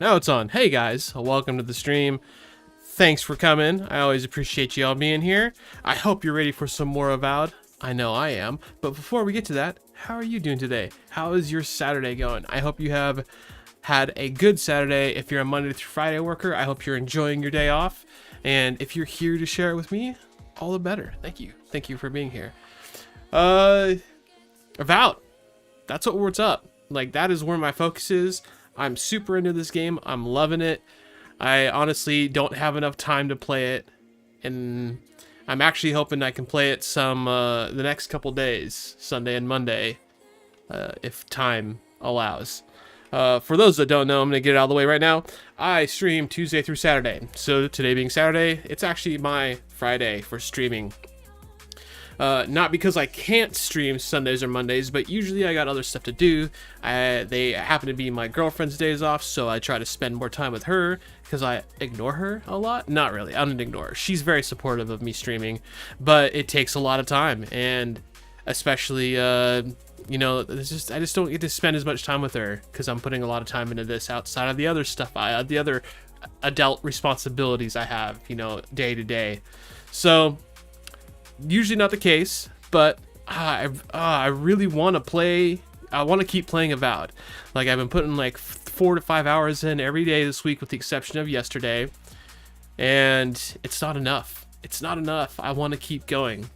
Now it's on. Hey guys, welcome to the stream. Thanks for coming. I always appreciate y'all being here. I hope you're ready for some more Avowed. I know I am. But before we get to that, how are you doing today? How is your Saturday going? I hope you have had a good Saturday. If you're a Monday through Friday worker, I hope you're enjoying your day off. And if you're here to share it with me, all the better. Thank you. Thank you for being here. Avowed. That's what's up. Like, that is where my focus is. I'm super into this game. I'm loving it. I honestly don't have enough time to play it, and I'm actually hoping I can play it some the next couple days, Sunday and Monday, if time allows. For those that don't know, I'm gonna get it out of the way right now. I stream Tuesday through Saturday. So today being Saturday, it's actually my Friday for streaming. Not because I can't stream Sundays or Mondays, but usually I got other stuff to do. They happen to be my girlfriend's days off, so I try to spend more time with her because I ignore her a lot. Not really, I don't ignore her. She's very supportive of me streaming, but it takes a lot of time, and especially, you know, I just don't get to spend as much time with her because I'm putting a lot of time into this outside of the other stuff, the other adult responsibilities I have, you know, day to day. So usually not the case, but I really want to play. I want to keep playing Avowed. Like, I've been putting like 4 to 5 hours in every day this week with the exception of yesterday, and it's not enough. It's not enough. I want to keep going.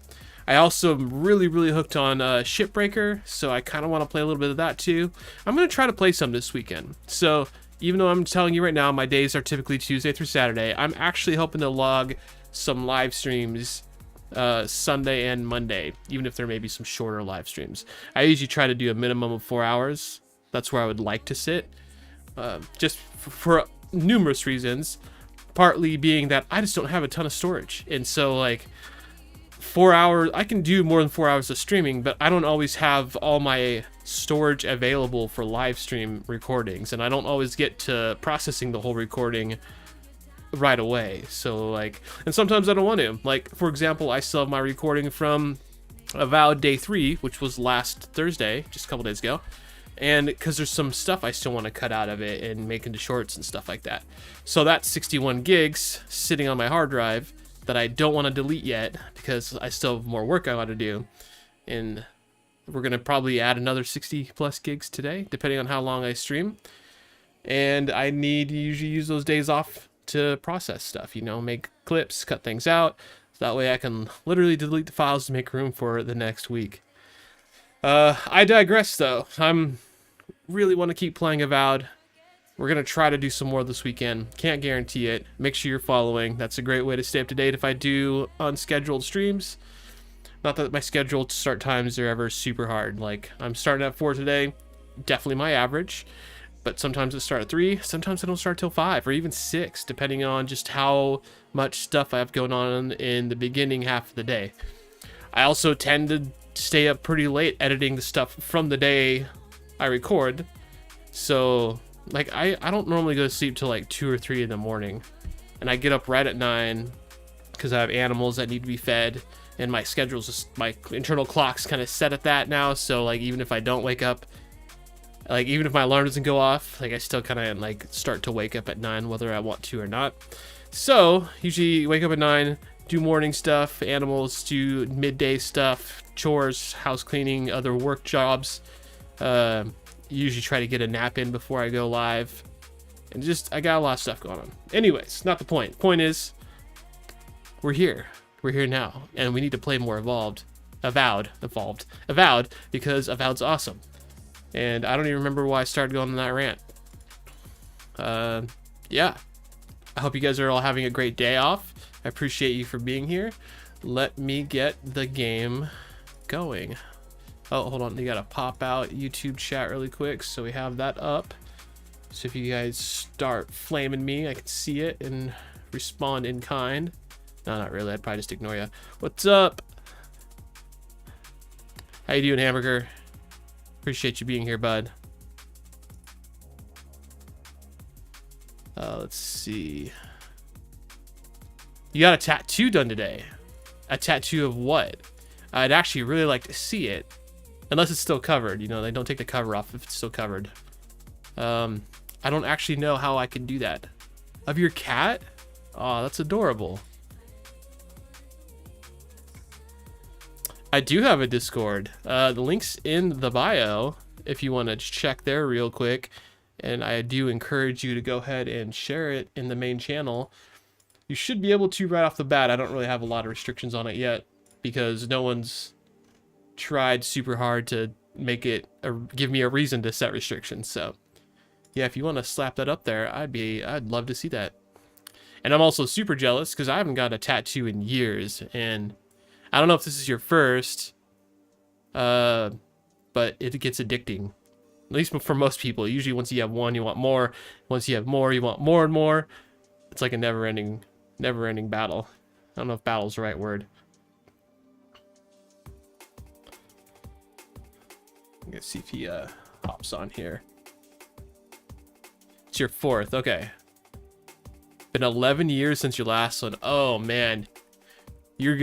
I also am really hooked on Shipbreaker, so I kind of want to play a little bit of that too. I'm going to try to play some this weekend. So even though I'm telling you right now my days are typically Tuesday through Saturday, I'm actually hoping to log some live streams Sunday and Monday, even if there may be some shorter live streams. I usually try to do a minimum of 4 hours. That's where I would like to sit, just for numerous reasons, partly being that I just don't have a ton of storage, and so like 4 hours, I can do more than 4 hours of streaming, but I don't always have all my storage available for live stream recordings, and I don't always get to processing the whole recording right away. So like, and sometimes I don't want to. Like, for example, I still have my recording from Avowed Day 3, which was last Thursday, just a couple days ago, and because there's some stuff I still want to cut out of it and make into shorts and stuff like that. So that's 61 gigs sitting on my hard drive that I don't want to delete yet because I still have more work I want to do, and we're gonna probably add another 60 plus gigs today, depending on how long I stream. And I need to usually use those days off to process stuff, you know, make clips, cut things out, so that way I can literally delete the files to make room for the next week. I digress though. I'm really want to keep playing Avowed. We're going to try to do some more this weekend. Can't guarantee it. Make sure you're following. That's a great way to stay up to date if I do unscheduled streams. Not that my scheduled start times are ever super hard. Like, I'm starting at 4 today, definitely my average. But sometimes I start at 3, sometimes I don't start till 5 or even 6, depending on just how much stuff I have going on in the beginning half of the day. I also tend to stay up pretty late editing the stuff from the day I record. So, like, I don't normally go to sleep till like 2 or 3 in the morning. And I get up right at 9 because I have animals that need to be fed. And my schedule's just, my internal clock's kind of set at that now. So, like, even if I don't wake up, like, even if my alarm doesn't go off, like, I still kind of, like, start to wake up at 9, whether I want to or not. So, usually wake up at 9, do morning stuff, animals, do midday stuff, chores, house cleaning, other work jobs. Usually try to get a nap in before I go live. And just, I got a lot of stuff going on. Anyways, not the point. Point is, we're here. We're here now. And we need to play more Avowed, because Avowed's awesome. And I don't even remember why I started going on that rant. Yeah. I hope you guys are all having a great day off. I appreciate you for being here. Let me get the game going. Oh, hold on. You gotta pop out YouTube chat really quick so we have that up. So if you guys start flaming me, I can see it and respond in kind. No, not really. I'd probably just ignore you. What's up? How you doing, Hamburger? Appreciate you being here, bud. Let's see. You got a tattoo done today. A tattoo of what? I'd actually really like to see it. Unless it's still covered. You know, they don't take the cover off if it's still covered. I don't actually know how I can do that. Of your cat? Oh, that's adorable. I do have a Discord. The link's in the bio if you want to check there real quick. And I do encourage you to go ahead and share it in the main channel. You should be able to right off the bat. I don't really have a lot of restrictions on it yet because no one's tried super hard to make it give me a reason to set restrictions. So yeah, if you want to slap that up there, I'd love to see that. And I'm also super jealous because I haven't got a tattoo in years, and I don't know if this is your first, but it gets addicting. At least for most people. Usually once you have one, you want more. Once you have more, you want more and more. It's like a never-ending battle. I don't know if battle's the right word. Let's see if he hops on here. It's your fourth, okay. Been 11 years since your last one. Oh man, you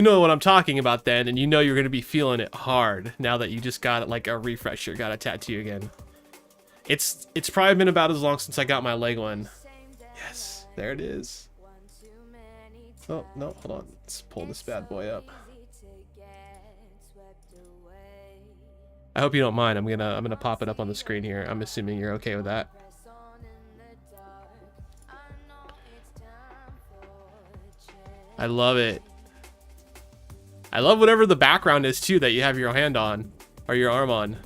know what I'm talking about then, and you know you're gonna be feeling it hard now that you just got it like a refresher, got a tattoo again. It's probably been about as long since I got my leg one. Yes, there it is. Oh no, hold on. Let's pull this bad boy up. I hope you don't mind. I'm gonna pop it up on the screen here. I'm assuming you're okay with that. I love it. I love whatever the background is too that you have your hand on or your arm on.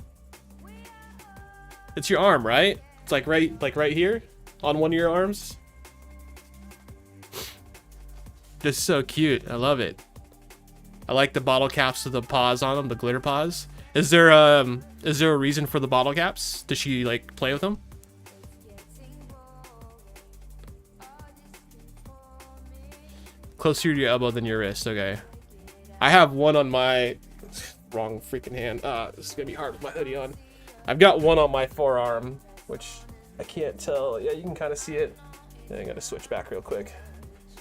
It's your arm, right? It's like right here on one of your arms. Just so cute. I love it. I like the bottle caps with the paws on them, the glitter paws. Is there a reason for the bottle caps? Does she like play with them? Closer to your elbow than your wrist. Okay. I have one on my wrong freaking hand. This is gonna be hard with my hoodie on. I've got one on my forearm, which I can't tell. Yeah, you can kind of see it. Then I gotta switch back real quick.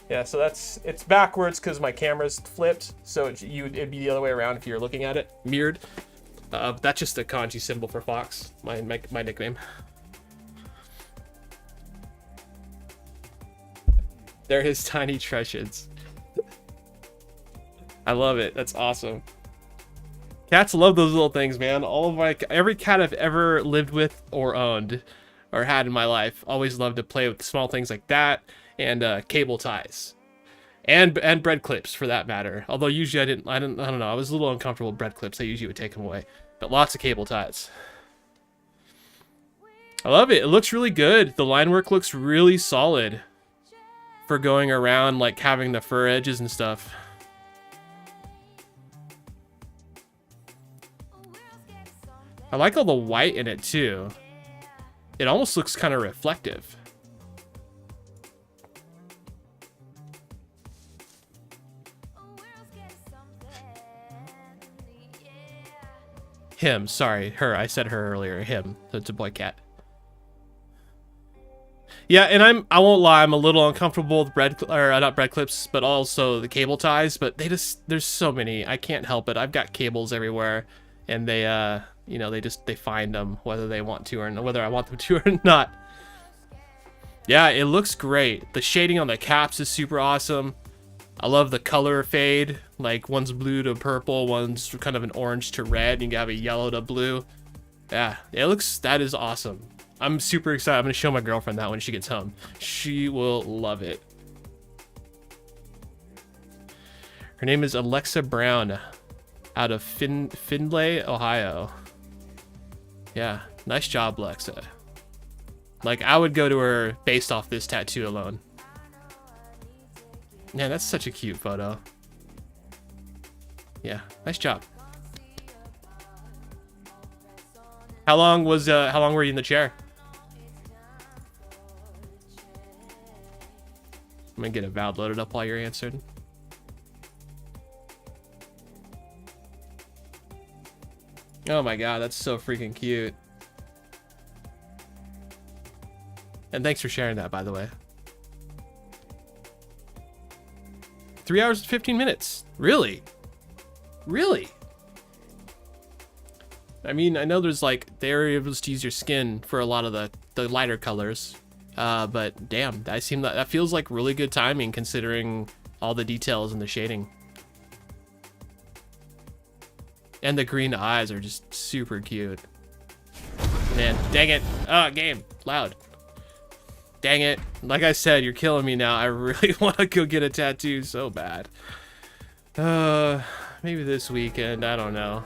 Yeah, so it's backwards because my camera's flipped. So it'd be the other way around if you're looking at it mirrored. That's just a kanji symbol for Fox, my nickname. They're his tiny treasures. I love it. That's awesome. Cats love those little things, man. Every cat I've ever lived with or owned or had in my life always loved to play with small things like that and cable ties and bread clips for that matter. Although usually I don't know. I was a little uncomfortable with bread clips. I usually would take them away, but lots of cable ties. I love it. It looks really good. The line work looks really solid for going around like having the fur edges and stuff. I like all the white in it too. It almost looks kind of reflective. Him, sorry, her. I said her earlier. Him. It's a boy cat. Yeah, and I won't lie, I'm a little uncomfortable with not bread clips, but also the cable ties. But there's so many. I can't help it. I've got cables everywhere, and they you know, they find them whether they want to or whether I want them to or not. Yeah, it looks great. The shading on the caps is super awesome. I love the color fade. Like one's blue to purple, one's kind of an orange to red. You can have a yellow to blue. Yeah, that is awesome. I'm super excited. I'm gonna show my girlfriend that when she gets home. She will love it. Her name is Alexa Brown, out of Findlay, Ohio. Yeah, nice job, Alexa. Like, I would go to her based off this tattoo alone. Man, that's such a cute photo. Yeah, nice job. How long were you in the chair? I'm gonna get Avowed loaded up while you're answering. Oh my god, that's so freaking cute. And thanks for sharing that, by the way. 3 hours and 15 minutes. Really? Really? I mean, I know there's like, they're able to use your skin for a lot of the the lighter colors. But damn, that feels like really good timing considering all the details and the shading. And the green eyes are just super cute. Man, dang it. Game, loud. Dang it. Like I said, you're killing me now. I really want to go get a tattoo so bad. Maybe this weekend, I don't know.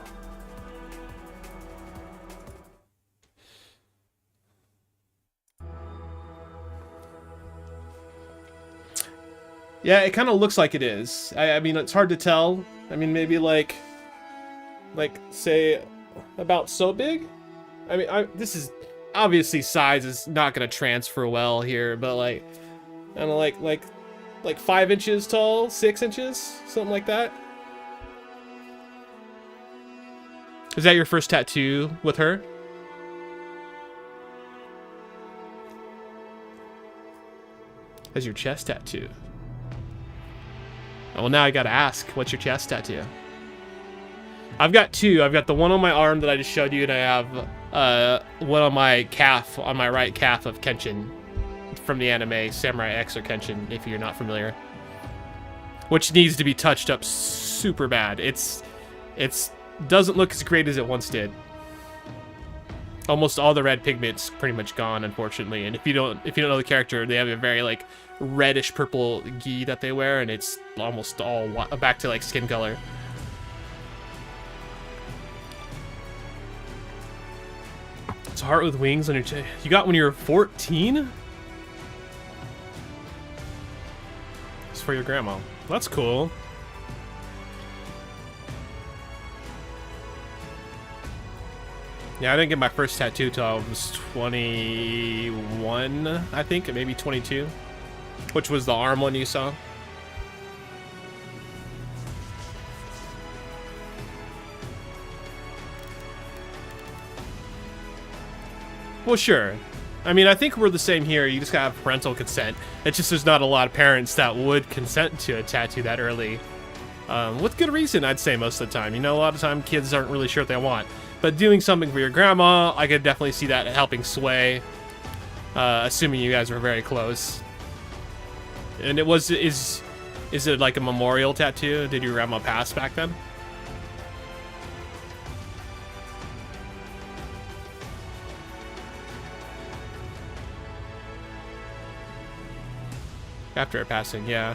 Yeah, it kind of looks like it is. I mean, it's hard to tell. I mean, maybe like say about so big. I mean, this is obviously size is not gonna transfer well here, but like, I don't know, like 5 inches tall, 6 inches, something like that. Is that your first tattoo with her? As your chest tattoo. Oh, well, now I gotta ask, what's your chest tattoo? I've got two. I've got the one on my arm that I just showed you, and I have one on my calf, on my right calf of Kenshin from the anime Samurai X or Kenshin, if you're not familiar. Which needs to be touched up super bad. It's doesn't look as great as it once did. Almost all the red pigment's pretty much gone, unfortunately. And if you don't know the character, they have a very like reddish purple gi that they wear, and it's almost all back to like skin color. It's a heart with wings on your chest. You got when you were 14? It's for your grandma. That's cool. Yeah, I didn't get my first tattoo till I was 21, I think, maybe 22, which was the arm one you saw. Well, sure. I mean, I think we're the same here. You just gotta have parental consent. It's just there's not a lot of parents that would consent to a tattoo that early. With good reason, I'd say most of the time. You know, a lot of time kids aren't really sure what they want. But doing something for your grandma, I could definitely see that helping sway. Assuming you guys were very close. And is it like a memorial tattoo? Did your grandma pass back then? After her passing, yeah.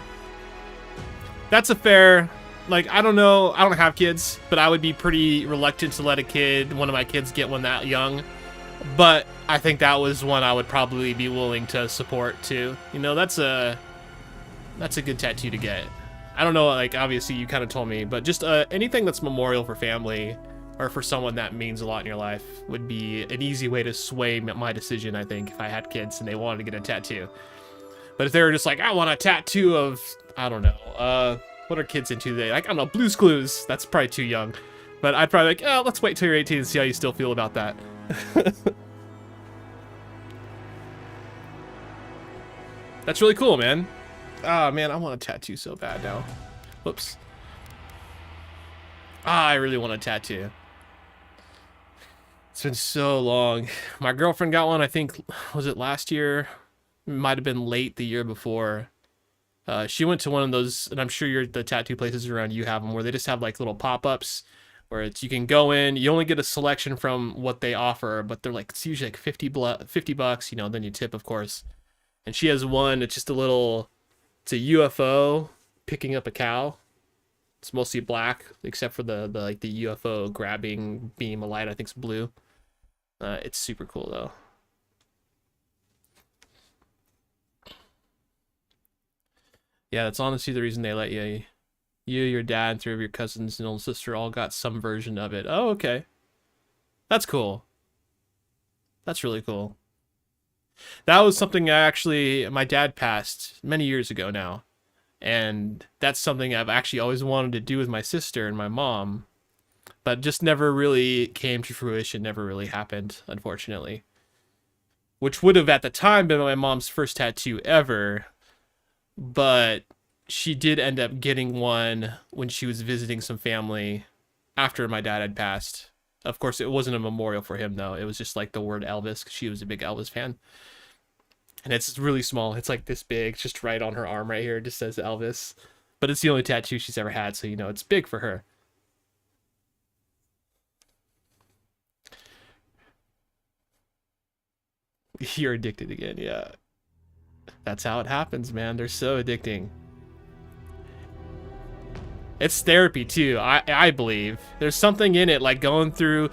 That's a fair, like, I don't know, I don't have kids, but I would be pretty reluctant to let one of my kids get one that young. But I think that was one I would probably be willing to support too. You know, that's a good tattoo to get. I don't know, like, obviously you kind of told me, but just anything that's memorial for family or for someone that means a lot in your life would be an easy way to sway my decision, I think, if I had kids and they wanted to get a tattoo. But if they were just like, I want a tattoo of, I don't know, what are kids into today? Like, I don't know, Blue's Clues. That's probably too young. But I'd probably like, oh, let's wait till you're 18 and see how you still feel about that. That's really cool, man. Ah, man, I want a tattoo so bad now. Whoops. I really want a tattoo. It's been so long. My girlfriend got one, I think, was it last year? Might have been late the year before. She went to one of those, and I'm sure the tattoo places around you have them, where they just have like little pop-ups where you can go in, you only get a selection from what they offer, but they're like, it's usually like 50 bucks, you know, then you tip, of course. And she has one, it's just it's a UFO picking up a cow. It's mostly black, except for the UFO grabbing beam of light, I think it's blue. It's super cool though. Yeah, that's honestly the reason they let you. You, your dad, and 3 of your cousins and older sister all got some version of it. Oh, okay. That's cool. That's really cool. That was something my dad passed many years ago now. And that's something I've actually always wanted to do with my sister and my mom. But just never really came to fruition, never really happened, unfortunately. Which would have at the time been my mom's first tattoo ever. But she did end up getting one when she was visiting some family after my dad had passed. Of course, it wasn't a memorial for him though. It was just like the word Elvis, 'cause she was a big Elvis fan. And it's really small. It's like this big, just right on her arm right here. It just says Elvis. But it's the only tattoo she's ever had, so you know it's big for her. You're addicted again, yeah. That's how it happens, man. They're so addicting. It's therapy too, I believe. There's something in it, like going through,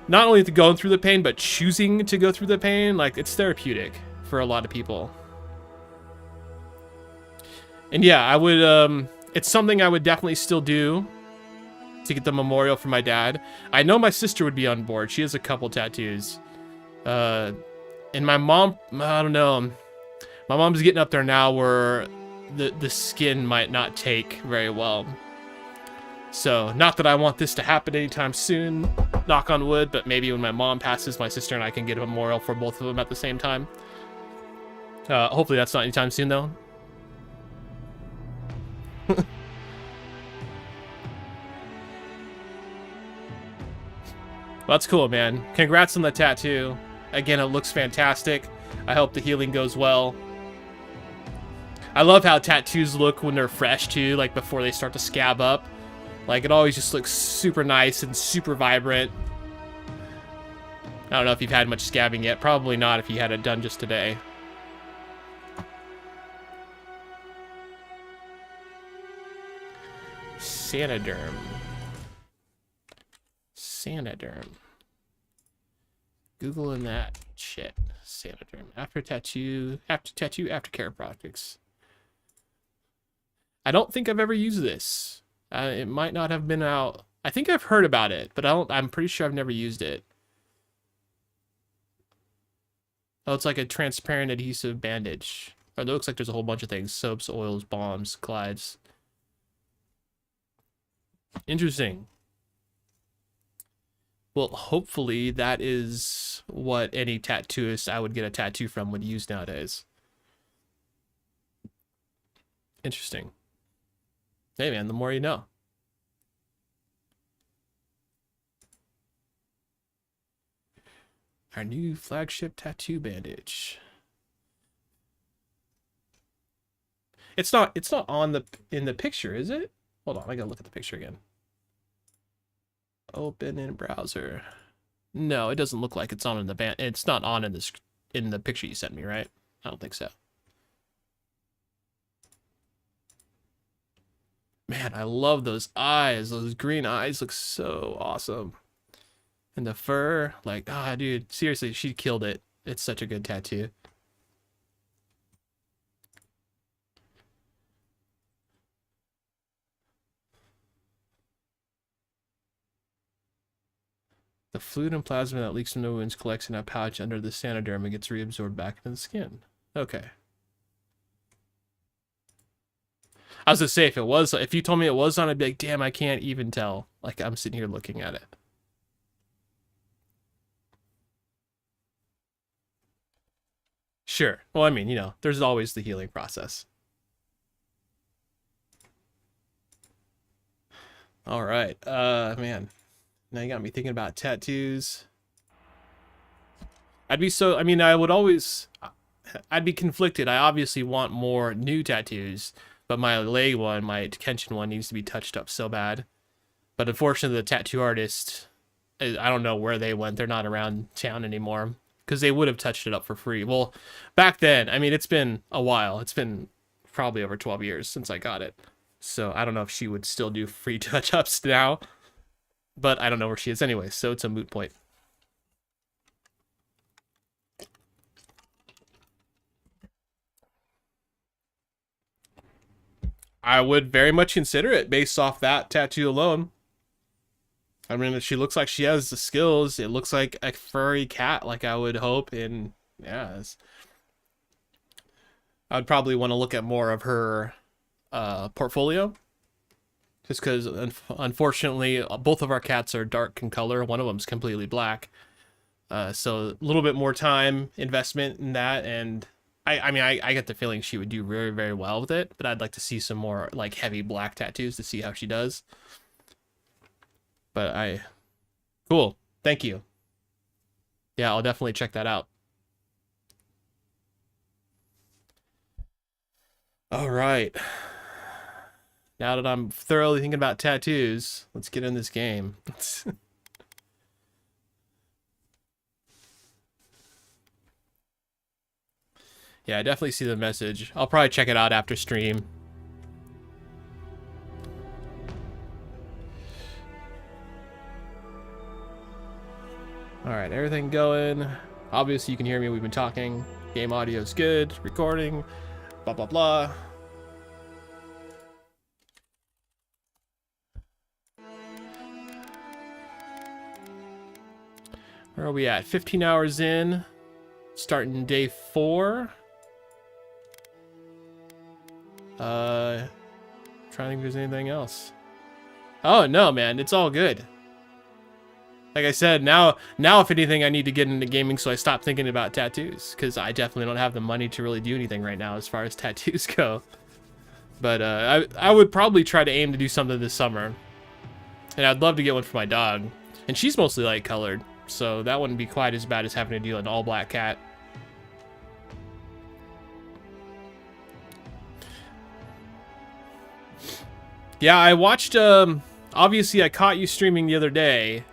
not only going through the pain, but choosing to go through the pain. Like, it's therapeutic for a lot of people. And yeah, I would, it's something I would definitely still do to get the memorial for my dad. I know my sister would be on board. She has a couple tattoos. And my mom, I don't know. My mom's getting up there now where the skin might not take very well. So, not that I want this to happen anytime soon, knock on wood, but maybe when my mom passes, my sister and I can get a memorial for both of them at the same time. Hopefully that's not anytime soon, though. Well, that's cool, man. Congrats on the tattoo. Again, it looks fantastic. I hope the healing goes well. I love how tattoos look when they're fresh, too, like before they start to scab up. Like, it always just looks super nice and super vibrant. I don't know if you've had much scabbing yet. Probably not if you had it done just today. Sanoderm. Sanoderm. Googling that shit. Sanoderm. After care products. I don't think I've ever used this. It might not have been out. I think I've heard about it, but I'm pretty sure I've never used it. Oh, it's like a transparent adhesive bandage. Or it looks like there's a whole bunch of things. Soaps, oils, balms, glides. Interesting. Well, hopefully that is what any tattooist I would get a tattoo from would use nowadays. Interesting. Hey man, the more you know. Our new flagship tattoo bandage. It's not on in the picture, is it? Hold on, I gotta look at the picture again. Open in browser. No, it doesn't look like it's on in the band. It's not on in the picture you sent me, right? I don't think so. Man, I love those eyes. Those green eyes look so awesome. And the fur, like, dude, seriously, she killed it. It's such a good tattoo. The fluid and plasma that leaks from the wounds collects in a pouch under the sanoderm and gets reabsorbed back into the skin. Okay. I was gonna say, if you told me it was on, I'd be like, damn, I can't even tell. Like, I'm sitting here looking at it. Sure. Well, I mean, you know, there's always the healing process. All right. Man. Now you got me thinking about tattoos. I'd be conflicted. I obviously want more new tattoos, but my leg one, my Kenshin one, needs to be touched up so bad. But unfortunately, the tattoo artist, I don't know where they went. They're not around town anymore, because they would have touched it up for free. Well, back then, I mean, it's been a while. It's been probably over 12 years since I got it. So I don't know if she would still do free touch-ups now. But I don't know where she is anyway, so it's a moot point. I would very much consider it based off that tattoo alone. I mean, she looks like she has the skills. It looks like a furry cat, like I would hope. And yeah, I'd probably want to look at more of her portfolio. Just because, unfortunately, both of our cats are dark in color. One of them's completely black. So a little bit more time investment in that. And I mean, I get the feeling she would do very, very well with it. But I'd like to see some more like heavy black tattoos to see how she does. But cool. Thank you. Yeah, I'll definitely check that out. All right. Now that I'm thoroughly thinking about tattoos, let's get in this game. Yeah, I definitely see the message. I'll probably check it out after stream. All right, everything going. Obviously, you can hear me. We've been talking. Game audio is good. Recording. Blah, blah, blah. Where are we at? 15 hours in. Starting day 4. Trying to think if there's anything else. Oh, no, man. It's all good. Like I said, now if anything, I need to get into gaming so I stop thinking about tattoos. Because I definitely don't have the money to really do anything right now as far as tattoos go. But I would probably try to aim to do something this summer. And I'd love to get one for my dog. And she's mostly light colored. So that wouldn't be quite as bad as having to deal with an all-black cat. Yeah, I watched, obviously I caught you streaming the other day,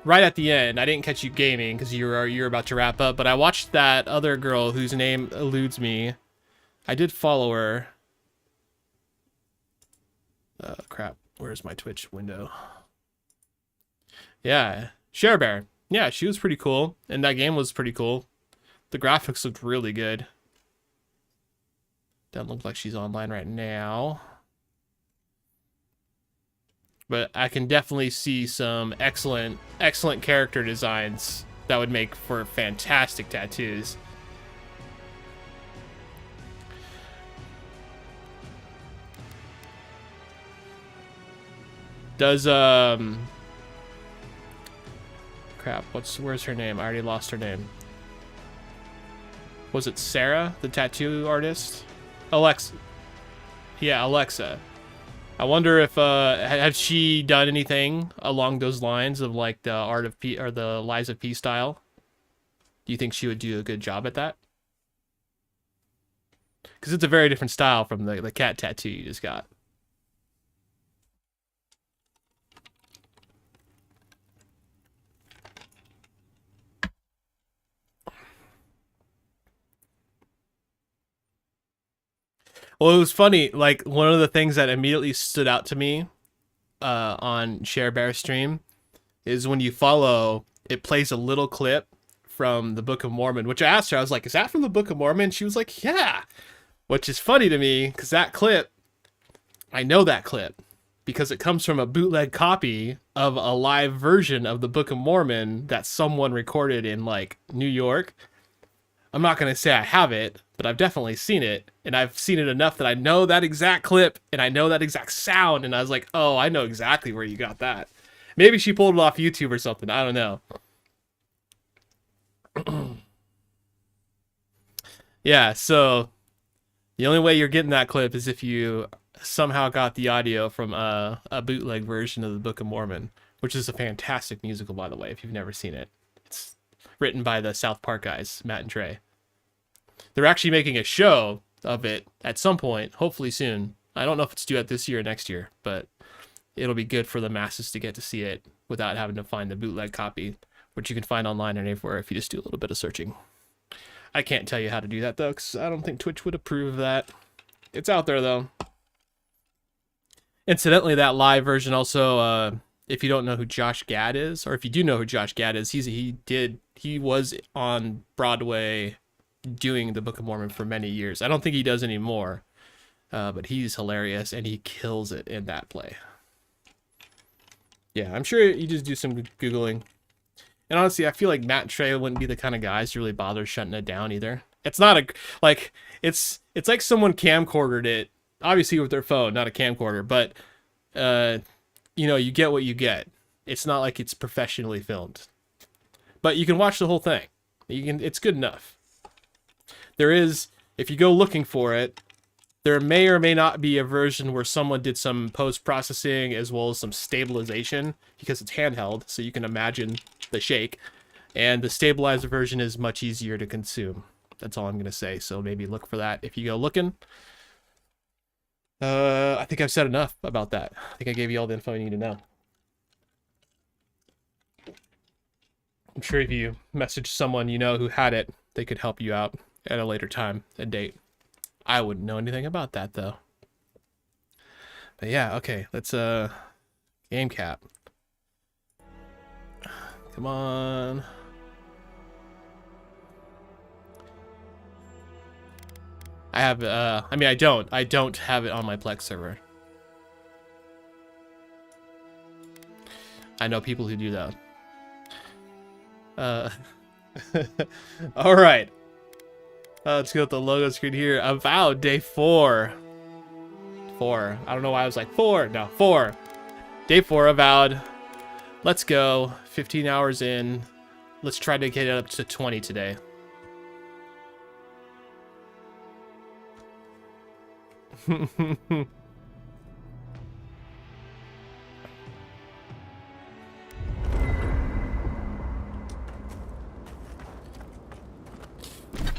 right at the end. I didn't catch you gaming because you're about to wrap up, but I watched that other girl whose name eludes me. I did follow her. Crap, where's my Twitch window? Yeah, Share Bear. Yeah, she was pretty cool, and that game was pretty cool. The graphics looked really good. Doesn't look like she's online right now. But I can definitely see some excellent character designs that would make for fantastic tattoos. Does, crap, where's her name? I already lost her name. Was it Sarah, the tattoo artist? Alexa. Yeah, Alexa. I wonder if has she done anything along those lines of like the Art of P or the Lies of P style? Do you think she would do a good job at that? Because it's a very different style from the cat tattoo you just got. Well, it was funny. Like, one of the things that immediately stood out to me on Share Bear stream is when you follow, it plays a little clip from the Book of Mormon, which I asked her, I was like, is that from the Book of Mormon? She was like, yeah. Which is funny to me, because that clip, I know that clip, because it comes from a bootleg copy of a live version of the Book of Mormon that someone recorded in, like, New York. I'm not going to say I have it, but I've definitely seen it, and I've seen it enough that I know that exact clip, and I know that exact sound, and I was like, oh, I know exactly where you got that. Maybe she pulled it off YouTube or something, I don't know. Yeah, so the only way you're getting that clip is if you somehow got the audio from a bootleg version of the Book of Mormon, which is a fantastic musical, by the way, if you've never seen it. It's written by the South Park guys, Matt and Trey. They're actually making a show of it at some point, hopefully soon. I don't know if it's due out this year or next year, but it'll be good for the masses to get to see it without having to find the bootleg copy, which you can find online or anywhere if you just do a little bit of searching. I can't tell you how to do that, though, because I don't think Twitch would approve of that. It's out there, though. Incidentally, that live version also, if you don't know who Josh Gad is, or if you do know who Josh Gad is, he was on Broadway doing the Book of Mormon for many years. I don't think he does anymore, but he's hilarious, and he kills it in that play. Yeah, I'm sure you just do some Googling. And honestly, I feel like Matt and Trey wouldn't be the kind of guys to really bother shutting it down either. It's not a, like, it's like someone camcordered it, obviously with their phone, not a camcorder, but, you know, you get what you get. It's not like it's professionally filmed. But you can watch the whole thing. It's good enough. There is, if you go looking for it, there may or may not be a version where someone did some post-processing as well as some stabilization, because it's handheld, so you can imagine the shake. And the stabilizer version is much easier to consume. That's all I'm going to say. So maybe look for that if you go looking. I think I've said enough about that. I think I gave you all the info you need to know. I'm sure if you message someone you know who had it, they could help you out at a later time and date. I wouldn't know anything about that, though. But yeah, okay. Let's, game cap. Come on. I have, I mean, I don't have it on my Plex server. I know people who do that. All right. Let's go with the logo screen here. Avowed day 4. 4. I don't know why I was like 4. No, 4. Day 4, Avowed. Let's go. 15 hours in. Let's try to get it up to 20 today.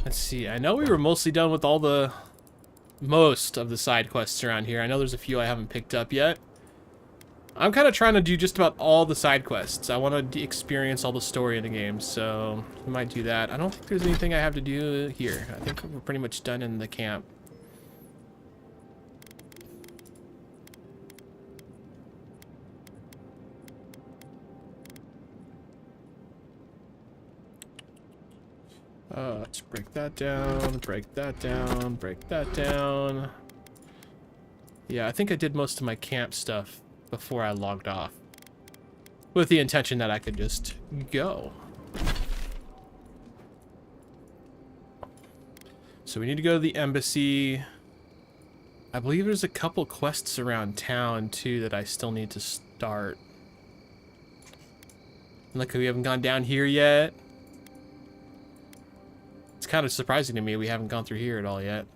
Let's see. I know we were mostly done with most of the side quests around here. I know there's a few I haven't picked up yet. I'm kind of trying to do just about all the side quests. I want to experience all the story in the game, so we might do that. I don't think there's anything I have to do here. I think we're pretty much done in the camp. Let's break that down, break that down, break that down. Yeah, I think I did most of my camp stuff before I logged off, with the intention that I could just go. So we need to go to the embassy. I believe there's a couple quests around town too that I still need to start. Look, we haven't gone down here yet. It's kind of surprising to me we haven't gone through here at all yet.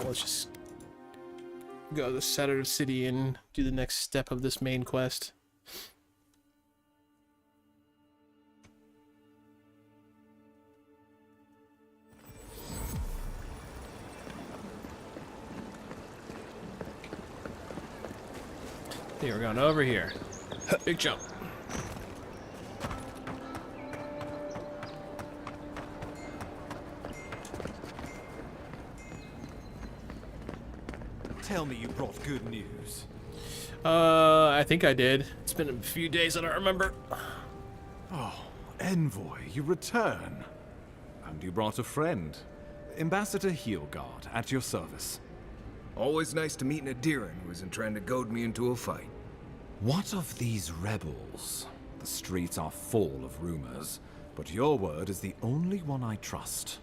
Let's just go to the center of the city and do the next step of this main quest. I think we're going over here. Big jump. Tell me you brought good news. I think I did. It's been a few days, I don't remember. Oh, Envoy, you return. And you brought a friend. Ambassador Heelguard, at your service. Always nice to meet an Adiran who isn't trying to goad me into a fight. What of these rebels? The streets are full of rumors, but your word is the only one I trust.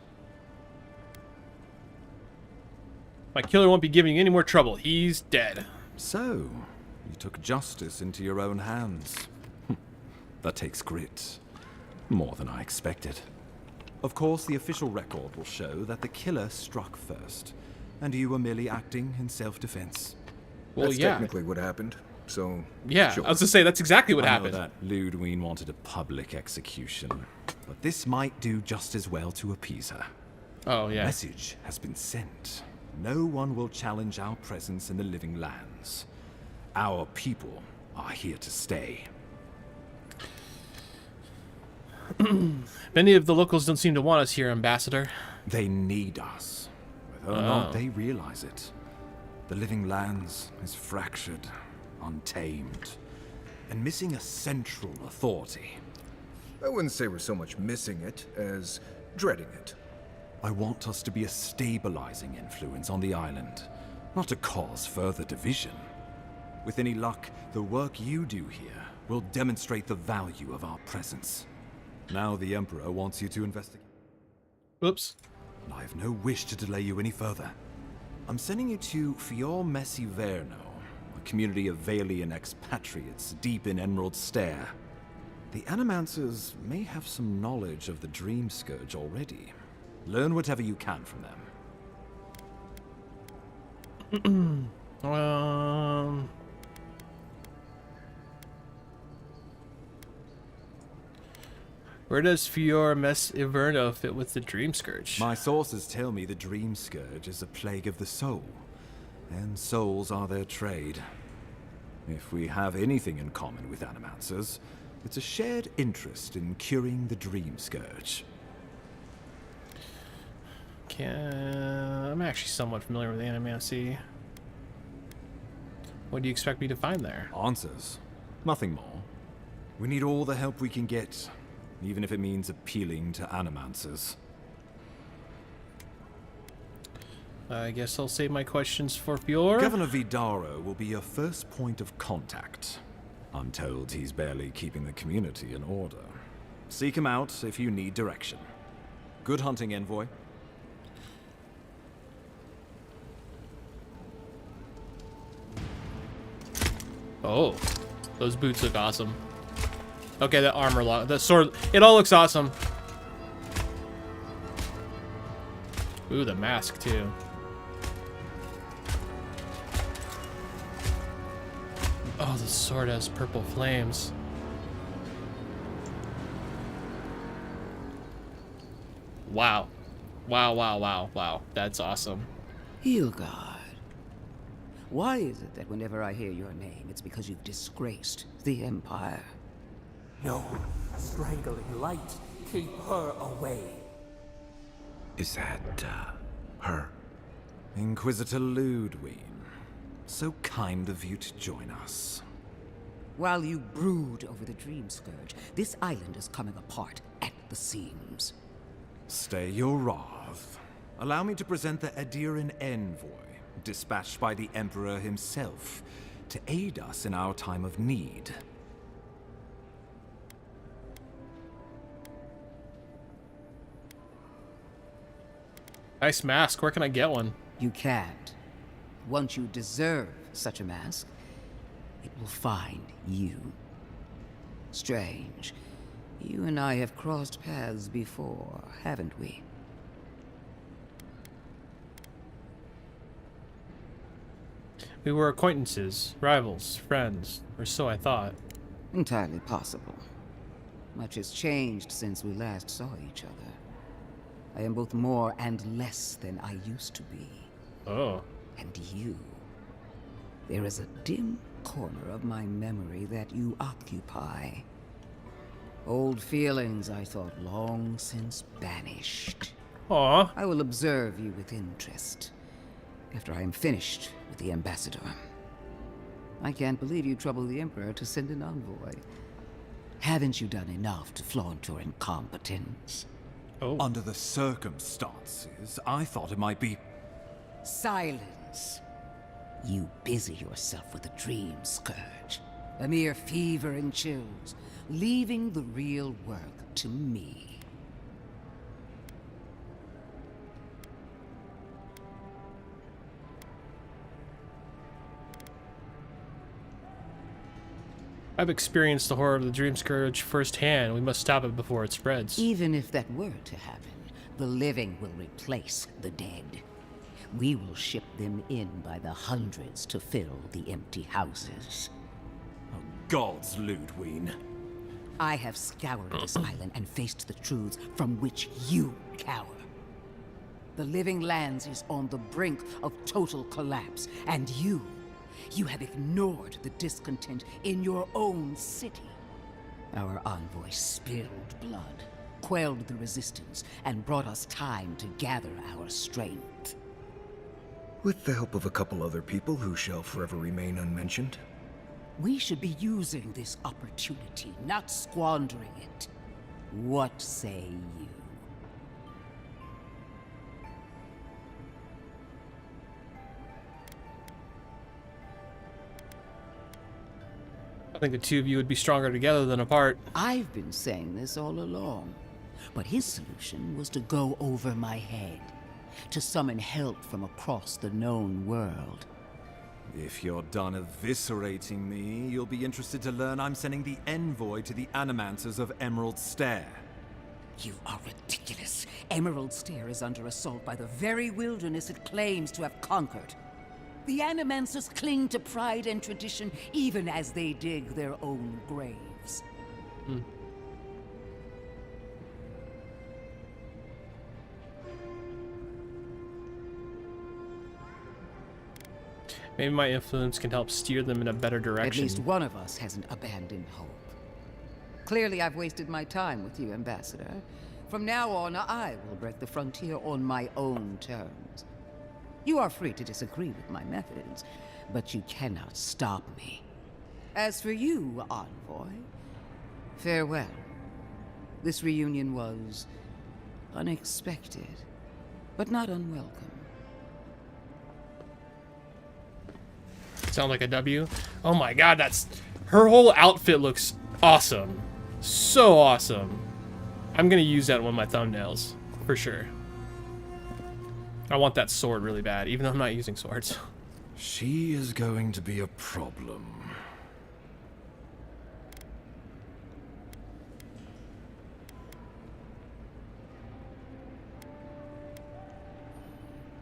My killer won't be giving you any more trouble. He's dead. So, you took justice into your own hands. That takes grit. More than I expected. Of course, the official record will show that the killer struck first, and you were merely acting in self-defense. Well, That's yeah. technically what happened, so... Yeah, sure. I was gonna say, that's exactly what I happened. know that Ludwig wanted a public execution, but this might do just as well to appease her. Oh, yeah. Message has been sent. No one will challenge our presence in the living lands. Our people are here to stay. Many of the locals don't seem to want us here, Ambassador. They need us, whether or not they realize it. The living lands is fractured, untamed, and missing a central authority. I wouldn't say we're so much missing it as dreading it. I want us to be a stabilizing influence on the island, not to cause further division. With any luck, the work you do here will demonstrate the value of our presence. Now the Emperor wants you to investigate. Whoops. And I have no wish to delay you any further. I'm sending you to Fior Messi Verno, a community of Valian expatriates deep in Emerald Stair. The Animancers may have some knowledge of the Dream Scourge already. Learn whatever you can from them. Where does Fior Mess Iverno fit with the Dream Scourge? My sources tell me the Dream Scourge is a plague of the soul, and souls are their trade. If we have anything in common with Animancers, it's a shared interest in curing the Dream Scourge. I'm actually somewhat familiar with Animancy. What do you expect me to find there? Answers. Nothing more. We need all the help we can get, even if it means appealing to Animancers. I guess I'll save my questions for Fior. Governor Vidaro will be your first point of contact. I'm told he's barely keeping the community in order. Seek him out if you need direction. Good hunting, Envoy. Oh, those boots look awesome. Okay, that armor lock, the sword, it all looks awesome. Ooh, the mask too. Oh, the sword has purple flames. Wow. Wow, wow, wow, wow. That's awesome. Hilgard. Why is it that whenever I hear your name, it's because you've disgraced the Empire? No, strangling light. Keep her away. Is that, her? Inquisitor Ludwig. So kind of you to join us. While you brood over the Dream Scourge, this island is coming apart at the seams. Stay your wrath. Allow me to present the Adiran Envoy, dispatched by the Emperor himself, to aid us in our time of need. Nice mask. Where can I get one? You can't. Once you deserve such a mask, it will find you. Strange. You and I have crossed paths before, haven't we? We were acquaintances, rivals, friends, or so I thought. Entirely possible. Much has changed since we last saw each other. I am both more and less than I used to be. Oh. And you. There is a dim corner of my memory that you occupy. Old feelings I thought long since banished. Aw. I will observe you with interest after I am finished with the ambassador. I can't believe you troubled the Emperor to send an envoy. Haven't you done enough to flaunt your incompetence? Oh. Under the circumstances, I thought it might be... Silence. You busy yourself with a dream scourge. A mere fever and chills, leaving the real work to me. I've experienced the horror of the Dream Scourge firsthand. We must stop it before it spreads. Even if that were to happen, the living will replace the dead. We will ship them in by the hundreds to fill the empty houses. Oh, gods, Ludwig. I have scoured this island and faced the truths from which you cower. The Living Lands is on the brink of total collapse, and you have ignored the discontent in your own city. Our envoy spilled blood, quelled the resistance, and brought us time to gather our strength. With the help of a couple other people who shall forever remain unmentioned. We should be using this opportunity, not squandering it. What say you? I think the two of you would be stronger together than apart. I've been saying this all along, but his solution was to go over my head, to summon help from across the known world. If you're done eviscerating me, you'll be interested to learn I'm sending the envoy to the Animancers of Emerald Stair. You are ridiculous. Emerald Stair is under assault by the very wilderness it claims to have conquered. The Animancers cling to pride and tradition even as they dig their own graves. Maybe my influence can help steer them in a better direction. At least one of us hasn't abandoned hope. Clearly, I've wasted my time with you, Ambassador. From now on, I will break the frontier on my own terms. You are free to disagree with my methods, but you cannot stop me. As for you, Envoy, farewell. This reunion was unexpected, but not unwelcome. Sound like a W? Oh my god, that's... Her whole outfit looks awesome. So awesome. I'm gonna use that on my thumbnails, for sure. I want that sword really bad, even though I'm not using swords. She is going to be a problem.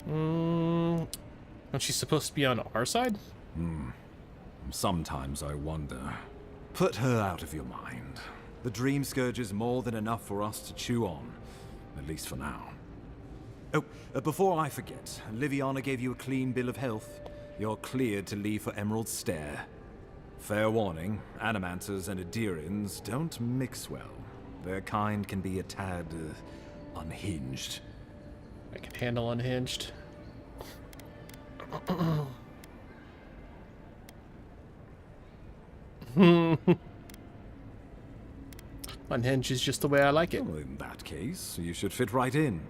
Aren't she supposed to be on our side? Sometimes I wonder. Put her out of your mind. The Dream Scourge is more than enough for us to chew on, at least for now. Oh, before I forget, Liviana gave you a clean bill of health. You're cleared to leave for Emerald Stair. Fair warning, Animanters and Adirians don't mix well. Their kind can be a tad unhinged. I can handle unhinged. Unhinged is just the way I like it. Well, in that case, you should fit right in.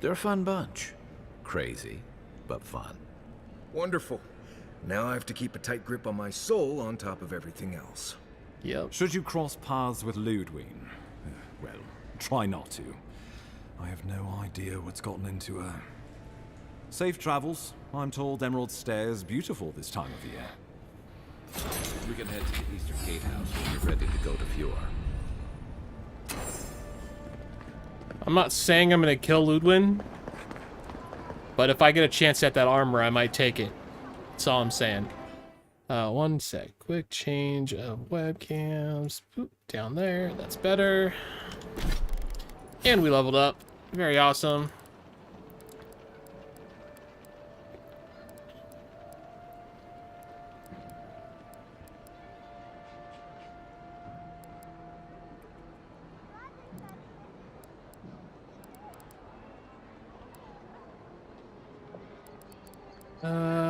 They're a fun bunch. Crazy, but fun. Wonderful. Now I have to keep a tight grip on my soul on top of everything else. Yep. Should you cross paths with Ludwig, well, try not to. I have no idea what's gotten into her. Safe travels. I'm told Emerald Stair is beautiful this time of year. We can head to the Eastern Gatehouse when you're ready to go to Fjord. I'm not saying I'm gonna kill Ludwig, but if I get a chance at that armor, I might take it. That's all I'm saying. One sec. Quick change of webcams. Boop, down there. That's better. And we leveled up. Very awesome.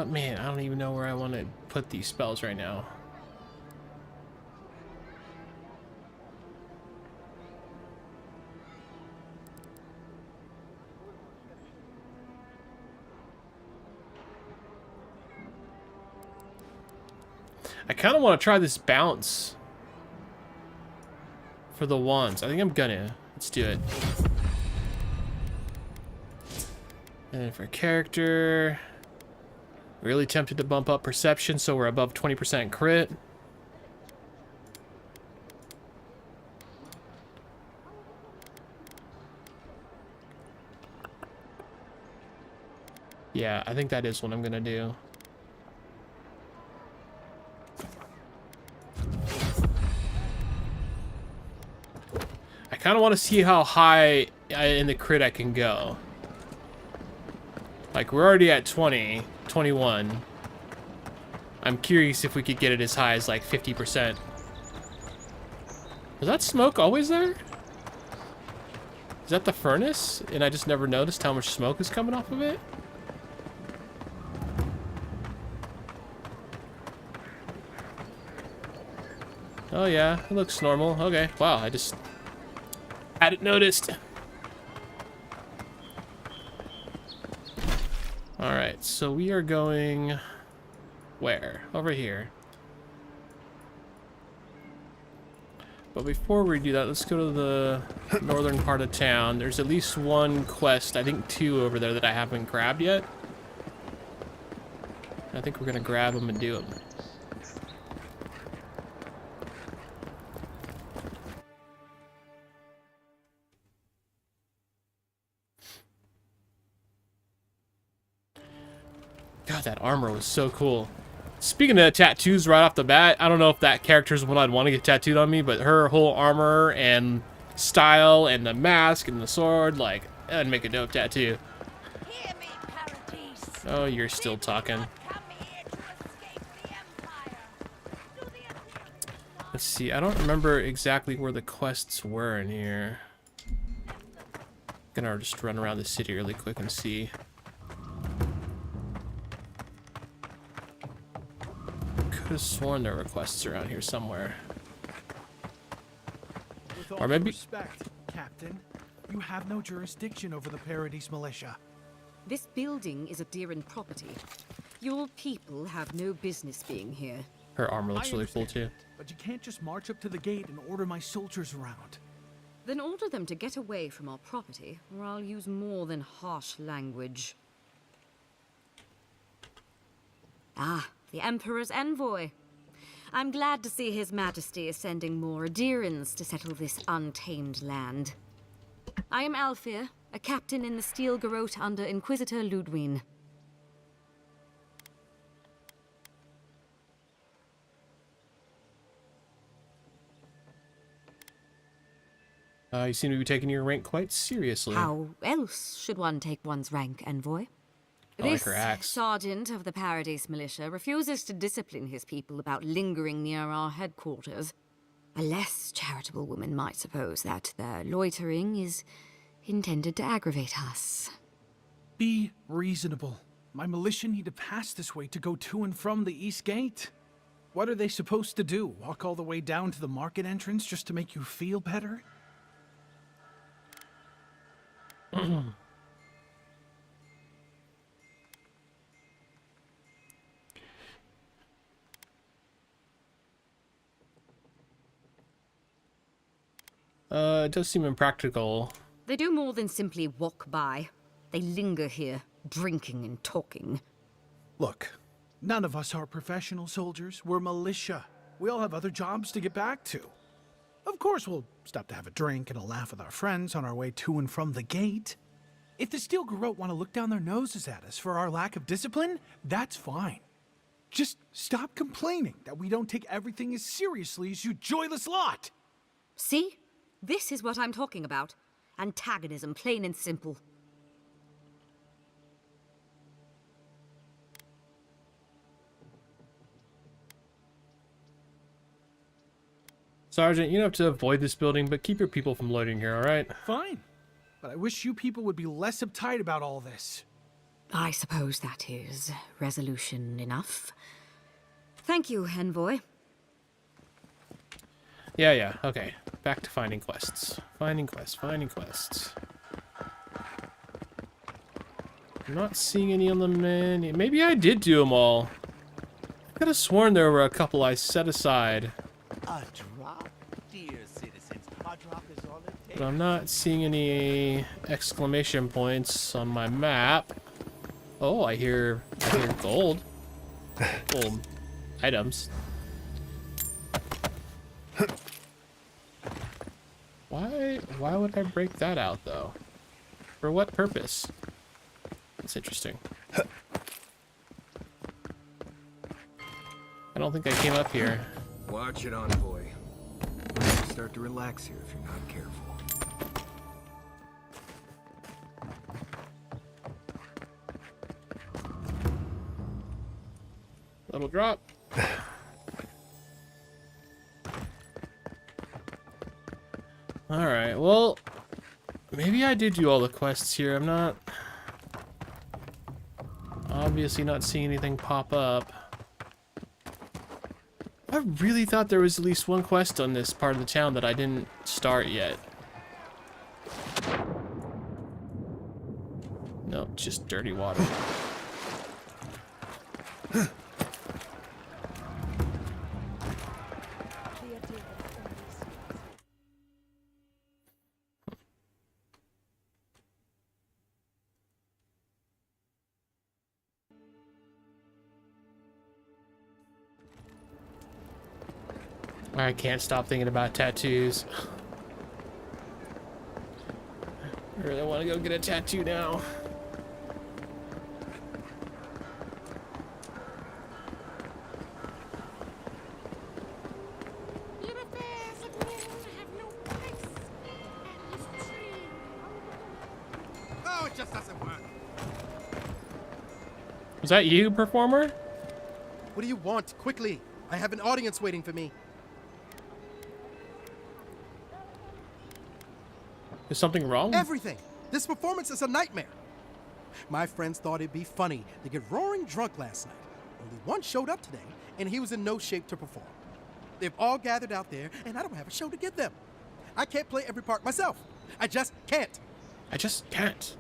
Man, I don't even know where I want to put these spells right now. I kind of want to try this bounce for the wands. I think I'm gonna. Let's do it. And for character, really tempted to bump up perception so we're above 20% crit. Yeah, I think that is what I'm gonna do. I kind of want to see how high in the crit I can go. Like, we're already at 20, 21. I'm curious if we could get it as high as like 50%. Was that smoke always there? Is that the furnace? And I just never noticed how much smoke is coming off of it? Oh yeah, it looks normal. Okay, wow, I just hadn't noticed. Alright, so we are going... where? Over here. But before we do that, let's go to the northern part of town. There's at least one quest, I think 2 over there that I haven't grabbed yet. I think we're gonna grab them and do them. God, that armor was so cool. Speaking of tattoos right off the bat, I don't know if that character is one I'd want to get tattooed on me, but her whole armor and style and the mask and the sword, like, that'd make a dope tattoo. Hear me, Paradise. Oh, you're still talking. Come here. Let's see. I don't remember exactly where the quests were in here. Gonna just run around the city really quick and see. Could have sworn there were quests around here somewhere. With all Or maybe- due respect, Captain, you have no jurisdiction over the Paradise Militia. This building is a Deeren property. Your people have no business being here. Her armor looks I really cool understand, too. But you can't just march up to the gate and order my soldiers around. Then order them to get away from our property, or I'll use more than harsh language. Ah, the Emperor's envoy. I'm glad to see His Majesty is sending more Deerens to settle this untamed land. I am Alfir, a captain in the Steel Garrote under Inquisitor Ludwine. You seem to be taking your rank quite seriously. How else should one take one's rank, envoy? I like This her axe. sergeant of the Paradise Militia refuses to discipline his people about lingering near our headquarters. A less charitable woman might suppose that their loitering is intended to aggravate us. Be reasonable. My militia need to pass this way to go to and from the East Gate. What are they supposed to do? Walk all the way down to the market entrance just to make you feel better? It does seem impractical. They do more than simply walk by. They linger here, drinking and talking. Look, none of us are professional soldiers. We're militia. We all have other jobs to get back to. Of course, we'll stop to have a drink and a laugh with our friends on our way to and from the gate. If the Steel Garrote want to look down their noses at us for our lack of discipline, that's fine. Just stop complaining that we don't take everything as seriously as you joyless lot. See? This is what I'm talking about. Antagonism, plain and simple. Sergeant, you don't have to avoid this building, but keep your people from loitering here, alright? Fine. But I wish you people would be less uptight about all this. I suppose that is resolution enough. Thank you, envoy. Yeah, okay. Back to finding quests. Finding quests. I'm not seeing any on the menu. Maybe I did do them all. I could have sworn there were a couple I set aside. A drop, dear citizens. A drop is all it takes. But I'm not seeing any exclamation points on my map. Oh, I hear gold. Gold items. Why would I break that out though? For what purpose? That's interesting. I don't think I came up here. Watch it, envoy. You'll start to relax here if you're not careful. Little drop. Alright, well, maybe I did do all the quests here. I'm not... obviously not seeing anything pop up. I really thought there was at least one quest on this part of the town that I didn't start yet. Nope, just dirty water. I can't stop thinking about tattoos. I really want to go get a tattoo now. Oh, it just doesn't work. Was that you, performer? What do you want? Quickly! I have an audience waiting for me. Is something wrong? Everything. This performance is a nightmare. My friends thought it'd be funny to get roaring drunk last night. Only one showed up today, and he was in no shape to perform. They've all gathered out there, and I don't have a show to give them. I can't play every part myself. I just can't. I just can't.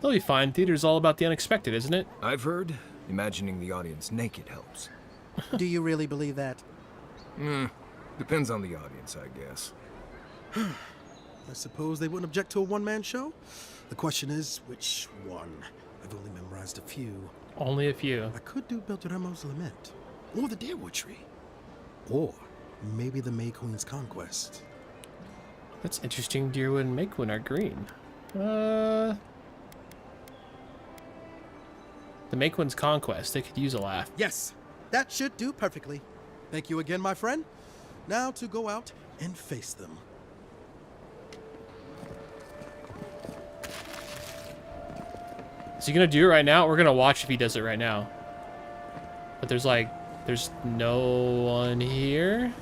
They'll be fine. Theater's all about the unexpected, isn't it? I've heard imagining the audience naked helps. Do you really believe that? Depends on the audience, I guess. I suppose they wouldn't object to a one-man show. The question is, which one? I've only memorized a few. Only a few. I could do Beltramo's Lament, or the Deerwood Tree, or maybe the May Queen's Conquest. That's interesting. Deerwood and Mayquin are green. The Mayquin's Conquest. They could use a laugh. Yes, that should do perfectly. Thank you again, my friend. Now to go out and face them. Is he gonna do it right now? We're gonna watch if he does it right now. But there's no one here.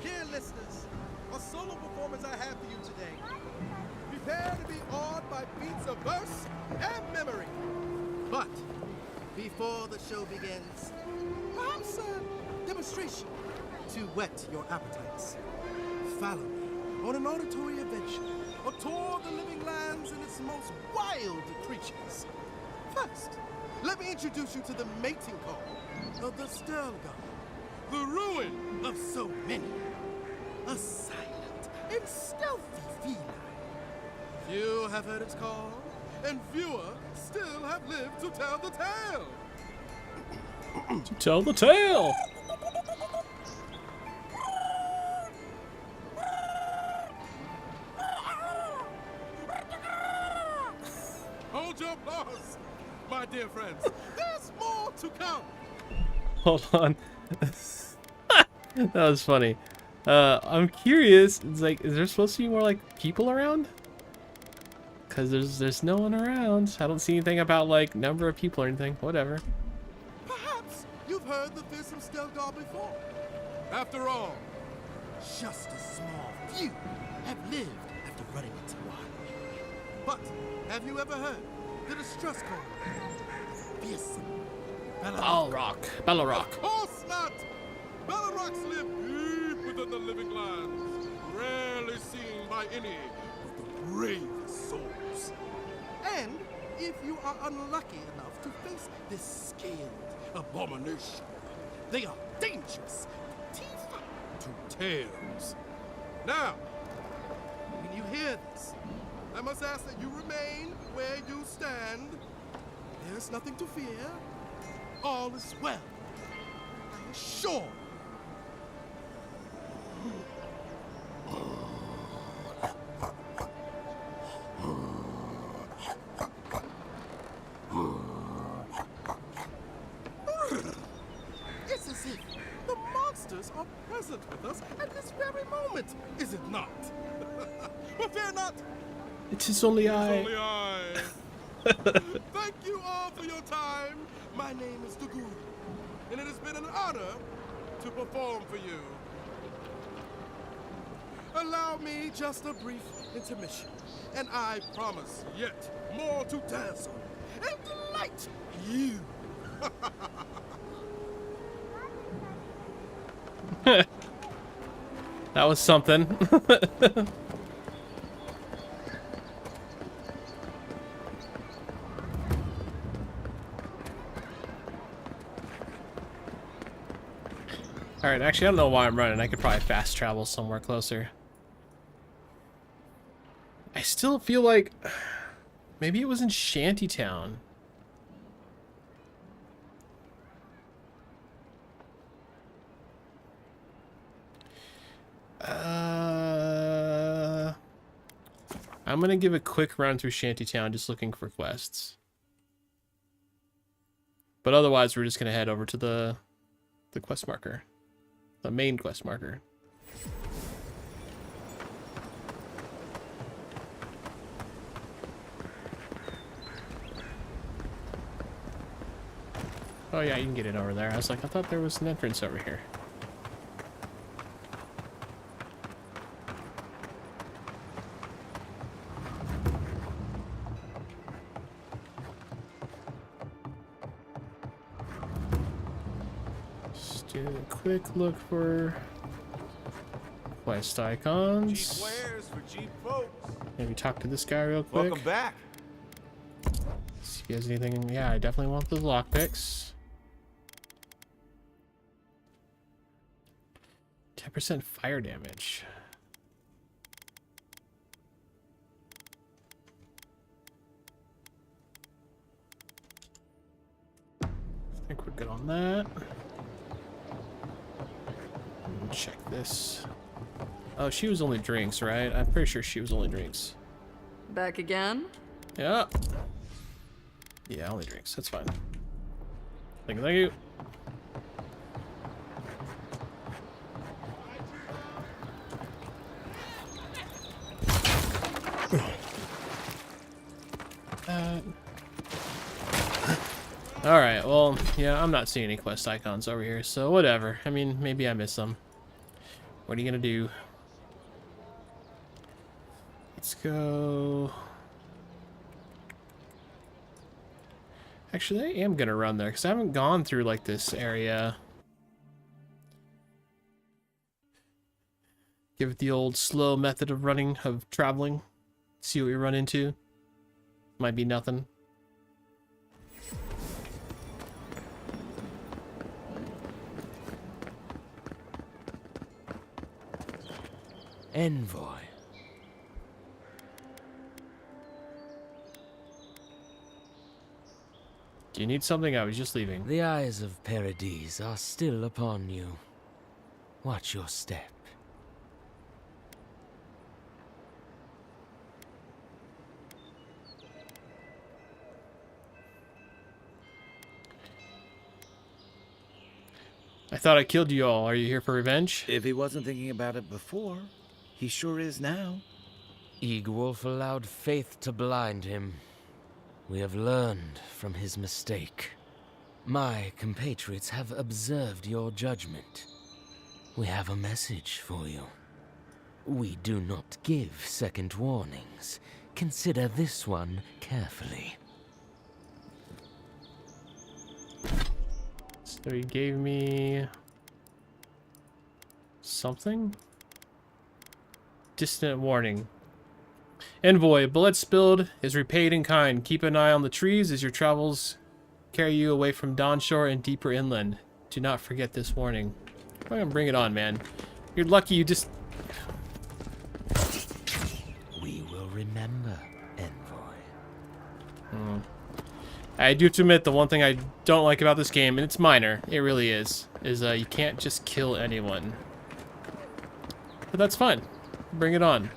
Dear listeners, a solo performance I have for you today. Prepare to be awed by beats of verse and memory. But before the show begins, perhaps a demonstration to whet your appetites. Follow me on an auditory adventure, a tour of the living lands and its most wild creatures. First, let me introduce you to the mating call of the Stelgar, the ruin of so many. A silent and stealthy feline. Few have heard its call, and fewer still have lived to tell the tale. To tell the tale. Hold your applause, my dear friends. There's more to come. Hold on. That was funny. I'm curious. It's like, is there supposed to be more like people around? Cause there's no one around. I don't see anything about like number of people or anything. Whatever. Perhaps you've heard the fearsome Stelgar before. After all, just a small few have lived after running into one. But have you ever heard the distress call? Fearsome Balrog. Of course not! Balrogs live deep within the living lands, rarely seen by any of the bravest souls. And if you are unlucky enough to face this scaled abomination, they are dangerous teeth to tails. Now, when you hear this, I must ask that you remain where you stand. There's nothing to fear. All is well. I assure you. It's as if the monsters are present with us at this very moment, is it not? But fear not. It is only I. Only I. Thank you all for your time. My name is Dagul, and it has been an honor to perform for you. Allow me just a brief intermission, and I promise yet more to dazzle and delight you. That was something. Alright, actually I don't know why I'm running. I could probably fast travel somewhere closer. I still feel like maybe it was in Shantytown. I'm gonna give a quick run through Shantytown just looking for quests. But otherwise, we're just gonna head over to the quest marker, the main quest marker. Oh yeah, you can get in over there. I was like, I thought there was an entrance over here. Just do a quick look for quest icons. Wares for cheap folks. Maybe talk to this guy real quick. Welcome back. See if he has anything. Yeah, I definitely want those lockpicks. 10% fire damage. I think we're good on that. Check this. Oh, she was only drinks, right? I'm pretty sure she was only drinks. Back again? Yeah. Yeah, only drinks. That's fine. Thank you. Alright, well, yeah, I'm not seeing any quest icons over here, so whatever. I mean, maybe I missed them. What are you gonna do? Let's go... Actually, I am gonna run there, because I haven't gone through, like, this area. Give it the old slow method of running, of traveling. See what we run into. Might be nothing. Envoy. Do you need something? I was just leaving. The eyes of Paradise are still upon you. Watch your step. I thought I killed you all. Are you here for revenge? If he wasn't thinking about it before, he sure is now. Eagwolf allowed faith to blind him. We have learned from his mistake. My compatriots have observed your judgment. We have a message for you. We do not give second warnings. Consider this one carefully. So he gave me something? Distant warning. Envoy, blood spilled is repaid in kind. Keep an eye on the trees as your travels carry you away from Dawnshore and deeper inland. Do not forget this warning. I'm gonna bring it on, man. You're lucky you just... We will remember, Envoy. I do have to admit, the one thing I don't like about this game, and it's minor, it really is you can't just kill anyone. But that's fine. Bring it on.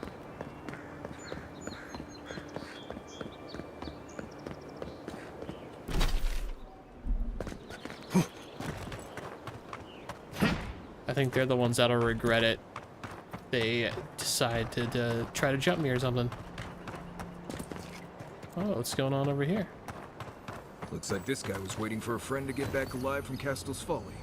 I think they're the ones that'll regret it. They decide to try to jump me or something. Oh, what's going on over here? Looks like this guy was waiting for a friend to get back alive from Castle's Folly.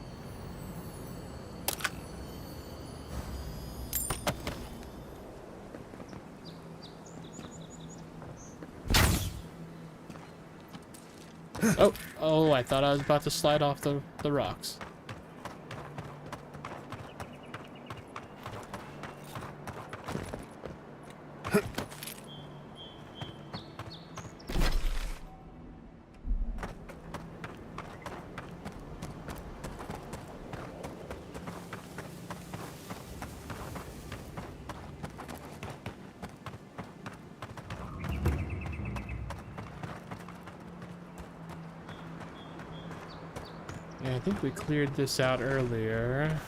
Oh, I thought I was about to slide off the rocks. Yeah, I think we cleared this out earlier.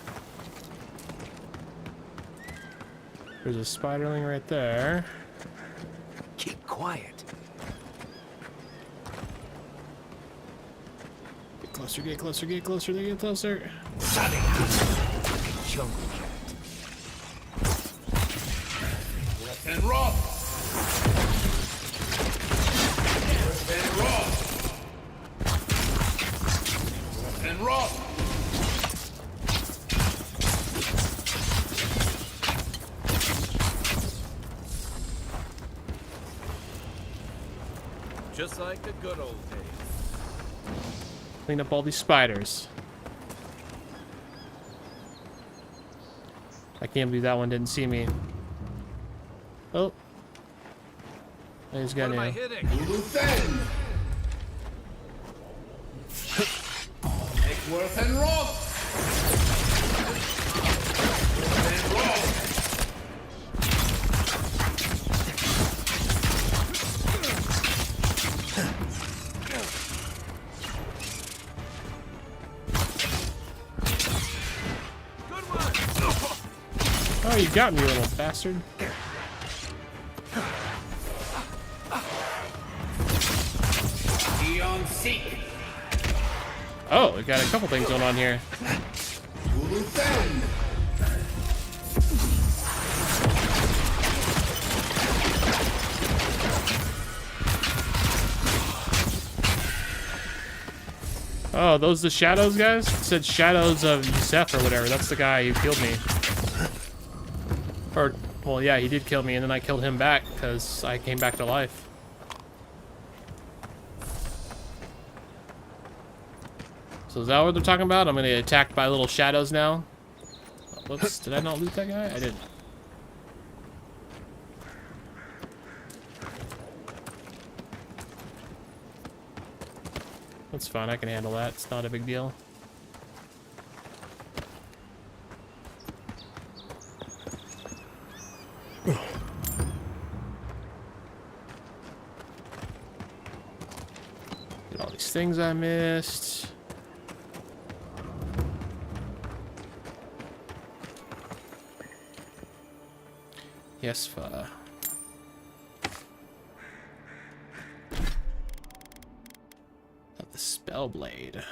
There's a spiderling right there. Keep quiet. closer, get closer, get closer, get closer. Jungle cat. Rough and rough. Rough and rough. Rough and rough. Just like the good old days. Clean up all these spiders. I can't believe that one didn't see me. Oh. He's got What am I new. hitting? Eckworth and Roth. And Roth. Oh, you got me, you little bastard. Eon Seek. Oh, we got a couple things going on here. Oh, those the shadows guys? It said shadows of Yusef or whatever. That's the guy who killed me. Or, well, yeah, he did kill me, and then I killed him back because I came back to life. So is that what they're talking about? I'm gonna get attacked by little shadows now. Whoops, did I not loot that guy? I didn't. That's fine, I can handle that. It's not a big deal. Get all these things I missed. Yes, Got the spell blade.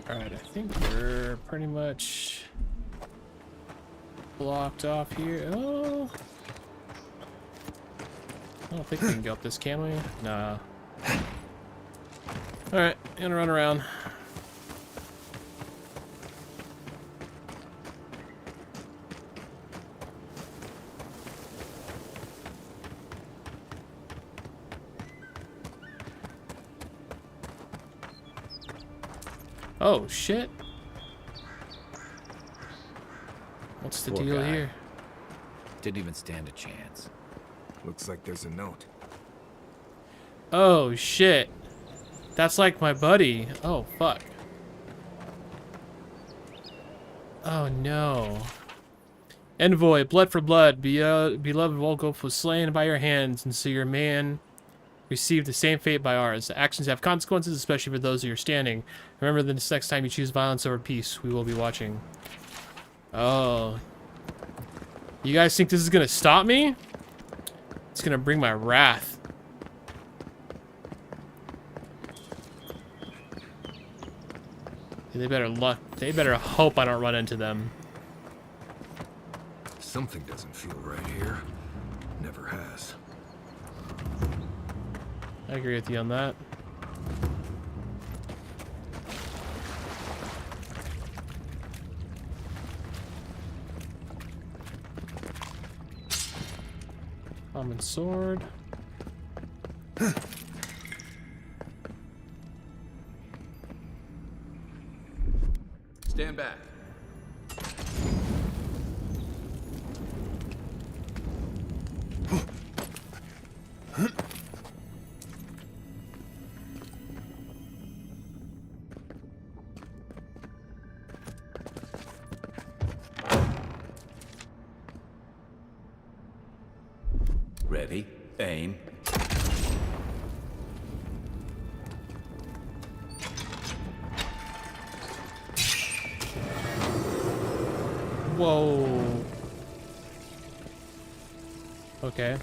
Alright, I think we're pretty much blocked off here. Oh, I don't think we can go up this, can we? Nah. Alright, gonna run around. Oh, shit. What's the Poor deal guy. here? Didn't even stand a chance. Looks like there's a note. Oh, shit. That's like my buddy. Oh, fuck. Oh, no. Envoy, blood for blood. Beloved Volkov was slain by your hands, and so your man received the same fate by ours. Actions have consequences, especially for those who are standing. Remember this next time you choose violence over peace. We will be watching. Oh. You guys think this is going to stop me? It's going to bring my wrath. They better hope I don't run into them. Something doesn't feel right here. Never has. I agree with you on that. Common sword. Stand back. Ready, aim. Whoa. Okay.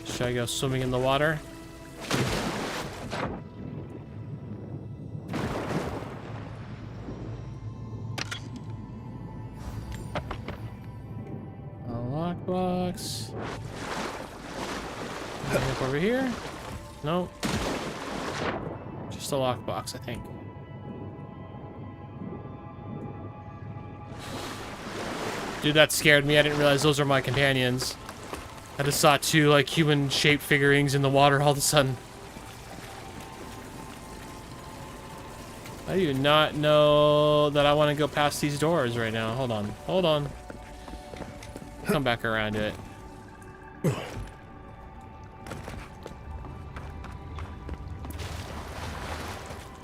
Should I go swimming in the water? A lockbox. Look over here. No. Just a lockbox, I think. Dude, that scared me. I didn't realize those are my companions. I just saw two, like, human-shaped figurines in the water all of a sudden. I do not know that I want to go past these doors right now. Hold on. Hold on. Come back around to it.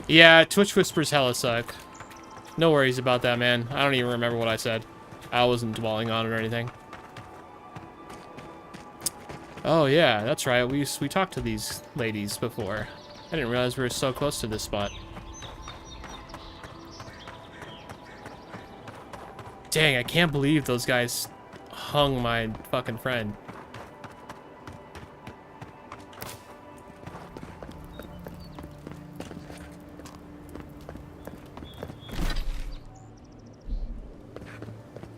Yeah, Twitch Whispers hella suck. No worries about that, man. I don't even remember what I said. I wasn't dwelling on it or anything. Oh yeah, that's right. We talked to these ladies before. I didn't realize we were so close to this spot. Dang, I can't believe those guys hung my fucking friend.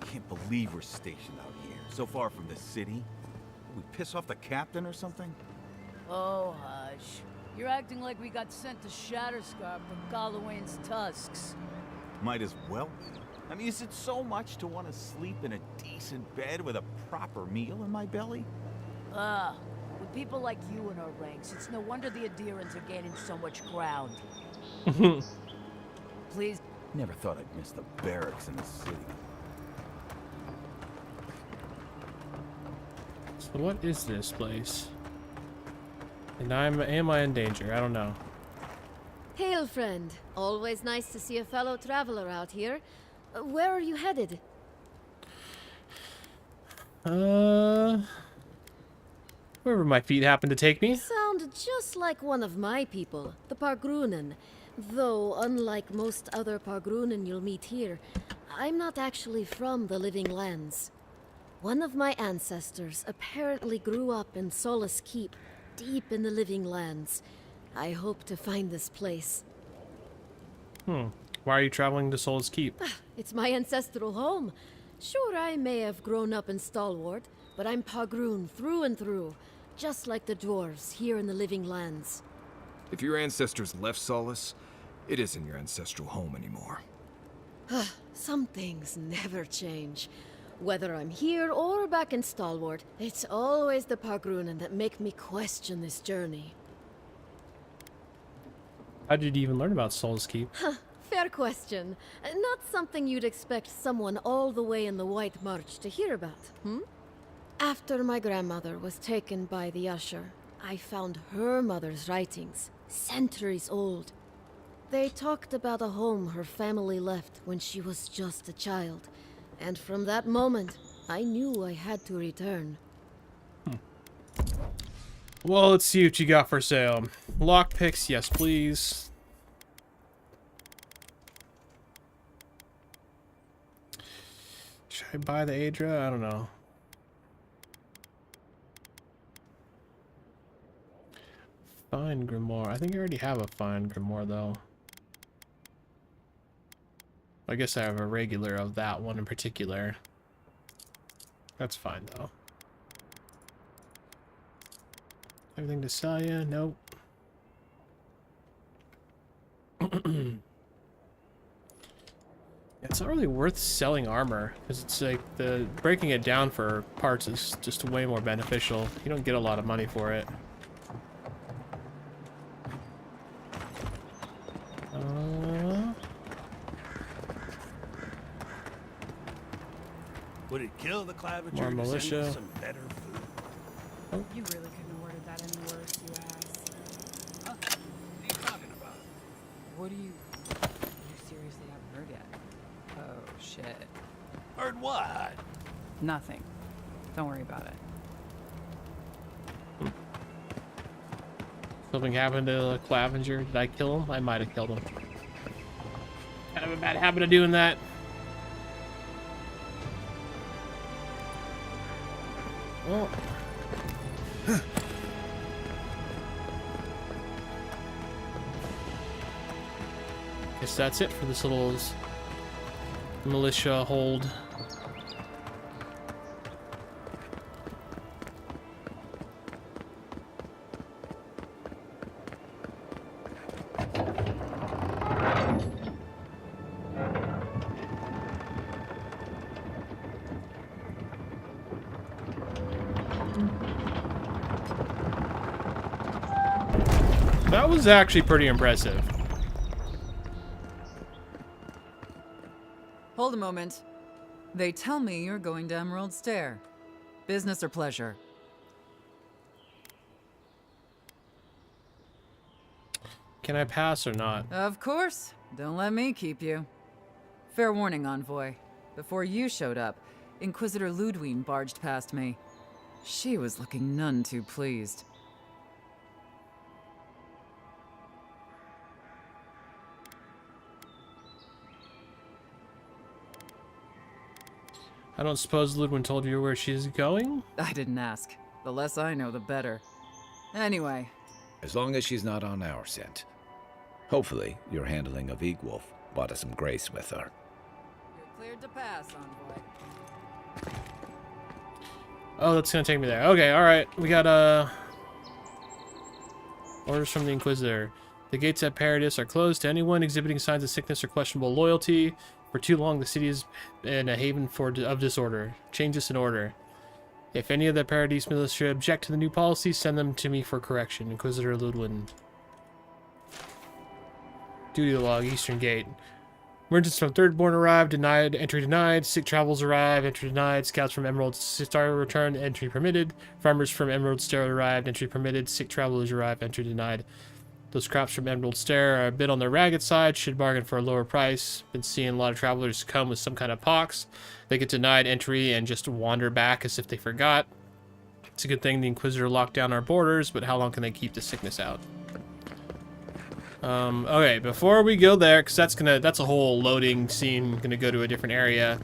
Can't believe we're stationed out here, so far from the city. We piss off the captain or something? Oh, hush. You're acting like we got sent to Shatterscarp from Gallowayne's tusks. Might as well be. I mean, is it so much to want to sleep in a decent bed with a proper meal in my belly? With people like you in our ranks, it's no wonder the Adirans are gaining so much ground. Please. Never thought I'd miss the barracks in the city. So what is this place? And am I in danger? I don't know. Hail, friend. Always nice to see a fellow traveler out here. Where are you headed? Wherever my feet happen to take me. Sound just like one of my people, the Pargrunen. Though, unlike most other Pargrunen you'll meet here, I'm not actually from the Living Lands. One of my ancestors apparently grew up in Solace Keep, deep in the Living Lands. I hope to find this place. Why are you traveling to Solace Keep? It's my ancestral home. Sure, I may have grown up in Stalwart, but I'm Pargrun through and through, just like the dwarves here in the Living Lands. If your ancestors left Solace, it isn't your ancestral home anymore. Some things never change. Whether I'm here or back in Stalwart, it's always the Pargrunen that make me question this journey. How did you even learn about Solace Keep? Fair question. Not something you'd expect someone all the way in the White March to hear about, After my grandmother was taken by the Usher, I found her mother's writings, centuries old. They talked about a home her family left when she was just a child. And from that moment, I knew I had to return. Well, let's see what you got for sale. Lockpicks, yes please. Should I buy the Aedra? I don't know. Fine Grimoire. I think I already have a Fine Grimoire though. I guess I have a regular of that one in particular. That's fine though. Everything to sell you? Nope. It's not really worth selling armor because it's like the breaking it down for parts is just way more beneficial. You don't get a lot of money for it. Would it kill the claviture More militia. to send some better food? Oh. You really couldn't have worded that any worse, you ass. Huh? What are you talking about? What do you seriously haven't heard yet? Oh, shit. Heard what? Nothing. Don't worry about it. Something happened to Clavenger. Did I kill him? I might have killed him. Kind of a bad habit of doing that. Well. Guess that's it for this little militia hold. That was actually pretty impressive. Hold a moment. They tell me you're going to Emerald Stair. Business or pleasure? Can I pass or not? Of course. Don't let me keep you. Fair warning, Envoy. Before you showed up, Inquisitor Ludwine barged past me. She was looking none too pleased. I don't suppose Ludwine told you where she's going? I didn't ask. The less I know, the better. Anyway. As long as she's not on our scent. Hopefully, your handling of Egwolf brought us some grace with her. You're cleared to pass, Envoy. Oh, that's gonna take me there. Okay, alright. We got, orders from the Inquisitor. The gates at Paradis are closed to anyone exhibiting signs of sickness or questionable loyalty. For too long, the city is in a haven of disorder. Change this in order. If any of the Paradis militia object to the new policy, send them to me for correction. Inquisitor Ludwine. Duty log, Eastern Gate. Merchants from Thirdborn arrived, denied, entry denied. Sick travels arrived, entry denied. Scouts from Emerald Star returned, entry permitted. Farmers from Emerald Star arrived, entry permitted. Sick travelers arrived, entry denied. Those crops from Emerald Stair are a bit on the ragged side, should bargain for a lower price. Been seeing a lot of travelers come with some kind of pox. They get denied entry and just wander back as if they forgot. It's a good thing the Inquisitor locked down our borders, but how long can they keep the sickness out? Okay, before we go there, because that's a whole loading scene, gonna go to a different area.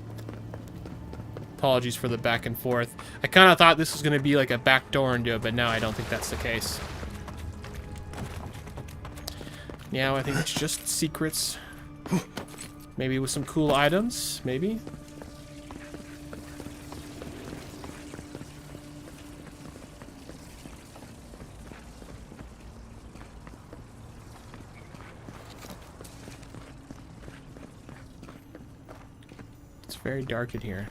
Apologies for the back and forth. I kind of thought this was gonna be like a back door into it, but now I don't think that's the case. Now I think it's just secrets. Maybe with some cool items, maybe. It's very dark in here.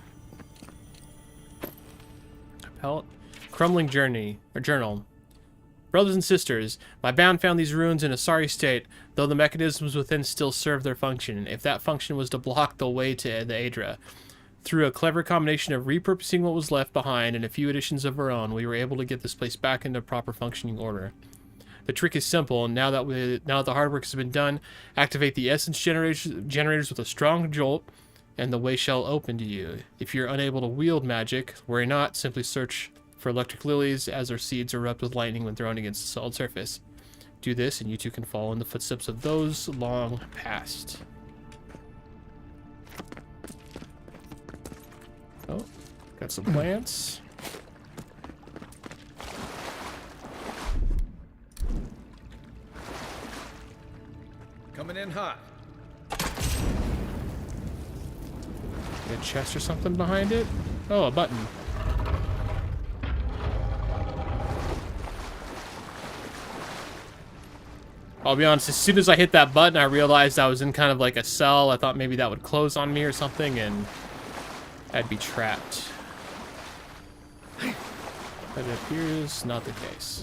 Appellate. Crumbling journey, or journal. Brothers and sisters, my band found these ruins in a sorry state, though the mechanisms within still serve their function, if that function was to block the way to the Aedra. Through a clever combination of repurposing what was left behind and a few additions of our own, we were able to get this place back into proper functioning order. The trick is simple, and now that the hard work has been done, activate the essence generators with a strong jolt, and the way shall open to you. If you're unable to wield magic, worry not, simply search for electric lilies as their seeds erupt with lightning when thrown against the solid surface. Do this and you too can follow in the footsteps of those long past. Oh, got some plants. Coming in hot. A chest or something behind it? Oh, a button. I'll be honest, as soon as I hit that button, I realized I was in kind of like a cell. I thought maybe that would close on me or something, and I'd be trapped. But it appears not the case.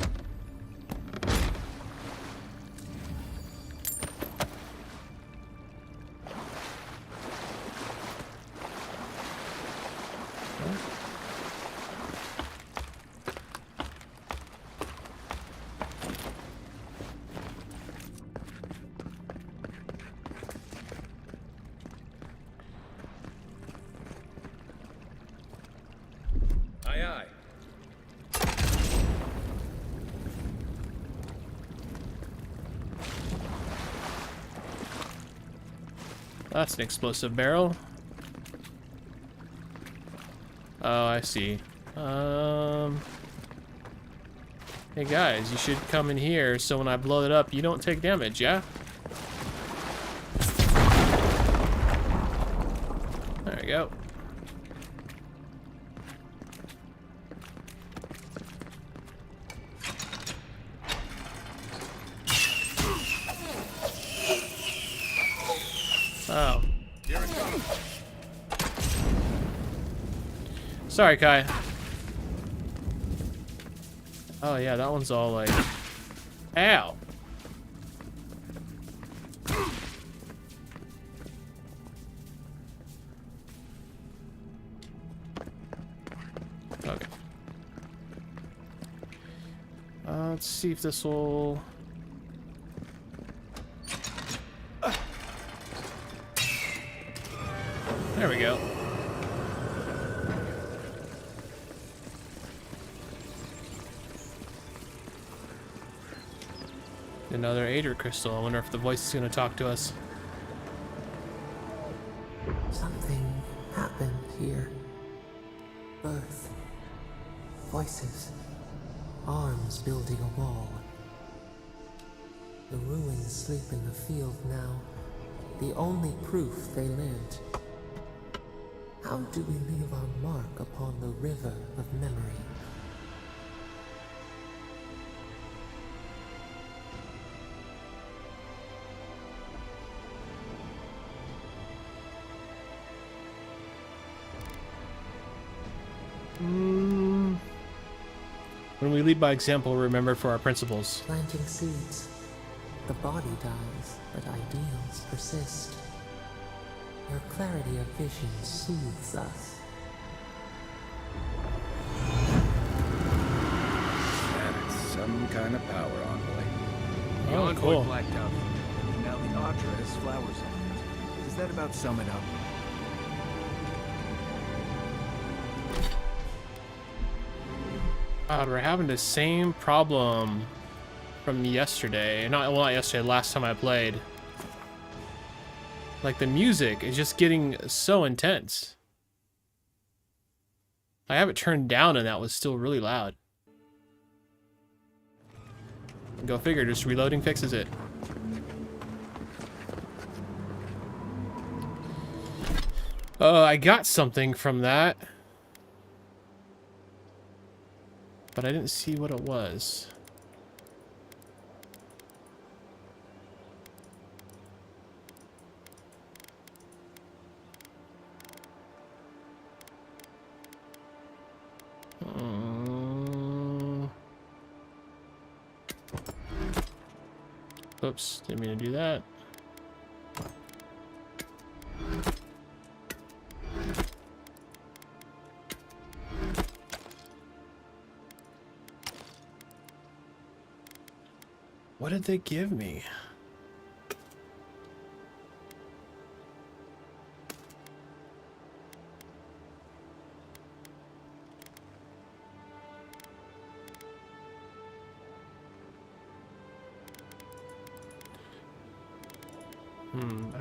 That's an explosive barrel. Oh, I see. Hey guys, you should come in here so when I blow it up, you don't take damage, yeah? There we go. Oh. Sorry, Kai. Oh yeah, that one's all like... Ow! Okay. Let's see if this will... There we go. Another Aether crystal. I wonder if the voice is going to talk to us. Something happened here. Birth. Voices. Arms building a wall. The ruins sleep in the field now. The only proof they lived. How do we leave our mark upon the river of memory? When we lead by example, we're remembered for our principles. Planting seeds. The body dies, but ideals persist. Your clarity of vision soothes us. That is some kind of power envoy. The Oh, envoy cool. blacked out. Now the Audra has flowers on it. Does that about sum it up? God, we're having the same problem from yesterday. Not yesterday, last time I played. Like, the music is just getting so intense. I have it turned down and that was still really loud. Go figure, just reloading fixes it. I got something from that. But I didn't see what it was. Oops, didn't mean to do that. What did they give me?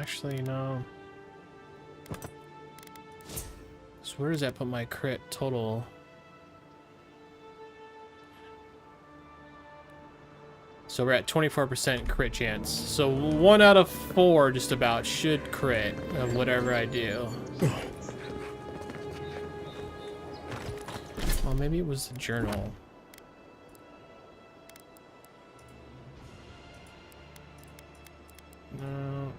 Actually, no. So where does that put my crit total? So we're at 24% crit chance. So 1 out of 4 just about should crit of whatever I do. Well, maybe it was the journal. No.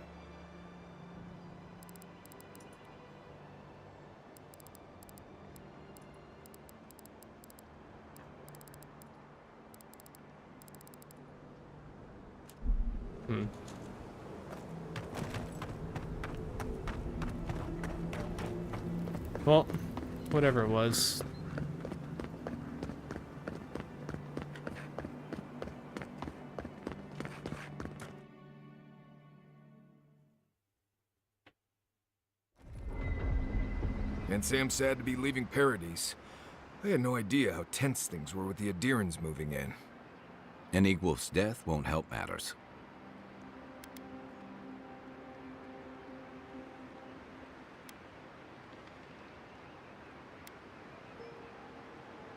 Well, whatever it was. Can't say I'm sad to be leaving Paradise. I had no idea how tense things were with the Adirans moving in. An Eagwolf's death won't help matters.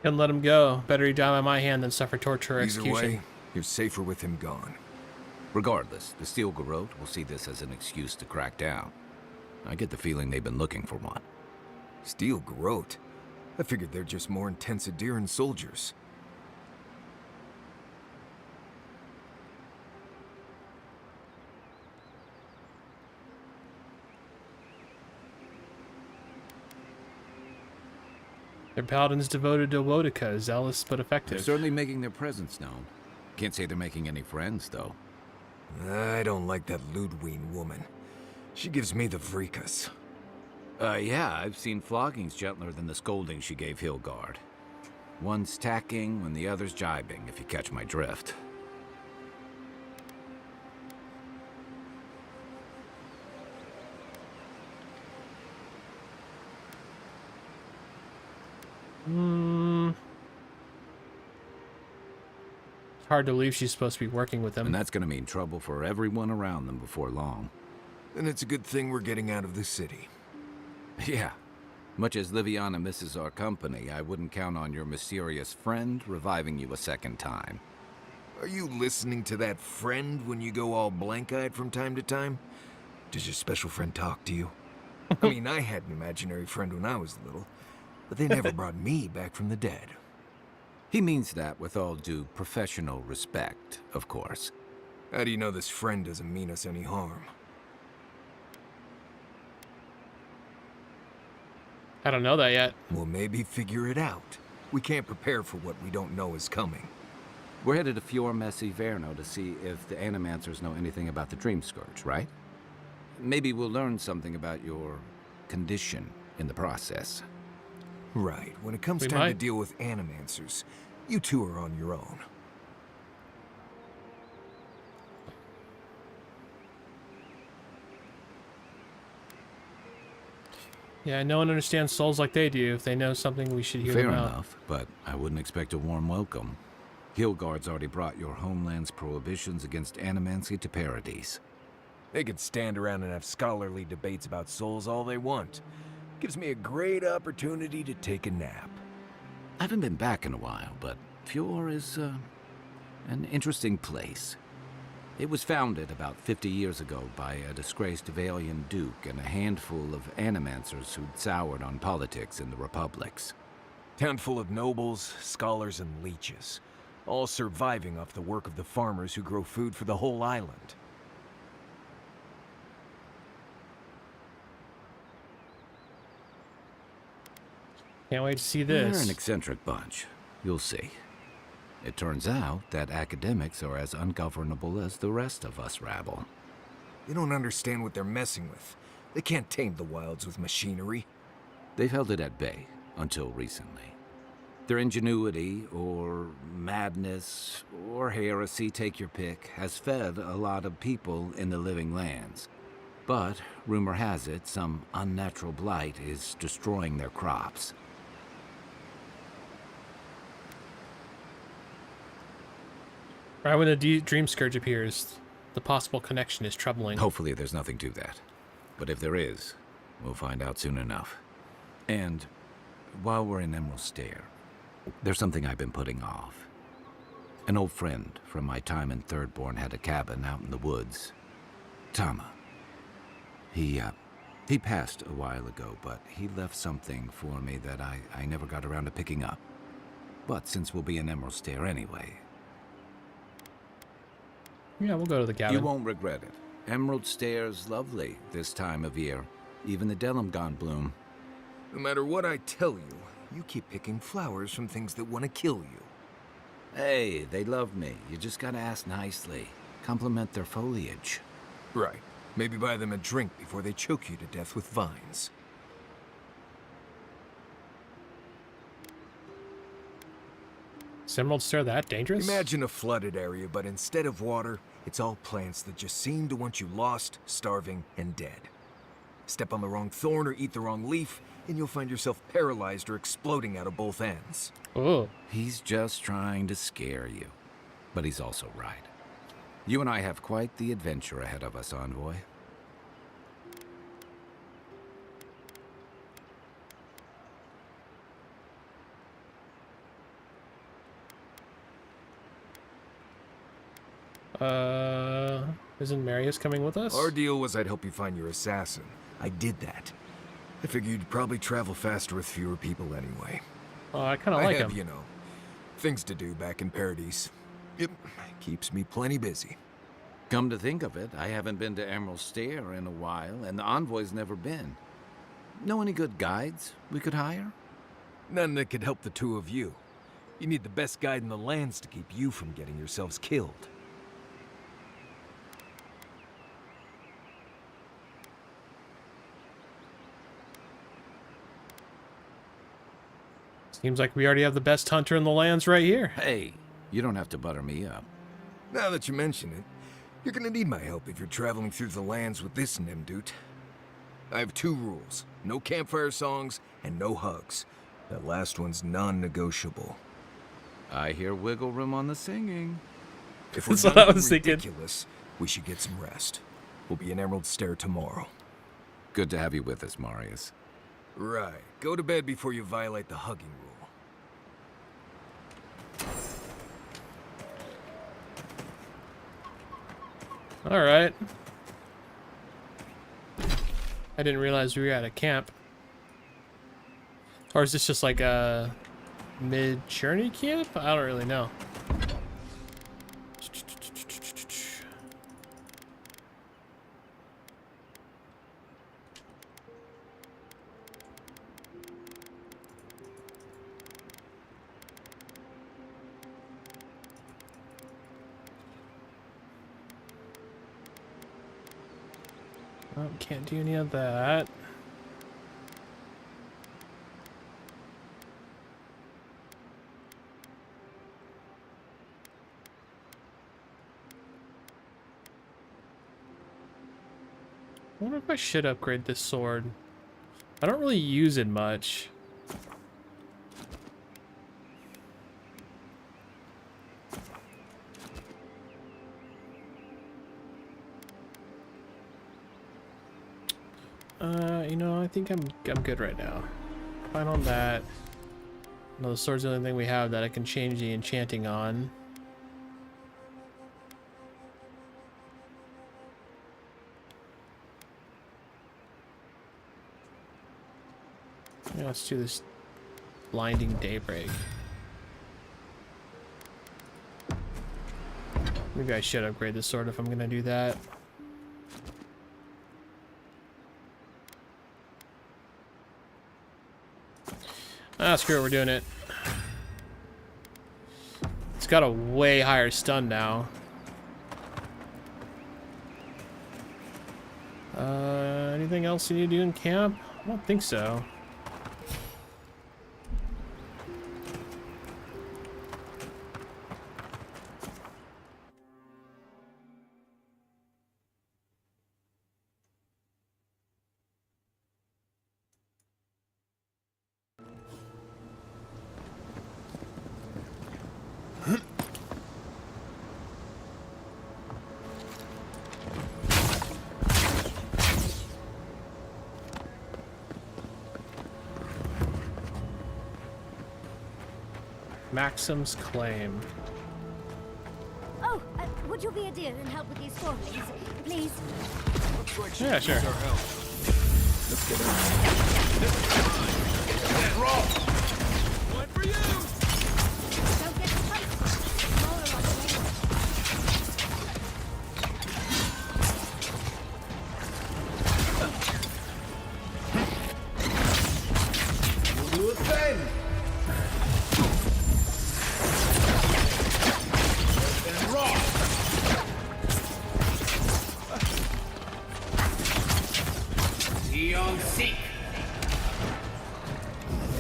And let him go. Better he die by my hand than suffer torture or Either execution. way, you're safer with him gone. Regardless, the Steel Garrote will see this as an excuse to crack down. I get the feeling they've been looking for one. Steel Garrote? I figured they're just more intense Adiran soldiers. Their paladins devoted to Wodica, zealous but They're effective. certainly making their presence known. Can't say they're making any friends, though. I don't like that Ludwig woman. She gives me the freakus. Yeah, I've seen floggings gentler than the scolding she gave Hilgard. One's tacking when the other's jibing, if you catch my drift. It's hard to believe she's supposed to be working with them. And that's gonna mean trouble for everyone around them before long. And it's a good thing we're getting out of the city. Yeah. Much as Liviana misses our company, I wouldn't count on your mysterious friend reviving you a second time. Are you listening to that friend when you go all blank-eyed from time to time? Does your special friend talk to you? I mean, I had an imaginary friend when I was little, but they never brought me back from the dead. He means that with all due professional respect, of course. How do you know this friend doesn't mean us any harm? I don't know that yet. Well, maybe figure it out. We can't prepare for what we don't know is coming. We're headed to Fior Messi Verno to see if the Animancers know anything about the Dream Scourge, right? Maybe we'll learn something about your condition in the process. Right. When it comes time to deal with Animancers, you two are on your own. Yeah, no one understands souls like they do. If they know something, we should hear Fair them out. enough, but I wouldn't expect a warm welcome. Hilgard's already brought your homeland's prohibitions against animancy to Paradise. They could stand around and have scholarly debates about souls all they want. Gives me a great opportunity to take a nap. I haven't been back in a while, but Fior is an interesting place. It was founded about 50 years ago by a disgraced Valian duke and a handful of animancers who'd soured on politics in the republics. Town full of nobles, scholars, and leeches, all surviving off the work of the farmers who grow food for the whole island. Can't wait to see They're this. an eccentric bunch. You'll see. It turns out that academics are as ungovernable as the rest of us rabble. They don't understand what they're messing with. They can't tame the wilds with machinery. They've held it at bay until recently. Their ingenuity, or madness, or heresy, take your pick, has fed a lot of people in the living lands. But, rumor has it, some unnatural blight is destroying their crops. Right when the Dream Scourge appears, the possible connection is troubling. Hopefully there's nothing to that. But if there is, we'll find out soon enough. And while we're in Emerald Stair, there's something I've been putting off. An old friend from my time in Thirdborn had a cabin out in the woods. Tama. He passed a while ago, but he left something for me that I never got around to picking up. But since we'll be in Emerald Stair anyway... Yeah, we'll go to the cabin. You won't regret it. Emerald Stair's lovely this time of year. Even the Delimgon bloom. No matter what I tell you, you keep picking flowers from things that want to kill you. Hey, they love me. You just gotta ask nicely. Compliment their foliage. Right. Maybe buy them a drink before they choke you to death with vines. Is Emerald Stair that dangerous? Imagine a flooded area, but instead of water, it's all plants that just seem to want you lost, starving, and dead. Step on the wrong thorn or eat the wrong leaf, and you'll find yourself paralyzed or exploding out of both ends. Oh. He's just trying to scare you. But he's also right. You and I have quite the adventure ahead of us, Envoy. Isn't Marius coming with us? Our deal was I'd help you find your assassin. I did that. I figured you'd probably travel faster with fewer people anyway. Oh, I kind of like I have, him. you know, things to do back in Paradise. It keeps me plenty busy. Come to think of it, I haven't been to Emerald Stair in a while, and the Envoy's never been. Know any good guides we could hire? None that could help the two of you. You need the best guide in the lands to keep you from getting yourselves killed. Seems like we already have the best hunter in the lands right here. Hey, you don't have to butter me up. Now that you mention it, you're gonna need my help if you're traveling through the lands with this Nimdut. I have 2 rules. No campfire songs and no hugs. That last one's non-negotiable. I hear wiggle room on the singing. If we're That's what done I was being thinking. ridiculous, we should get some rest. We'll be in Emerald Stair tomorrow. Good to have you with us, Marius. Right. Go to bed before you violate the hugging rule. Alright. I didn't realize we were at a camp. Or is this just like a mid-journey camp? I don't really know. Oh, can't do any of that. I wonder if I should upgrade this sword. I don't really use it much. You know, I think I'm good right now. Fine on that. No, the sword's the only thing we have that I can change the enchanting on. Yeah, let's do this blinding daybreak. Maybe I should upgrade this sword if I'm gonna do that. Ah, screw it, we're doing it. It's got a way higher stun now. Anything else you need to do in camp? I don't think so. Maxim's claim. Oh, would you be a dear and help with these forklings, please? Yeah, sure. Let's get One for you! Don't get spicy. Smaller on the way. We'll do it then! And rock! Eon Seek!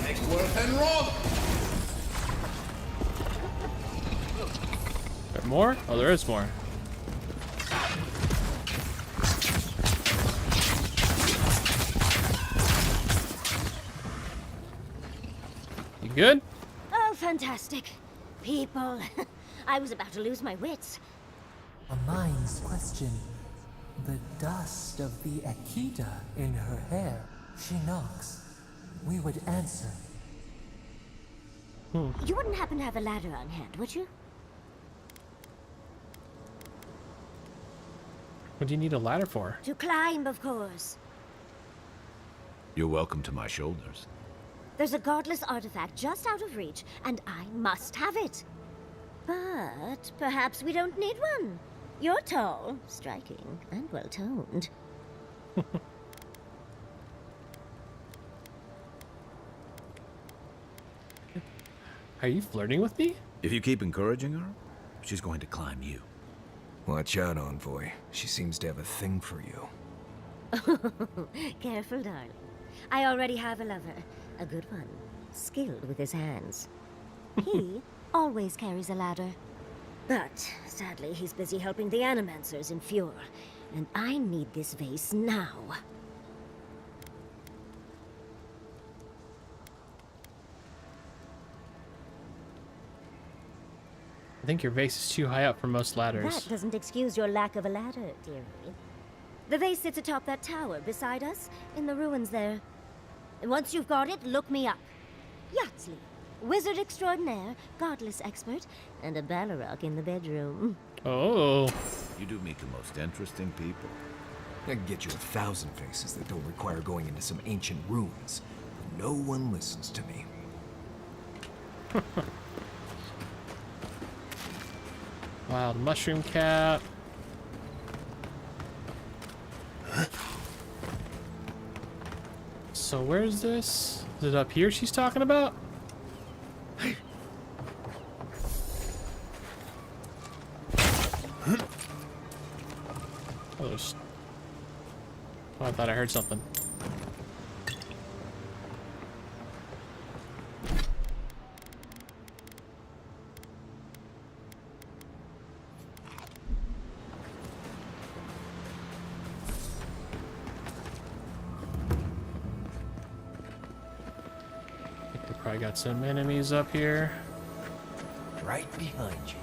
Egworth and rock! Is there more? Oh, there is more. You good? Oh, fantastic. People. I was about to lose my wits. A mind's question. The dust of the Akita in her hair. She knocks. We would answer. You wouldn't happen to have a ladder on hand, would you? What do you need a ladder for? To climb, of course. You're welcome to my shoulders. There's a godless artifact just out of reach, and I must have it. But perhaps we don't need one. You're tall, striking, and well-toned. Are you flirting with me? If you keep encouraging her, she's going to climb you. Watch out, Envoy. She seems to have a thing for you. Careful, darling. I already have a lover. A good one. Skilled with his hands. He always carries a ladder. But, sadly, he's busy helping the Animancers in Fjord. And I need this vase now. I think your vase is too high up for most ladders. That doesn't excuse your lack of a ladder, dearie. The vase sits atop that tower beside us, in the ruins there. And once you've got it, look me up. Yatsley, wizard extraordinaire, godless expert, and a Balrog in the bedroom. Oh. You do meet the most interesting people. I can get you 1,000 faces that don't require going into some ancient ruins. But no one listens to me. Wild mushroom cap. So where's this? Is it up here she's talking about? Oh, there's... Oh, I thought I heard something. I got some enemies up here. Right behind you.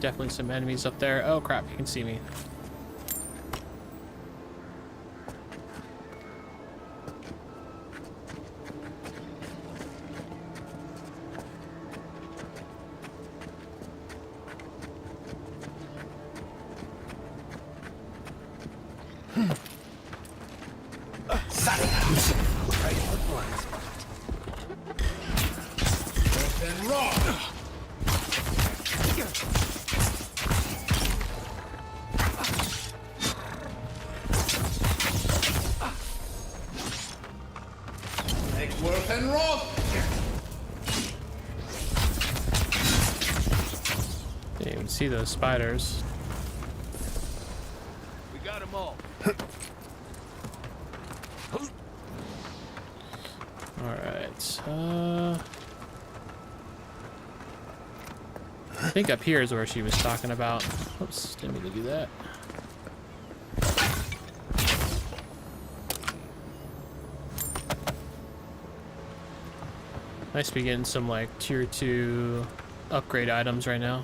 Definitely some enemies up there. Oh crap, you can see me. Didn't even see those spiders. We got them all. Alright, I think up here is where she was talking about. Oops, didn't mean to do that. Nice to be getting some like tier 2 upgrade items right now.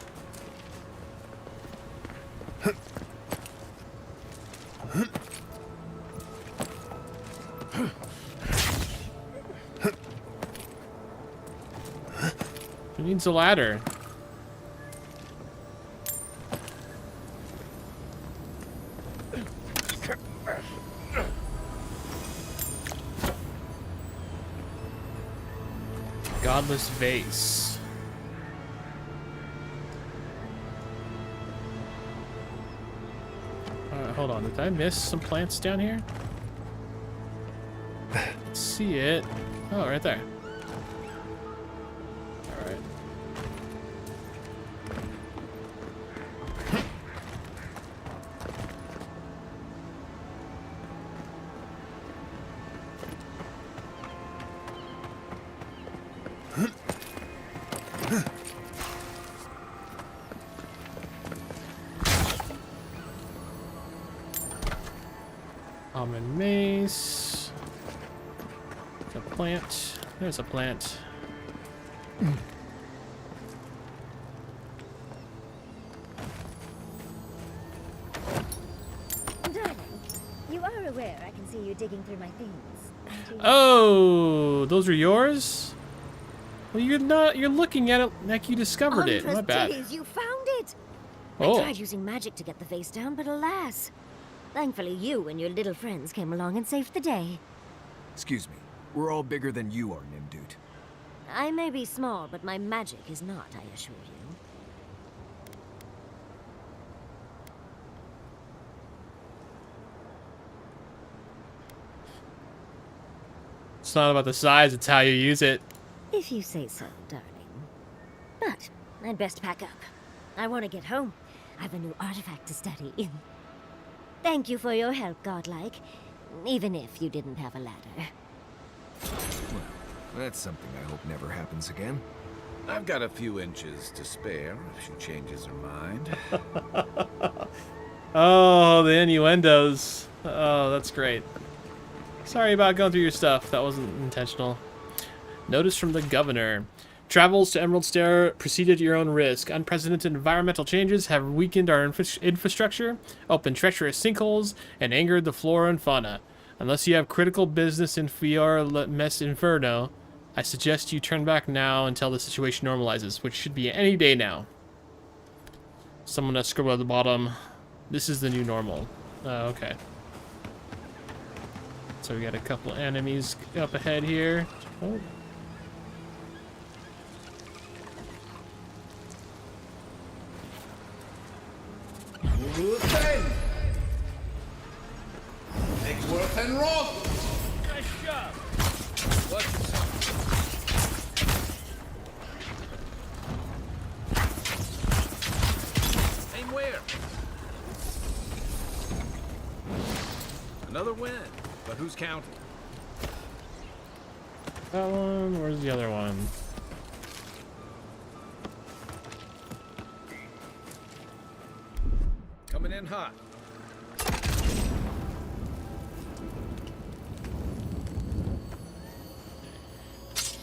Who needs a ladder? Godless vase. Hold on, did I miss some plants down here? Let's see it. Oh, right there. Alright. Almond mace. A plant. There's a plant. Darling, you are aware I can see you digging through my things, aren't you? Oh, those are yours? Well, you're not. You're looking at it like you discovered it. My bad. Jeez, you found it! Oh. I tried using magic to get the vase down, but alas. Thankfully, you and your little friends came along and saved the day. Excuse me. We're all bigger than you are, Nimdude. I may be small, but my magic is not, I assure you. It's not about the size, it's how you use it. If you say so, darling. But I'd best pack up. I want to get home. I've a new artifact to study. Thank you for your help, Godlike. Even if you didn't have a ladder. Well, that's something I hope never happens again. I've got a few inches to spare if she changes her mind. Oh, the innuendos. Oh, that's great. Sorry about going through your stuff. That wasn't intentional. Notice from the governor. Travels to Emerald Stair proceed at your own risk. Unprecedented environmental changes have weakened our infrastructure, opened treacherous sinkholes, and angered the flora and fauna. Unless you have critical business in FoXfromBeyond Mess Inferno, I suggest you turn back now until the situation normalizes, which should be any day now. Someone that scribbled at the bottom. This is the new normal. Okay. So we got a couple enemies up ahead here. Oh. Eggsworth and Roth! Nice job! Watch yourself. Aim where? Another win, but who's counting? That one, where's the other one? Coming in hot.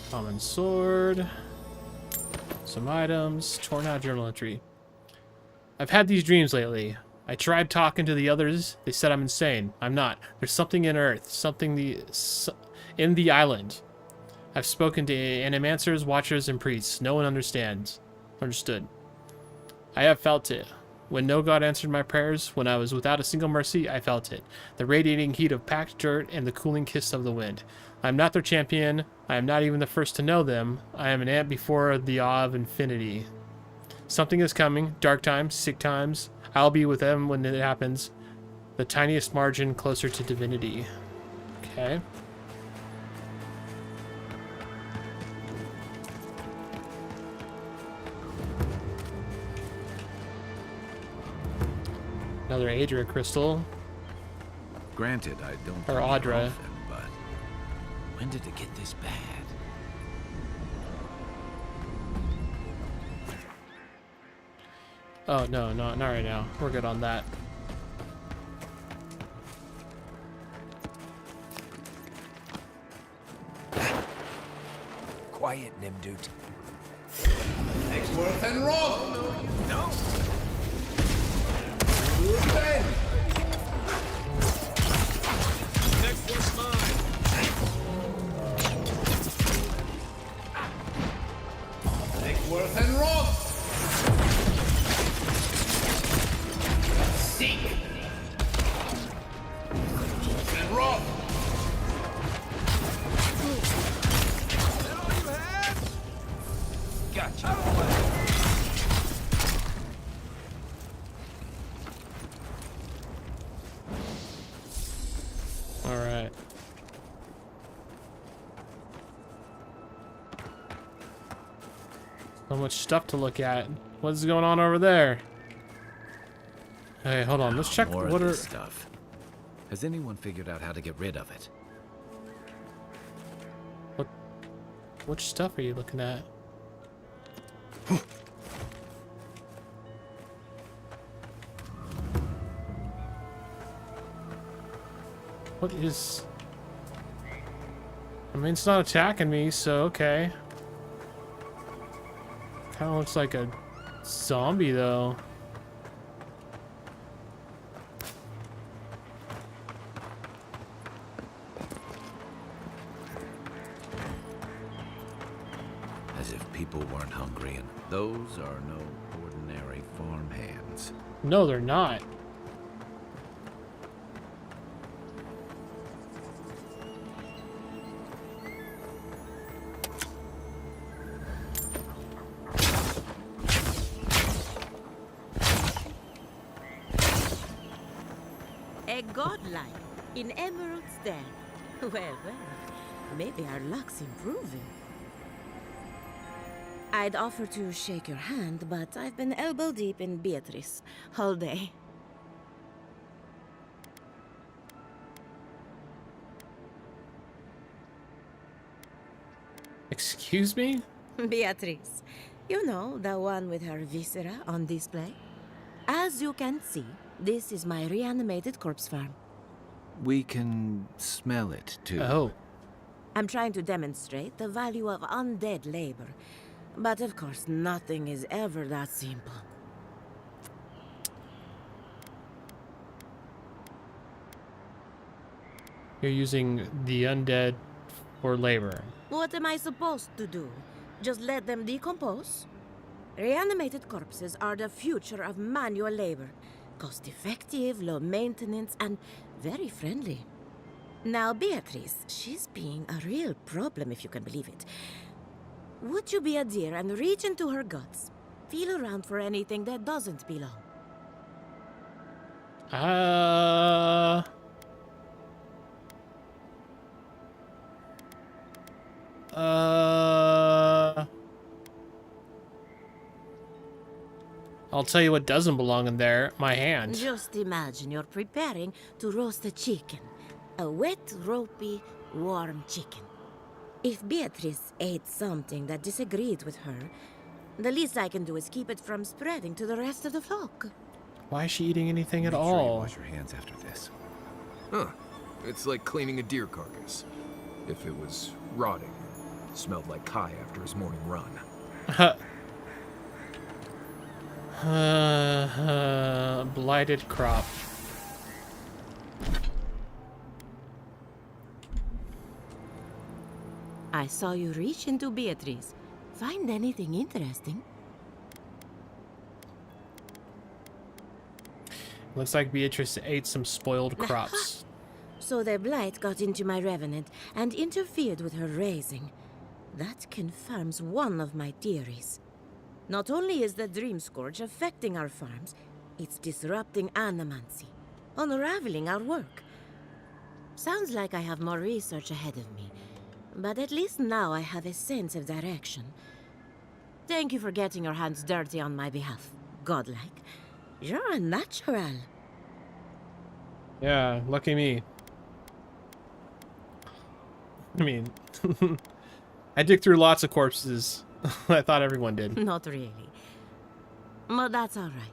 Common sword. Some items. Torn out journal entry. I've had these dreams lately. I tried talking to the others. They said I'm insane. I'm not. There's something in Earth. Something in the island. I've spoken to animancers, watchers, and priests. No one understood. I have felt it. When no god answered my prayers, when I was without a single mercy, I felt it. The radiating heat of packed dirt and the cooling kiss of the wind. I am not their champion. I am not even the first to know them. I am an ant before the awe of infinity. Something is coming. Dark times, sick times. I'll be with them when it happens. The tiniest margin closer to divinity. Okay. Another Adria crystal. Granted, I don't or think Audra. Often, but when did it get this bad? Oh no, not right now. We're good on that. Quiet, Nimdude. Eggsworth and Roth! No, you don't! Next one's mine. Eggsworth and Roth. Seek. And Roth. Is that all you have? Gotcha. Alright. So much stuff to look at. What's going on over there? Hey, hold on. Let's check More what of are this stuff. Has anyone figured out how to get rid of it? which stuff are you looking at? What is... I mean, it's not attacking me, so okay. Kind of looks like a zombie, though. As if people weren't hungry, and those are no ordinary farm hands. No, they're not. A godlike in Emerald's Den. Well, well, maybe our luck's improving. I'd offer to shake your hand, but I've been elbow deep in Beatrice all day. Excuse me? Beatrice, you know, the one with her viscera on display? As you can see, this is my reanimated corpse farm. We can smell it, too. Oh. I'm trying to demonstrate the value of undead labor. But of course, nothing is ever that simple. You're using the undead for labor. What am I supposed to do? Just let them decompose? Reanimated corpses are the future of manual labor. Cost-effective, low maintenance, and very friendly. Now, Beatrice, she's being a real problem, if you can believe it. Would you be a dear and reach into her guts? Feel around for anything that doesn't belong. I'll tell you what doesn't belong in there. My hand. Just imagine you're preparing to roast a chicken. A wet, ropey, warm chicken. If Beatrice ate something that disagreed with her, the least I can do is keep it from spreading to the rest of the flock. Why is she eating anything at Make sure you all? wash your hands after this. Huh. It's like cleaning a deer carcass. If it was rotting, it smelled like Kai after his morning run. Blighted crop. I saw you reach into Beatrice. Find anything interesting? Looks like Beatrice ate some spoiled crops. So the blight got into my revenant and interfered with her raising. That confirms one of my theories. Not only is the Dream Scourge affecting our farms, it's disrupting animancy, unraveling our work. Sounds like I have more research ahead of me, but at least now I have a sense of direction. Thank you for getting your hands dirty on my behalf, Godlike. You're a natural. Yeah, lucky me. I mean, I dig through lots of corpses. I thought everyone did. Not really. But that's all right.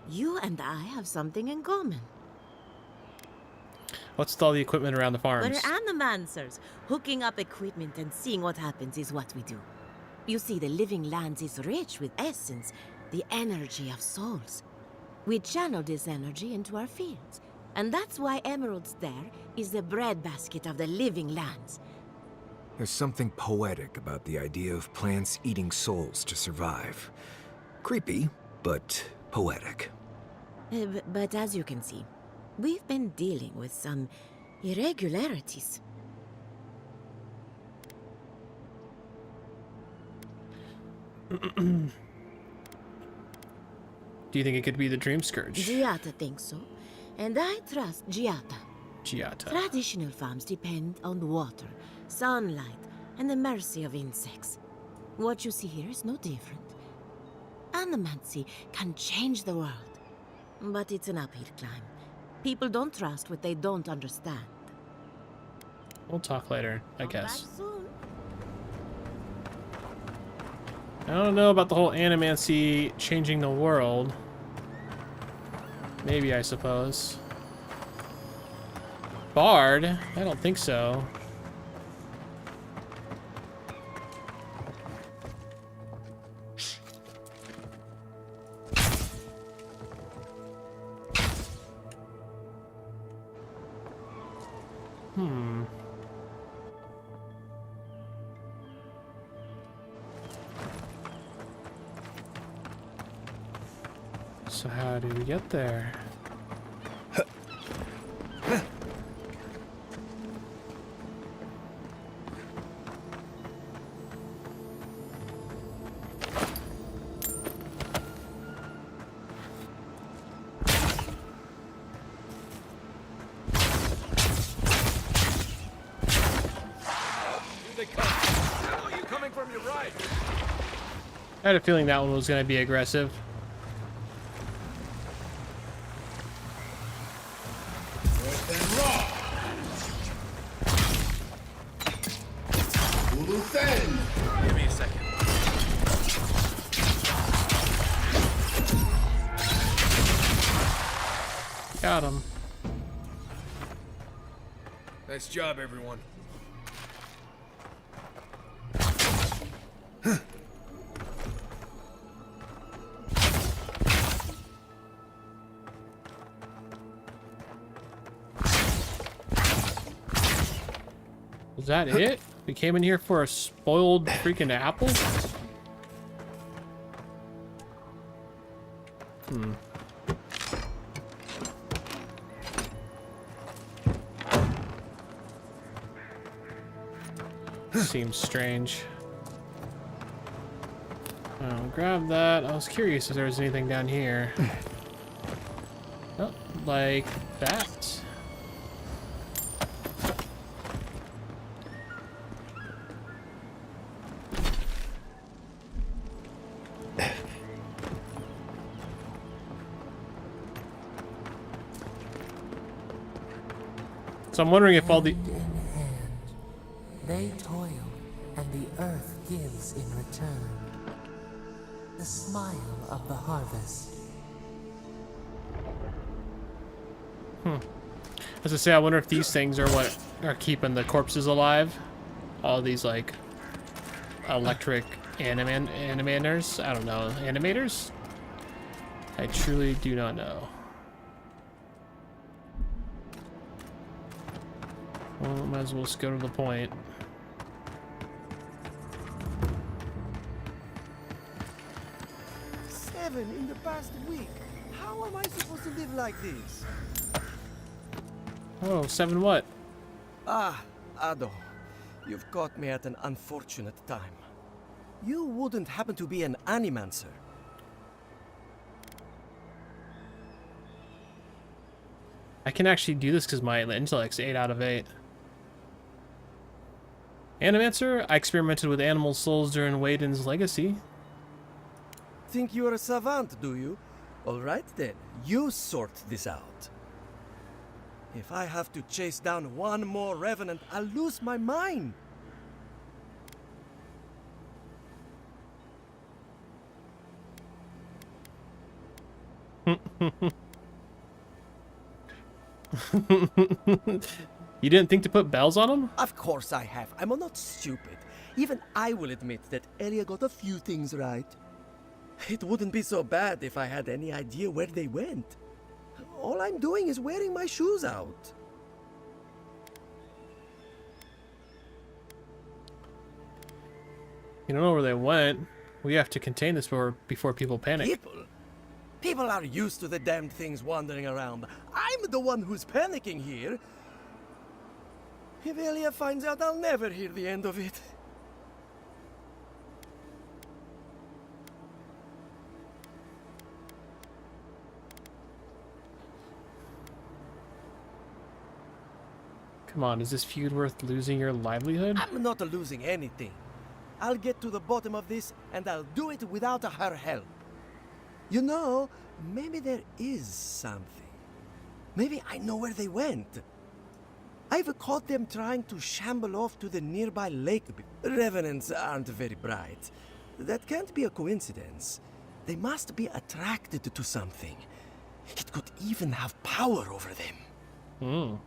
You and I have something in common. What's with all the equipment around the farms? We're animancers. Hooking up equipment and seeing what happens is what we do. You see, the living lands is rich with essence, the energy of souls. We channel this energy into our fields. And that's why Emerald's there is the breadbasket of the living lands. There's something poetic about the idea of plants eating souls to survive. Creepy, but poetic. But as you can see, we've been dealing with some irregularities. Do you think it could be the Dream Scourge? Giata thinks so, and I trust Giata. Giata. Traditional farms depend on water, sunlight, and the mercy of insects. What you see here is no different. Animancy can change the world, but it's an uphill climb. People don't trust what they don't understand. We'll talk later, I Come guess. back soon. I don't know about the whole animancy changing the world. Maybe, I suppose. Bard? I don't think so. So how do we get there? I had a feeling that one was going to be aggressive. Give me a second. Got him. Nice job, everyone. Was that it? We came in here for a spoiled freaking apple? Seems strange. I'll grab that. I was curious if there was anything down here. Oh, like that. So I'm wondering if all the... Hand in hand, they toil, and the earth gives in return. The smile of the harvest. As I say, I wonder if these things are what are keeping the corpses alive. All these, like, electric animators? I don't know. Animators? I truly do not know. Well, might as well just go to the point. Seven in the past week. How am I supposed to live like this? Oh, 7 what? Ah, Ado. You've caught me at an unfortunate time. You wouldn't happen to be an animancer. I can actually do this because my intellect's 8 out of 8. Animancer? I experimented with animal souls during Waiden's Legacy. Think you're a savant, do you? All right then, you sort this out. If I have to chase down one more revenant, I'll lose my mind. You didn't think to put bells on them? Of course I have. I'm not stupid. Even I will admit that Elia got a few things right. It wouldn't be so bad if I had any idea where they went. All I'm doing is wearing my shoes out. You don't know where they went. We have to contain this before people panic. People are used to the damned things wandering around. I'm the one who's panicking here. If Elia finds out, I'll never hear the end of it. Come on, is this feud worth losing your livelihood? I'm not losing anything. I'll get to the bottom of this, and I'll do it without her help. You know, maybe there is something. Maybe I know where they went. I've caught them trying to shamble off to the nearby lake. Revenants aren't very bright. That can't be a coincidence. They must be attracted to something. It could even have power over them.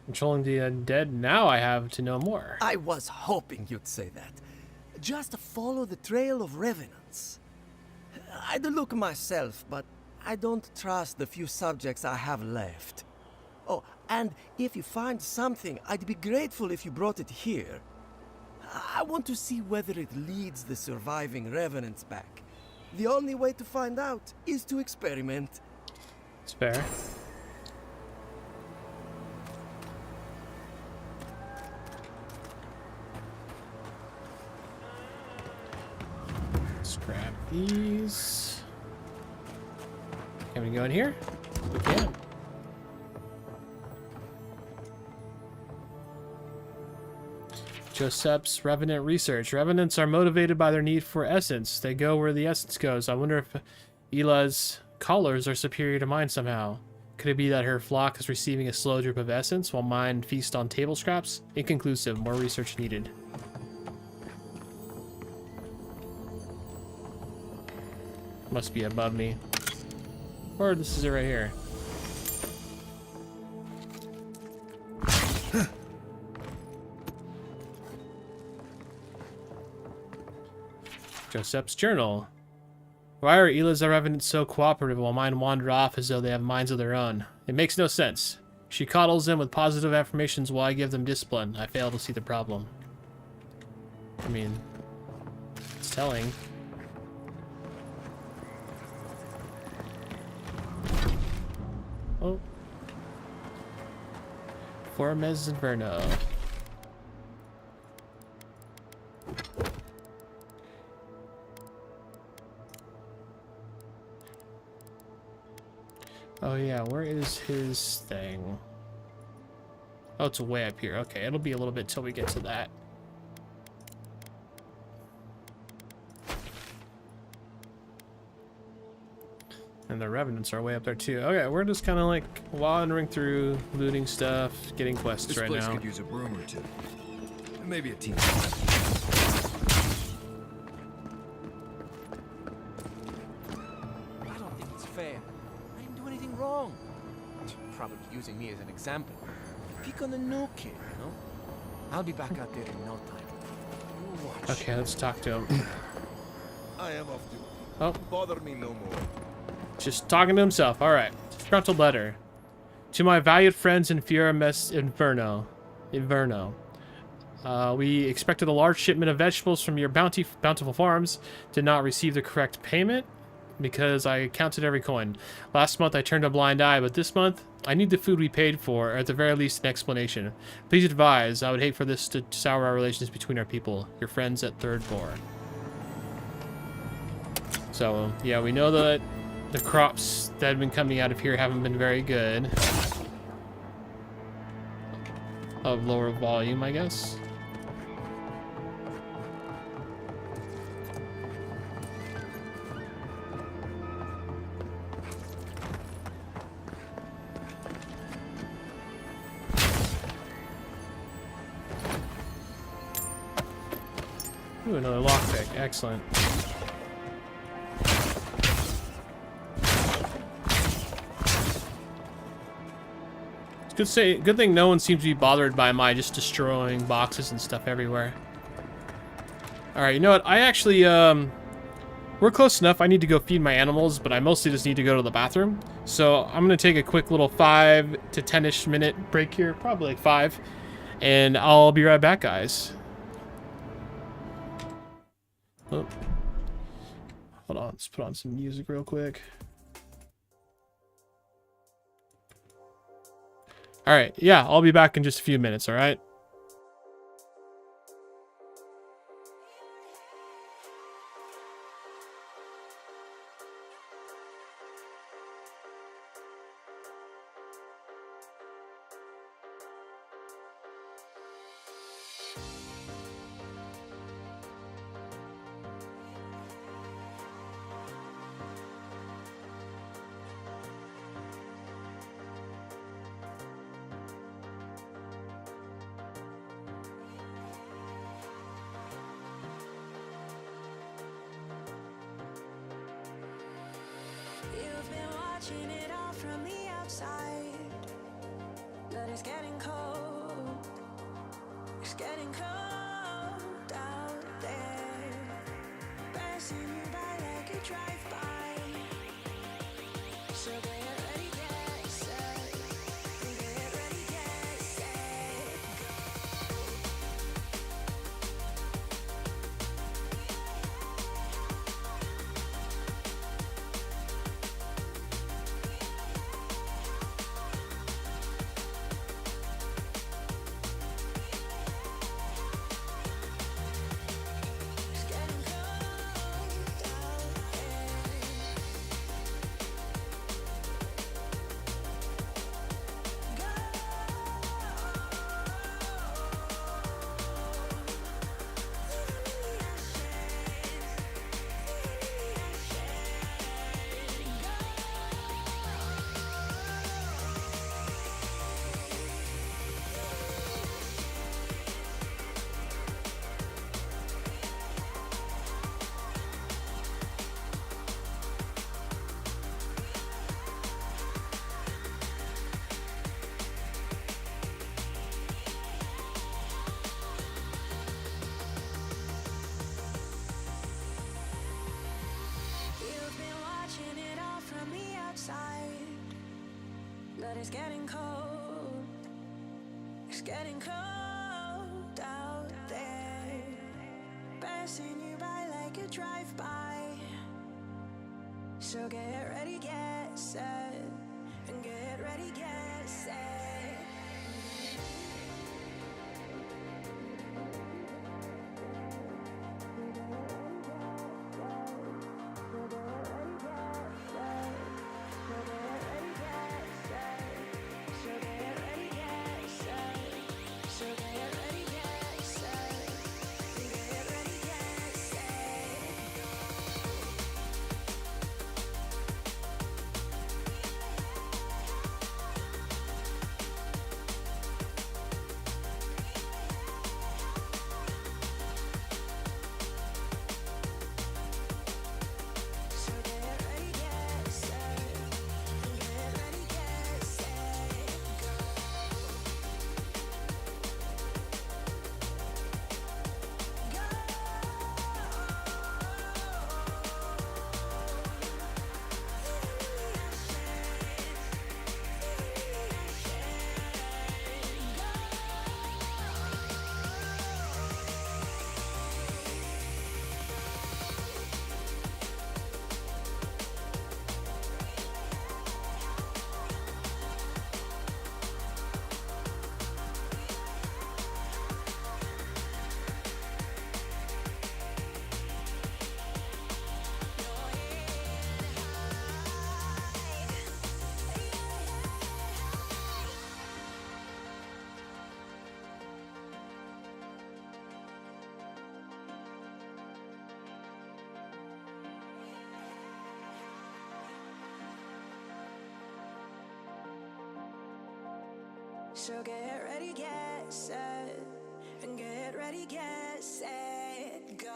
Controlling the undead, now I have to know more. I was hoping you'd say that. Just follow the trail of revenants. I'd look myself, but I don't trust the few subjects I have left. Oh, and if you find something, I'd be grateful if you brought it here. I want to see whether it leads the surviving revenants back. The only way to find out is to experiment. It's fair. Let's grab these. Can we go in here? We can. Joseph's Revenant Research. Revenants are motivated by their need for essence. They go where the essence goes. I wonder if Ila's collars are superior to mine somehow. Could it be that her flock is receiving a slow drip of essence while mine feast on table scraps? Inconclusive. More research needed. Must be above me. Or this is it right here. Joseph's journal. Why are Ila's revenants so cooperative while mine wander off as though they have minds of their own? It makes no sense. She coddles them with positive affirmations while I give them discipline. I fail to see the problem. I mean, it's telling. Oh. Formes Inverno. Oh yeah, where is his thing? Oh, it's way up here. Okay, it'll be a little bit till we get to that. And the revenants are way up there too. Okay, we're just kind of like wandering through, looting stuff, getting quests right now. This place could use a broom or two. And maybe a team. I don't think it's fair. I didn't do anything wrong. You're probably using me as an example. Pick on the new kid, you know? I'll be back out there in no time. You watch. Okay, let's talk to him. I am off duty. Oh. Bother me no more. Just talking to himself. All right. Disgruntled letter. To my valued friends in Fiora Mess Inverno. We expected a large shipment of vegetables from your bountiful farms. Did not receive the correct payment because I counted every coin. Last month I turned a blind eye, but this month I need the food we paid for, or at the very least an explanation. Please advise. I would hate for this to sour our relations between our people. Your friends at Third Boar. So, yeah, we know that the crops that have been coming out of here haven't been very good. Of lower volume, I guess. Ooh, another lockpick. Excellent. Good thing no one seems to be bothered by my just destroying boxes and stuff everywhere. Alright, you know what? I actually, we're close enough. I need to go feed my animals, but I mostly just need to go to the bathroom. So I'm going to take a quick little 5 to 10-ish minute break here. Probably like 5. And I'll be right back, guys. Oh. Hold on. Let's put on some music real quick. All right, yeah, I'll be back in just a few minutes, all right? You've been watching it all from the outside, but it's getting cold. It's getting cold out there. a drive-by. So get ready, get set. Get ready, get set. It's getting cold out You've been watching it all from the outside, but it's getting cold. It's getting cold out there, passing you by like a drive-by. So get ready, get set, and get ready, get set. So get ready, get set, and get ready, get set, go.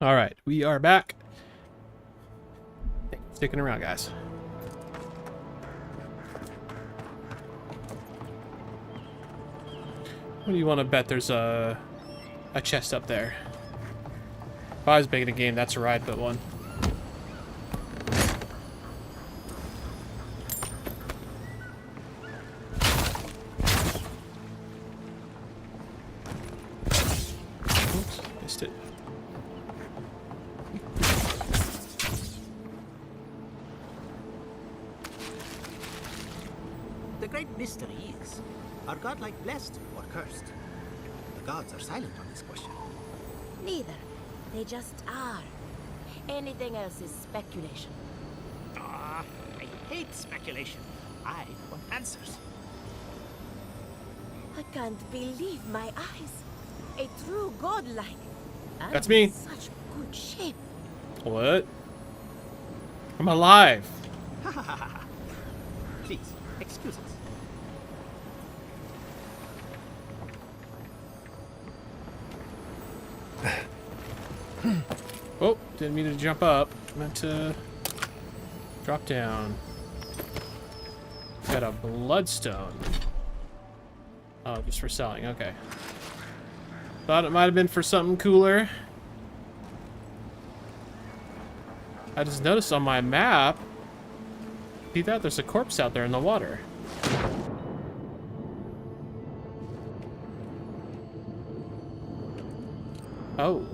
All right, we are back. Thanks for sticking around, guys. What do you want to bet? There's a chest up there. If I was making a game, that's where I'd put one. Oops, missed it. The great mystery is, are Godlike blessed or cursed? The gods are silent on this question. Neither. They just are. Anything else is speculation. Ah, I hate speculation. I want answers. I can't believe my eyes. A true godlike. I'm That's me. in such good shape. What? I'm alive. Please, excuse us. Oh, didn't mean to jump up. Meant to drop down. Got a bloodstone. Oh, just for selling. Okay. Thought it might have been for something cooler. I just noticed on my map. See that? There's a corpse out there in the water. Oh.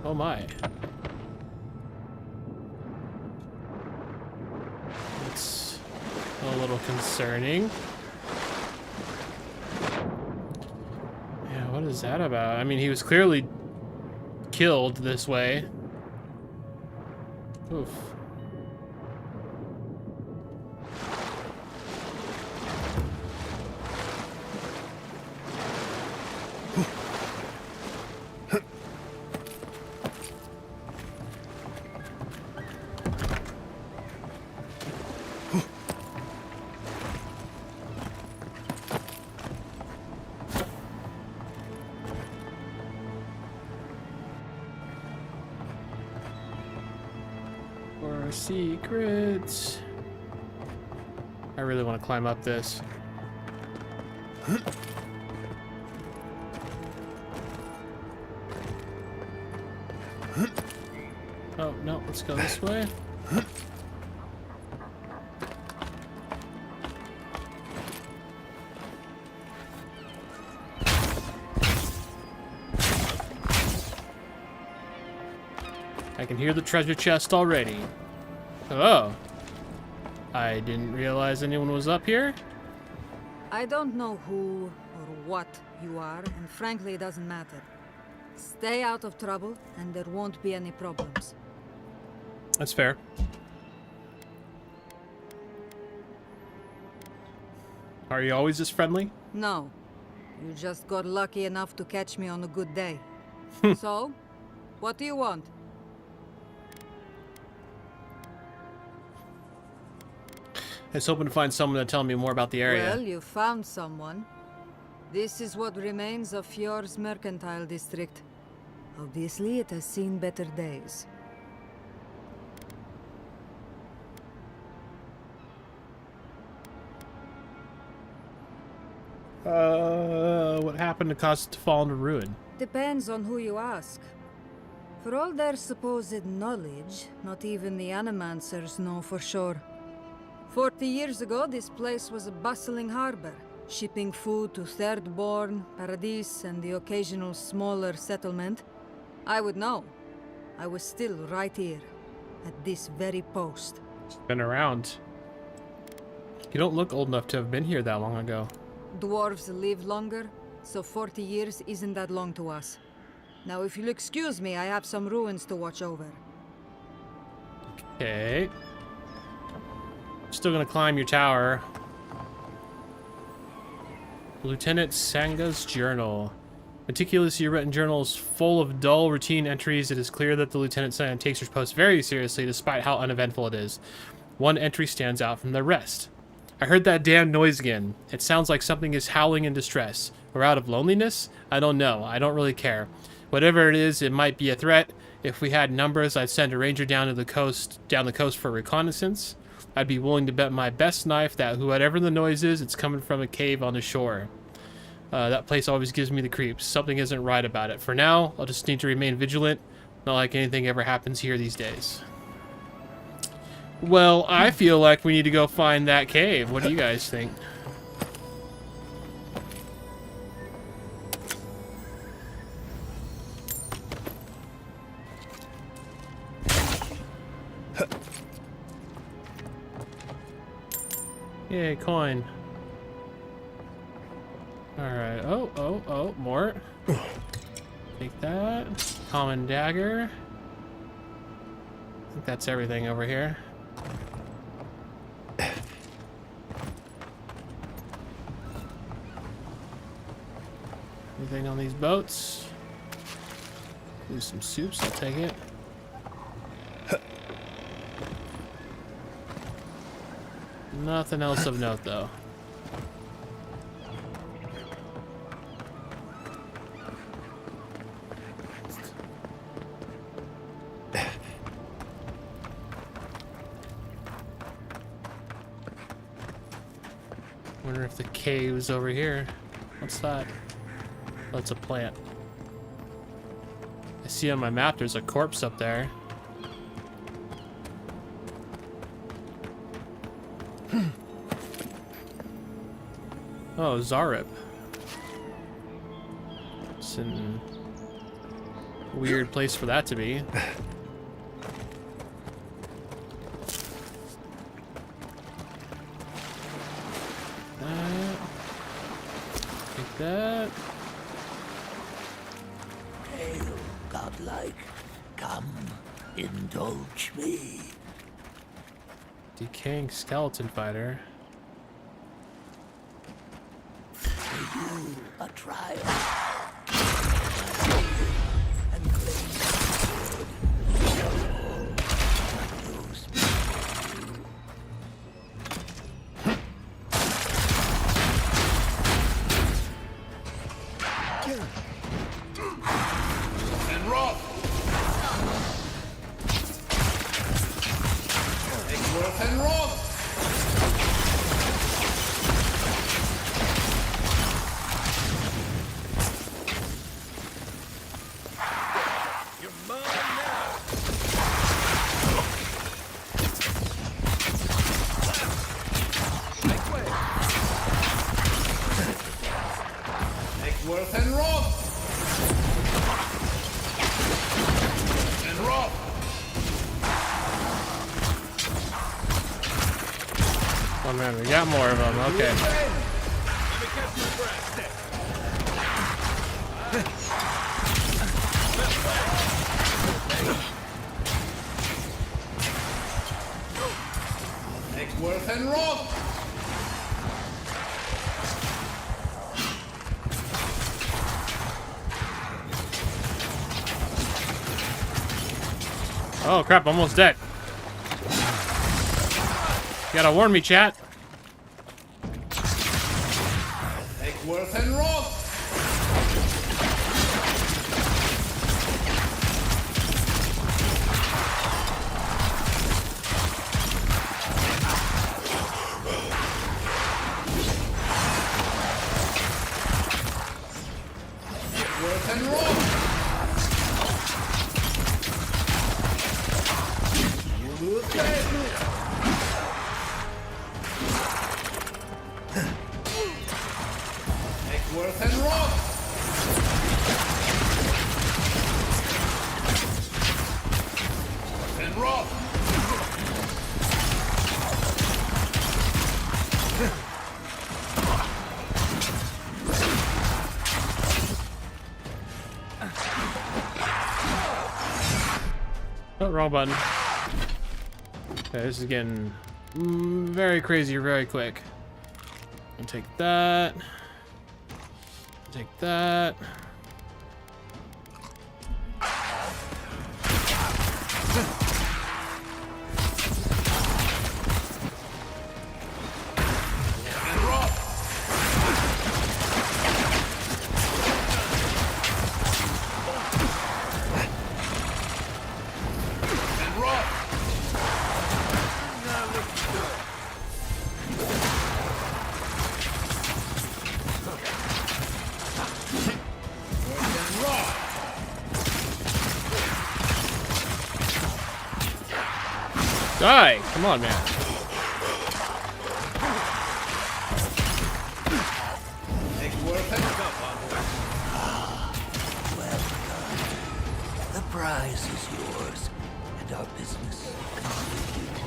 Oh my. It's a little concerning. Yeah, what is that about? I mean, he was clearly killed this way. Oof. Secrets. I really want to climb up this. Oh, no, let's go this way. I can hear the treasure chest already. Oh. I didn't realize anyone was up here. I don't know who or what you are, and frankly, it doesn't matter. Stay out of trouble, and there won't be any problems. That's fair. Are you always this friendly? No. You just got lucky enough to catch me on a good day. So, what do you want? I was hoping to find someone to tell me more about the area. Well, you found someone. This is what remains of Fjord's mercantile district. Obviously, it has seen better days. What happened to cause it to fall into ruin? Depends on who you ask. For all their supposed knowledge, not even the Animancers know for sure. 40 years ago, this place was a bustling harbor, shipping food to Thirdborn, Paradis, and the occasional smaller settlement. I would know. I was still right here, at this very post. Been around. You don't look old enough to have been here that long ago. Dwarves live longer, so 40 years isn't that long to us. Now, if you'll excuse me, I have some ruins to watch over. Okay. Still gonna climb your tower. Lieutenant Sanga's journal. Meticulously written journals full of dull routine entries. It is clear that the Lieutenant Sanga takes her post very seriously, despite how uneventful it is. One entry stands out from the rest. I heard that damn noise again. It sounds like something is howling in distress. Or out of loneliness? I don't know. I don't really care. Whatever it is, it might be a threat. If we had numbers, I'd send a ranger down the coast for reconnaissance. I'd be willing to bet my best knife that whatever the noise is, it's coming from a cave on the shore. That place always gives me the creeps. Something isn't right about it. For now, I'll just need to remain vigilant. Not like anything ever happens here these days. Well, I feel like we need to go find that cave. What do you guys think? Yay, coin. Alright. Oh, more. Take that. Common dagger. I think that's everything over here. Anything on these boats? Do some soups, I'll take it. Nothing else of note, though. Wonder if the cave's over here. What's that? Oh, it's a plant. I see on my map there's a corpse up there. Oh, Zarip. It's a weird place for that to be. Take that. Hail, Godlike. Come, indulge me. Decaying skeleton fighter. For you, a trial. And and Roth. Eggsworth and Roth. Eggsworth and Roth. And Roth. Oh man, we got more of them. Okay. Let me catch my breath. Eggsworth and Roth. Oh crap, almost dead. You gotta warn me, chat. Eggsworth and Roth. Eggsworth and Roth. Eggsworth and Roth. And Roth. Oh, wrong button. Okay, this is getting very crazy very quick. I'll take that. Take that. And Roth. Die! Come on, man. The prize is yours, and our business concluded.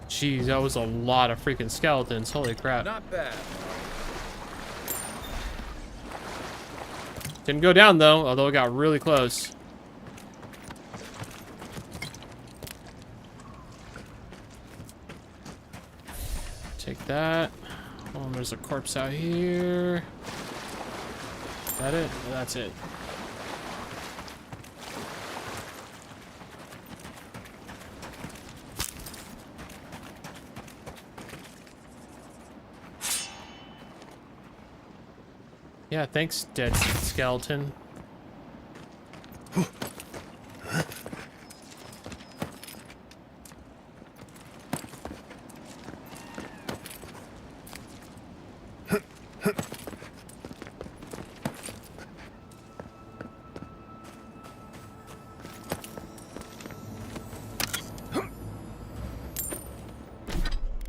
Jeez, that was a lot of freaking skeletons. Holy crap. Not bad. Didn't go down though, although it got really close. Take that. Oh, there's a corpse out here. Is that it? Oh, that's it. Yeah, thanks, dead skeleton.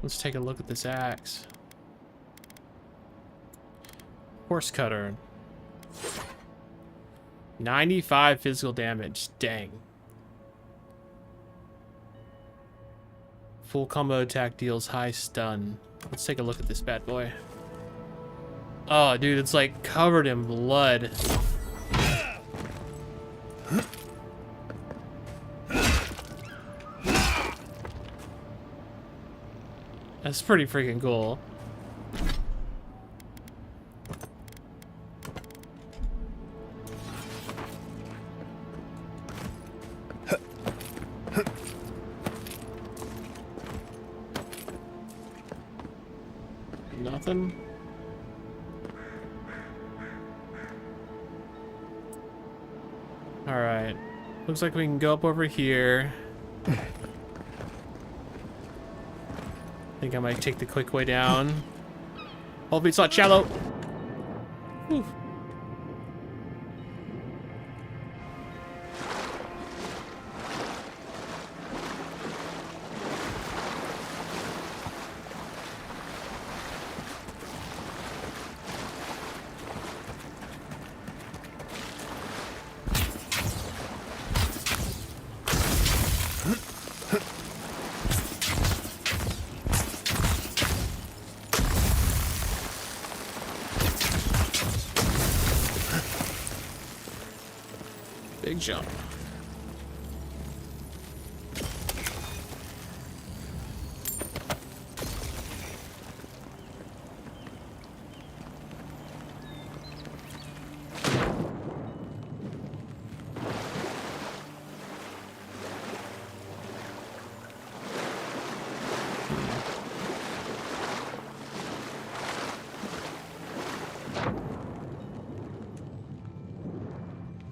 Let's take a look at this axe. Horse cutter. 95 physical damage. Dang. Full combo attack deals high stun. Let's take a look at this bad boy. Oh, dude, it's like covered in blood. That's pretty freaking cool. Nothing. All right. Looks like we can go up over here. I think I might take the quick way down. Hopefully it's not shallow. Whew. Big jump.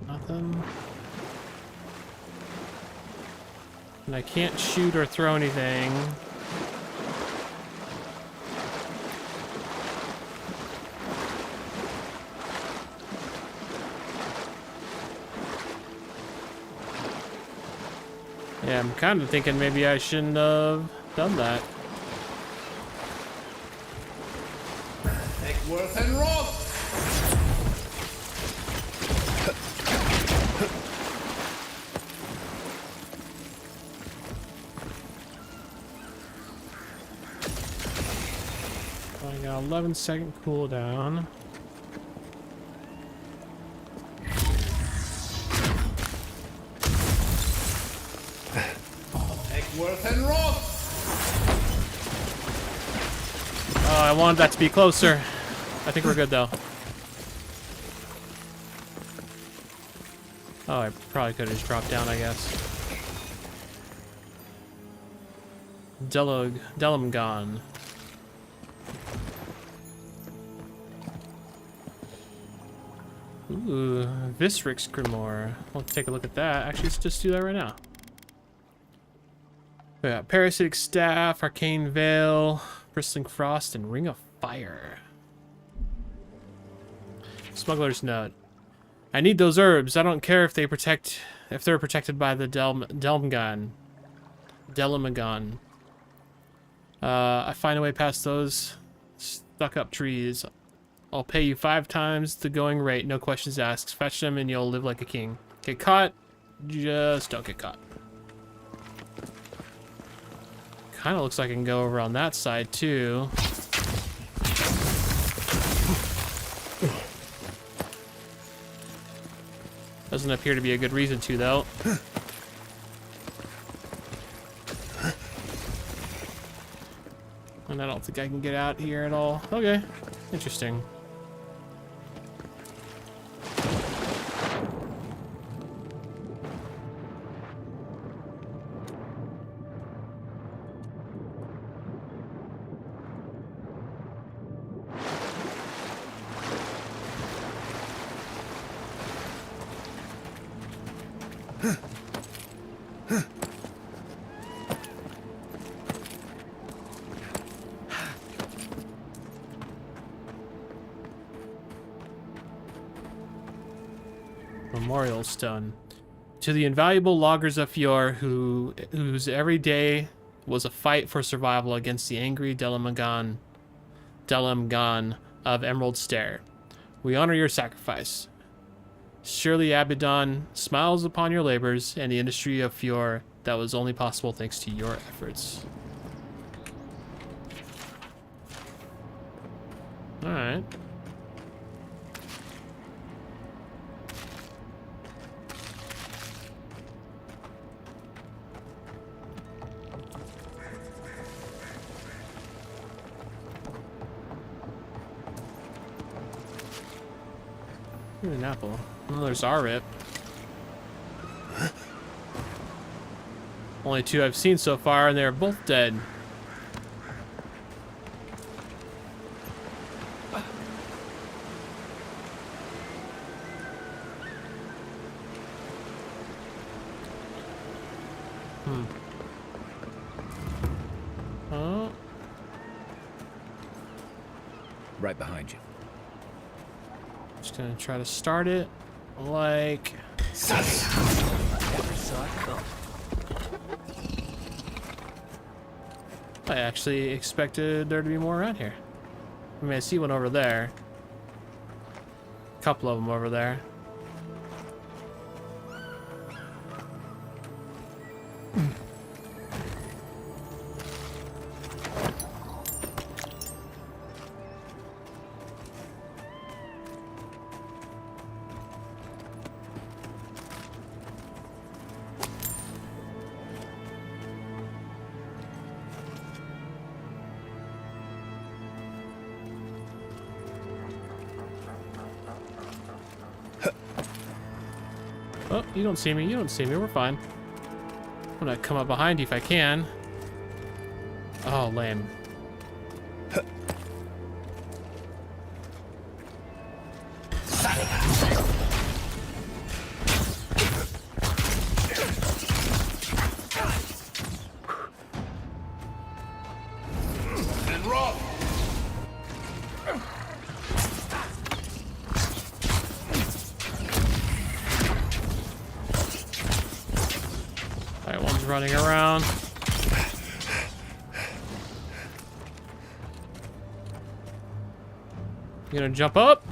Nothing. And I can't shoot or throw anything. Yeah, I'm kind of thinking maybe I shouldn't have done that. Eckworth and Rob! I got 11-second cooldown. Eckworth and Rob! Oh, I wanted that to be closer. I think we're good though. Oh, I probably could have just dropped down, I guess. Delamgon. Ooh, Visrix Grimoire. We'll take a look at that. Actually, let's just do that right now. We got Parasitic Staff, Arcane Veil, Bristling Frost, and Ring of Fire. Smuggler's note. I need those herbs. I don't care if they're protected by the Delmagon. I find a way past those stuck-up trees. I'll pay you 5 times the going rate, no questions asked. Fetch them and you'll live like a king. Get caught, just don't get caught. Kind of looks like I can go over on that side too. Doesn't appear to be a good reason to, though. And I don't think I can get out here at all. Okay, interesting. Memorial stone. To the invaluable loggers of Fjord whose every day was a fight for survival against the angry Delamagon of Emerald Stair. We honor your sacrifice. Surely Abaddon smiles upon your labors and the industry of Fjord that was only possible thanks to your efforts. Alright. An apple. Oh, there's our rip. Only 2 I've seen so far, and they're both dead. Oh. Right behind you. Just gonna try to start it like. Never saw it come. I actually expected there to be more around here. I mean, I see one over there. A couple of them over there. Oh, you don't see me. You don't see me. We're fine. I'm gonna come up behind you if I can. Oh, lame. And run! That one's running around. You gonna jump up?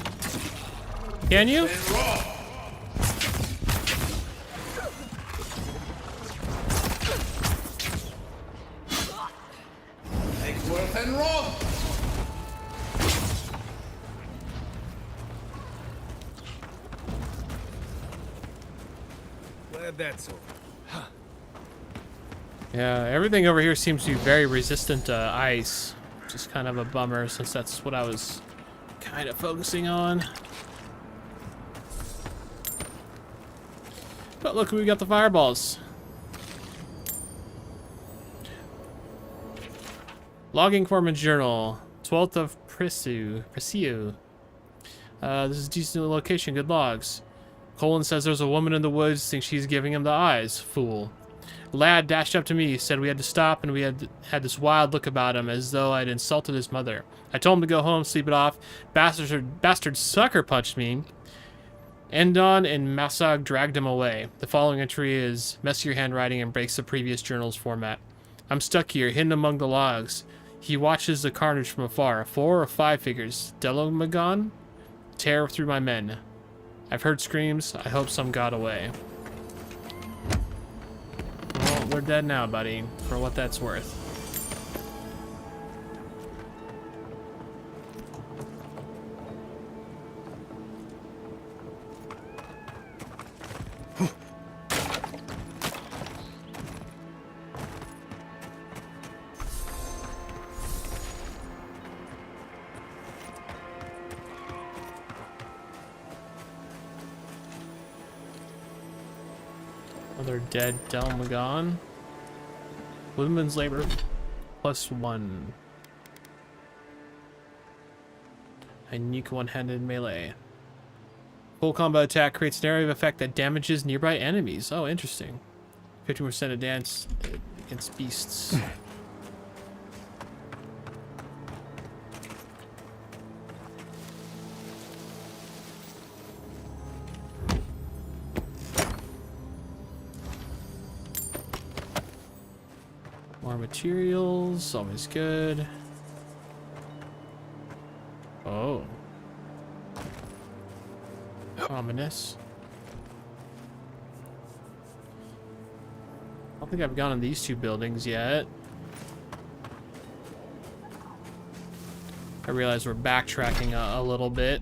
Can you? Take worth and run! Glad that's over. Yeah, everything over here seems to be very resistant to ice, which is kind of a bummer since that's what I was kind of focusing on. But look, we got the fireballs. Logging Foreman's Journal, 12th of Presiu. This is a decent location, good logs. Colin says there's a woman in the woods, thinks she's giving him the eyes. Fool. A lad dashed up to me, said we had to stop, and we had this wild look about him, as though I'd insulted his mother. I told him to go home, sleep it off. Bastard sucker punched me. Endon and Massag dragged him away. The following entry is messier handwriting and breaks the previous journal's format. I'm stuck here, hidden among the logs. He watches the carnage from afar. 4 or 5 figures. Delomagon? Tear through my men. I've heard screams. I hope some got away. Well, we're dead now, buddy, for what that's worth. Another dead Delmagon. Women's labor +1. A unique one-handed melee. Full combo attack creates an area of effect that damages nearby enemies. Oh, interesting. 50% of dance against beasts. More materials, always good. Oh. Ominous. I don't think I've gone in these 2 buildings yet. I realize we're backtracking a little bit.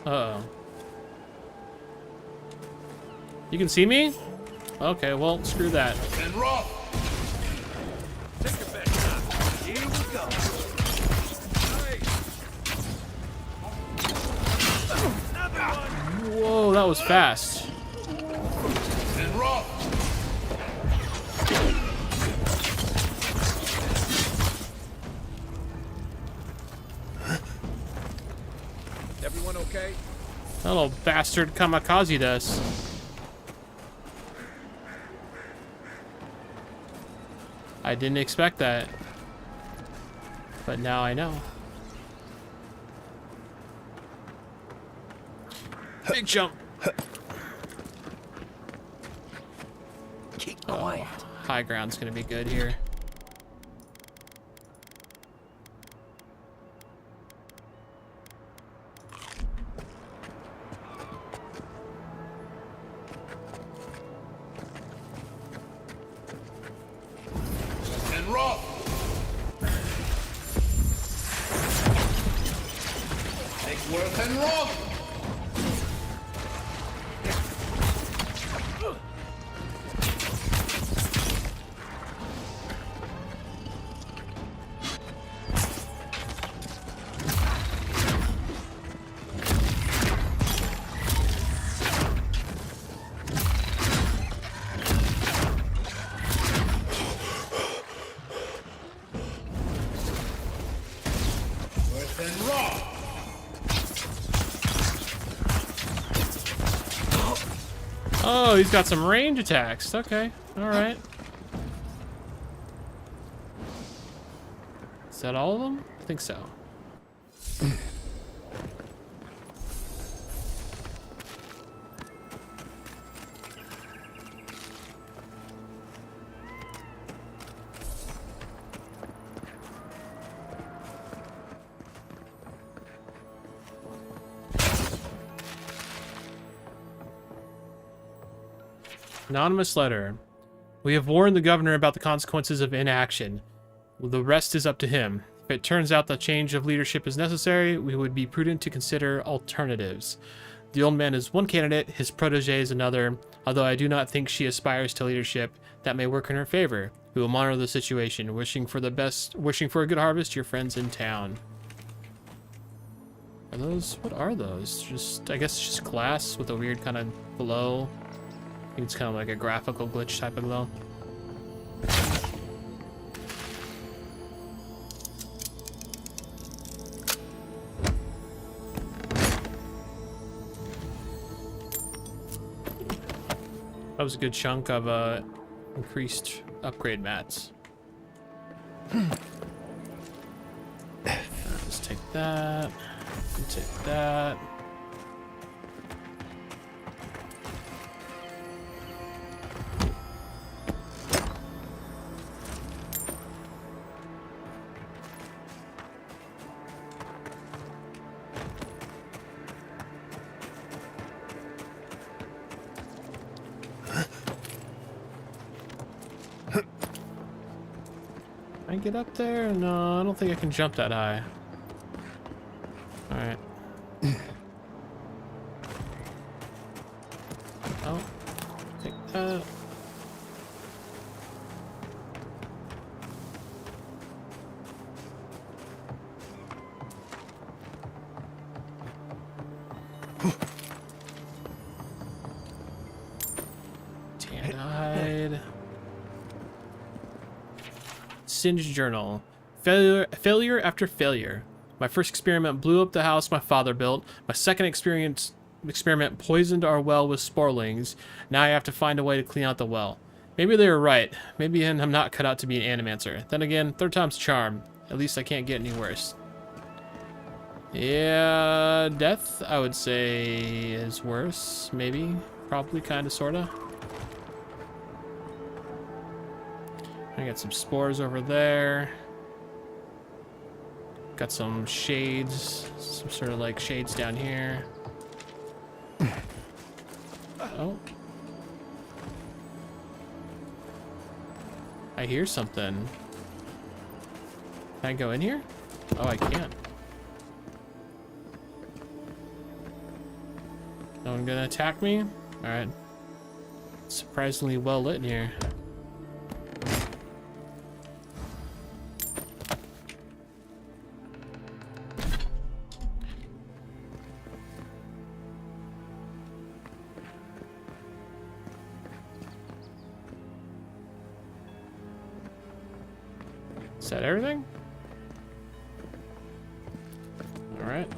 Uh-oh. You can see me? Okay, well, screw that. And roll. Take your back now. Here we go. Whoa, that was fast. And roll. Everyone okay? That little bastard kamikaze does. I didn't expect that. But now I know. Big jump. Keep quiet. High ground's gonna be good here. And roll. Take work and roll. Oh, he's got some range attacks. Okay, alright. Is that all of them? I think so. Anonymous letter. We have warned the governor about the consequences of inaction. The rest is up to him. If it turns out the change of leadership is necessary, we would be prudent to consider alternatives. The old man is one candidate, his protege is another. Although I do not think she aspires to leadership, that may work in her favor. We will monitor the situation, wishing for a good harvest to your friends in town. those? What are those? Just, I guess it's just glass with a weird kind of glow. I think it's kind of like a graphical glitch type of glow. That was a good chunk of increased upgrade mats. Let's take that. And take that. Can I get up there? No, I don't think I can jump that high. Alright. Oh, take that. Tan-eyed. Singed journal. Failure after failure. My first experiment blew up the house my father built. My second experiment poisoned our well with sporelings. Now I have to find a way to clean out the well. Maybe they were right. Maybe I'm not cut out to be an animancer. Then again, third time's charm. At least I can't get any worse. Yeah, death, I would say, is worse. Maybe. Probably, kinda, sorta. I got some spores over there. Got some shades. Some sort of like shades down here. Oh. I hear something. Can I go in here? Oh, I can't. No one gonna attack me? Alright. Surprisingly well lit in here. Is that everything? All right.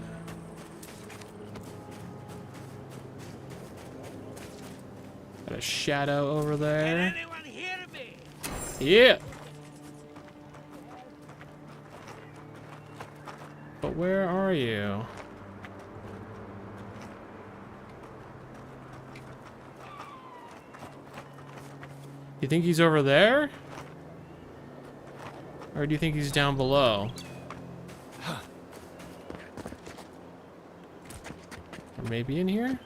Got a shadow over there. Can anyone hear me? Yeah. But where are you? You think he's over there? Or do you think he's down below? Or maybe in here?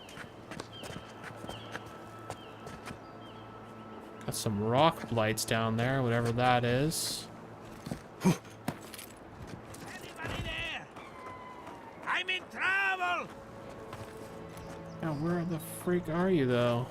Got some rock blights down there, whatever that is. Anybody there? I'm in trouble! Now, where the freak are you, though?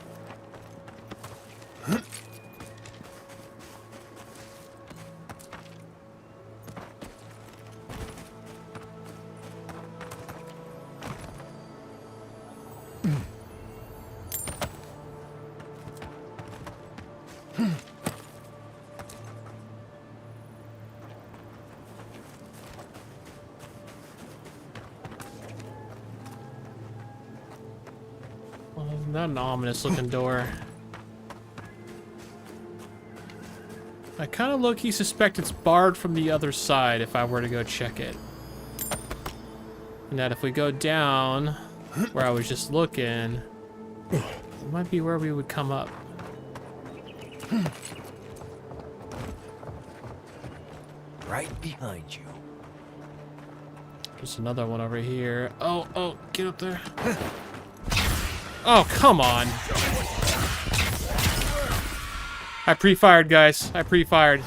Not an ominous looking door. I kind of low-key suspect it's barred from the other side if I were to go check it. And that if we go down where I was just looking, it might be where we would come up. Right behind you. There's another one over here. Oh, get up there. Oh, come on. I pre-fired, guys. I pre-fired.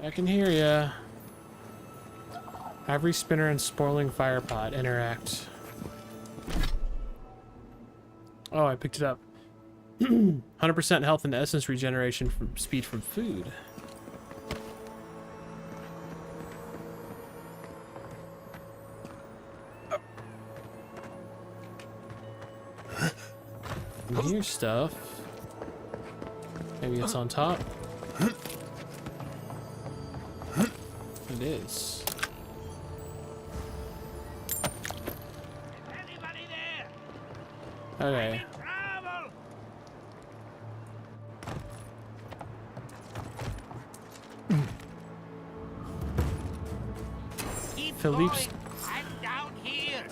I can hear ya. Ivory spinner and sporling firepot interact. Oh, I picked it up. 100% health and essence regeneration from speed from food. And here's stuff. Maybe it's on top. It is. Okay. Philippe's. I'm down here.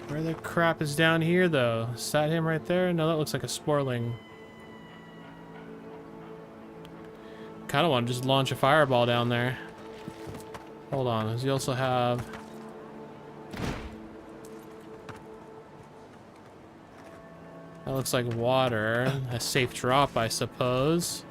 Where the crap is down here, though? Is that him right there? No, that looks like a sporling. Kind of want to just launch a fireball down there. Hold on. Does he also have? That looks like water. A safe drop, I suppose.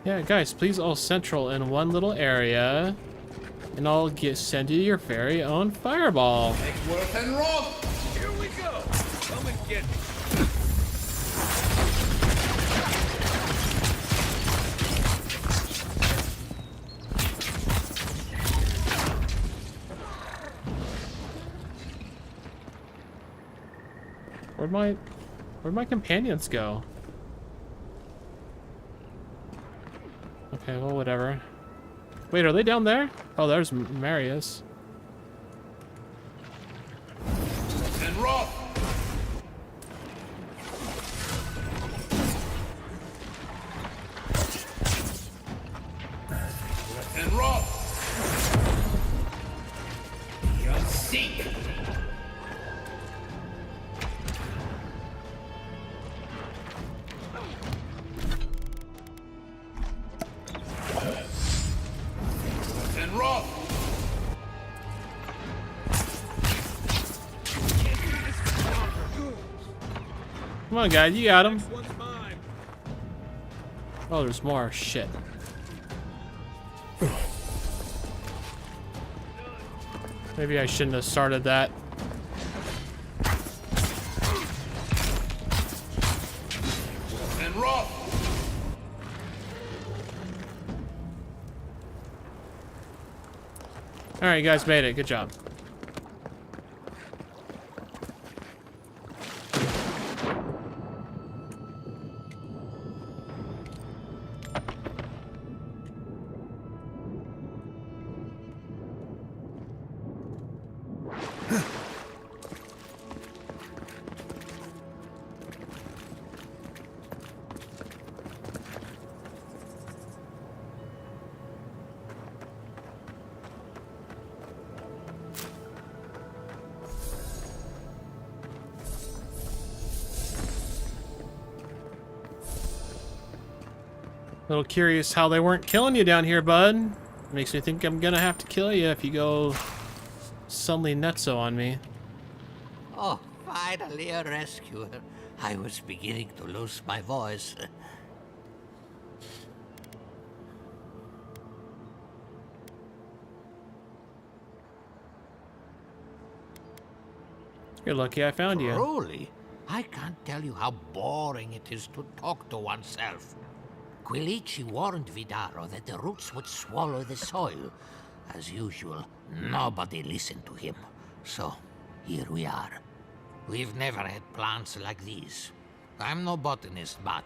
Yeah, guys, please all central in one little area, and I'll send you your very own fireball. Worth and Roth. Here we go. Come and get me. Where'd my companions go? Okay, well, whatever. Wait, are they down there? Oh, there's Marius. And Roth. And Roth. You'll seek. Come on, guys, you got him. Oh, there's more. Shit. Maybe I shouldn't have started that. And Roth. All right, you guys made it. Good job. A little curious how they weren't killing you down here, bud. Makes me think I'm gonna have to kill you if you go suddenly nutso on me. Oh, finally a rescuer. I was beginning to lose my voice. You're lucky I found you. Truly, I can't tell you how boring it is to talk to oneself. Quilici warned Vidaro that the roots would swallow the soil. As usual, nobody listened to him. So, here we are. We've never had plants like these. I'm no botanist, but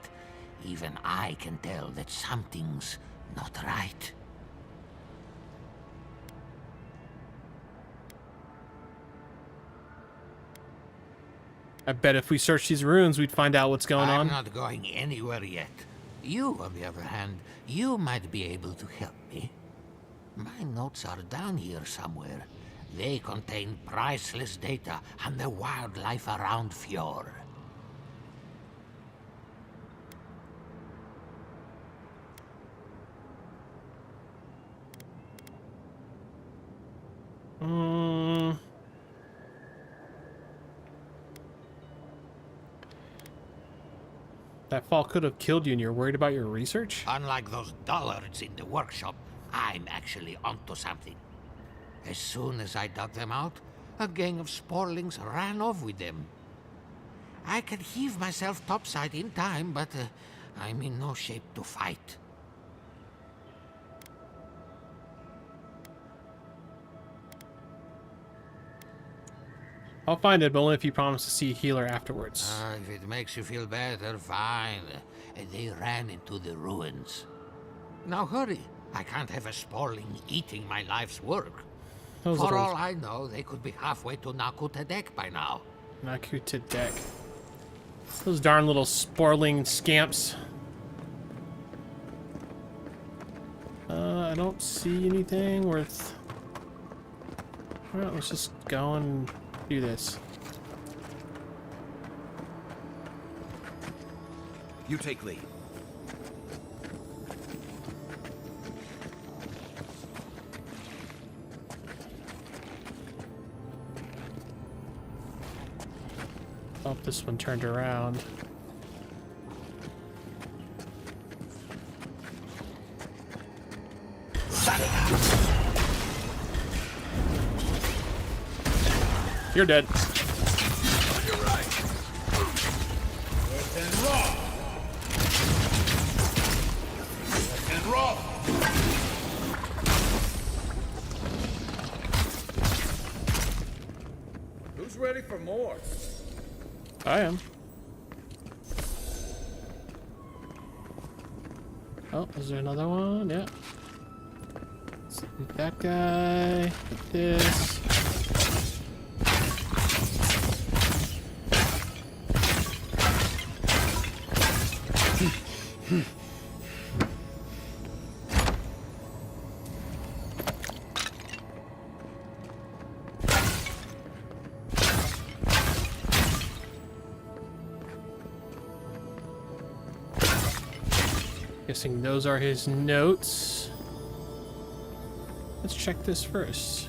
even I can tell that something's not right. I bet if we search these ruins, we'd find out what's going on. I'm not going anywhere yet. You, on the other hand, you might be able to help me. My notes are down here somewhere. They contain priceless data on the wildlife around Fjord. That fall could have killed you and you're worried about your research? Unlike those dullards in the workshop, I'm actually onto something. As soon as I dug them out, a gang of sporlings ran off with them. I could heave myself topside in time, but I'm in no shape to fight. I'll find it, but only if you promise to see a healer afterwards. If it makes you feel better, fine. They ran into the ruins. Now hurry. I can't have a sporling eating my life's work. Those For little- all I know, they could be halfway to Nakutadek by now. Nakutadek. Those darn little sporling scamps. I don't see anything worth... Alright, let's just go and do this. You take lead. Oh, this one turned around. You're dead. You're right. Left and raw. Left and raw. Who's ready for more? I am. Oh, is there another one? Yeah. Let's hit that guy. Hit this. Guessing those are his notes. Let's check this first.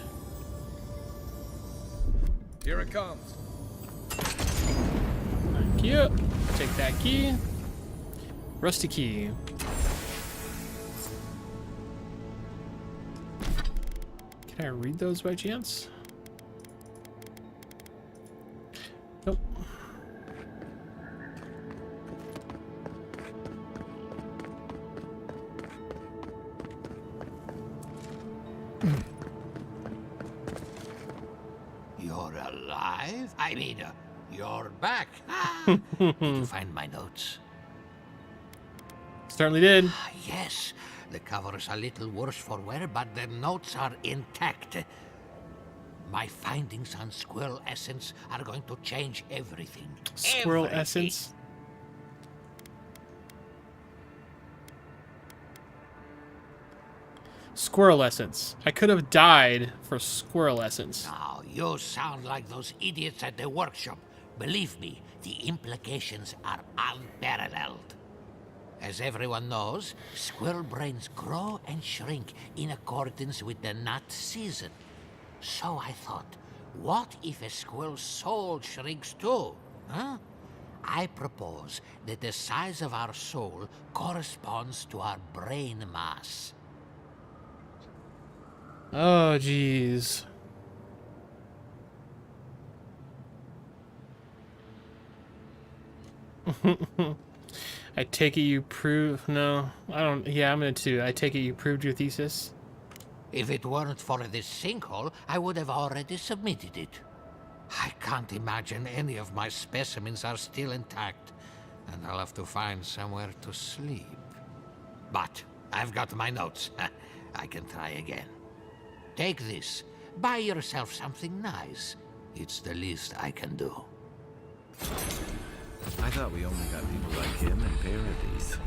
Here it comes. Thank you. Take that key. Rusty key. Can I read those by chance? Nope. You're alive? I mean, you're back. Ah, did you find my notes? Certainly did. Yes, the cover's a little worse for wear, but the notes are intact. My findings on squirrel essence are going to change everything. Squirrel Everything. essence. Squirrel essence. I could have died for squirrel essence. Now, you sound like those idiots at the workshop. Believe me, the implications are unparalleled. As everyone knows, squirrel brains grow and shrink in accordance with the nut season. So I thought, what if a squirrel's soul shrinks too? Huh? I propose that the size of our soul corresponds to our brain mass. Oh, jeez. I take it you prove... No, I don't... Yeah, I'm gonna too. I take it you proved your thesis? If it weren't for this sinkhole, I would have already submitted it. I can't imagine any of my specimens are still intact, and I'll have to find somewhere to sleep. But I've got my notes. I can try again. Take this. Buy yourself something nice. It's the least I can do. I thought we only got people like him in Paradise.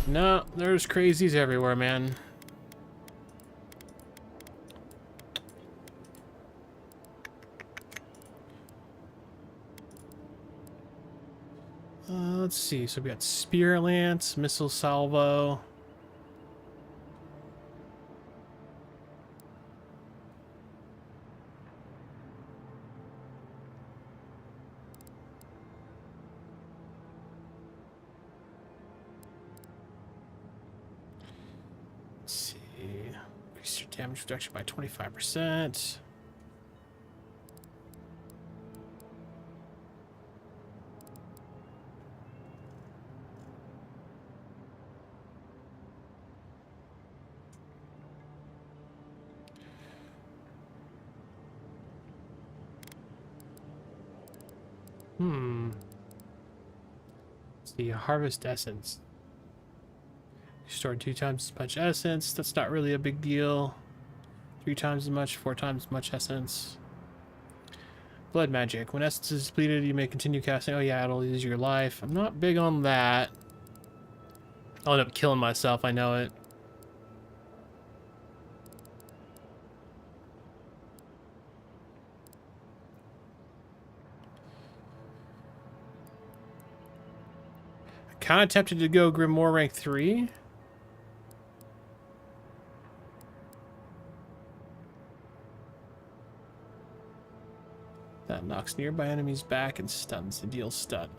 No, there's crazies everywhere, man. Let's see. So we got Spirit Lance, Missile Salvo. damage reduction by 25%. Let's see, harvest essence. You store 2 times as much essence. That's not really a big deal. 3 times as much, 4 times as much essence. Blood magic. When essence is depleted, you may continue casting. Oh yeah, it'll use your life. I'm not big on that. I'll end up killing myself, I know it. Kind of tempted to go Grimoire rank 3. That knocks nearby enemies back and stuns the deal stun.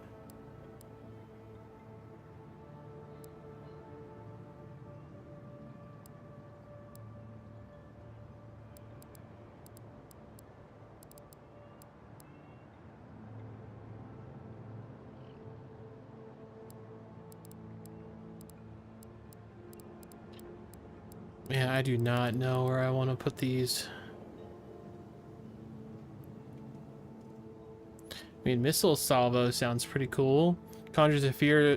Yeah, I do not know where I want to put these. I mean, Missile Salvo sounds pretty cool. Conjures a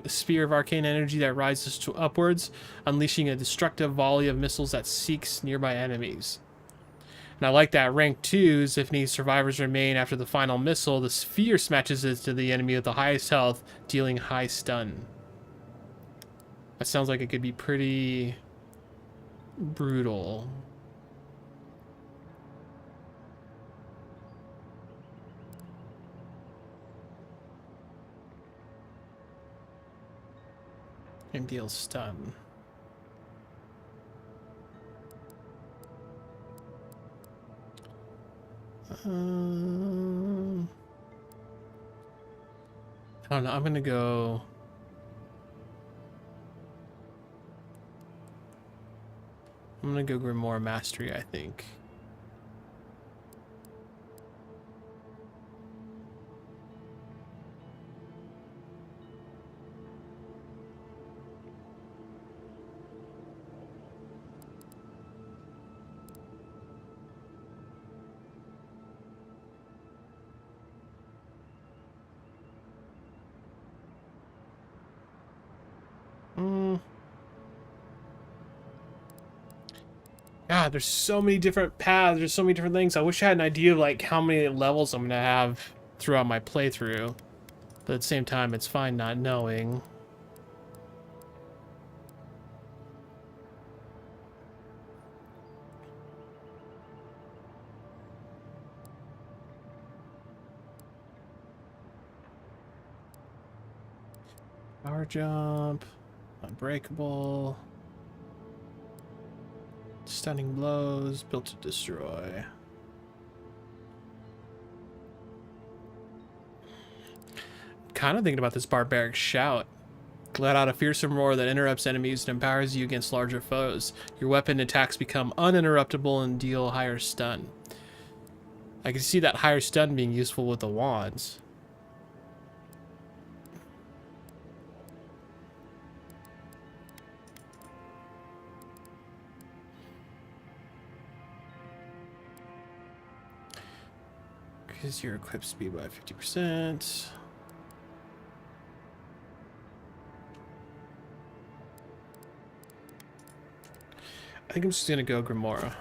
sphere of arcane energy that rises upwards, unleashing a destructive volley of missiles that seeks nearby enemies. And I like that rank 2s, if any survivors remain after the final missile, the sphere smashes it to the enemy with the highest health, dealing high stun. That sounds like it could be pretty brutal. And deal stun. I don't know. I'm gonna go. I'm gonna go Grimoire Mastery, I think. God, there's so many different paths. There's so many different things. I wish I had an idea of like how many levels I'm gonna have throughout my playthrough. But at the same time, it's fine not knowing. Power jump, unbreakable. Stunning blows, built to destroy. Kind of thinking about this barbaric shout. Let out a fearsome roar that interrupts enemies and empowers you against larger foes. Your weapon attacks become uninterruptible and deal higher stun. I can see that higher stun being useful with the wands. Increases your equip speed by 50%. I think I'm just gonna go Grimoire.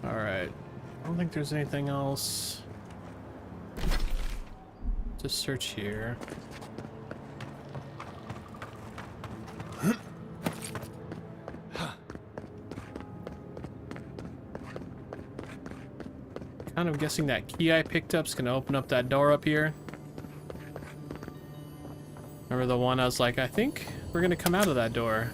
Alright. I don't think there's anything else to search here. Kind of guessing that key I picked up is gonna open up that door up here. Remember the one I was like, I think we're gonna come out of that door.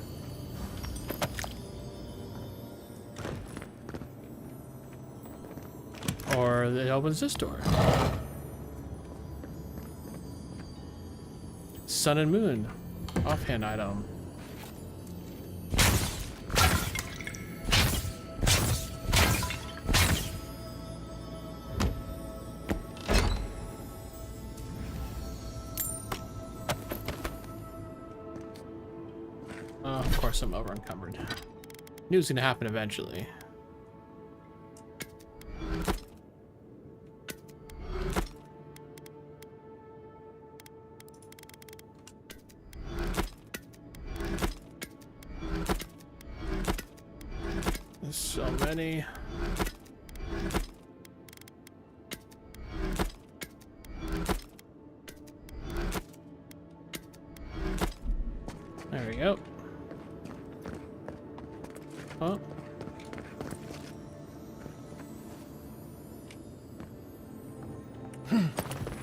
Or it opens this door. Sun and moon. Offhand item. Of course I'm over encumbered. Knew it was gonna happen eventually. There's so many. There we go. Oh.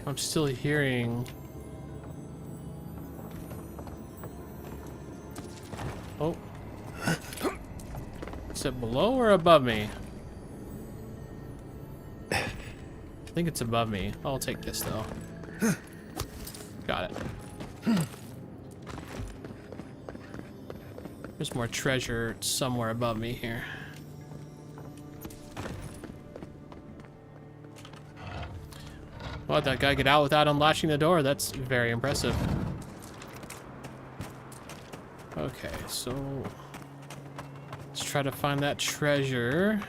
I'm still hearing. Oh. Is it below or above me? I think it's above me. I'll take this though. Got it. There's more treasure somewhere above me here. Well, that guy get out without unlatching the door. That's very impressive. Okay, so let's try to find that treasure.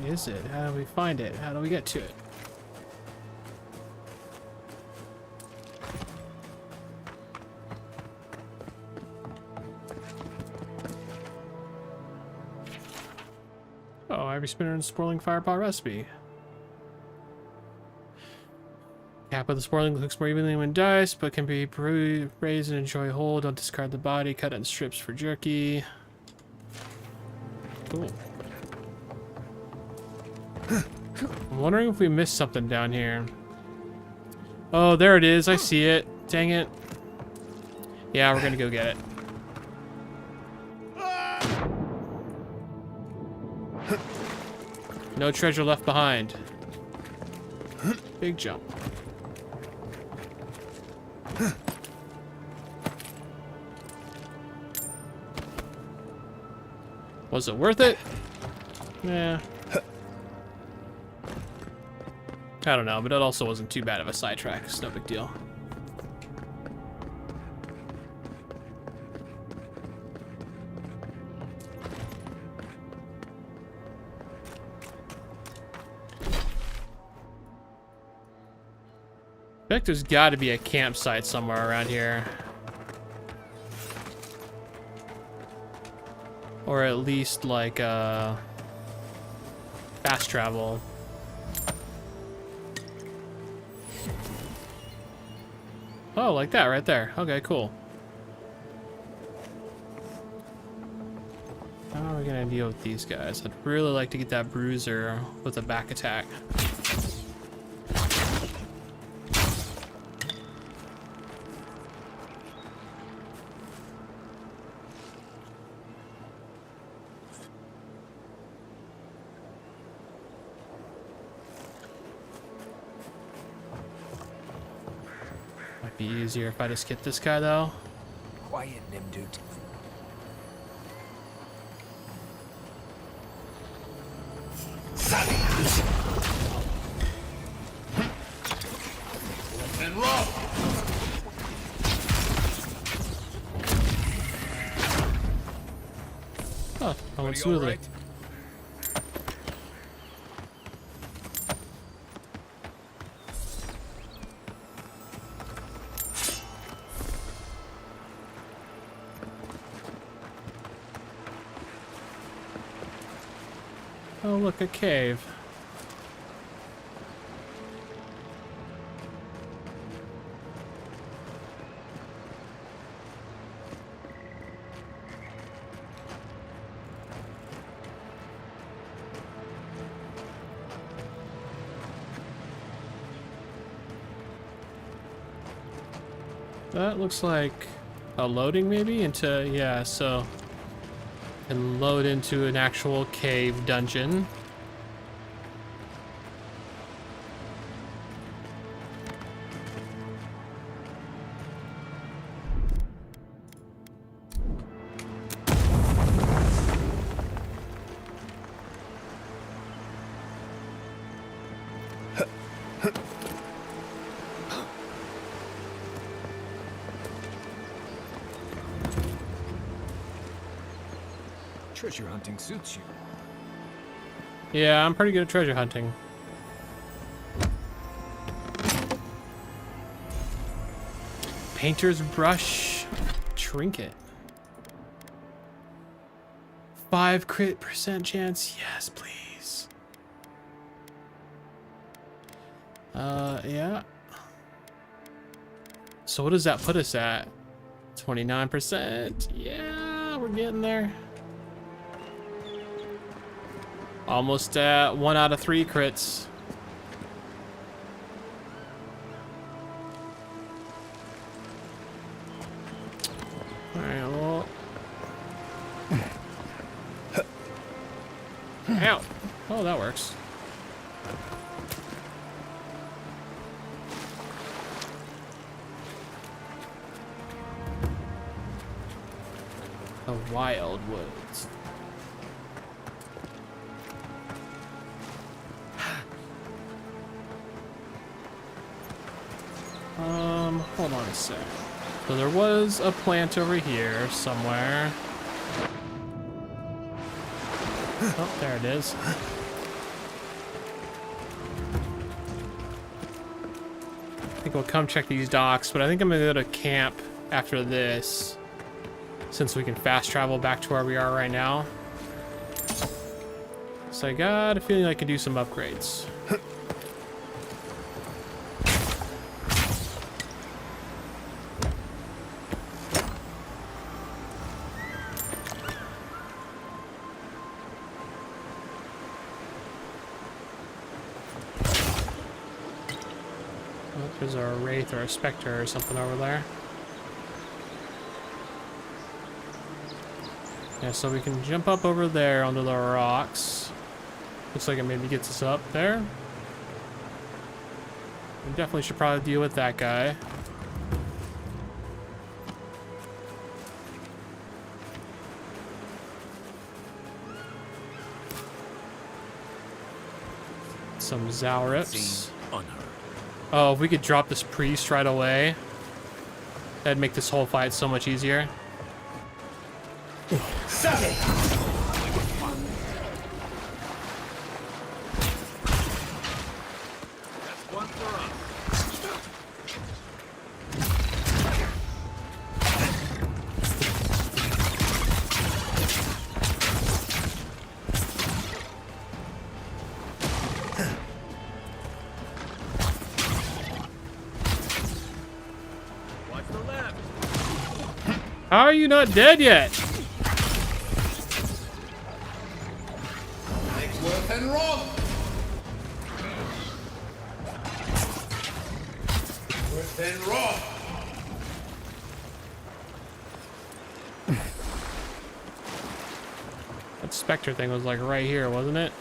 Is it? How do we find it? How do we get to it? Oh, ivory spinner and spoiling firepower recipe. Cap of the spoiling cooks more evenly when diced, but can be raised and enjoy whole. Don't discard the body. Cut it in strips for jerky. Cool. I'm wondering if we missed something down here. Oh, there it is. I see it. Dang it. Yeah, we're gonna go get it. No treasure left behind. Big jump. Was it worth it? Yeah. I don't know, but it also wasn't too bad of a sidetrack. It's no big deal. I think there's got to be a campsite somewhere around here. Or at least like fast travel. Oh, like that right there. Okay, cool. How are we gonna deal with these guys? I'd really like to get that bruiser with a back attack. Be easier if I just get this guy though. Quiet, Nimdude. And roll. Oh, I went smoothly. Right? Oh, look, a cave. That looks like a loading maybe into, yeah, so and load into an actual cave dungeon. Treasure hunting suits you. Yeah, I'm pretty good at treasure hunting. Painter's brush trinket. 5% crit chance. Yes, please. Yeah. So what does that put us at? 29%. Yeah, we're getting there. Almost at 1 out of 3 crits. Alright, well. Ow. Oh, that works. The Wild Woods. Hold on a sec. So there was a plant over here somewhere. Oh, there it is. I think we'll come check these docks, but I think I'm gonna go to camp after this, since we can fast travel back to where we are right now. So I got a feeling I can do some upgrades. There's a wraith or a specter or something over there. Yeah, so we can jump up over there onto the rocks. Looks like it maybe gets us up there. We definitely should probably deal with that guy. Some Zaurips. Oh, if we could drop this priest right away, that'd make this whole fight so much easier. Suck it! That's one for us. Watch the left. How are you not dead yet? Worth and wrong. Worth and wrong. That specter thing was like right here, wasn't it?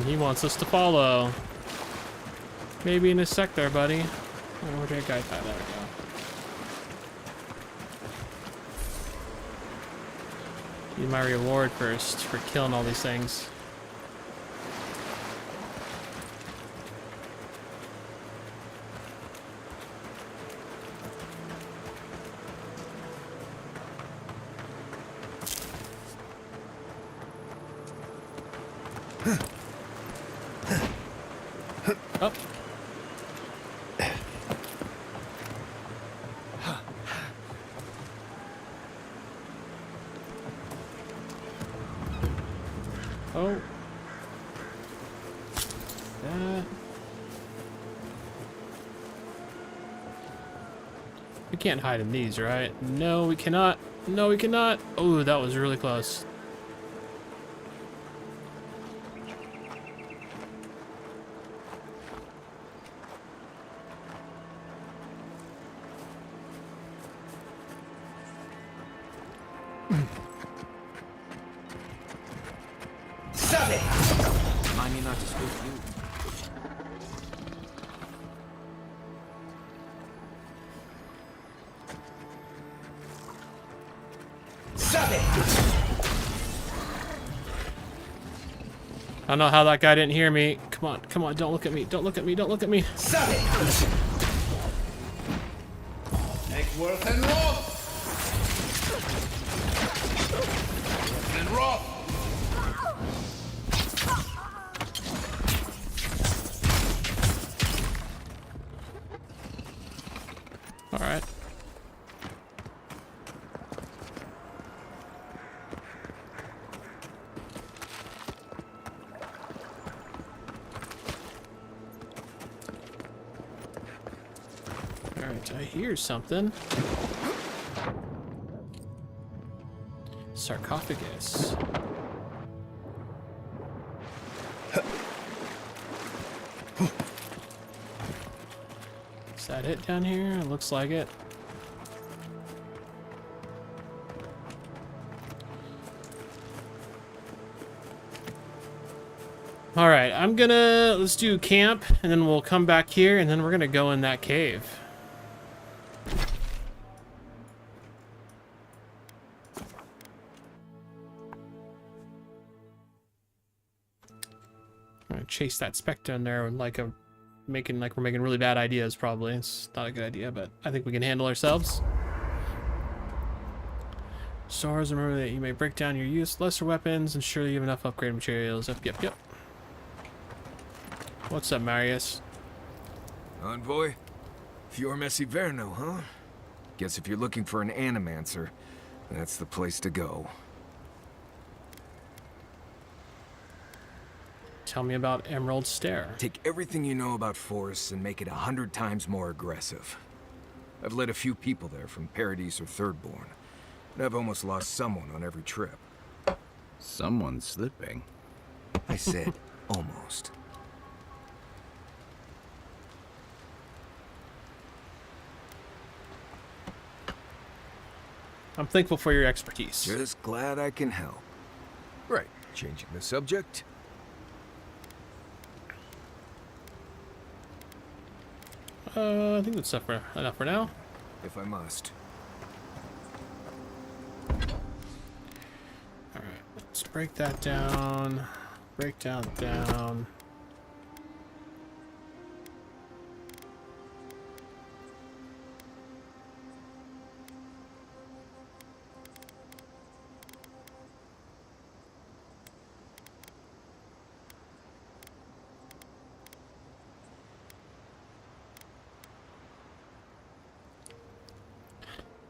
He wants us to follow. Maybe in a sec there, buddy. Oh, where'd that guy? There we go. Need my reward first for killing all these things. Up. Oh. We can't hide in these, right? No, we cannot. No, we cannot. Oh, that was really close. Stop it! Remind me not to spook you. Stop it! I don't know how that guy didn't hear me. Come on, don't look at me. Don't look at me. Don't look at me. Stop it! Worth and Roth! And Roth! All right. All right, I hear something. Sarcophagus. Is that it down here? It looks like it. All right, let's do camp, and then we'll come back here, and then we're gonna go in that cave. I'm gonna chase that speck down there and we're making really bad ideas. Probably it's not a good idea, but I think we can handle ourselves. Stars, remember that you may break down your lesser weapons, and surely you have enough upgrade materials. Yep. What's up, Marius? Envoy? Fior Messi Verno, huh? Guess if you're looking for an animancer, that's the place to go. Tell me about Emerald Stair. Take everything you know about forests and make it 100 times more aggressive. I've led a few people there from Paradise or Thirdborn, and I've almost lost someone on every trip. Someone's slipping. I said almost. I'm thankful for your expertise. Just glad I can help. Right, changing the subject. I think that's enough for now. If I must. Alright, let's break that down. Break down.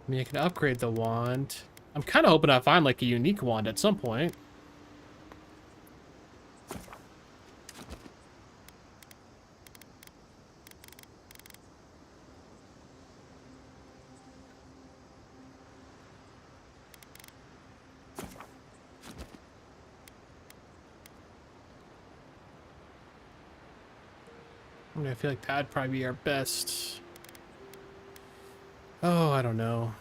I mean, I can upgrade the wand. I'm kind of hoping I find like a unique wand at some point. I mean, I feel like that'd probably be our best. Oh, I don't know.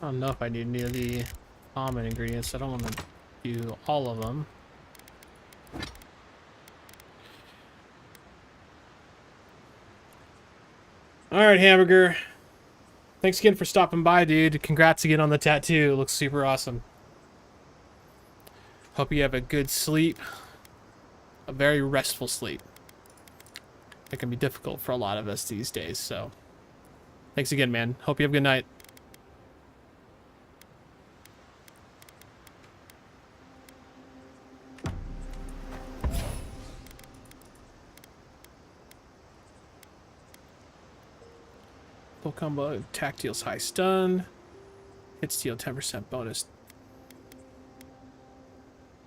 I don't know if I need any of the common ingredients. I don't want to do all of them. All right, Hamburger. Thanks again for stopping by, dude. Congrats again on the tattoo. It looks super awesome. Hope you have a good sleep. A very restful sleep. It can be difficult for a lot of us these days, so. Thanks again, man. Hope you have a good night. Full combo attack deals high stun. Hits deal 10% bonus.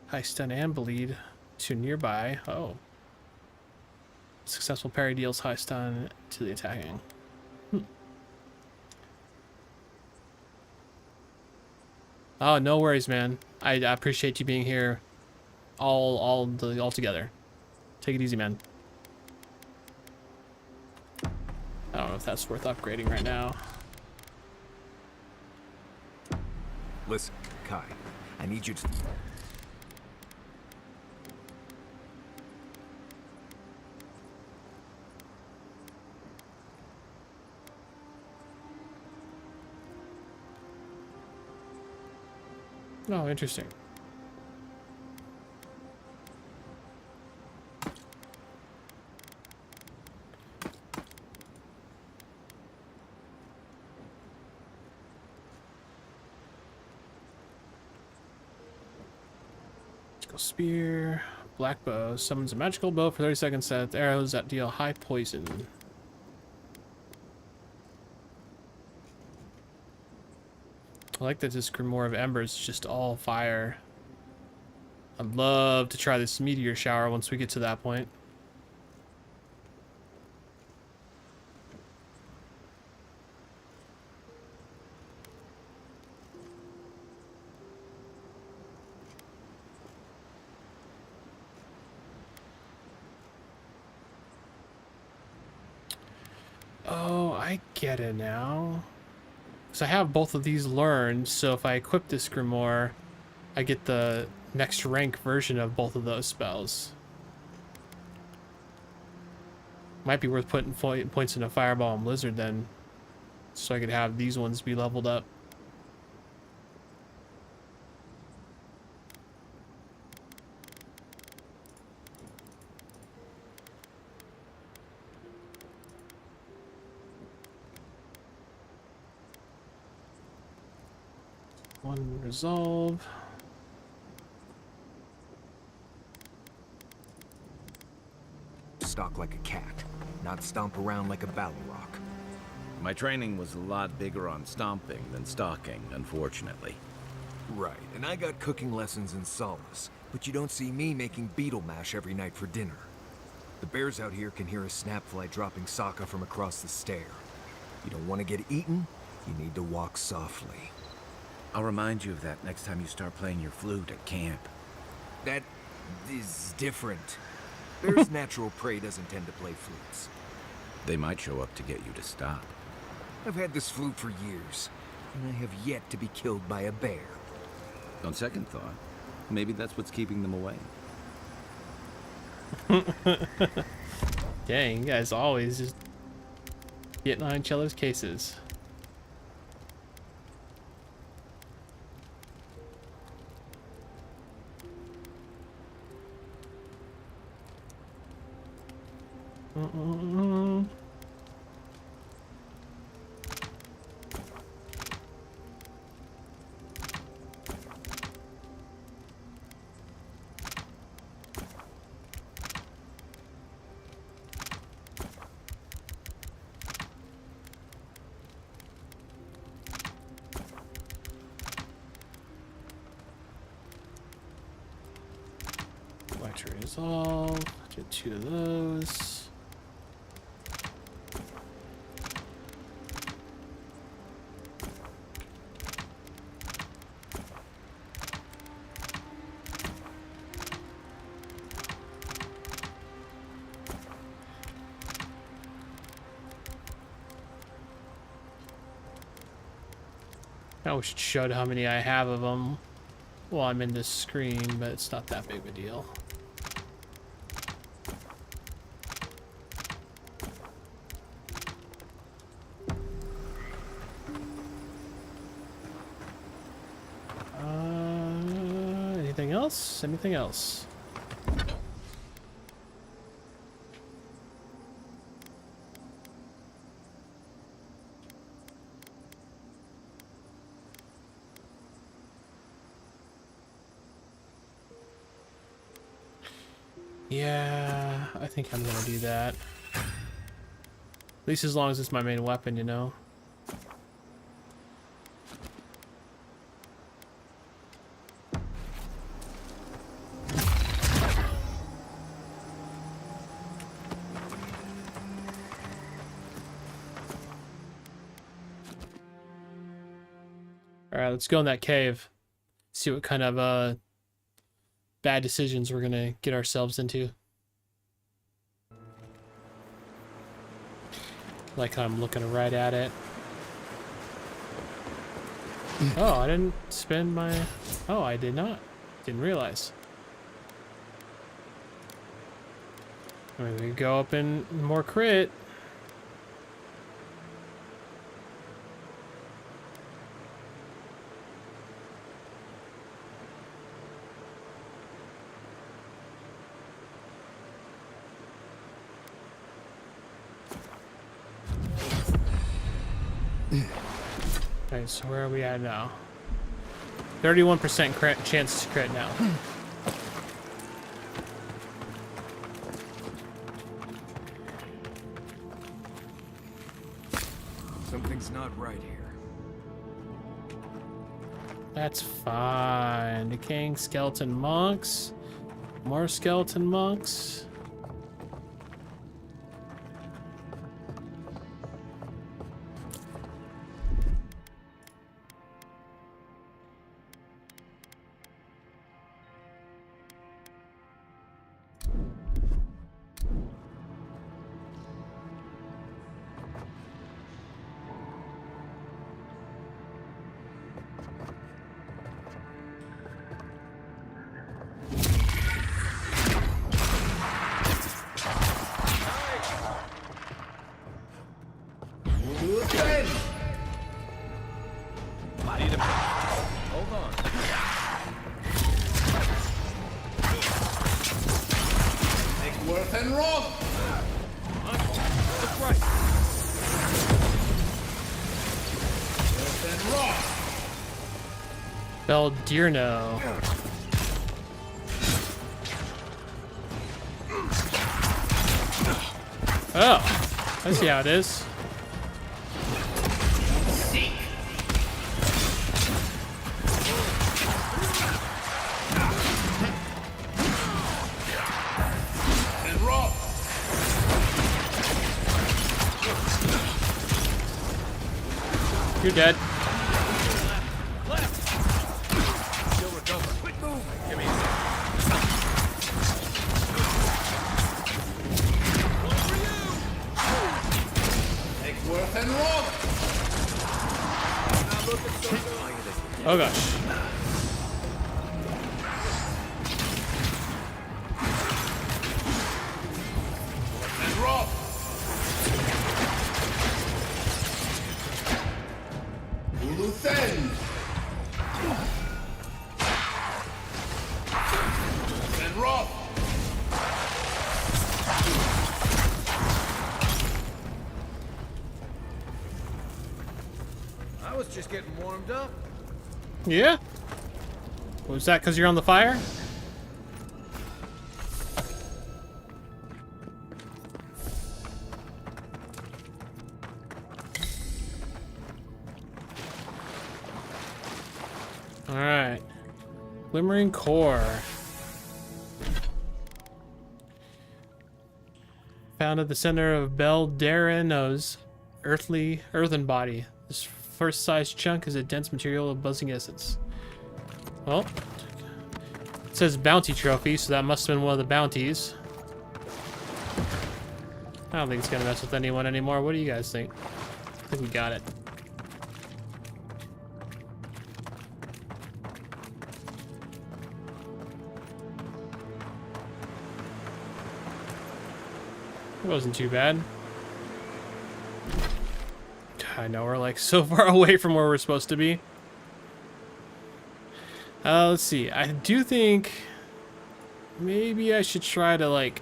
High stun and bleed to nearby. Oh. Successful parry deals high stun to the attacking. Oh, no worries, man. I appreciate you being here all together. Take it easy, man. I don't know if that's worth upgrading right now. Listen, Kai, I need you to... Oh, interesting. Magical spear, black bow, summons a magical bow for 30 seconds, sets arrows that deal high poison. I like that this Grimoire of Embers is just all fire. I'd love to try this meteor shower once we get to that point. Oh, I get it now. So I have both of these learned, so if I equip this Grimoire, I get the next rank version of both of those spells. Might be worth putting points into Fireball and Blizzard then, so I could have these ones be leveled up. One resolve. Stalk like a cat, not stomp around like a battle rock. My training was a lot bigger on stomping than stalking, unfortunately. Right, and I got cooking lessons in Solace, but you don't see me making beetle mash every night for dinner. The bears out here can hear a snapfly dropping Sokka from across the stair. You don't want to get eaten, you need to walk softly. I'll remind you of that next time you start playing your flute at camp. That is different. Bear's natural prey doesn't tend to play flutes. They might show up to get you to stop. I've had this flute for years, and I have yet to be killed by a bear. On second thought, maybe that's what's keeping them away. Dang, you guys always just getting on each other's cases. Electric resolve. Get 2 of those. I wish it showed how many I have of them while I'm in this screen, but it's not that big of a deal. Anything else? Anything else? Yeah, I think I'm gonna do that. At least as long as it's my main weapon, you know? Alright, let's go in that cave. See what kind of bad decisions we're gonna get ourselves into. Like I'm looking right at it. Oh, I didn't spend my... Oh, I did not. Didn't realize. Maybe we go up in more crit. Okay, so where are we at now? 31% crit chance to crit now. Something's not right here. That's fine. Decaying skeleton monks. More skeleton monks. Beldirno. Oh, I see how it is. You're dead. Oh gosh. I was just getting warmed up. Yeah? Was that because you're on the fire? Alright. Glimmering core. Found at the center of Beldirno's earthen body. This first sized chunk is a dense material of buzzing essence. Well, it says bounty trophy, so that must have been one of the bounties. I don't think it's gonna mess with anyone anymore. What do you guys think? I think we got it. It wasn't too bad. I know we're like so far away from where we're supposed to be. Let's see. I do think maybe I should try to, like,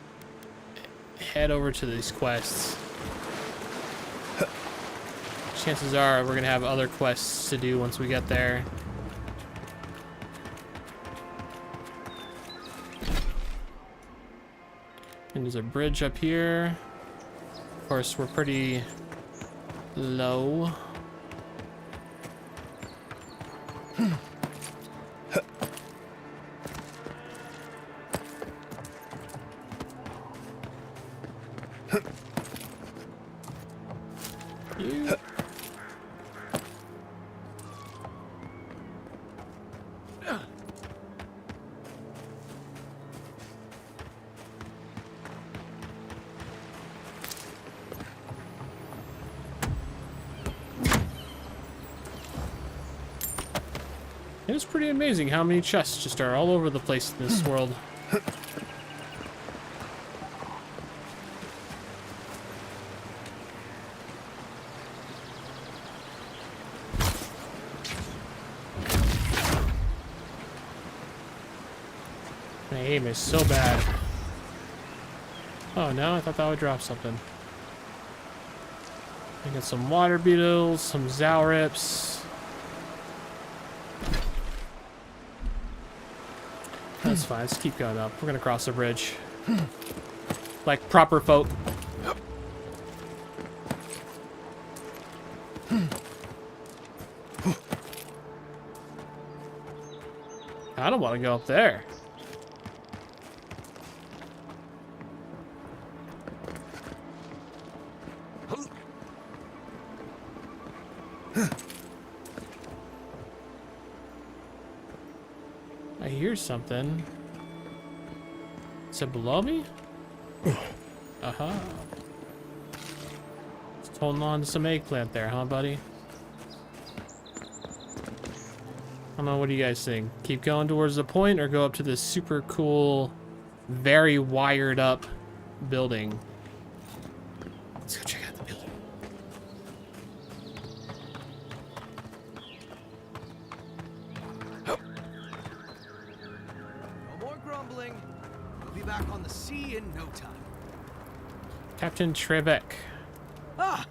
head over to these quests. Chances are we're going to have other quests to do once we get there. And there's a bridge up here. Of course, we're pretty low. You. It's pretty amazing how many chests just are all over the place in this world. My aim is so bad. Oh no, I thought that would drop something. I got some water beetles, some Zaurips. That's fine, let's keep going up. We're gonna cross the bridge. Like proper folk. I don't want to go up there. I hear something. Is it below me? Uh-huh. Just holding on to some eggplant there, huh, buddy? I don't know, what do you guys think? Keep going towards the point or go up to this super cool, very wired up building? Let's go check out the building. No more grumbling. We'll be back on the sea in no time. Captain Trebek. Ah,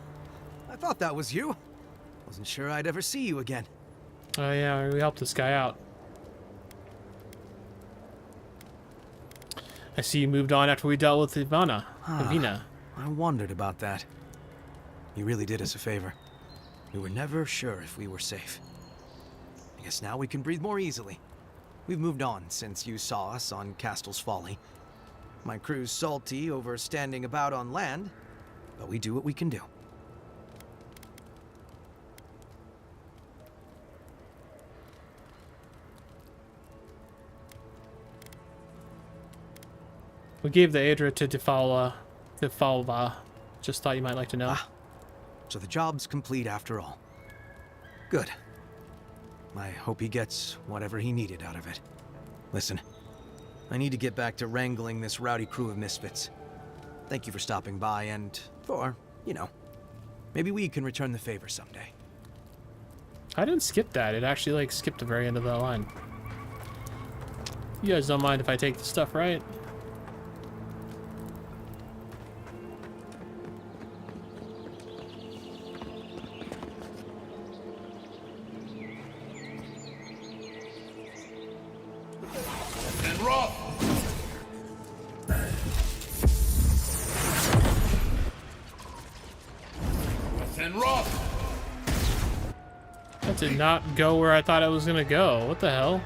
I thought that was you. Wasn't sure I'd ever see you again. Oh yeah, we helped this guy out. I see you moved on after we dealt with Ivana. I wondered about that. You really did us a favor. We were never sure if we were safe. I guess now we can breathe more easily. We've moved on since you saw us on Castle's Folly. My crew's salty over standing about on land, but we do what we can do. We gave the Aedra to Defalva. Just thought you might like to know. So the job's complete after all. Good. I hope he gets whatever he needed out of it. Listen, I need to get back to wrangling this rowdy crew of misfits. Thank you for stopping by and for, maybe we can return the favor someday. I didn't skip that. It actually, like, skipped the very end of the line. You guys don't mind if I take the stuff, right? That did not go where I thought it was gonna go. What the hell?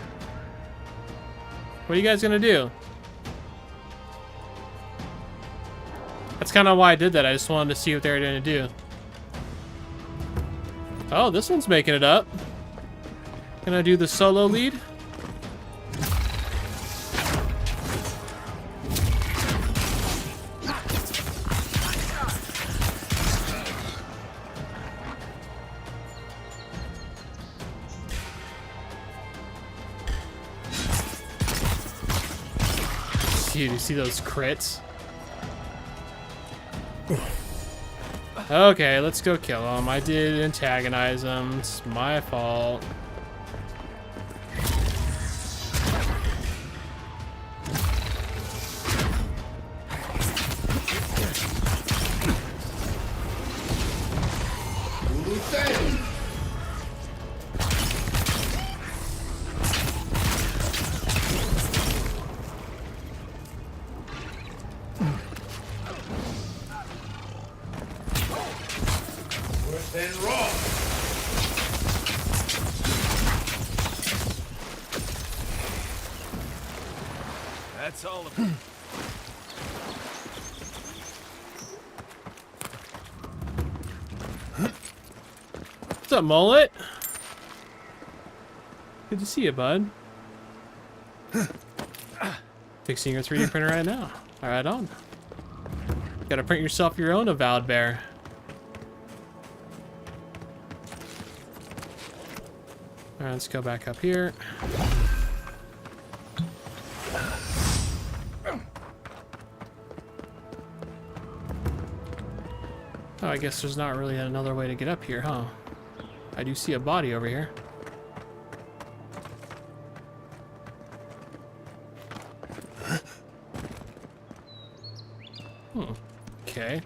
What are you guys gonna do? That's kind of why I did that. I just wanted to see what they were gonna do. Oh, this one's making it up. Gonna do the solo lead? Dude, you see those crits? Okay, let's go kill him. I did antagonize him. It's my fault. That's all of it. What's up, Mullet? Good to see you, bud. Fixing your 3D printer right now. All right, on. Gotta print yourself your own Avowed bear. All right, let's go back up here. Oh, I guess there's not really another way to get up here, huh? I do see a body over here. Okay.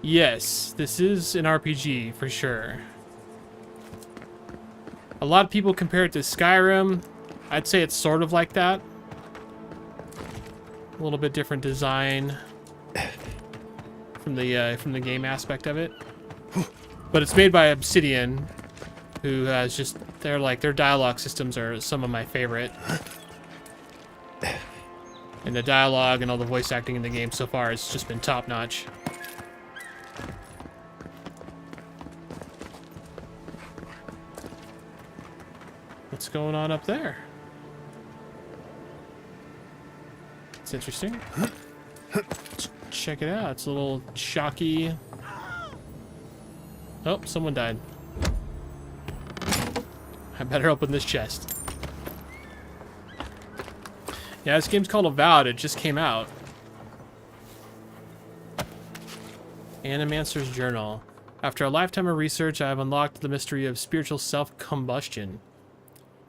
Yes, this is an RPG for sure. A lot of people compare it to Skyrim. I'd say it's sort of like that. A little bit different design from the game aspect of it. But it's made by Obsidian, who has just their dialogue systems are some of my favorite. And the dialogue and all the voice acting in the game so far has just been top notch. What's going on up there? It's interesting. Let's check it out. It's a little shocky. Oh, someone died. I better open this chest. Yeah, this game's called Avowed. It just came out. Animancer's Journal. After a lifetime of research, I have unlocked the mystery of spiritual self-combustion.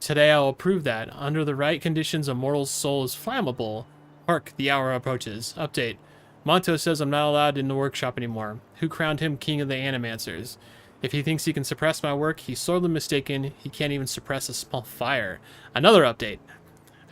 Today I will prove that, under the right conditions, a mortal's soul is flammable. Hark, the hour approaches. Update. Monto says I'm not allowed in the workshop anymore. Who crowned him king of the Animancers? If he thinks he can suppress my work, he's sorely mistaken. He can't even suppress a small fire. Another update.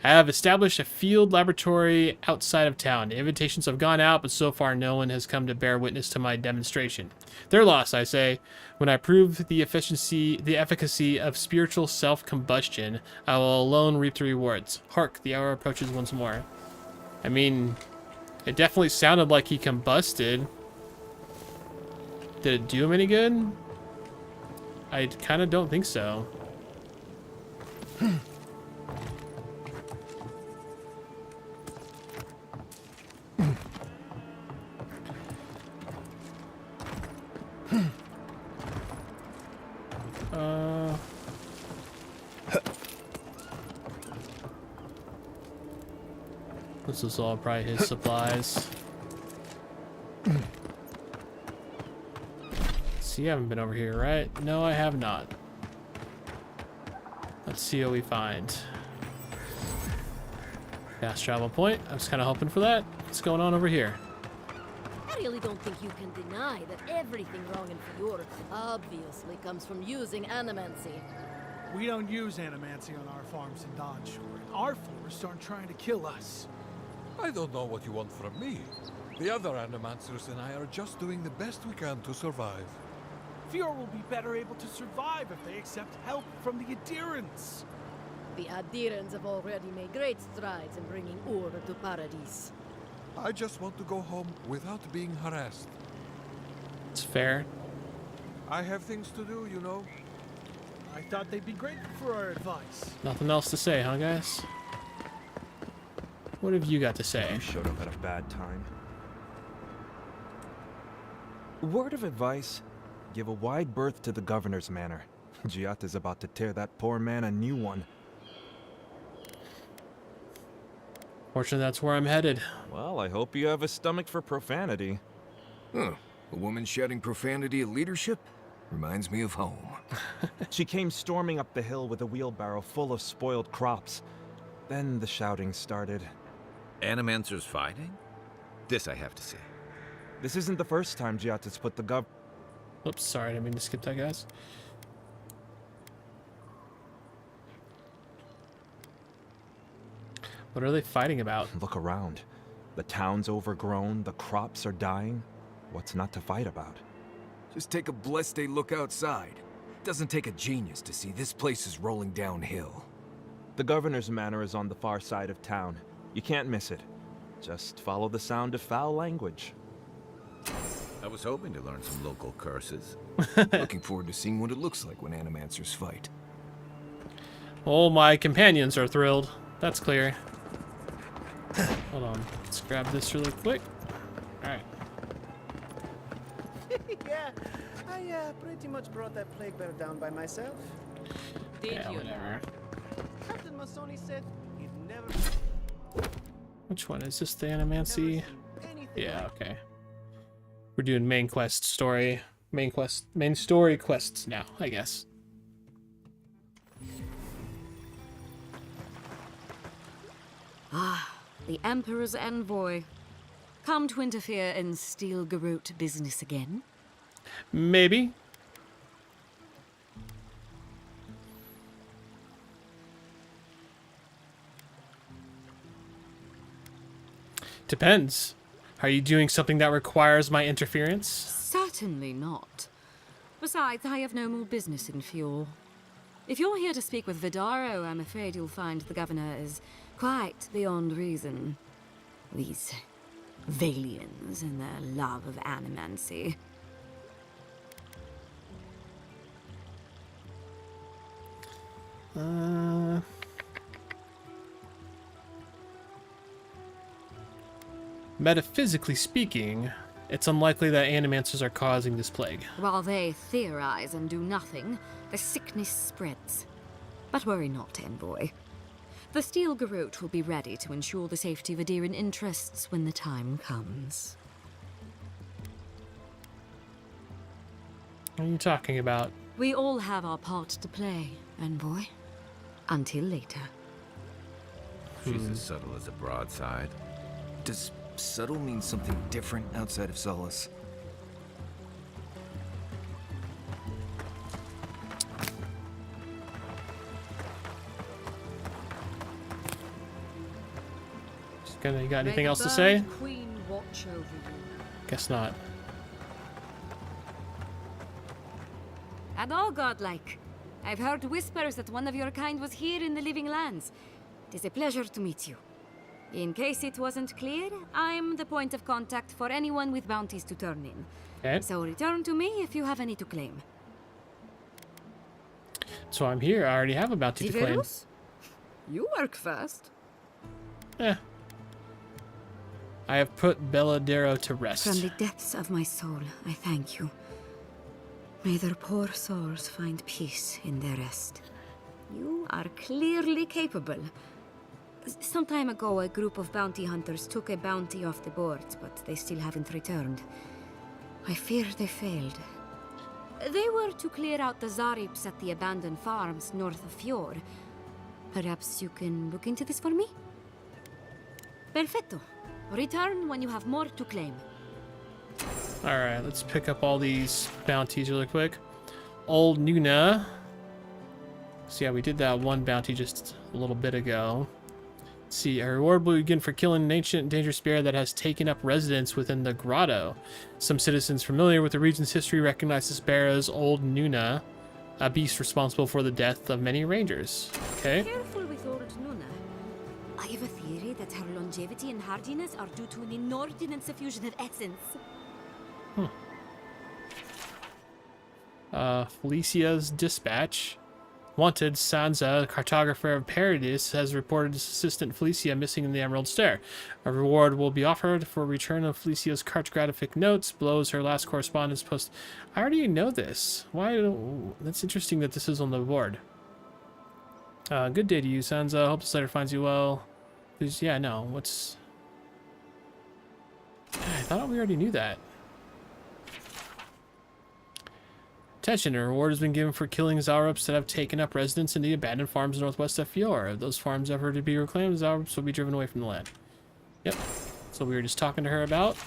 I have established a field laboratory outside of town. The invitations have gone out, but so far no one has come to bear witness to my demonstration. Their loss, I say. When I prove the efficacy of spiritual self-combustion, I will alone reap the rewards. Hark, the hour approaches once more. I mean, it definitely sounded like he combusted. Did it do him any good? I kind of don't think so. This is all probably his supplies. See, I haven't been over here, right? No, I have not. Let's see what we find. Fast travel point. I was kind of hoping for that. What's going on over here? I really don't think you can deny that everything wrong in Fjord obviously comes from using animancy. We don't use animancy on our farms in Dawnshore, and our forests aren't trying to kill us. I don't know what you want from me. The other Animancers and I are just doing the best we can to survive. Fjord will be better able to survive if they accept help from the adherents. The adherents have already made great strides in bringing order to Paradise. I just want to go home without being harassed. It's fair. I have things to do, you know. I thought they'd be grateful for our advice. Nothing else to say, huh, guys? What have you got to say? You showed up at a bad time. Word of advice: give a wide berth to the governor's manor. Giatta's about to tear that poor man a new one. Fortunately, that's where I'm headed. Well, I hope you have a stomach for profanity. Huh. A woman shouting profanity at leadership? Reminds me of home. She came storming up the hill with a wheelbarrow full of spoiled crops. Then the shouting started. Animancers fighting? This I have to say. This isn't the first time Giatta's put the Oops, sorry, I didn't mean to skip that, guys. What are they fighting about? Look around. The town's overgrown, the crops are dying. What's not to fight about? Just take a blessed day look outside. doesn't take a genius to see this place is rolling downhill. The governor's manor is on the far side of town. You can't miss it. Just follow the sound of foul language. I was hoping to learn some local curses. Looking forward to seeing what it looks like when animancers fight. All my companions are thrilled. That's clear. Hold on. Let's grab this really quick. Alright. Yeah, I pretty much brought that plague bear down by myself. Yeah, whatever. Captain Masoni said he'd never... Which one? Is this the Animancy? Yeah, okay. We're doing main quest story. Main story quests now, I guess. Ah, the Emperor's envoy. Come to interfere in Steel Garrote business again? Maybe. Depends. Are you doing something that requires my interference? Certainly not. Besides, I have no more business in Fjord. If you're here to speak with Vidaro, I'm afraid you'll find the governor is quite beyond reason. These Valians and their love of animancy. Metaphysically speaking, it's unlikely that animancers are causing this plague. While they theorize and do nothing, the sickness spreads. But worry not, envoy. The Steel Garrote will be ready to ensure the safety of Adiran interests when the time comes. What are you talking about? We all have our part to play, envoy. Until later. She's as subtle as a broadside. Does subtle mean something different outside of Solace? You got anything else to say? Queen watch over you. Guess not. And all godlike. I've heard whispers that one of your kind was here in the Living Lands. It is a pleasure to meet you. In case it wasn't clear, I'm the point of contact for anyone with bounties to turn in. Okay. So return to me if you have any to claim. So I'm here. I already have a bounty to claim. Severus? You work fast. Yeah. I have put Belladero to rest. From the depths of my soul, I thank you. May their poor souls find peace in their rest. You are clearly capable. Some time ago, a group of bounty hunters took a bounty off the board, but they still haven't returned. I fear they failed. They were to clear out the Zarips at the abandoned farms north of Fjord. Perhaps you can look into this for me? Perfecto. Return when you have more to claim. Alright, let's pick up all these bounties really quick. Old Nuna. So yeah, we did that one bounty just a little bit ago. Let's see, a reward will begin for killing an ancient and dangerous bear that has taken up residence within the grotto. Some citizens familiar with the region's history recognize this bear as Old Nuna, a beast responsible for the death of many rangers. Okay. Careful with Old Nuna. I have a theory that her longevity and hardiness are due to an inordinate suffusion of essence. Felicia's dispatch. Wanted, Sansa, cartographer of Paradis, has reported his assistant Felicia missing in the Emerald Stair. A reward will be offered for return of Felicia's cartographic notes. Below is her last correspondence post. I already know this. Why? That's interesting that this is on the board. Good day to you, Sansa. Hope this letter finds you well. Please, yeah, no. What's... I thought we already knew that. Attention, a reward has been given for killing Zarups that have taken up residence in the abandoned farms northwest of Fjord. If those farms ever to be reclaimed, Zarups will be driven away from the land. Yep. So we were just talking to her about.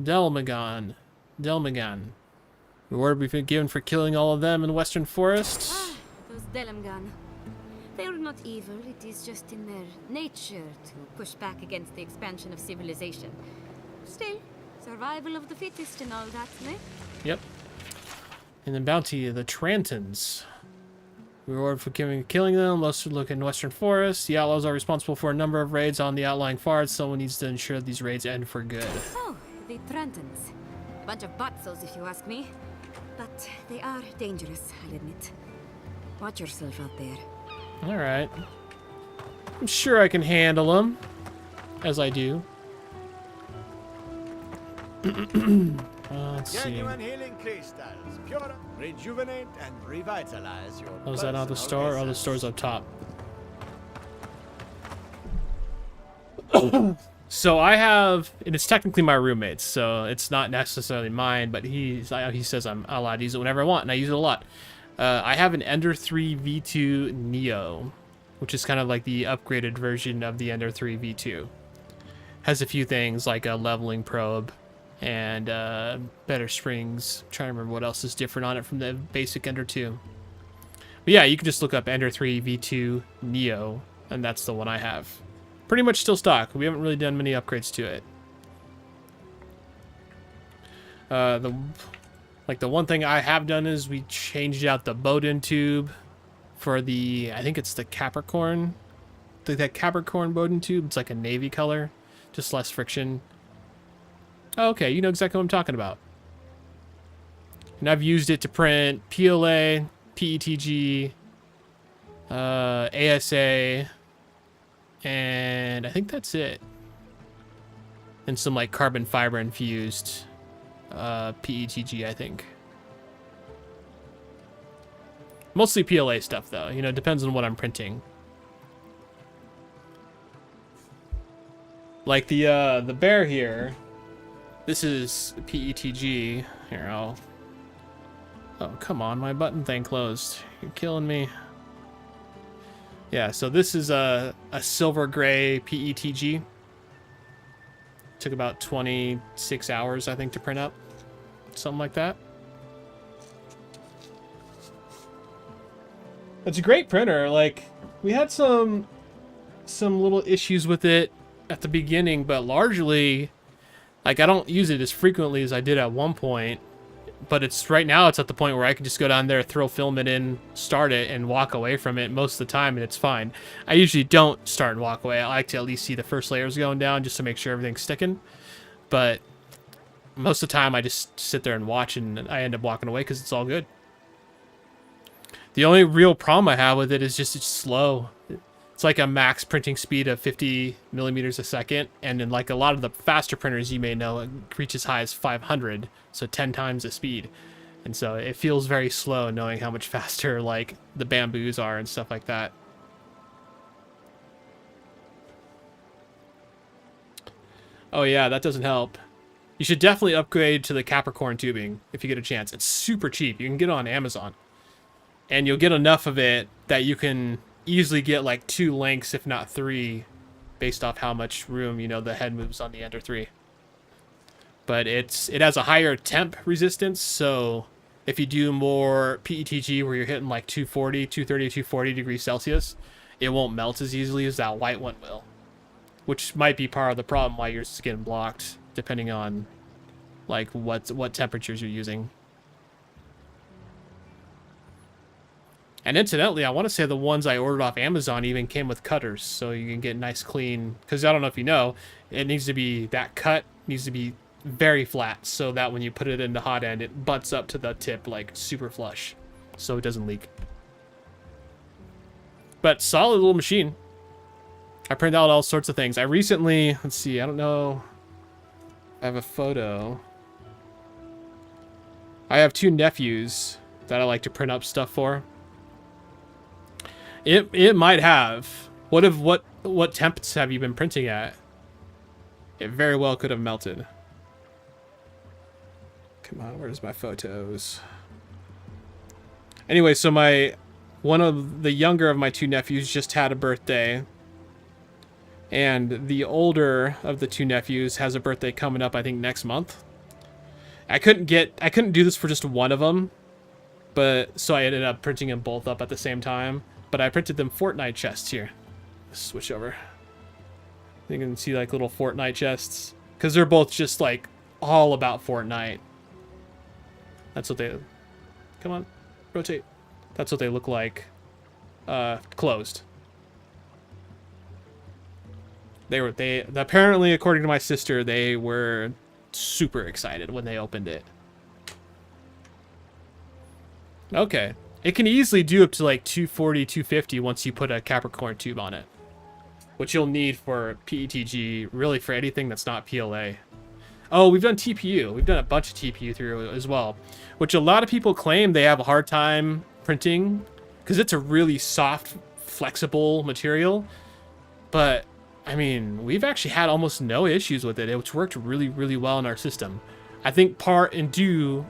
Delmagan. Reward we've been given for killing all of them in the Western Forest. Ah, those Delamgan. They are not evil, it is just in their nature to push back against the expansion of civilization. Still, survival of the fittest and all that, eh? Yep. And then bounty, the Trantons. Reward for killing them. Most look in Western Forest. The outlaws are responsible for a number of raids on the outlying farms. Someone needs to ensure these raids end for good. Oh, the Trentons. A bunch of butzos, if you ask me. But they are dangerous, I'll admit. Watch yourself out there. Alright. I'm sure I can handle them. As I do. Let's see. Genuine healing crystals. Pure, rejuvenate, and revitalize your Oh, is that not the store? Oh, the store's up top. So I have, and it's technically my roommate's, so it's not necessarily mine, but he says I'm allowed to use it whenever I want, and I use it a lot. I have an Ender 3 V2 Neo, which is kind of like the upgraded version of the Ender 3 V2. Has a few things like a leveling probe and better springs. I'm trying to remember what else is different on it from the basic Ender 2. But yeah, you can just look up Ender 3 V2 Neo, and that's the one I have. Pretty much still stock. We haven't really done many upgrades to it. The one thing I have done is we changed out the Bowden tube for the, I think it's the Capricorn. That Capricorn Bowden tube. It's like a navy color, just less friction. Oh, okay, you know exactly what I'm talking about. And I've used it to print PLA, PETG, ASA, and I think that's it. And some like carbon fiber infused PETG, I think. Mostly PLA stuff though, you know, depends on what I'm printing. Like the bear here, this is PETG. Here, oh, come on, my button thing closed. You're killing me. Yeah, so this is a silver gray PETG. Took about 26 hours, I think, to print up. Something like that. It's a great printer. Like, we had some little issues with it at the beginning, but largely, like, I don't use it as frequently as I did at one point. But it's right now it's at the point where I can just go down there, throw filament in, start it, and walk away from it most of the time, and it's fine. I usually don't start and walk away. I like to at least see the first layers going down just to make sure everything's sticking. But most of the time I just sit there and watch, and I end up walking away because it's all good. The only real problem I have with it is just it's slow. It's like a max printing speed of 50 millimeters a second, and in like a lot of the faster printers you may know, it reaches as high as 500, so 10 times the speed. And so it feels very slow knowing how much faster like the bamboos are and stuff like that. Oh yeah, that doesn't help. You should definitely upgrade to the Capricorn tubing if you get a chance. It's super cheap. You can get it on Amazon. And you'll get enough of it that you can easily get like 2 lengths, if not 3, based off how much room, you know, the head moves on the Ender 3. But it has a higher temp resistance, so if you do more PETG where you're hitting like 230, 240 degrees Celsius, it won't melt as easily as that white one will. Which might be part of the problem why yours is getting blocked, depending on like what temperatures you're using. And incidentally, I want to say the ones I ordered off Amazon even came with cutters, so you can get nice clean, because I don't know if you know, it needs to be, that cut needs to be very flat, so that when you put it in the hot end, it butts up to the tip like super flush, so it doesn't leak. But solid little machine. I print out all sorts of things. I recently, let's see, I don't know, I have a photo. I have 2 nephews that I like to print up stuff for. It might have. What temps have you been printing at? It very well could have melted. Come on, where's my photos? Anyway, so one of the younger of my 2 nephews just had a birthday. And the older of the 2 nephews has a birthday coming up, I think, next month. I couldn't do this for just one of them, but so I ended up printing them both up at the same time. But I printed them Fortnite chests here. Switch over. You can see like little Fortnite chests, because they're both just like all about Fortnite. That's what they. Come on, rotate. That's what they look like, closed. They apparently, according to my sister, they were super excited when they opened it. Okay. It can easily do up to like 240, 250 once you put a Capricorn tube on it. Which you'll need for PETG, really for anything that's not PLA. Oh, we've done TPU. We've done a bunch of TPU through as well. Which a lot of people claim they have a hard time printing. Because it's a really soft, flexible material. But, I mean, we've actually had almost no issues with it. It's worked really, really well in our system. I think part due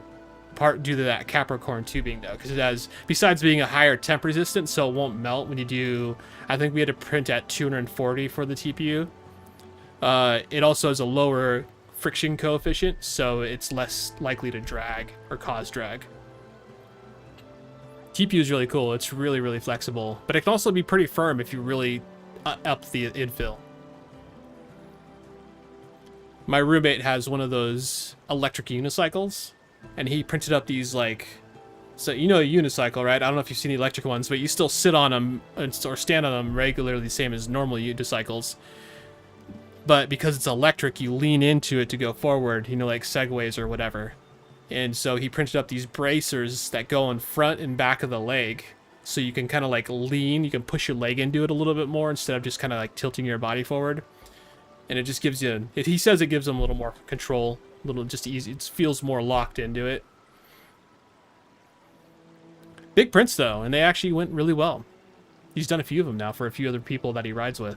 to that Capricorn tubing though, because it has, besides being a higher temp resistance, so it won't melt when you do, I think we had to print at 240 for the TPU. It also has a lower friction coefficient, so it's less likely to drag or cause drag. TPU is really cool. It's really, really flexible, but it can also be pretty firm if you really up the infill. My roommate has one of those electric unicycles, and he printed up these, like, so you know a unicycle, right? I don't know if you've seen the electric ones, but you still sit on them or stand on them regularly, the same as normal unicycles. But because it's electric, you lean into it to go forward, you know, like segways or whatever. And so he printed up these bracers that go in front and back of the leg, so you can kind of like lean, you can push your leg into it a little bit more instead of just kind of like tilting your body forward. And it just gives you, he says it gives them a little more control. Little just easy. It feels more locked into it. Big prints though, and they actually went really well. He's done a few of them now for a few other people that he rides with.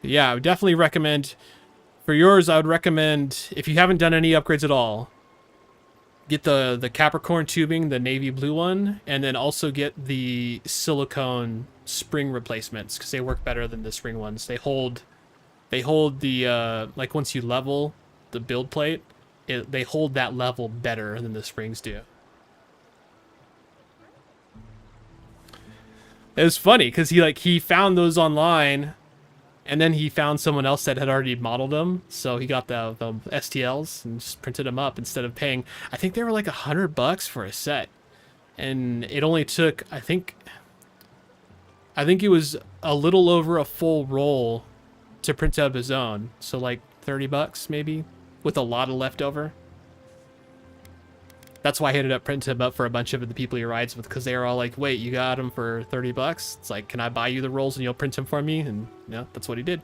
But yeah, I would definitely recommend for yours. I would recommend, if you haven't done any upgrades at all, get the Capricorn tubing, the navy blue one, and then also get the silicone spring replacements because they work better than the spring ones. They hold the like once you level the build plate, they hold that level better than the springs do. It was funny because he found those online, and then he found someone else that had already modeled them, so he got the STLs and just printed them up instead of paying. I think they were like $100 for a set, and it only took I think it was a little over a full roll to print up his own. So like $30 maybe, with a lot of leftover. That's why I ended up printing him up for a bunch of the people he rides with, because they were all like, wait, you got him for $30? It's like, can I buy you the rolls and you'll print him for me? And yeah, that's what he did.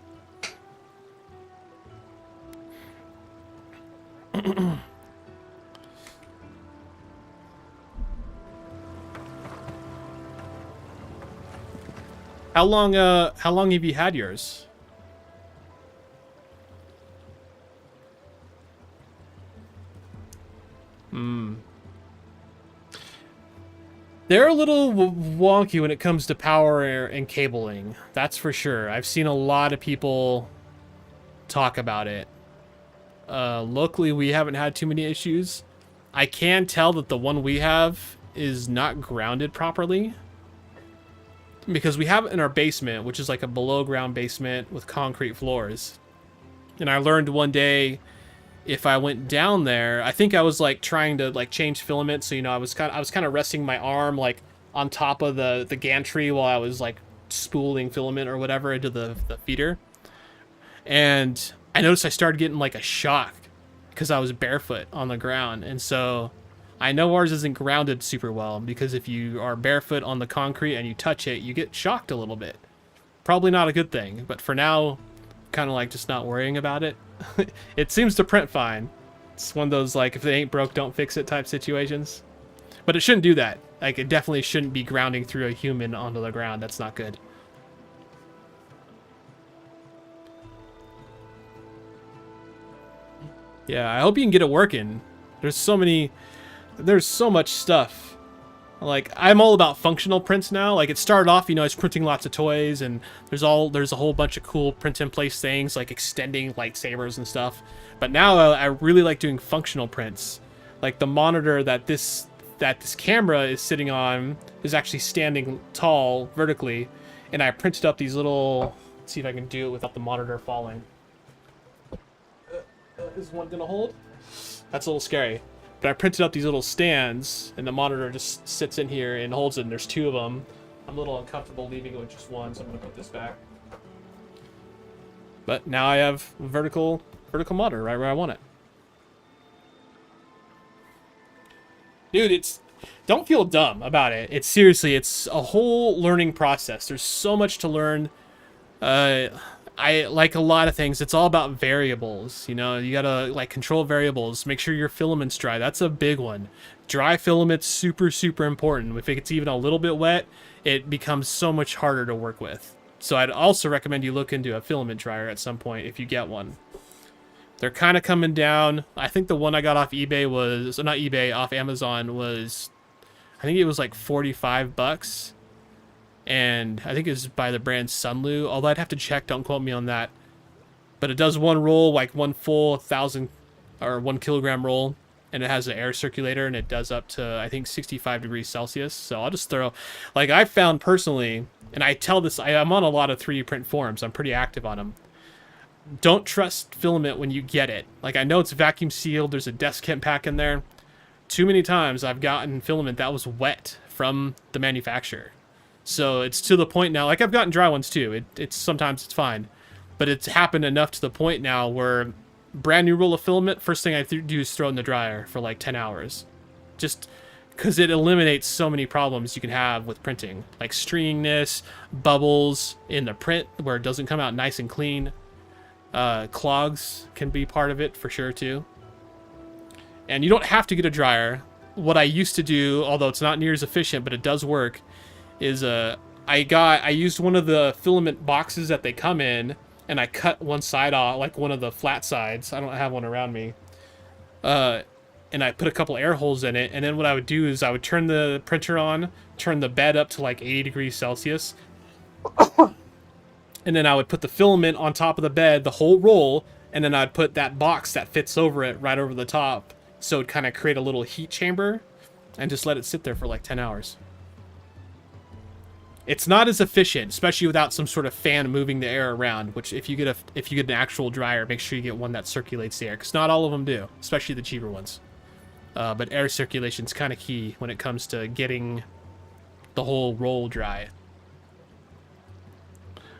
How long have you had yours? They're a little wonky when it comes to power and cabling. That's for sure. I've seen a lot of people talk about it. Locally, we haven't had too many issues. I can tell that the one we have is not grounded properly, because we have it in our basement, which is like a below ground basement with concrete floors. And I learned one day, if I went down there, I think I was like trying to like change filament. So, you know, I was kind of resting my arm like on top of the gantry while I was like spooling filament or whatever into the feeder. And I noticed I started getting like a shock because I was barefoot on the ground. And so I know ours isn't grounded super well, because if you are barefoot on the concrete and you touch it, you get shocked a little bit. Probably not a good thing, but for now, kind of like just not worrying about it. It seems to print fine. It's one of those like, if it ain't broke, don't fix it type situations. But it shouldn't do that. Like, it definitely shouldn't be grounding through a human onto the ground. That's not good. Yeah, I hope you can get it working. There's so much stuff. Like, I'm all about functional prints now. Like, it started off, you know, I was printing lots of toys, and there's a whole bunch of cool print-in-place things, like extending lightsabers and stuff. But now I really like doing functional prints. Like, the monitor that this camera is sitting on is actually standing tall vertically, and I printed up these little... Let's see if I can do it without the monitor falling. is one gonna hold? That's a little scary. But I printed out these little stands, and the monitor just sits in here and holds it, and there's 2 of them. I'm a little uncomfortable leaving it with just one, so I'm gonna put this back. But now I have a vertical monitor right where I want it. Dude, don't feel dumb about it. It's seriously, it's a whole learning process. There's so much to learn. I like a lot of things. It's all about variables. You know, you gotta like control variables. Make sure your filament's dry. That's a big one. Dry filament's super, super important. If it gets even a little bit wet, it becomes so much harder to work with. So I'd also recommend you look into a filament dryer at some point if you get one. They're kind of coming down. I think the one I got off eBay was, not eBay, off Amazon was, I think it was like 45 bucks. And I think it's by the brand Sunlu, although I'd have to check, don't quote me on that. But it does one roll, like one full 1,000 or 1 kilogram roll, and it has an air circulator, and it does up to, I think, 65 degrees Celsius. So I'll just throw, like I found personally, and I tell this, I'm on a lot of 3D print forums, I'm pretty active on them. Don't trust filament when you get it. Like, I know it's vacuum sealed, there's a desiccant pack in there. Too many times I've gotten filament that was wet from the manufacturer. So it's to the point now, like I've gotten dry ones too. It's sometimes it's fine, but it's happened enough to the point now where brand new roll of filament, first thing I do is throw it in the dryer for like 10 hours. Just because it eliminates so many problems you can have with printing, like stringiness, bubbles in the print where it doesn't come out nice and clean. Clogs can be part of it for sure too. And you don't have to get a dryer. What I used to do, although it's not near as efficient, but it does work, is I used one of the filament boxes that they come in, and I cut one side off, like one of the flat sides. I don't have one around me. And I put a couple air holes in it, and then what I would do is I would turn the printer on, turn the bed up to like 80 degrees Celsius, and then I would put the filament on top of the bed, the whole roll, and then I'd put that box that fits over it right over the top, so it'd kind of create a little heat chamber, and just let it sit there for like 10 hours. It's not as efficient, especially without some sort of fan moving the air around, which if you get an actual dryer, make sure you get one that circulates the air, because not all of them do, especially the cheaper ones. But air circulation is kind of key when it comes to getting the whole roll dry.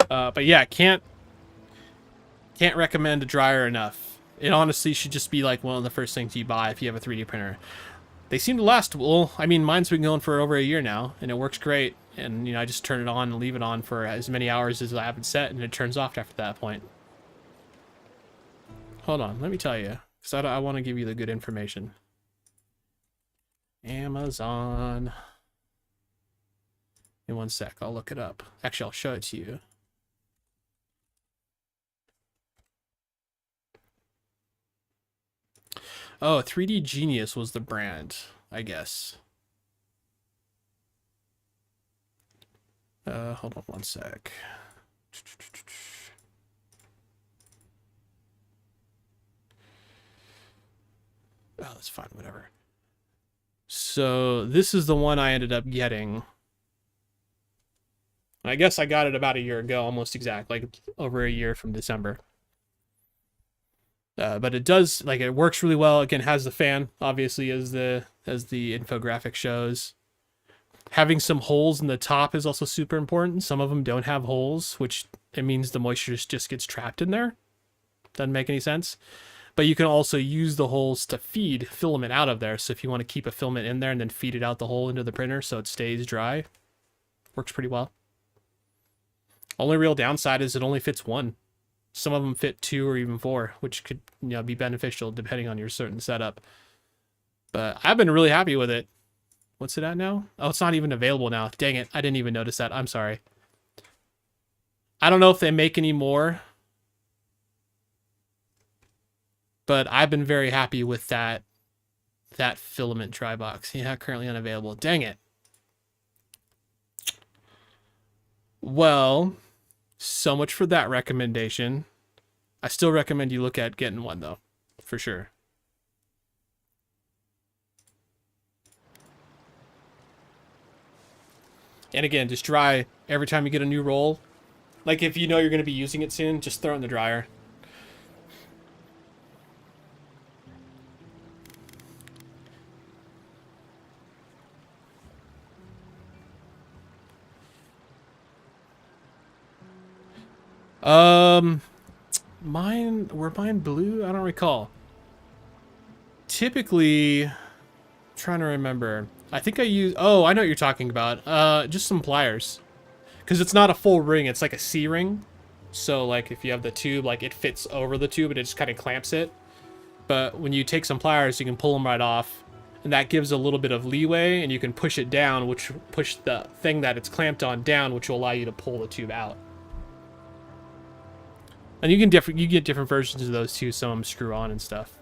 But yeah, can't recommend a dryer enough. It honestly should just be like one of the first things you buy if you have a 3D printer. They seem to last, well, I mean, mine's been going for over a year now, and it works great. And, you know, I just turn it on and leave it on for as many hours as I have it set, and it turns off after that point. Hold on, let me tell you, because I want to give you the good information. Amazon. In one sec, I'll look it up. Actually, I'll show it to you. Oh, 3D Genius was the brand, I guess. Hold on one sec. Oh, that's fine, whatever. So this is the one I ended up getting. I guess I got it about a year ago, almost exact, like over a year from December. But it does, like, it works really well. Again, has the fan, obviously, as the infographic shows. Having some holes in the top is also super important. Some of them don't have holes, which it means the moisture just gets trapped in there. Doesn't make any sense. But you can also use the holes to feed filament out of there. So if you want to keep a filament in there and then feed it out the hole into the printer so it stays dry, works pretty well. Only real downside is it only fits one. Some of them fit 2 or even 4, which could, you know, be beneficial depending on your certain setup. But I've been really happy with it. What's it at now? Oh, it's not even available now. Dang it. I didn't even notice that. I'm sorry. I don't know if they make any more. But I've been very happy with that filament dry box. Yeah, currently unavailable. Dang it. Well, so much for that recommendation. I still recommend you look at getting one, though. For sure. And again, just dry every time you get a new roll. Like if you know you're going to be using it soon, just throw it in the dryer. Were mine blue? I don't recall. Typically, trying to remember. I think I use. Oh, I know what you're talking about. Just some pliers, because it's not a full ring. It's like a C ring. So like if you have the tube, like it fits over the tube and it just kind of clamps it. But when you take some pliers, you can pull them right off, and that gives a little bit of leeway, and you can push it down, which push the thing that it's clamped on down, which will allow you to pull the tube out. And you get different versions of those too. Some of them screw on and stuff.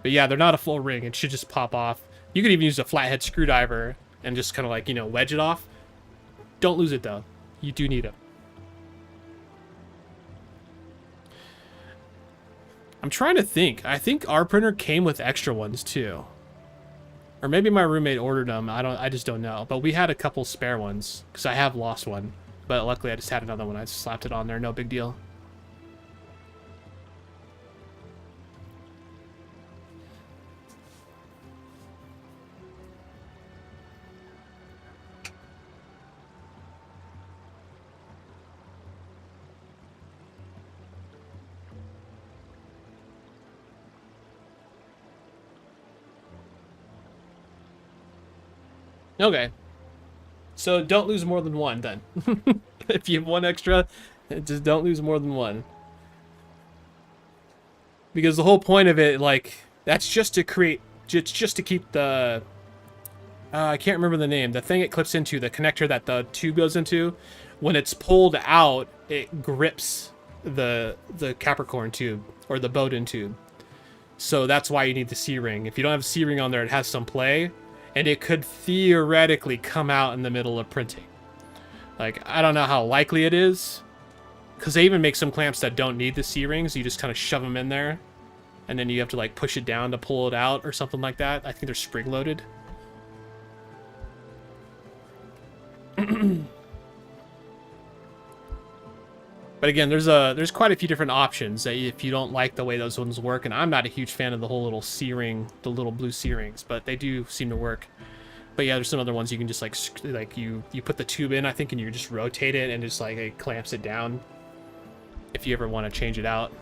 But yeah, they're not a full ring. It should just pop off. You could even use a flathead screwdriver and just kind of like, you know, wedge it off. Don't lose it though. You do need it. I'm trying to think. I think our printer came with extra ones too. Or maybe my roommate ordered them. I just don't know. But we had a couple spare ones because I have lost one. But luckily I just had another one. I just slapped it on there. No big deal. Okay. So don't lose more than one then. If you have one extra, just don't lose more than one. Because the whole point of it, like, that's just to create, just to keep the, I can't remember the name, the thing it clips into, the connector that the tube goes into, when it's pulled out, it grips the Capricorn tube, or the Bowden tube. So that's why you need the C-ring. If you don't have a C-ring on there, it has some play. And it could theoretically come out in the middle of printing. Like, I don't know how likely it is. Because they even make some clamps that don't need the C-rings. You just kind of shove them in there. And then you have to, like, push it down to pull it out or something like that. I think they're spring-loaded. But again, there's quite a few different options if you don't like the way those ones work. And I'm not a huge fan of the whole little C-ring, the little blue C-rings, but they do seem to work. But yeah, there's some other ones you can just like you put the tube in, I think, and you just rotate it and just like it clamps it down. If you ever want to change it out.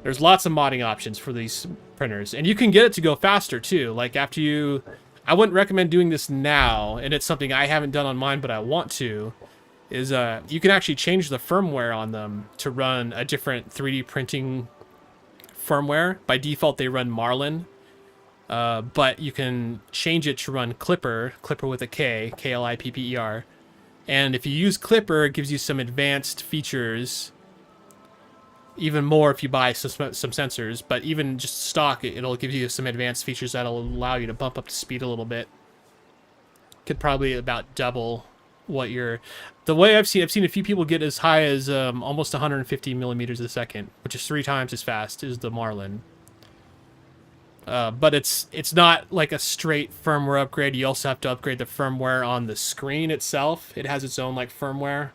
There's lots of modding options for these printers, and you can get it to go faster too. Like after you, I wouldn't recommend doing this now, and it's something I haven't done on mine, but I want to. Is you can actually change the firmware on them to run a different 3D printing firmware. By default, they run Marlin, but you can change it to run Clipper with a K, K-L-I-P-P-E-R. And if you use Clipper, it gives you some advanced features, even more if you buy some sensors, but even just stock, it'll give you some advanced features that'll allow you to bump up the speed a little bit. Could probably about double what you're, the way I've seen a few people get as high as almost 150 millimeters a second, which is 3 times as fast as the Marlin. But it's not like a straight firmware upgrade. You also have to upgrade the firmware on the screen itself. It has its own like firmware.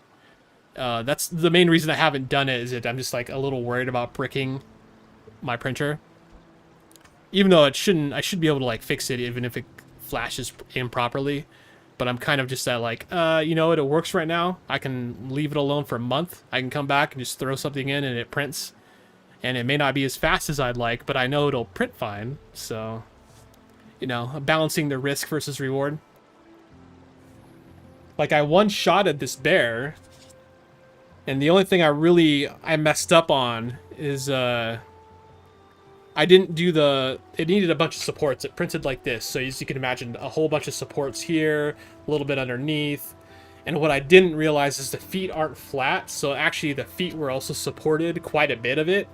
That's the main reason I haven't done it, is that I'm just like a little worried about bricking my printer. Even though I should be able to like fix it even if it flashes improperly. But I'm kind of just that like, you know what, it works right now. I can leave it alone for a month. I can come back and just throw something in and it prints. And it may not be as fast as I'd like, but I know it'll print fine. So, you know, balancing the risk versus reward. Like I one-shotted this bear. And the only thing I messed up on is, I didn't do it needed a bunch of supports. It printed like this. So as you can imagine, a whole bunch of supports here, a little bit underneath. And what I didn't realize is the feet aren't flat. So actually the feet were also supported, quite a bit of it.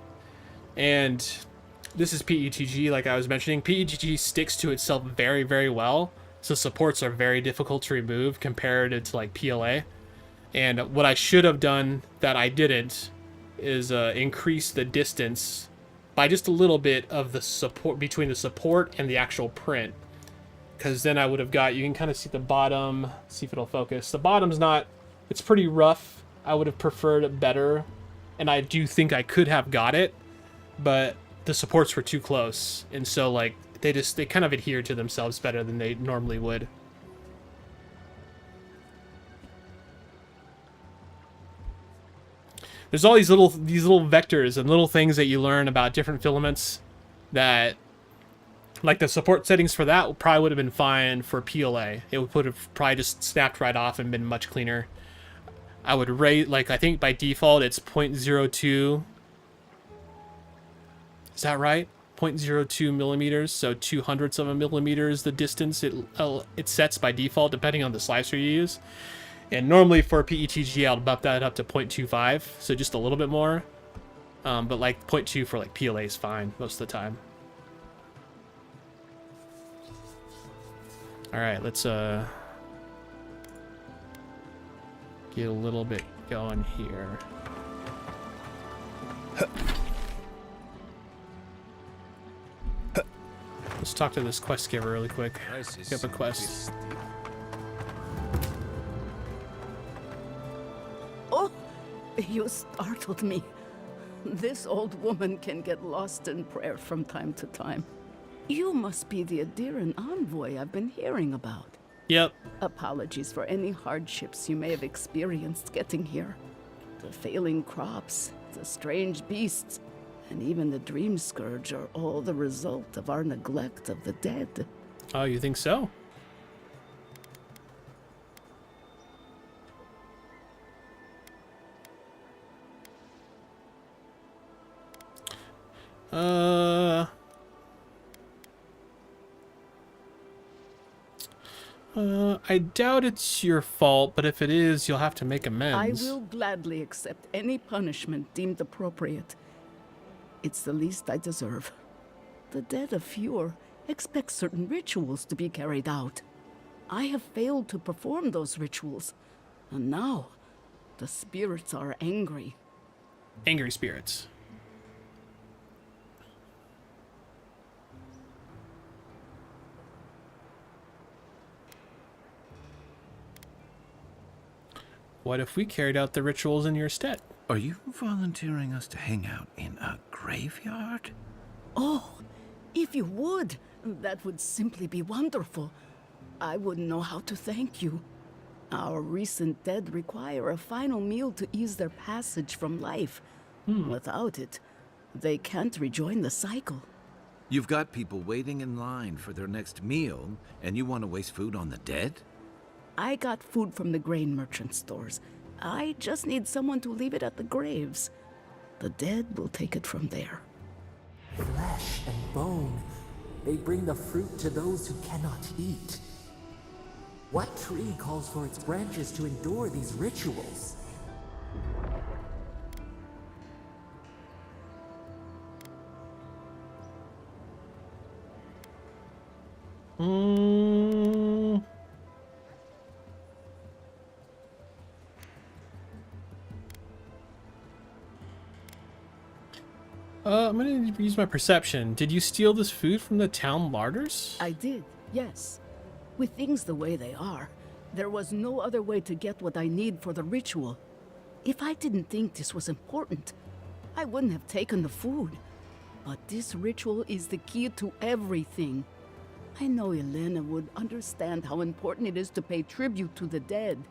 And this is PETG, like I was mentioning. PETG sticks to itself very, very well. So supports are very difficult to remove compared to like PLA. And what I should have done that I didn't is increase the distance by just a little bit of the support between the support and the actual print, because then I would have got, you can kind of see the bottom, see if it'll focus. The bottom's not, it's pretty rough. I would have preferred it better, and I do think I could have got it, but the supports were too close, and so like they kind of adhered to themselves better than they normally would. There's all these little vectors and little things that you learn about different filaments that, like the support settings for that probably would have been fine for PLA. It would have probably just snapped right off and been much cleaner. I would rate, like, I think by default it's 0.02. Is that right? 0.02 millimeters, so 2/100ths of a millimeter is the distance it sets by default, depending on the slicer you use. And normally for PETG, I'll bump that up to 0.25, so just a little bit more. But like 0.2 for like PLA is fine most of the time. All right, let's get a little bit going here. Let's talk to this quest giver really quick. Get up a quest. Oh, you startled me. This old woman can get lost in prayer from time to time. You must be the Adiran envoy I've been hearing about. Yep. Apologies for any hardships you may have experienced getting here. The failing crops, the strange beasts, and even the dream scourge are all the result of our neglect of the dead. Oh, you think so? I doubt it's your fault, but if it is, you'll have to make amends. I will gladly accept any punishment deemed appropriate. It's the least I deserve. The dead of Fjord expect certain rituals to be carried out. I have failed to perform those rituals, and now the spirits are angry. Angry spirits. What if we carried out the rituals in your stead? Are you volunteering us to hang out in a graveyard? Oh, if you would, that would simply be wonderful. I wouldn't know how to thank you. Our recent dead require a final meal to ease their passage from life. Without it, they can't rejoin the cycle. You've got people waiting in line for their next meal, and you want to waste food on the dead? I got food from the grain merchant stores. I just need someone to leave it at the graves. The dead will take it from there. Flesh and bone, they bring the fruit to those who cannot eat. What tree calls for its branches to endure these rituals? I'm gonna use my perception. Did you steal this food from the town larders? I did, yes. With things the way they are, there was no other way to get what I need for the ritual. If I didn't think this was important, I wouldn't have taken the food. But this ritual is the key to everything. I know Elena would understand how important it is to pay tribute to the dead.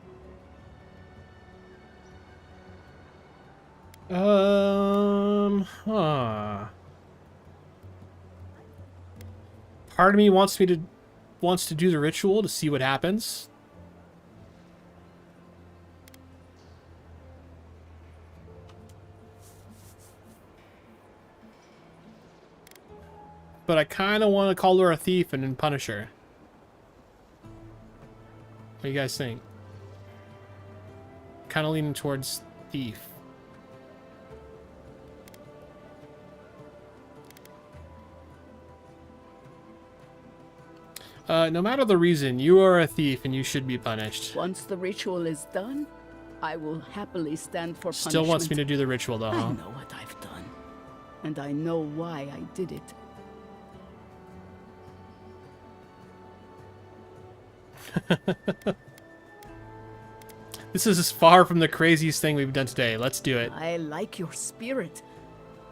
Part of me wants to do the ritual to see what happens. But I kind of want to call her a thief and then punish her. What do you guys think? Kind of leaning towards thief. No matter the reason, you are a thief and you should be punished. Once the ritual is done, I will happily stand for punishment. Still wants me to do the ritual though, huh? I know what I've done, and I know why I did it. This is as far from the craziest thing we've done today. Let's do it. I like your spirit.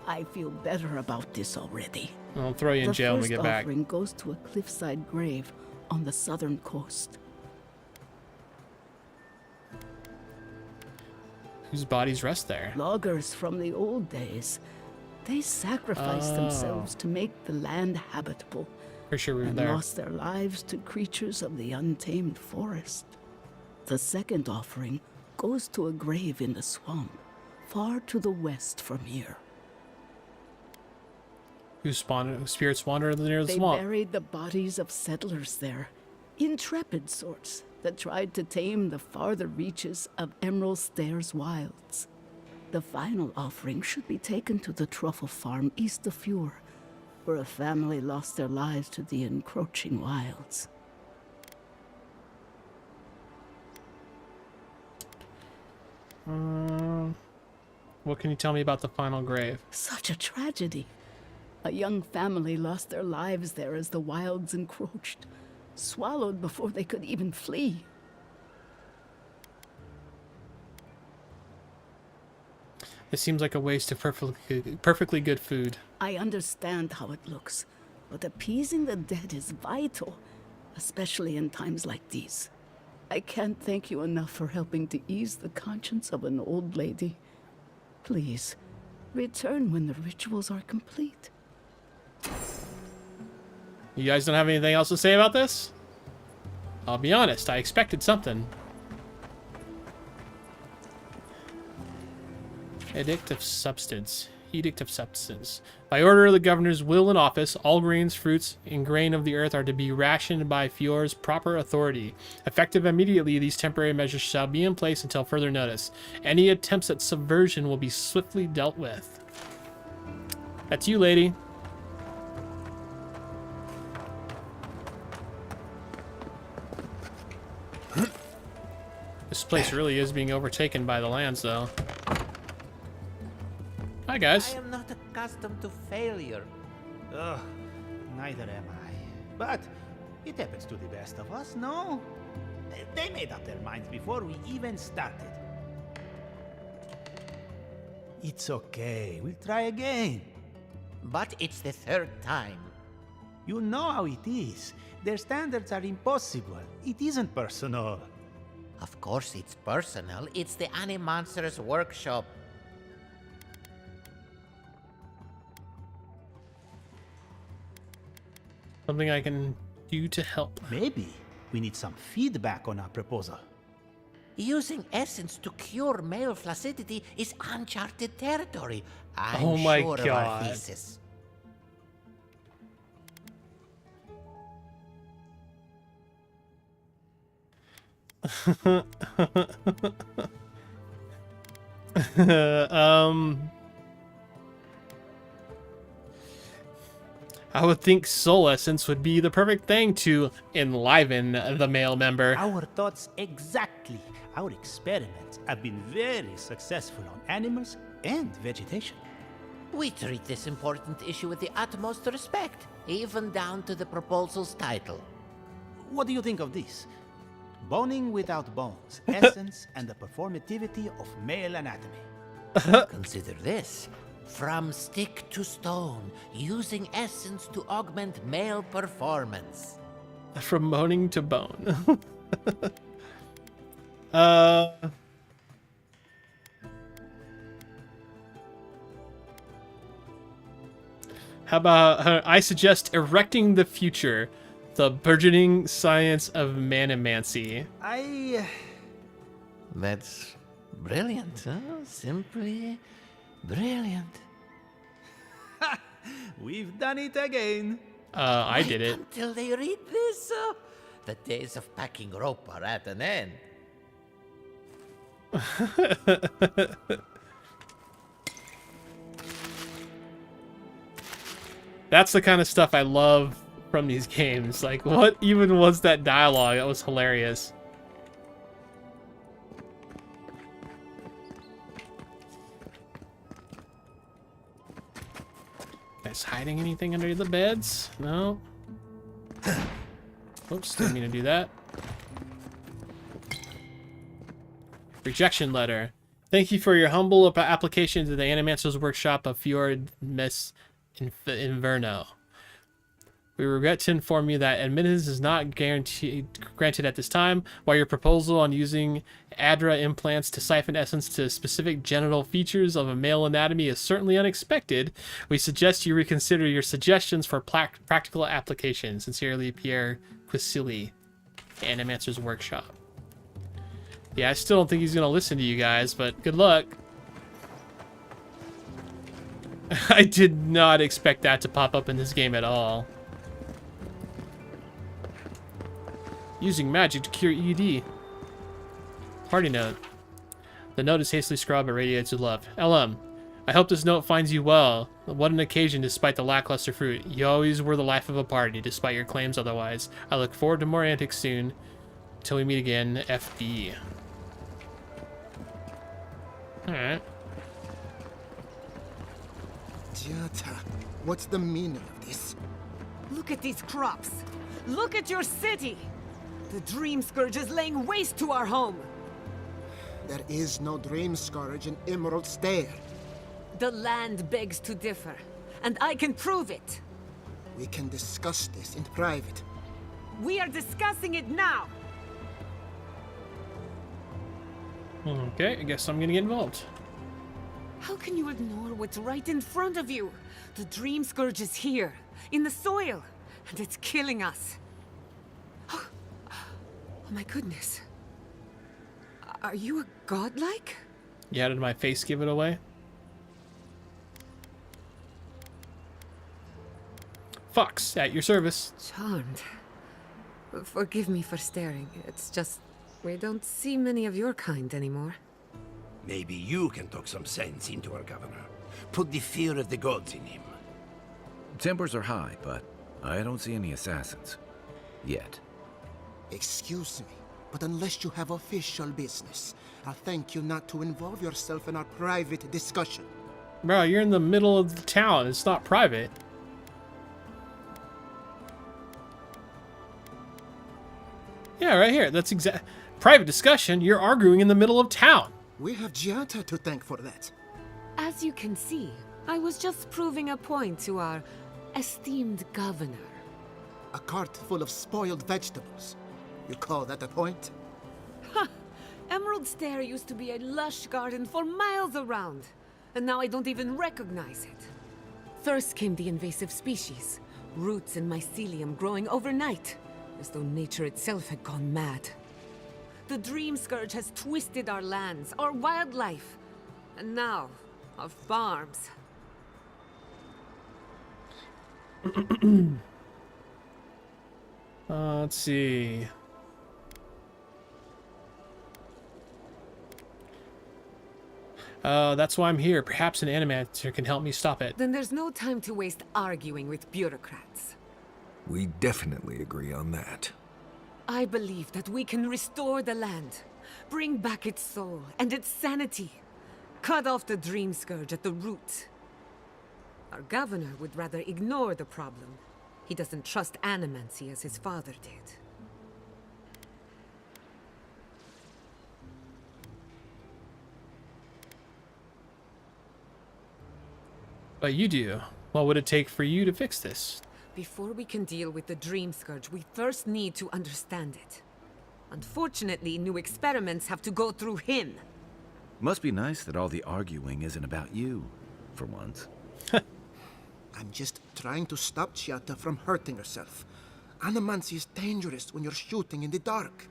I feel better about this already. I'll throw you in jail when we get back. The first offering goes to a cliffside grave on the southern coast. Whose bodies rest there? Loggers from the old days. They sacrificed themselves to make the land habitable. For sure we were and there. Lost their lives to creatures of the untamed forest. The second offering goes to a grave in the swamp, far to the west from here. Whose spirits wander near the They swamp? buried the bodies of settlers there, intrepid sorts that tried to tame the farther reaches of Emerald Stairs wilds. The final offering should be taken to the truffle farm east of Fjord, where a family lost their lives to the encroaching wilds. What can you tell me about the final grave? Such a tragedy. A young family lost their lives there as the wilds encroached, swallowed before they could even flee. It seems like a waste of perfectly good food. I understand how it looks, but appeasing the dead is vital, especially in times like these. I can't thank you enough for helping to ease the conscience of an old lady. Please, return when the rituals are complete. You guys don't have anything else to say about this? I'll be honest, I expected something. Edict of Substance. Edict of Substance. By order of the governor's will in office, all grains, fruits, and grain of the earth are to be rationed by Fjord's proper authority. Effective immediately, these temporary measures shall be in place until further notice. Any attempts at subversion will be swiftly dealt with. That's you, lady. This place really is being overtaken by the lands, though. Hi, guys. I am not accustomed to failure. Ugh, neither am I. But it happens to the best of us, no? They made up their minds before we even started. It's okay, we'll try again. But it's the third time. You know how it is. Their standards are impossible. It isn't personal. Of course it's personal. It's the Animonster's workshop. Something I can do to help. Maybe we need some feedback on our proposal. Using essence to cure male flaccidity is uncharted territory. I'm Oh my sure of God. our thesis. I would think soul essence would be the perfect thing to enliven the male member. Our thoughts exactly. Our experiments have been very successful on animals and vegetation. We treat this important issue with the utmost respect, even down to the proposal's title. What do you think of this? Boning without bones, essence and the performativity of male anatomy. Consider this. From stick to stone, using essence to augment male performance. From moaning to bone. How about I suggest erecting the future, the burgeoning science of manimancy. That's brilliant, huh? Simply brilliant. We've done it again. I did it. Until they read this, the days of packing rope are at an end. That's the kind of stuff I love from these games. Like, what even was that dialogue? That was hilarious. Guys hiding anything under the beds? No? Oops, didn't mean to do that. Rejection letter. Thank you for your humble application to the Animancer's workshop of Fjord Miss Inverno. We regret to inform you that admittance is not granted at this time. While your proposal on using ADRA implants to siphon essence to specific genital features of a male anatomy is certainly unexpected, we suggest you reconsider your suggestions for practical application. Sincerely, Pierre Quisili, Animancer's Workshop. Yeah, I still don't think he's going to listen to you guys, but good luck. I did not expect that to pop up in this game at all. Using magic to cure ED. Party note. The note is hastily scrawled but radiates with love. LM, I hope this note finds you well. What an occasion despite the lackluster fruit. You always were the life of a party despite your claims otherwise. I look forward to more antics soon. Till we meet again, FB. Alright. Giata, what's the meaning of this? Look at these crops. Look at your city. The Dream Scourge is laying waste to our home. There is no Dream Scourge in Emerald Stair. The land begs to differ, and I can prove it. We can discuss this in private. We are discussing it now. Okay, I guess I'm gonna get involved. How can you ignore what's right in front of you? The Dream Scourge is here, in the soil, and it's killing us. Oh my goodness. Are you a godlike? Yeah, did my face give it away? Fox, at your service. Charmed. Forgive me for staring. It's just, we don't see many of your kind anymore. Maybe you can talk some sense into our governor. Put the fear of the gods in him. Tempers are high, but I don't see any assassins. Yet. Excuse me, but unless you have official business, I'll thank you not to involve yourself in our private discussion. Bro, you're in the middle of the town. It's not private. Yeah, right here. That's exact. Private discussion. You're arguing in the middle of town. We have Giata to thank for that. As you can see, I was just proving a point to our esteemed governor. A cart full of spoiled vegetables. You call that a point? Ha! Emerald Stair used to be a lush garden for miles around, and now I don't even recognize it. First came the invasive species, roots and mycelium growing overnight, as though nature itself had gone mad. The Dream Scourge has twisted our lands, our wildlife, and now, our farms. Let's see. That's why I'm here. Perhaps an animator can help me stop it. Then there's no time to waste arguing with bureaucrats. We definitely agree on that. I believe that we can restore the land, bring back its soul and its sanity, cut off the Dream Scourge at the root. Our governor would rather ignore the problem. He doesn't trust animancy as his father did. But you do. What would it take for you to fix this? Before we can deal with the Dream Scourge, we first need to understand it. Unfortunately, new experiments have to go through him. Must be nice that all the arguing isn't about you, for once. I'm just trying to stop Giata from hurting herself. Animancy is dangerous when you're shooting in the dark.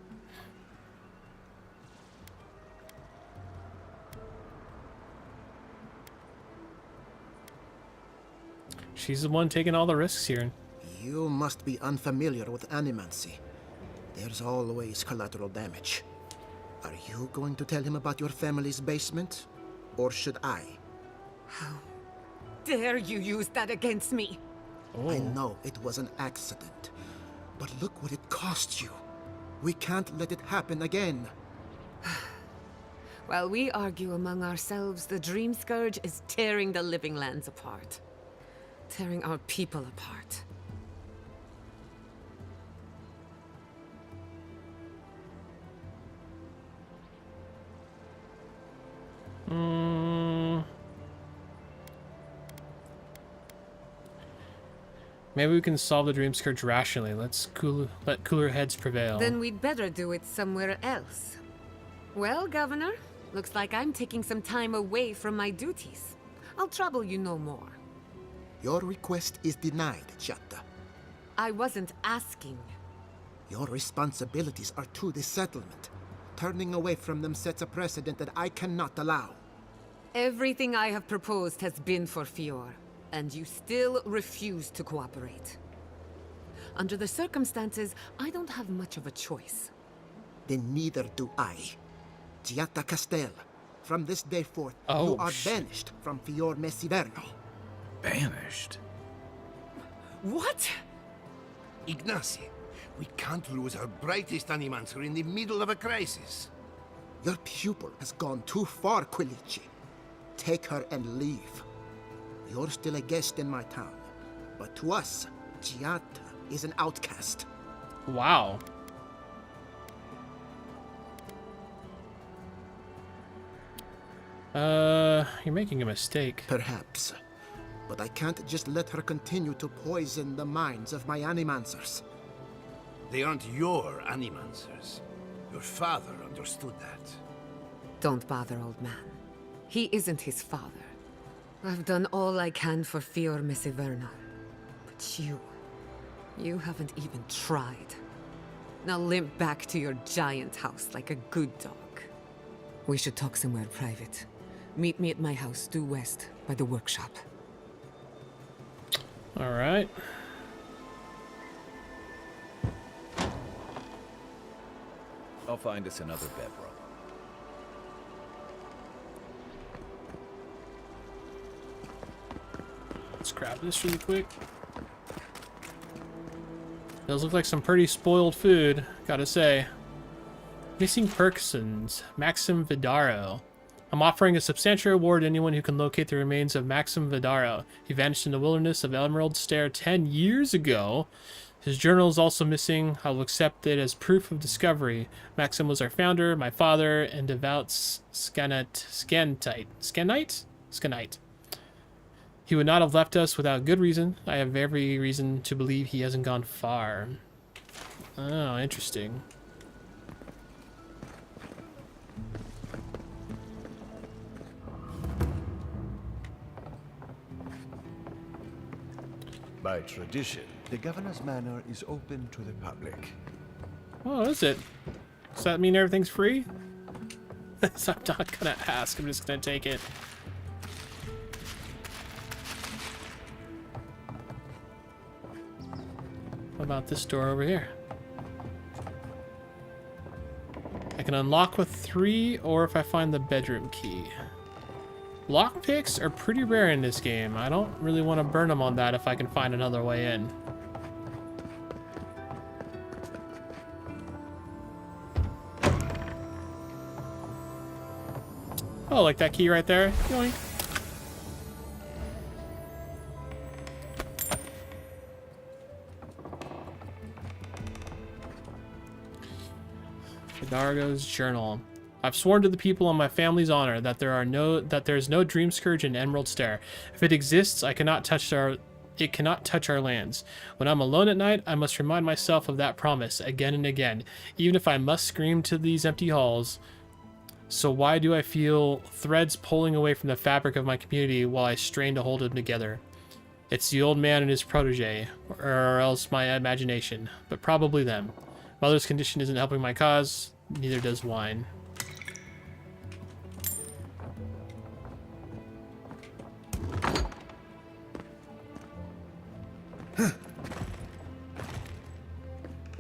She's the one taking all the risks here. You must be unfamiliar with animancy. There's always collateral damage. Are you going to tell him about your family's basement? Or should I? How dare you use that against me? I know it was an accident. But look what it cost you. We can't let it happen again. While we argue among ourselves, the Dream Scourge is tearing the living lands apart. Tearing our people apart. Maybe we can solve the dream scourge rationally. Let cooler heads prevail. Then we'd better do it somewhere else. Well, Governor, looks like I'm taking some time away from my duties. I'll trouble you no more. Your request is denied, Giatta. I wasn't asking. Your responsibilities are to the settlement. Turning away from them sets a precedent that I cannot allow. Everything I have proposed has been for Fior, and you still refuse to cooperate. Under the circumstances, I don't have much of a choice. Then neither do I. Giatta Castel, from this day forth, Oh, you are banished from Fior Messiverno. Banished? What? Ignacy, we can't lose our brightest animancer in the middle of a crisis. Your pupil has gone too far, Quilici. Take her and leave. You're still a guest in my town, but to us, Giatta is an outcast. Wow. You're making a mistake. Perhaps. But I can't just let her continue to poison the minds of my animancers. They aren't your animancers. Your father understood that. Don't bother, old man. He isn't his father. I've done all I can for Fior Messiverno. But you haven't even tried. Now limp back to your giant house like a good dog. We should talk somewhere private. Meet me at my house due west by the workshop. All right. I'll find us another bedroom. Let's grab this really quick. Does look like some pretty spoiled food, gotta say. Missing persons, Maxim Vidaro. I'm offering a substantial reward to anyone who can locate the remains of Maxim Vidaro. He vanished in the wilderness of Emerald Stair 10 years ago. His journal is also missing. I will accept it as proof of discovery. Maxim was our founder, my father, and devout Scanite. He would not have left us without good reason. I have every reason to believe he hasn't gone far. Oh, interesting. By tradition, the governor's manor is open to the public. Oh, is it? Does that mean everything's free? So I'm not gonna ask, I'm just gonna take it. What about this door over here? I can unlock with 3, or if I find the bedroom key. Lockpicks are pretty rare in this game. I don't really want to burn them on that if I can find another way in. Oh, like that key right there? Yoink. Dargo's journal. I've sworn to the people on my family's honor that there is no dream scourge in Emerald Stair. If it exists, it cannot touch our lands. When I'm alone at night, I must remind myself of that promise again and again, even if I must scream to these empty halls. So why do I feel threads pulling away from the fabric of my community while I strain to hold them together? It's the old man and his protege, or else my imagination, but probably them. Mother's condition isn't helping my cause, neither does wine.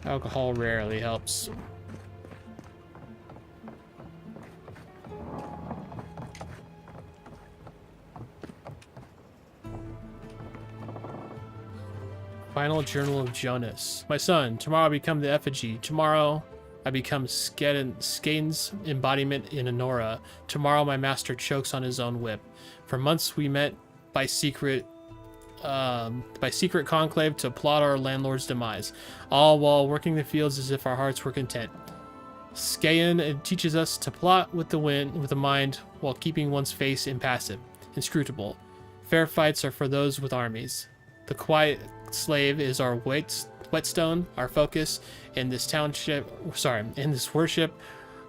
Alcohol rarely helps. Final Journal of Jonas. My son, tomorrow I become the effigy. Tomorrow I become Skane's embodiment in Honora. Tomorrow my master chokes on his own whip. For months we met by secret conclave to plot our landlord's demise, all while working the fields as if our hearts were content. Skaen teaches us to plot with the mind, while keeping one's face impassive, inscrutable. Fair fights are for those with armies. The slave is our whetstone, our focus in this in this worship.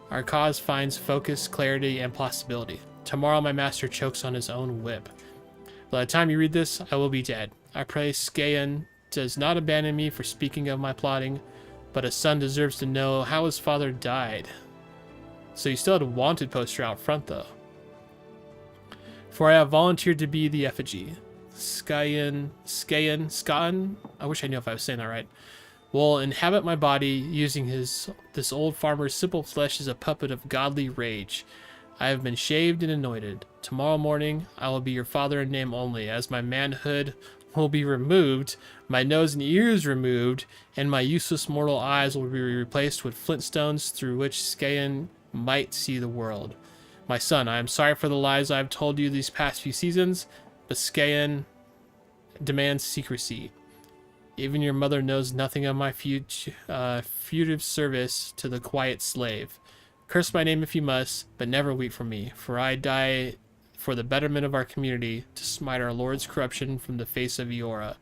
Our cause finds focus, clarity, and possibility. Tomorrow my master chokes on his own whip. By the time you read this, I will be dead. I pray Skayan does not abandon me for speaking of my plotting, but a son deserves to know how his father died. So you still had a wanted poster out front, though. For I have volunteered to be the effigy. Skayan, I wish I knew if I was saying that right, will inhabit my body using this old farmer's simple flesh as a puppet of godly rage. I have been shaved and anointed. Tomorrow morning I will be your father in name only, as my manhood will be removed, my nose and ears removed, and my useless mortal eyes will be replaced with flintstones through which Skayan might see the world. My son, I am sorry for the lies I have told you these past few seasons, but Skayan demands secrecy. Even your mother knows nothing of my fugitive service to the quiet slave. Curse my name if you must, but never weep for me, for I die for the betterment of our community, to smite our Lord's corruption from the face of Aora.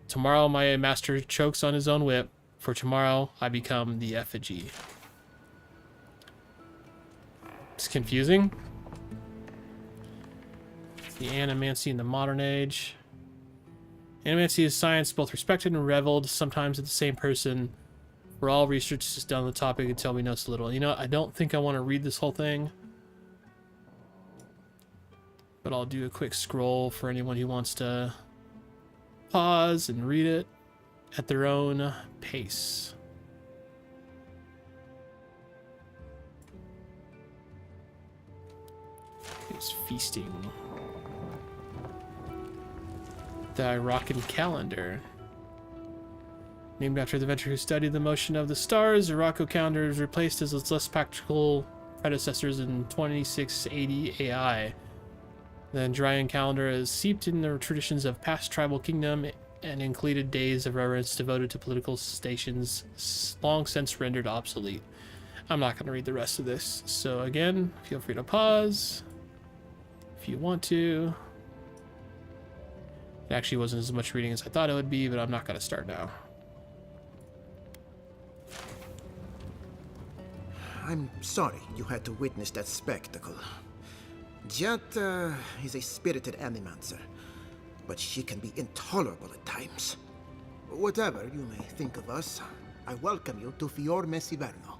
Tomorrow my master chokes on his own whip, for tomorrow I become the effigy. It's confusing. The animancy in the modern age. Animancy is science both respected and reveled, sometimes at the same person. For all research is done on the topic until we know so little. You know, I don't think I want to read this whole thing. But I'll do a quick scroll for anyone who wants to pause and read it at their own pace. It's feasting. The Iraqan calendar. Named after the inventor who studied the motion of the stars, the Iraqo calendar is replaced as its less practical predecessors in 2680 AI. The Andrian calendar is seeped in the traditions of past tribal kingdom and included days of reverence devoted to political stations long since rendered obsolete. I'm not going to read the rest of this, so again, feel free to pause if you want to. It actually wasn't as much reading as I thought it would be, but I'm not going to start now. I'm sorry you had to witness that spectacle. Giatta is a spirited animancer, but she can be intolerable at times. Whatever you may think of us, I welcome you to Fior Messiverno.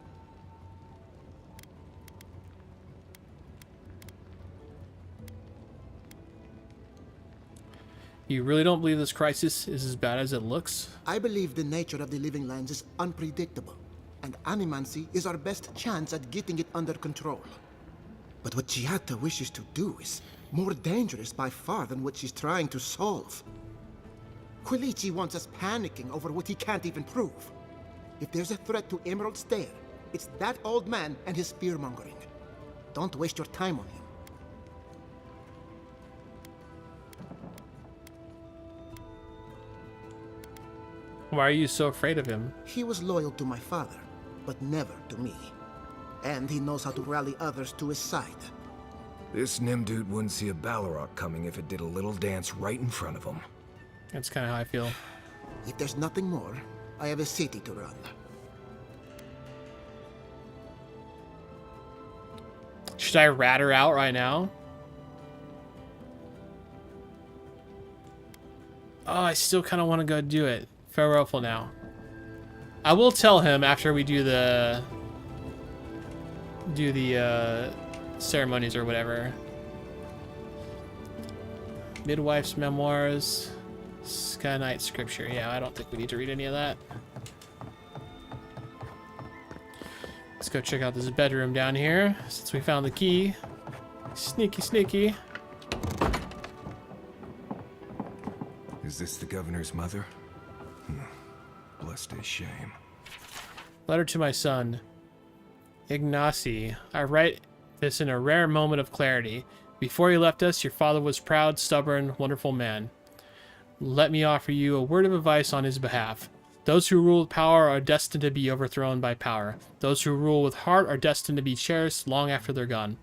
You really don't believe this crisis is as bad as it looks? I believe the nature of the living lands is unpredictable, and animancy is our best chance at getting it under control. But what Giatta wishes to do is more dangerous by far than what she's trying to solve. Quilici wants us panicking over what he can't even prove. If there's a threat to Emerald Stair, it's that old man and his fear-mongering. Don't waste your time on him. Why are you so afraid of him? He was loyal to my father, but never to me. And he knows how to rally others to his side. This Nimdude wouldn't see a Balrog coming if it did a little dance right in front of him. That's kind of how I feel. If there's nothing more, I have a city to run. Should I rat her out right now? Oh, I still kind of want to go do it. Farewell for now. I will tell him after we do the ceremonies or whatever. Midwife's memoirs, Sky Knight scripture. Yeah, I don't think we need to read any of that. Let's go check out this bedroom down here since we found the key. Sneaky, sneaky. Is this the governor's mother? Blessed his shame. Letter to my son. Ignacy, I write this in a rare moment of clarity. Before he left us, your father was proud, stubborn, wonderful man. Let me offer you a word of advice on his behalf. Those who rule with power are destined to be overthrown by power. Those who rule with heart are destined to be cherished long after they're gone.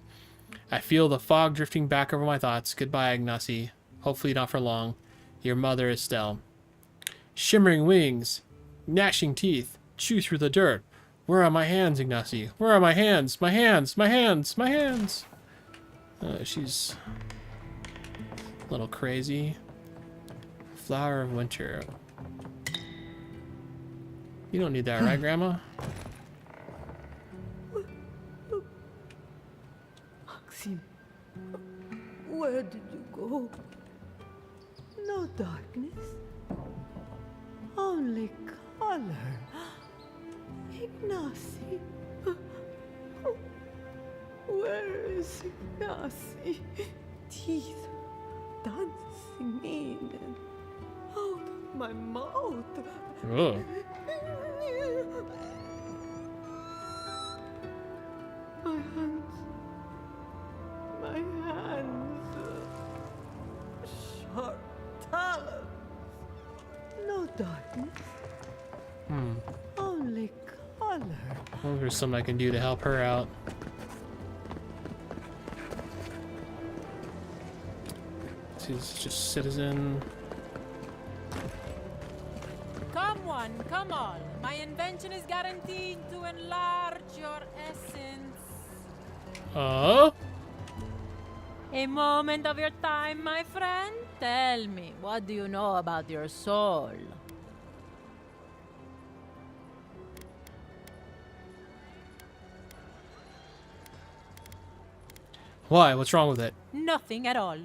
I feel the fog drifting back over my thoughts. Goodbye, Ignacy. Hopefully not for long. Your mother, Estelle. Shimmering wings, gnashing teeth, chew through the dirt. Where are my hands, Ignacy? Where are my hands? My hands! My hands! My hands! She's a little crazy. Flower of winter. You don't need that, right, Grandma? Maxim, where did you go? No darkness, only color. Ignacy, where is Ignacy? Teeth dancing in and out of my mouth. Oh. My hands, sharp talons. No darkness, only color. I wonder if there's something I can do to help her out. She's just citizen. Come one, come all. My invention is guaranteed to enlarge your essence. A moment of your time, my friend. Tell me, what do you know about your soul? Why? What's wrong with it? Nothing at all.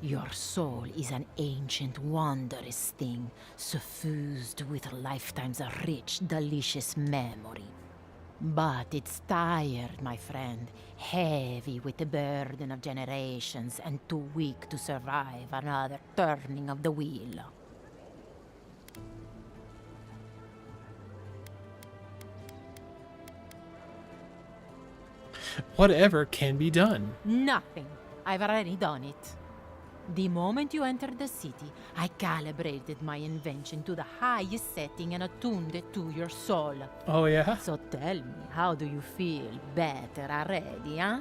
Your soul is an ancient, wondrous thing, suffused with lifetimes of rich, delicious memory. But it's tired, my friend, heavy with the burden of generations and too weak to survive another turning of the wheel. Whatever can be done. Nothing. I've already done it. The moment you entered the city, I calibrated my invention to the highest setting and attuned it to your soul. Oh, yeah? So tell me, how do you feel? Better already, huh?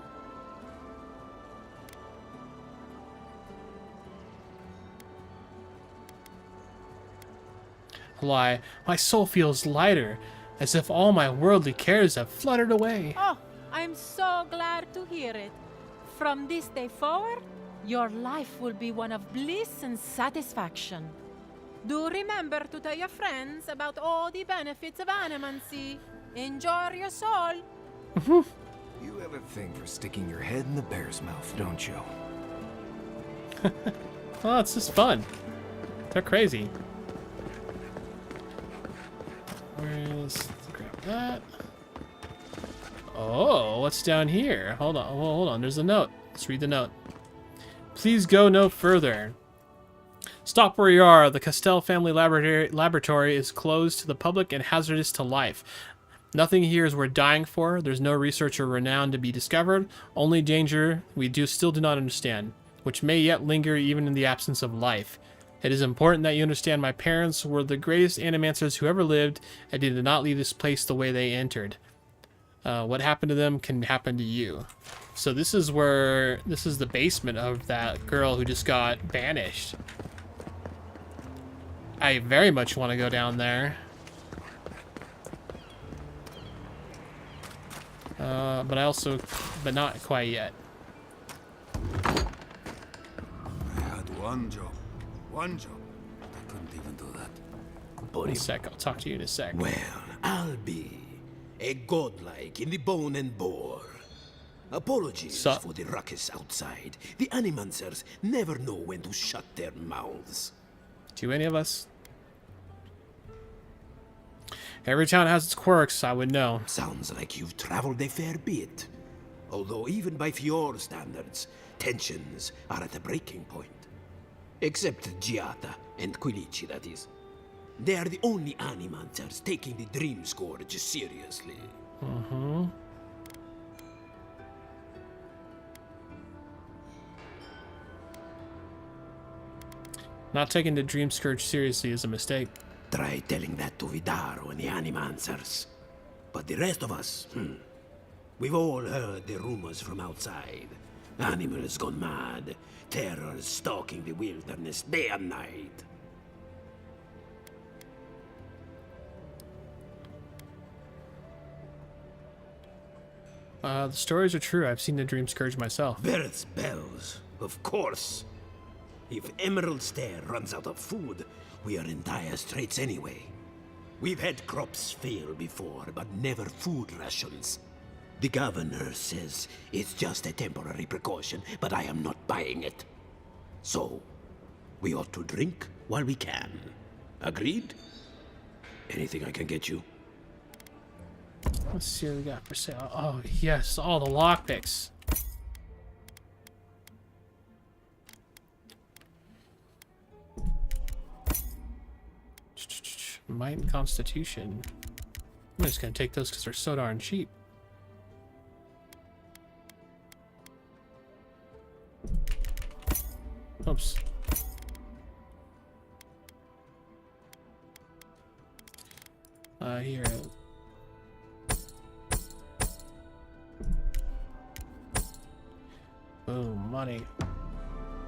Why, my soul feels lighter, as if all my worldly cares have fluttered away. Oh, I'm so glad to hear it. From this day forward, your life will be one of bliss and satisfaction. Do remember to tell your friends about all the benefits of animancy. Enjoy your soul. You have a thing for sticking your head in the bear's mouth, don't you? Oh, it's just fun. They're crazy. Let's grab that. Oh, what's down here? Hold on. Well, hold on. There's a note. Let's read the note. Please go no further. Stop where you are. The Castell family laboratory is closed to the public and hazardous to life. Nothing here is worth dying for. There's no research or renown to be discovered. Only danger we still do not understand, which may yet linger even in the absence of life. It is important that you understand my parents were the greatest animancers who ever lived and did not leave this place the way they entered. What happened to them can happen to you. So this is the basement of that girl who just got banished. I very much want to go down there. But not quite yet. I had one job, but I couldn't even do that. In a sec, I'll talk to you in a sec. Well, I'll be a godlike in the bone and bore. Apologies for the ruckus outside. The animancers never know when to shut their mouths. Do any of us? Every town has its quirks, I would know. Sounds like you've traveled a fair bit. Although even by Fior standards, tensions are at a breaking point. Except Giata and Quilici, that is. They are the only animancers taking the Dream Scourge seriously. Mm-hmm. Not taking the Dream Scourge seriously is a mistake. Try telling that to Vidaro and the Animancers. But the rest of us, we've all heard the rumors from outside. Animals gone mad. Terror stalking the wilderness day and night. The stories are true. I've seen the Dream Scourge myself. Birds' bells, of course. If Emerald Stair runs out of food, we are in dire straits anyway. We've had crops fail before, but never food rations. The governor says it's just a temporary precaution, but I am not buying it. So, we ought to drink while we can. Agreed? Anything I can get you? Let's see what we got for sale. Oh, yes, all the lockpicks. Might and Constitution. I'm just gonna take those because they're so darn cheap. Oops. Here. Boom, money.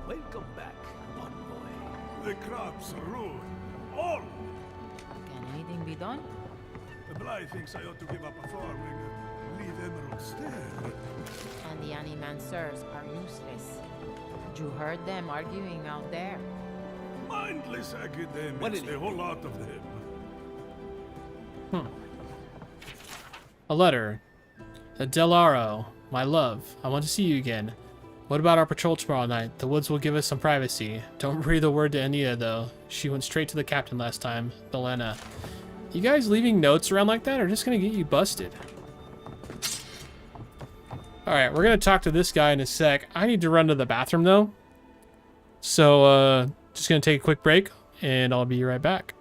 Welcome back, envoy. The crops are ruined. All! Can anything be done? The Bly thinks I ought to give up a farming and leave Emerald Stair. And the animancers are useless. You heard them arguing out there. Mindless academics, the whole lot of them. A letter. Delaro, my love, I want to see you again. What about our patrol tomorrow night? The woods will give us some privacy. Don't breathe a word to Anita, though. She went straight to the captain last time, Belena. You guys leaving notes around like that are just gonna get you busted. Alright, we're gonna talk to this guy in a sec. I need to run to the bathroom, though. So, just gonna take a quick break, and I'll be right back.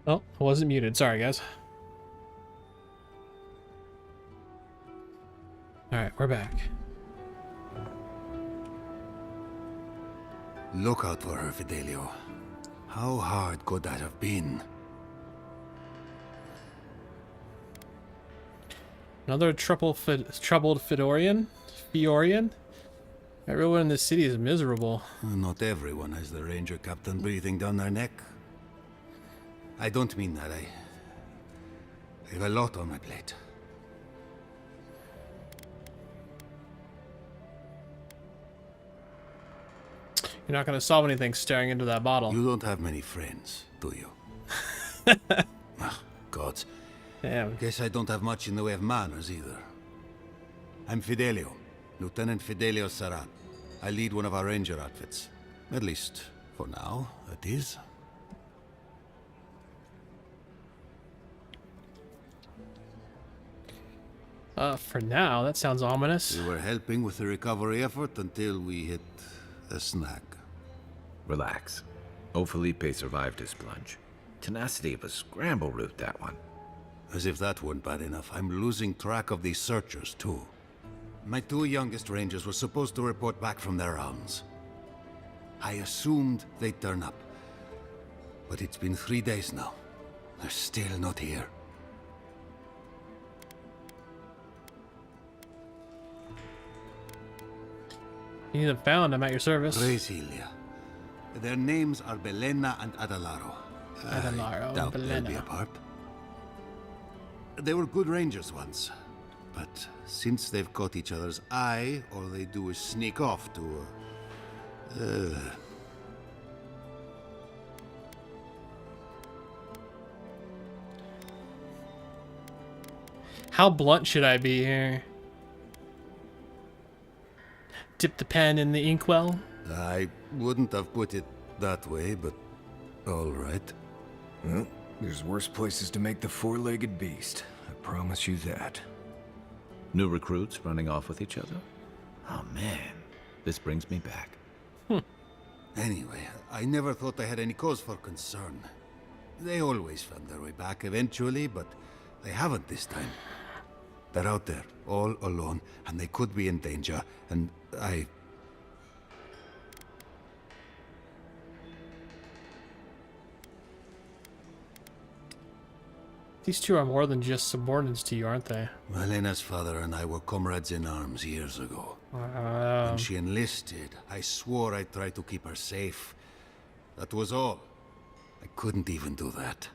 Oh, I wasn't muted. Sorry, guys. Alright, we're back. Look out for her, Fidelio. How hard could that have been? Another troubled Fiorian? Everyone in this city is miserable. Not everyone has the ranger captain breathing down their neck. I don't mean that. I have a lot on my plate. You're not going to solve anything staring into that bottle. You don't have many friends, do you? Ah, gods. Damn. Guess I don't have much in the way of manners either. I'm Fidelio, Lieutenant Fidelio Sarat. I lead one of our ranger outfits. At least, for now, it is. For now, that sounds ominous. We were helping with the recovery effort until we hit a snag. Relax. O Felipe survived his plunge. Tenacity of a scramble route, that one. As if that weren't bad enough, I'm losing track of these searchers, too. My two youngest rangers were supposed to report back from their rounds. I assumed they'd turn up. But it's been 3 days now. They're still not here. You need them found. I'm at your service. Brasilia. Their names are Belena and Adalaro. Adalaro I doubt and they'll be Belena. apart. They were good rangers once, but since they've caught each other's eye, all they do is sneak off to How blunt should I be here? Dip the pen in the inkwell? I wouldn't have put it that way, but all right. Well, there's worse places to make the four-legged beast. I promise you that. New recruits running off with each other? Oh man, this brings me back. Anyway, I never thought I had any cause for concern. They always found their way back eventually, but they haven't this time. They're out there, all alone, and they could be in danger, and I... These two are more than just subordinates to you, aren't they? Malena's father and I were comrades in arms years ago. When she enlisted, I swore I'd try to keep her safe. That was all. I couldn't even do that.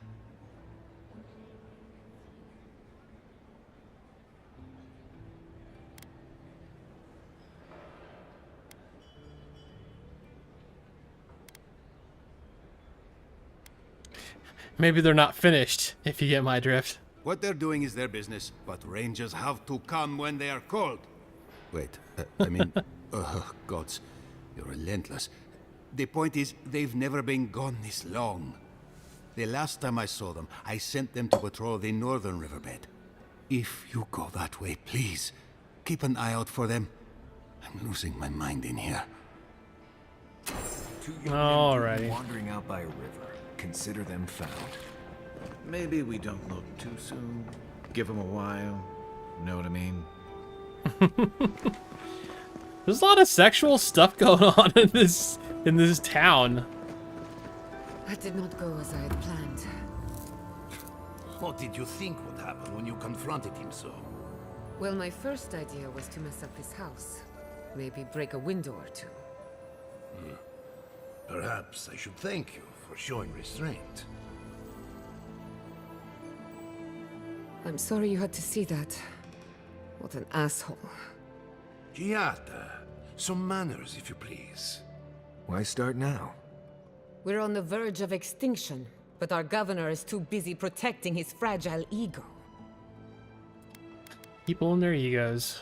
Maybe they're not finished, if you get my drift. What they're doing is their business, but rangers have to come when they are called. Wait, I mean, gods, you're relentless. The point is, they've never been gone this long. The last time I saw them, I sent them to patrol the northern riverbed. If you go that way, please, keep an eye out for them. I'm losing my mind in here. Two young men Alrighty. wandering out by a river. Consider them found. Maybe we don't look too soon. Give them a while. Know what I mean? There's a lot of sexual stuff going on in this town. That did not go as I had planned. What did you think would happen when you confronted him so? Well, my first idea was to mess up his house. Maybe break a window or two. Perhaps I should thank you for showing restraint. I'm sorry you had to see that. What an asshole. Giata, some manners, if you please. Why start now? We're on the verge of extinction, but our governor is too busy protecting his fragile ego. People and their egos.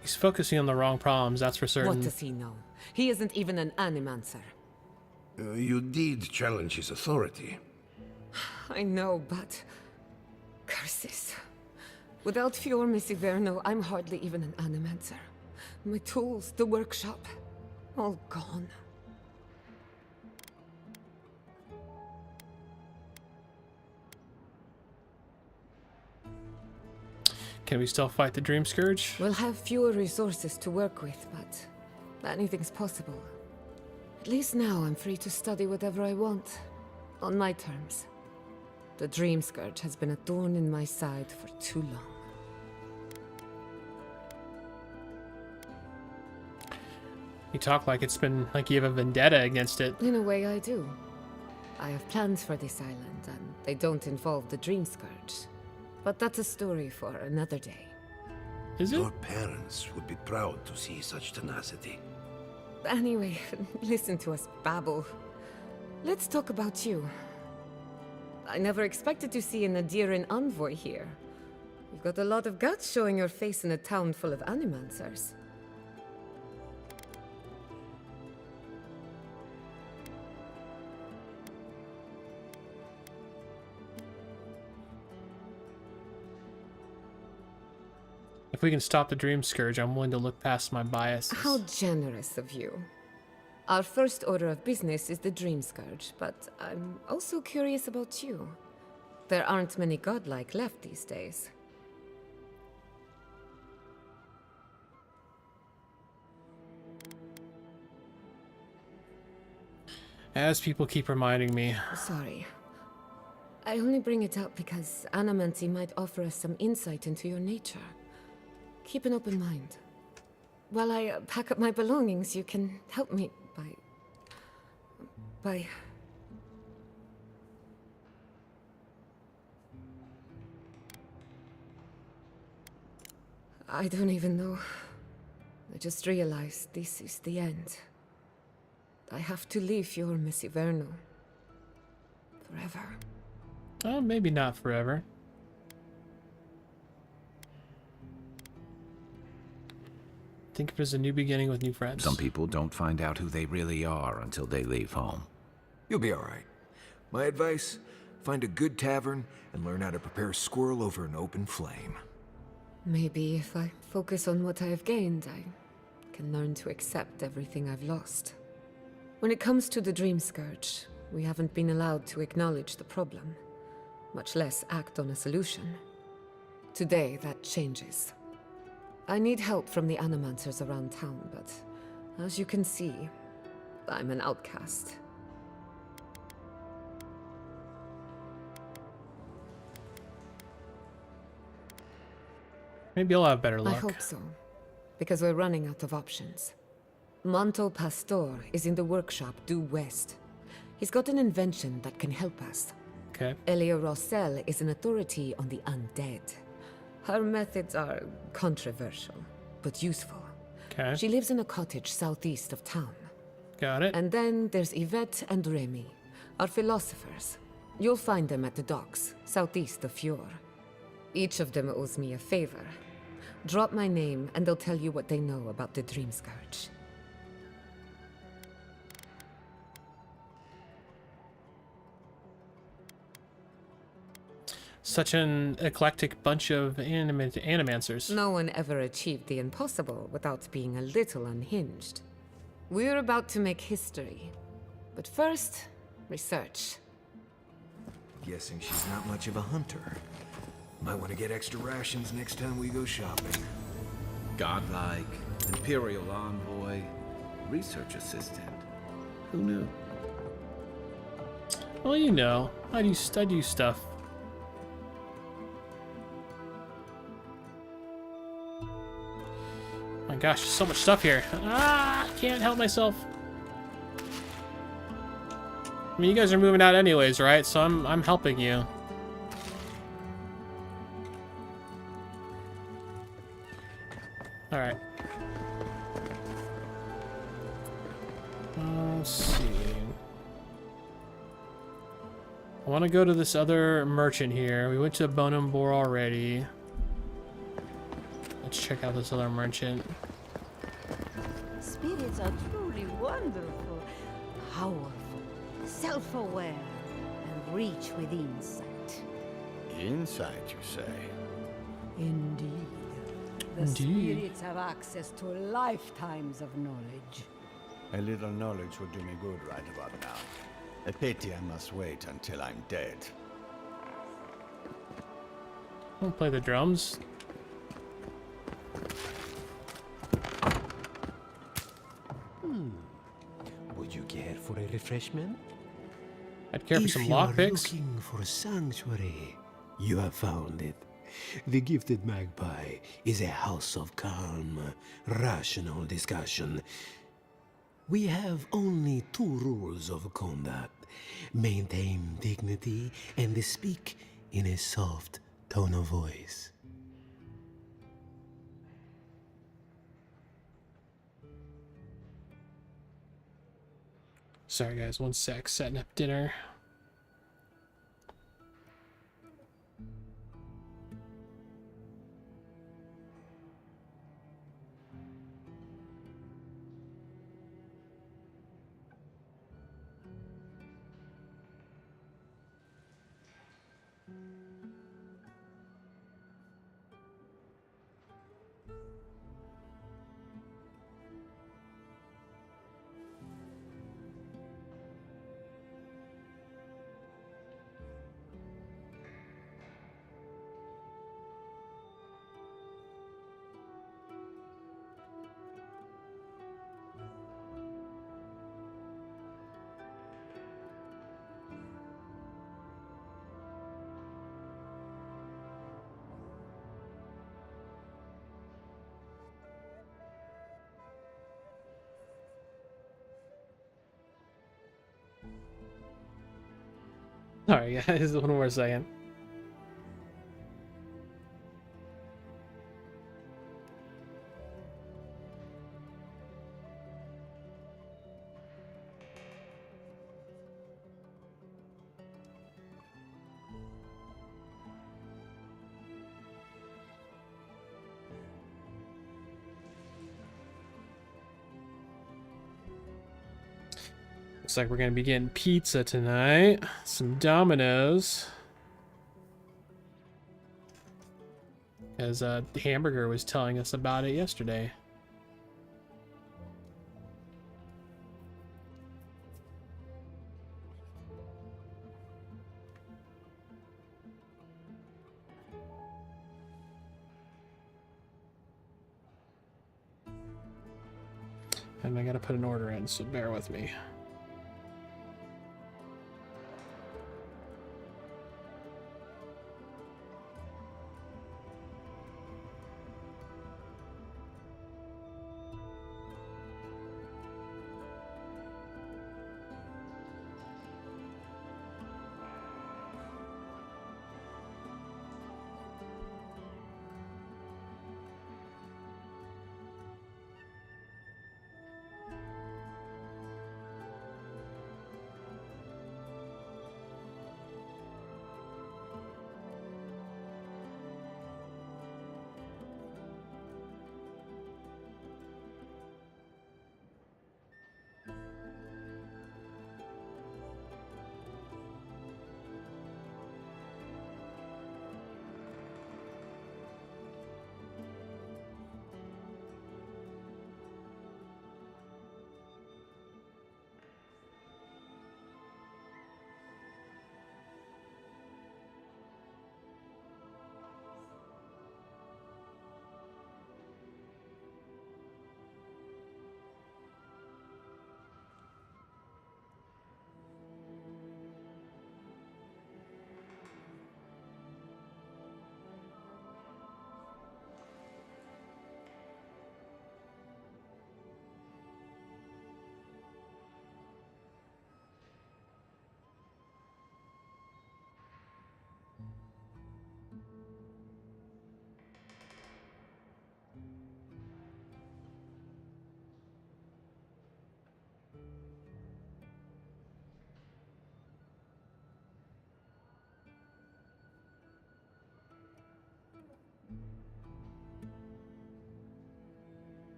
He's focusing on the wrong problems, that's for certain. What does he know? He isn't even an animancer. You did challenge his authority. I know, but... curses. Without Fior Messiverno, I'm hardly even an animancer. My tools, the workshop... All gone. Can we still fight the Dream Scourge? We'll have fewer resources to work with, but anything's possible. At least now I'm free to study whatever I want, on my terms. The Dream Scourge has been a thorn in my side for too long. You talk like it's been like you have a vendetta against it. In a way, I do. I have plans for this island, and they don't involve the Dream Scourge. But that's a story for another day. Is it? Your parents would be proud to see such tenacity. Anyway, listen to us babble. Let's talk about you. I never expected to see an Adiran envoy here. You've got a lot of guts showing your face in a town full of animancers. If we can stop the Dream Scourge, I'm willing to look past my biases. How generous of you. Our first order of business is the Dream Scourge, but I'm also curious about you. There aren't many Godlike left these days. As people keep reminding me. Sorry. I only bring it up because Anamancy might offer us some insight into your nature. Keep an open mind. While I pack up my belongings, you can help me by... I don't even know. I just realized this is the end. I have to leave Fior Messiverno. Forever. Oh, maybe not forever. Think of it as a new beginning with new friends. Some people don't find out who they really are until they leave home. You'll be all right. My advice, find a good tavern and learn how to prepare a squirrel over an open flame. Maybe if I focus on what I have gained, I can learn to accept everything I've lost. When it comes to the Dream Scourge, we haven't been allowed to acknowledge the problem, much less act on a solution. Today, that changes. I need help from the animancers around town, but as you can see, I'm an outcast. Maybe I'll have better luck. I hope so, because we're running out of options. Manto Pastor is in the workshop due west. He's got an invention that can help us. Okay. Elia Rossell is an authority on the undead. Her methods are controversial, but useful. Okay. She lives in a cottage southeast of town. Got it. And then there's Yvette and Remy, our philosophers. You'll find them at the docks, southeast of Fior. Each of them owes me a favor. Drop my name and they'll tell you what they know about the Dream Scourge. Such an eclectic bunch of animancers. No one ever achieved the impossible without being a little unhinged. We're about to make history. But first, research. Guessing she's not much of a hunter. Might want to get extra rations next time we go shopping. Godlike, Imperial Envoy, Research Assistant. Who knew? Well, you know, I do stuff. My gosh, there's so much stuff here. Ah, I can't help myself. I mean, you guys are moving out anyways, right? So I'm helping you. All right. Let's see. I want to go to this other merchant here. We went to Bonambor already. Let's check out this other merchant. Spirits are truly wonderful, powerful, self-aware, and reach with insight. Insight, you say? Indeed. The Indeed. spirits have access to lifetimes of knowledge. A little knowledge would do me good right about now. A pity I must wait until I'm dead. I'll play the drums. Would you care for a refreshment? I'd care for some If you are lockpicks. looking for sanctuary, you have found it. The Gifted Magpie is a house of calm, rational discussion. We have only 2 rules of conduct. Maintain dignity and speak in a soft tone of voice. Sorry guys, 1 sec, setting up dinner. Sorry guys, 1 more second. Looks like we're gonna be getting pizza tonight. Some Domino's. As Hamburger was telling us about it yesterday. And I gotta put an order in, so bear with me.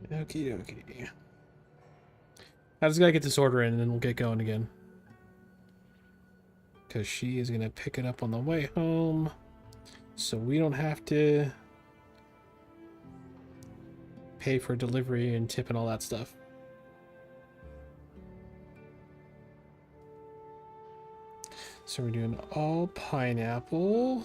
Okie dokie. I just gotta get this order in and then we'll get going again. Because she is gonna pick it up on the way home. So we don't have to pay for delivery and tip and all that stuff. So we're doing all pineapple,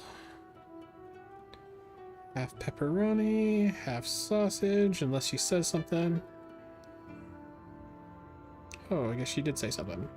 half pepperoni, half sausage, unless she says something. Oh, I guess she did say something.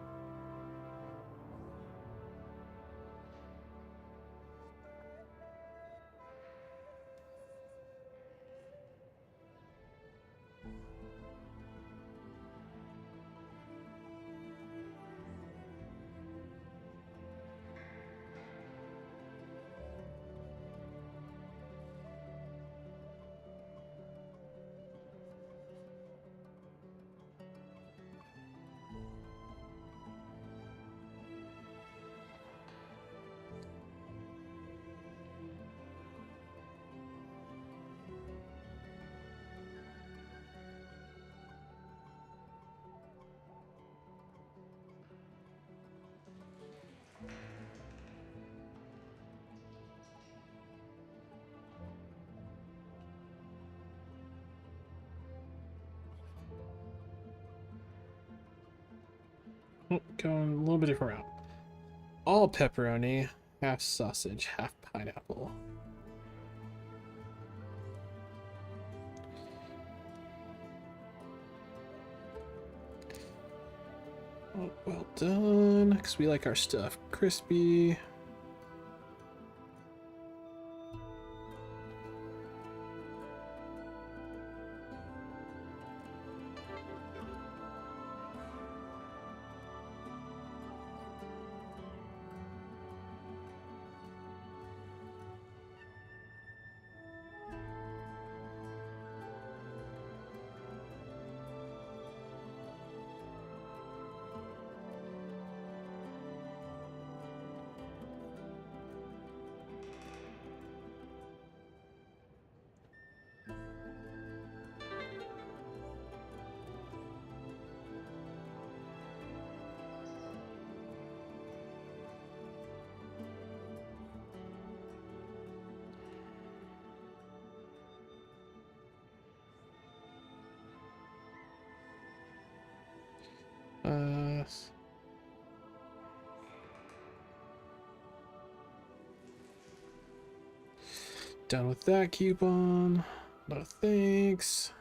Going a little bit different route. All pepperoni, half sausage, half pineapple. Oh, well done, because we like our stuff crispy. Done with that coupon. No thanks.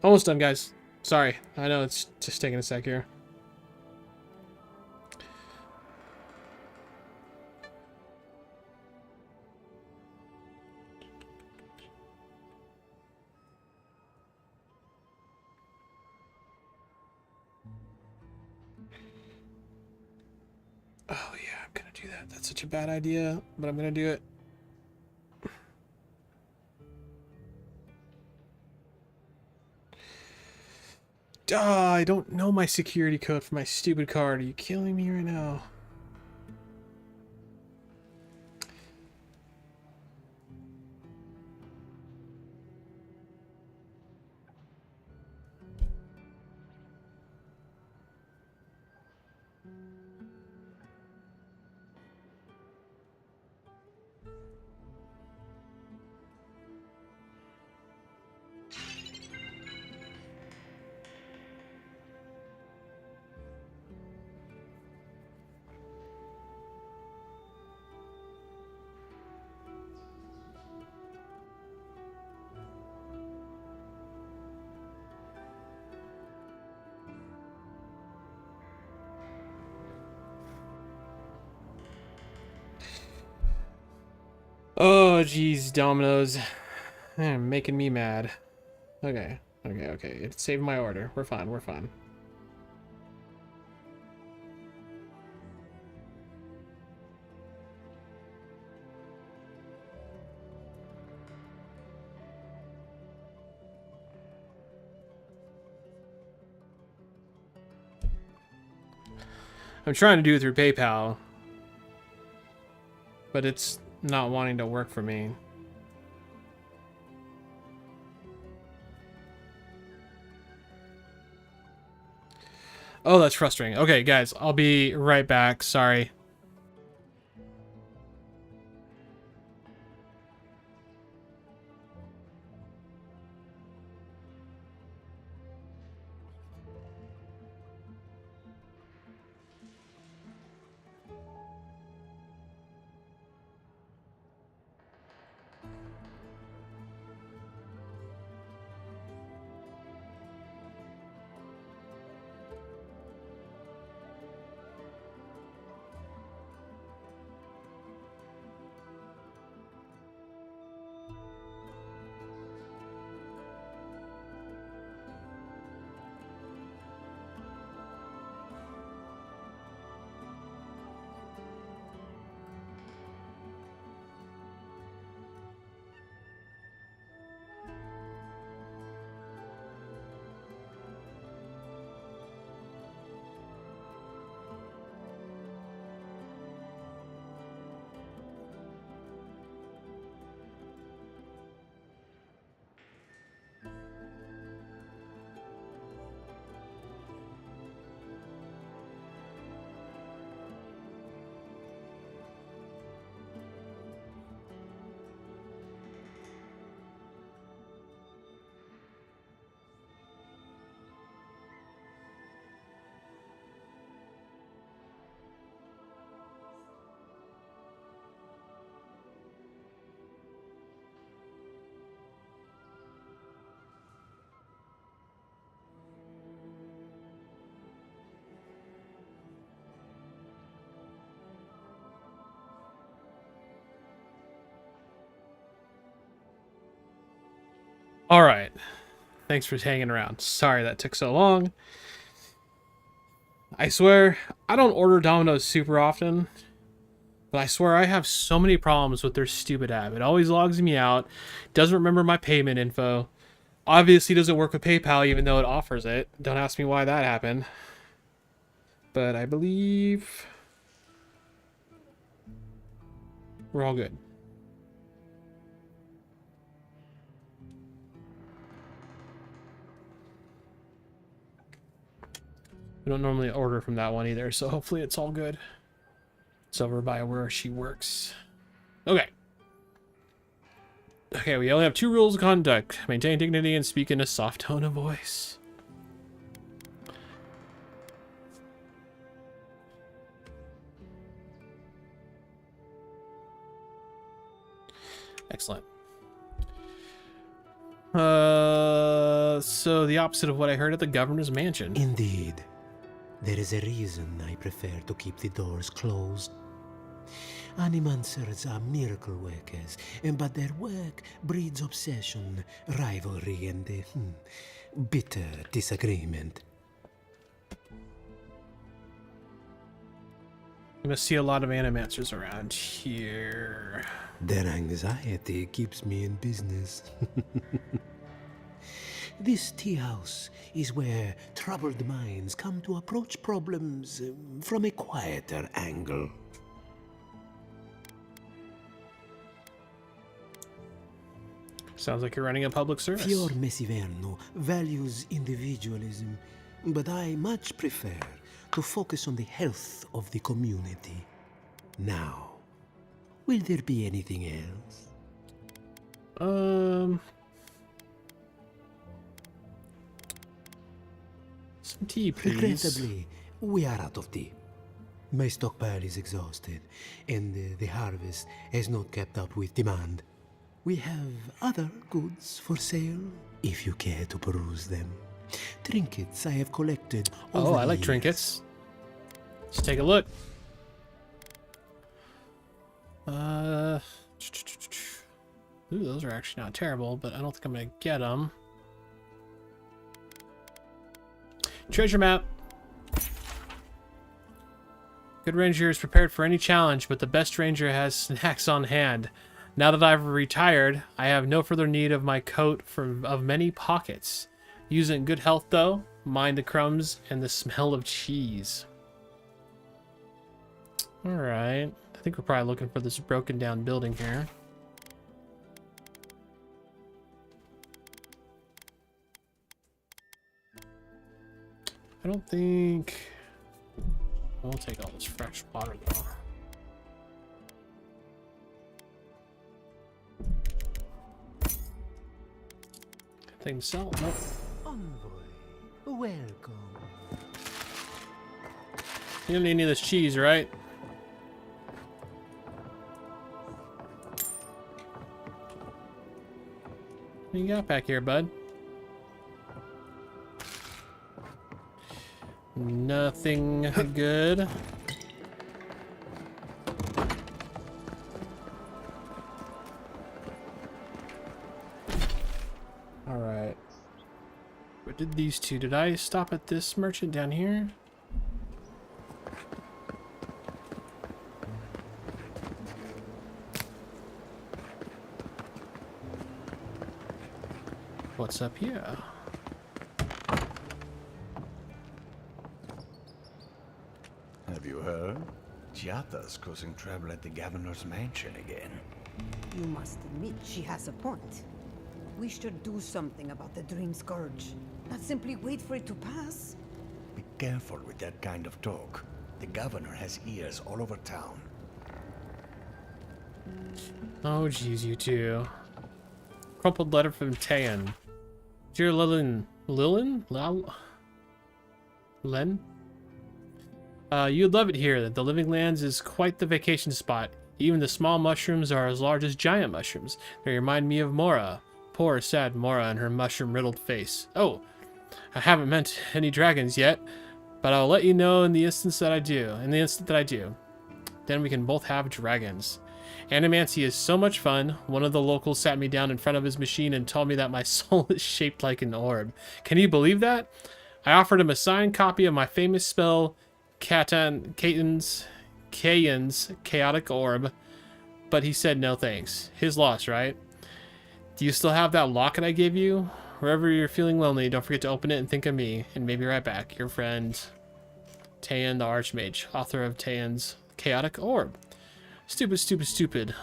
Almost done, guys. Sorry. I know it's just taking a sec here. Oh yeah, I'm gonna do that. That's such a bad idea, but I'm gonna do it. I don't know my security code for my stupid card. Are you killing me right now? Oh, geez, Domino's. Making me mad. Okay. It saved my order. We're fine. I'm trying to do it through PayPal, but it's not wanting to work for me. Oh, that's frustrating. Okay, guys, I'll be right back. Sorry. All right. Thanks for hanging around. Sorry that took so long. I swear, I don't order Domino's super often, but I swear I have so many problems with their stupid app. It always logs me out, doesn't remember my payment info, obviously doesn't work with PayPal even though it offers it. Don't ask me why that happened. But I believe we're all good. We don't normally order from that one either, so hopefully it's all good. It's over by where she works. Okay. Okay, we only have 2 rules of conduct. Maintain dignity and speak in a soft tone of voice. Excellent. So the opposite of what I heard at the governor's mansion. Indeed. There is a reason I prefer to keep the doors closed. Animancers are miracle workers, but their work breeds obsession, rivalry, and bitter disagreement. You must see a lot of animancers around here. Their anxiety keeps me in business. This tea house is where troubled minds come to approach problems from a quieter angle. Sounds like you're running a public service. Fior Mesiverno values individualism, but I much prefer to focus on the health of the community. Now, will there be anything else? Some tea, please. Regrettably, we are out of tea. My stockpile is exhausted, and the harvest has not kept up with demand. We have other goods for sale, if you care to peruse them. Trinkets I have collected over Oh, I like the trinkets. Let's take a look. Ooh, those are actually not terrible, but I don't think I'm gonna get them. Treasure map. Good ranger is prepared for any challenge, but the best ranger has snacks on hand. Now that I've retired, I have no further need of my coat of many pockets. Use it in good health though. Mind the crumbs and the smell of cheese. Alright. I think we're probably looking for this broken down building here. I don't think... We'll take all this fresh water though. Thing to sell? Nope. Envoy, welcome. You don't need any of this cheese, right? What you got back here, bud? Nothing good. Alright. What did these two? Did I stop at this merchant down here? What's up here? Have you heard? Giata's causing trouble at the governor's mansion again. You must admit she has a point. We should do something about the Dream Scourge. Not simply wait for it to pass. Be careful with that kind of talk. The governor has ears all over town. Oh, jeez, you two. Crumpled letter from Tayan. Dear Len? You'd love it here. The Living Lands is quite the vacation spot. Even the small mushrooms are as large as giant mushrooms. They remind me of Mora. Poor, sad Mora and her mushroom-riddled face. Oh, I haven't met any dragons yet, but I'll let you know in the instant that I do. Then we can both have dragons. Animancy is so much fun. One of the locals sat me down in front of his machine and told me that my soul is shaped like an orb. Can you believe that? I offered him a signed copy of my famous spell, Kayan's Chaotic Orb, but he said no thanks. His loss, right? Do you still have that locket I gave you? Wherever you're feeling lonely, don't forget to open it and think of me, and maybe right back. Your friend, Tayan the Archmage, author of Tayan's Chaotic Orb. Stupid, stupid, stupid.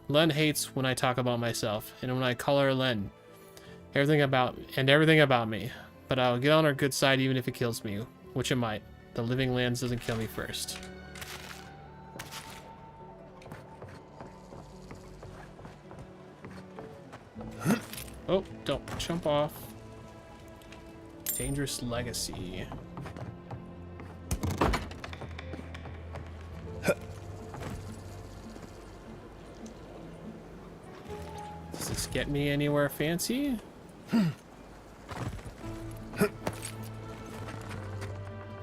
Len hates when I talk about myself, and when I call her Len. Everything about me. But I'll get on her good side even if it kills me, which it might. The living lands doesn't kill me first. Oh, don't jump off. Dangerous legacy. Does this get me anywhere fancy?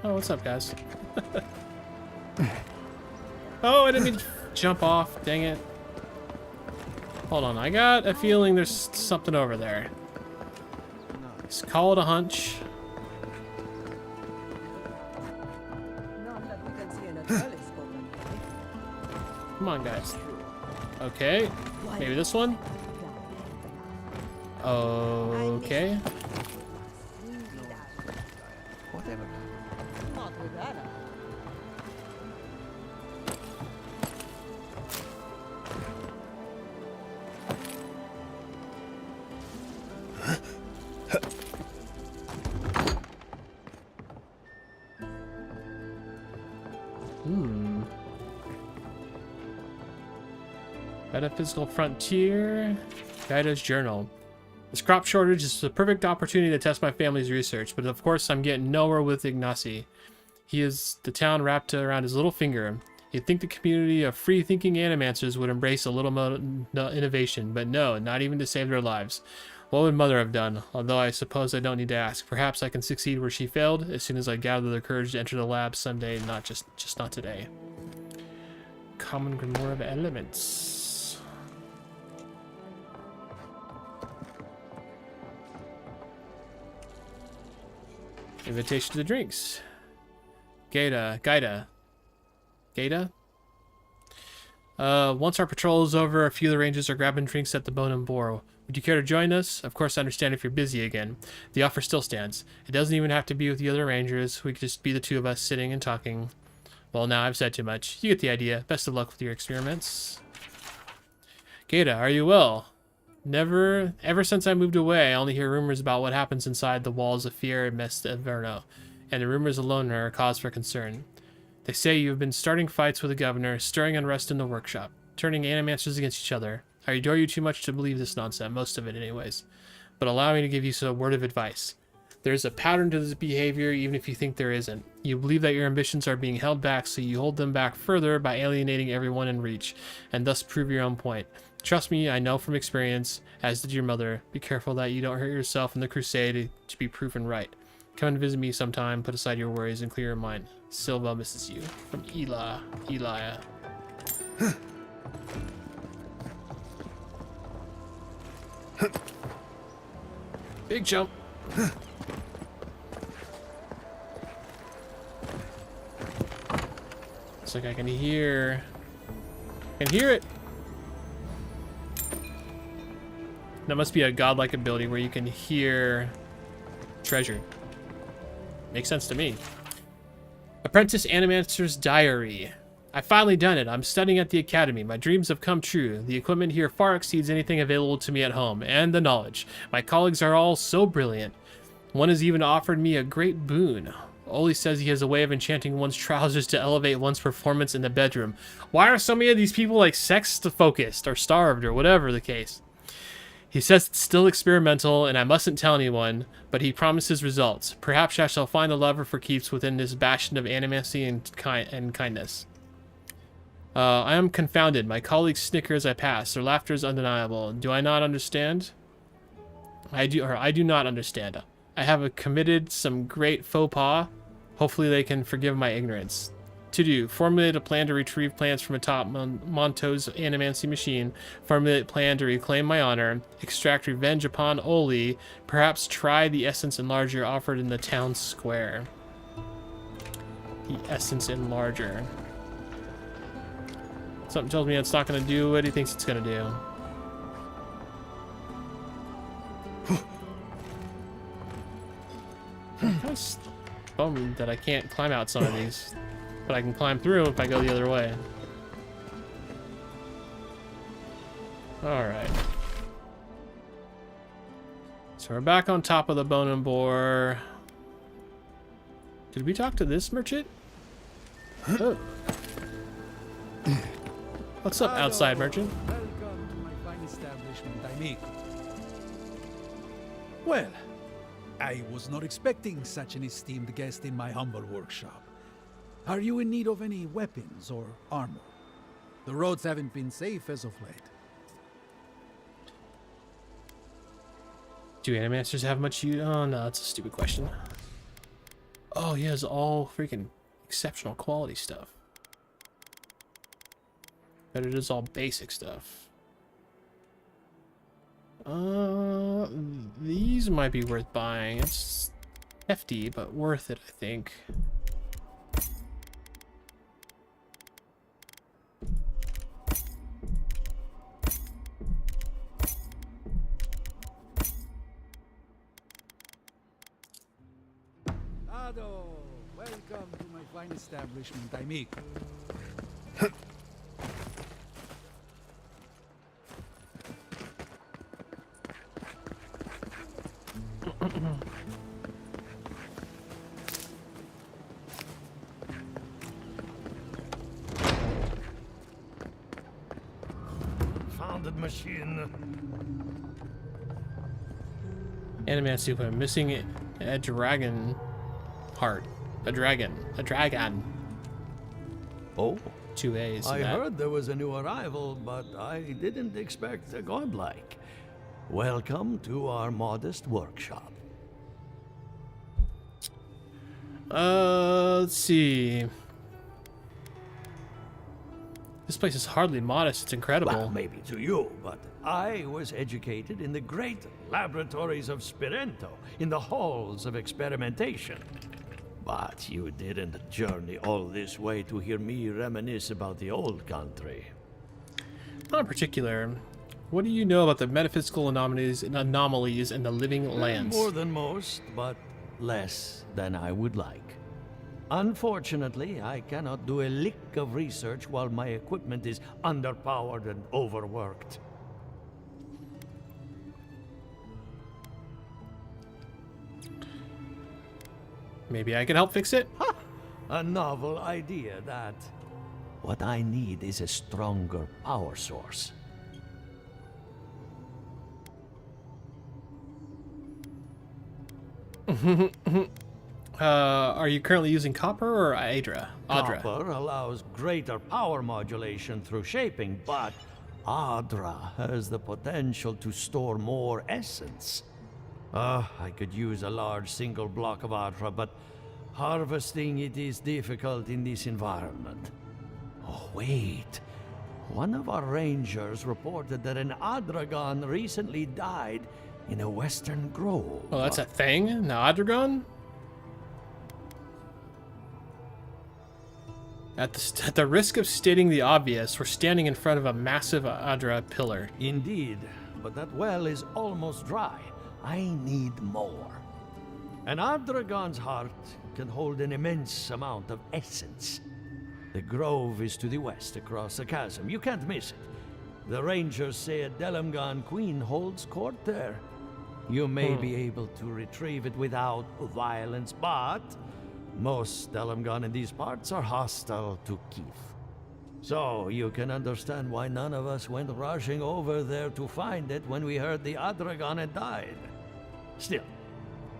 Oh, what's up, guys? Oh, I didn't mean to jump off. Dang it. Hold on, I got a feeling there's something over there. Let's call it a hunch. Come on, guys. Okay, maybe this one? Okay. Whatever. Not with that. Metaphysical Frontier. Gaida's Journal. This crop shortage is the perfect opportunity to test my family's research, but of course I'm getting nowhere with Ignacy. He is the town wrapped around his little finger. You'd think the community of free-thinking animancers would embrace a little innovation, but no, not even to save their lives. What would Mother have done? Although I suppose I don't need to ask. Perhaps I can succeed where she failed as soon as I gather the courage to enter the lab someday, just not today. Common Grimoire of Elements. Invitation to the drinks. Gaida. Once our patrol is over, a few of the rangers are grabbing drinks at the Bone and Boar. Would you care to join us? Of course, I understand if you're busy again. The offer still stands. It doesn't even have to be with the other rangers. We could just be the two of us sitting and talking. Well, now I've said too much. You get the idea. Best of luck with your experiments. Gaida, are you well? Ever since I moved away, I only hear rumors about what happens inside the walls of Fier and Mest Averno, and the rumors alone are a cause for concern. They say you have been starting fights with the governor, stirring unrest in the workshop, turning animancers against each other. I adore you too much to believe this nonsense, most of it anyways. But allow me to give you a word of advice. There's a pattern to this behavior even if you think there isn't. You believe that your ambitions are being held back, so you hold them back further by alienating everyone in reach, and thus prove your own point. Trust me, I know from experience, as did your mother. Be careful that you don't hurt yourself in the crusade to be proven right. Come and visit me sometime, put aside your worries, and clear your mind. Silva misses you. From Elia. Big jump. Looks like I can hear it. That must be a godlike ability where you can hear treasure. Makes sense to me. Apprentice Animator's Diary. I've finally done it. I'm studying at the academy. My dreams have come true. The equipment here far exceeds anything available to me at home, and the knowledge. My colleagues are all so brilliant. One has even offered me a great boon. Oli says he has a way of enchanting one's trousers to elevate one's performance in the bedroom. Why are so many of these people like sex-focused or starved or whatever the case? He says it's still experimental and I mustn't tell anyone, but he promises results. Perhaps I shall find a lover for keeps within this bastion of animacy and kindness. I am confounded. My colleagues snicker as I pass. Their laughter is undeniable. Do I not understand? I do not understand. I have committed some great faux pas. Hopefully they can forgive my ignorance. To do. Formulate a plan to retrieve plants from atop Monto's animancy machine. Formulate a plan to reclaim my honor. Extract revenge upon Oli. Perhaps try the essence enlarger offered in the town square. The essence enlarger. Something tells me it's not going to do what he thinks it's going to do. I'm kind of bummed that I can't climb out some of these. But I can climb through if I go the other way. Alright. So we're back on top of the Bone and Boar. Did we talk to this merchant? Oh. What's up, outside merchant? Welcome to my fine establishment, amigo. Well, I was not expecting such an esteemed guest in my humble workshop. Are you in need of any weapons or armor? The roads haven't been safe as of late. Do animasters have much use? Oh no, that's a stupid question. Oh, he has all freaking exceptional quality stuff. But it is all basic stuff. These might be worth buying. It's hefty, but worth it, I think. Welcome to my fine establishment, amigo. Founded machine. Animancy weapon. Missing a dragon heart. A dragon. Oh. 2 A's. I heard there was a new arrival, but I didn't expect a godlike. Welcome to our modest workshop. Let's see. This place is hardly modest, it's incredible. Well, maybe to you, but I was educated in the great laboratories of Spirento, in the halls of experimentation. But you didn't journey all this way to hear me reminisce about the old country. Not in particular. What do you know about the metaphysical anomalies in the living lands? More than most, but less than I would like. Unfortunately, I cannot do a lick of research while my equipment is underpowered and overworked. Maybe I can help fix it? Ha! A novel idea, that. What I need is a stronger power source. Are you currently using copper or Adra? Copper allows greater power modulation through shaping, but Adra has the potential to store more essence. I could use a large single block of Adra, but harvesting it is difficult in this environment. Oh, wait. One of our rangers reported that an Adragon recently died in a western grove. Oh, that's a thing? An Adragon? At the risk of stating the obvious, we're standing in front of a massive Adra pillar. Indeed, but that well is almost dry. I need more. An Adragon's heart can hold an immense amount of essence. The grove is to the west, across the chasm. You can't miss it. The rangers say a Delamgan queen holds court there. You may be able to retrieve it without violence, but most Delamgan in these parts are hostile to Keith. So you can understand why none of us went rushing over there to find it when we heard the Adragon had died. Still,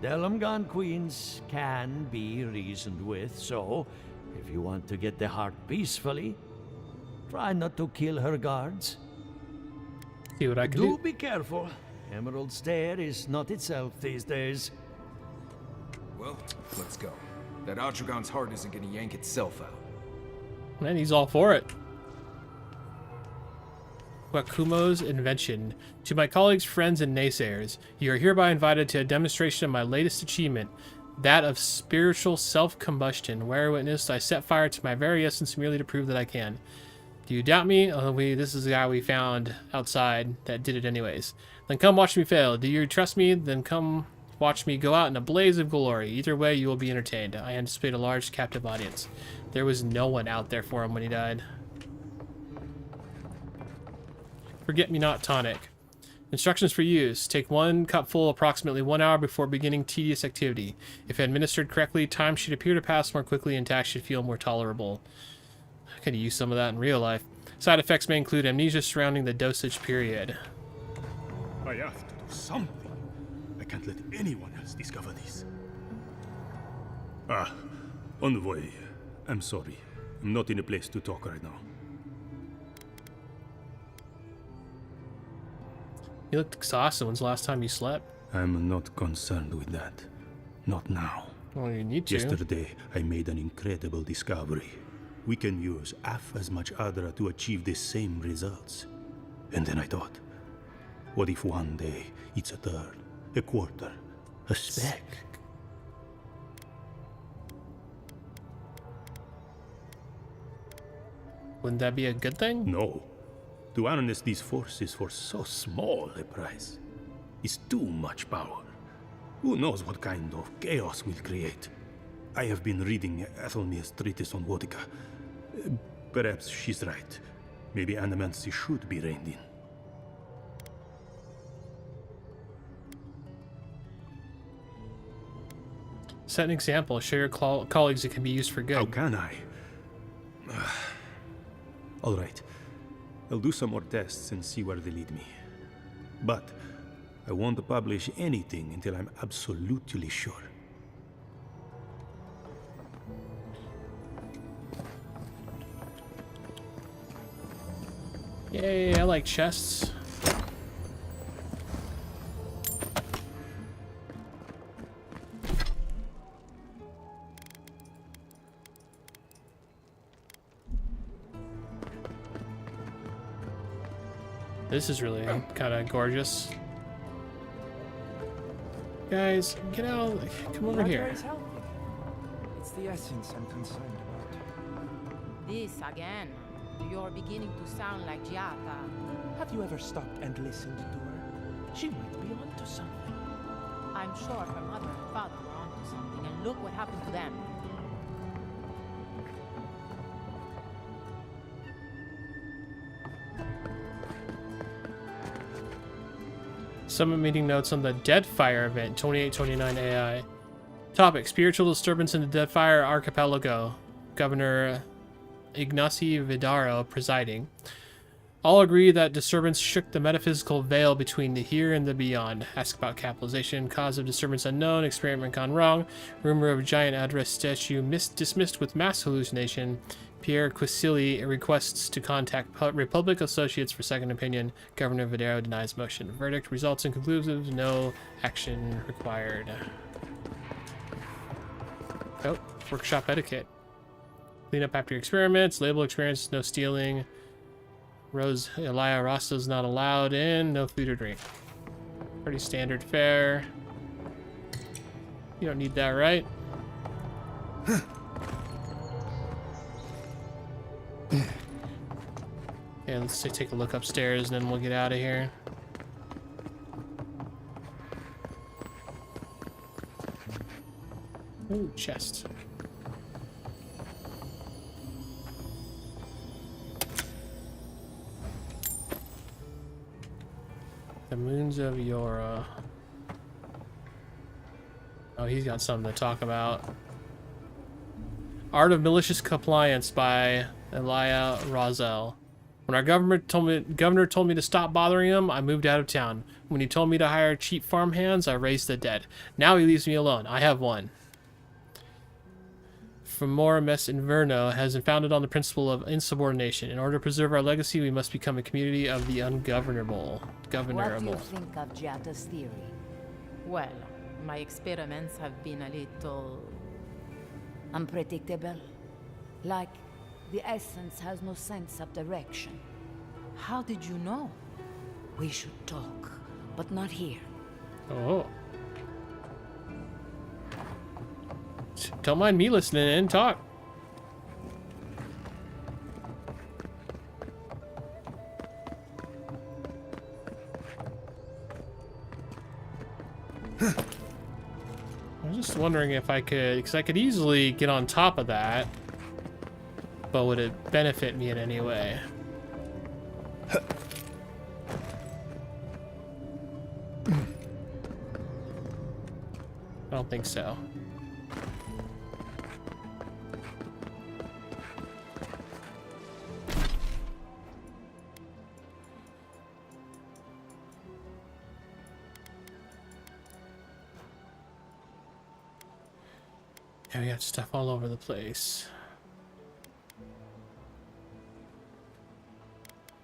Delamgan queens can be reasoned with, so if you want to get the heart peacefully, try not to kill her guards. See what I can do. Do be careful. Emerald Stair is not itself these days. Well, let's go. That Adragon's heart isn't gonna yank itself out. Man, he's all for it. Wakumo's invention. To my colleagues, friends, and naysayers, you are hereby invited to a demonstration of my latest achievement, that of spiritual self-combustion. Where witnessed, I set fire to my very essence merely to prove that I can. Do you doubt me? Oh, this is the guy we found outside that did it anyways. Then come watch me fail. Do you trust me? Then come watch me go out in a blaze of glory. Either way, you will be entertained. I anticipate a large captive audience. There was no one out there for him when he died. Forget-me-not tonic. Instructions for use. Take 1 cupful approximately 1 hour before beginning tedious activity. If administered correctly, time should appear to pass more quickly and tasks should feel more tolerable. I could use some of that in real life. Side effects may include amnesia surrounding the dosage period. I have to do something. I can't let anyone else discover this. Envoy. I'm sorry. I'm not in a place to talk right now. You looked exhausted. When's the last time you slept? I'm not concerned with that. Not now. Well, you need to. Yesterday, I made an incredible discovery. We can use half as much Adra to achieve the same results. And then I thought, what if one day it's a third, a quarter, a speck? Wouldn't that be a good thing? No. To harness these forces for so small a price is too much power. Who knows what kind of chaos we'll create? I have been reading Athelmir's treatise on Wotica. Perhaps she's right. Maybe Animancy should be reined in. Set an example. Show your colleagues it can be used for good. How can I? All right. I'll do some more tests and see where they lead me. But I won't publish anything until I'm absolutely sure. Yay, I like chests. This is really kind of gorgeous. Guys, get out. Come over here. It's the essence I'm concerned about. This again. You're beginning to sound like Giata. Have you ever stopped and listened to her? She might be onto something. I'm sure her mother and father were onto something, and look what happened to them. Summit meeting notes on the Deadfire event, 2829 AI. Topic, spiritual disturbance in the Deadfire Archipelago. Governor Ignacy Vidaro presiding. All agree that disturbance shook the metaphysical veil between the here and the beyond. Ask about capitalization. Cause of disturbance unknown. Experiment gone wrong. Rumor of giant address statue dismissed with mass hallucination. Pierre Quisili requests to contact Republic Associates for second opinion. Governor Vidaro denies motion. Verdict results inconclusive. No action required. Oh, workshop etiquette. Clean up after experiments. Label experience. No stealing. Rose Elia Rasta's not allowed in. No food or drink. Pretty standard fare. You don't need that, right? Yeah, let's take a look upstairs and then we'll get out of here. Ooh, chest. The Moons of Yora. Oh, he's got something to talk about. Art of Malicious Compliance by Elia Razel. When our governor told me to stop bothering him, I moved out of town. When he told me to hire cheap farm hands, I raised the dead. Now he leaves me alone. I have one. Fomora Mess Inverno has been founded on the principle of insubordination. In order to preserve our legacy, we must become a community of the ungovernable. What do you think of Giata's theory? Well, my experiments have been a little... unpredictable. Like, The essence has no sense of direction. How did you know? We should talk, but not here. Oh. Don't mind me listening in. Talk. I was just wondering if I could, because I could easily get on top of that, but would it benefit me in any way? I don't think so. Yeah, we got stuff all over the place.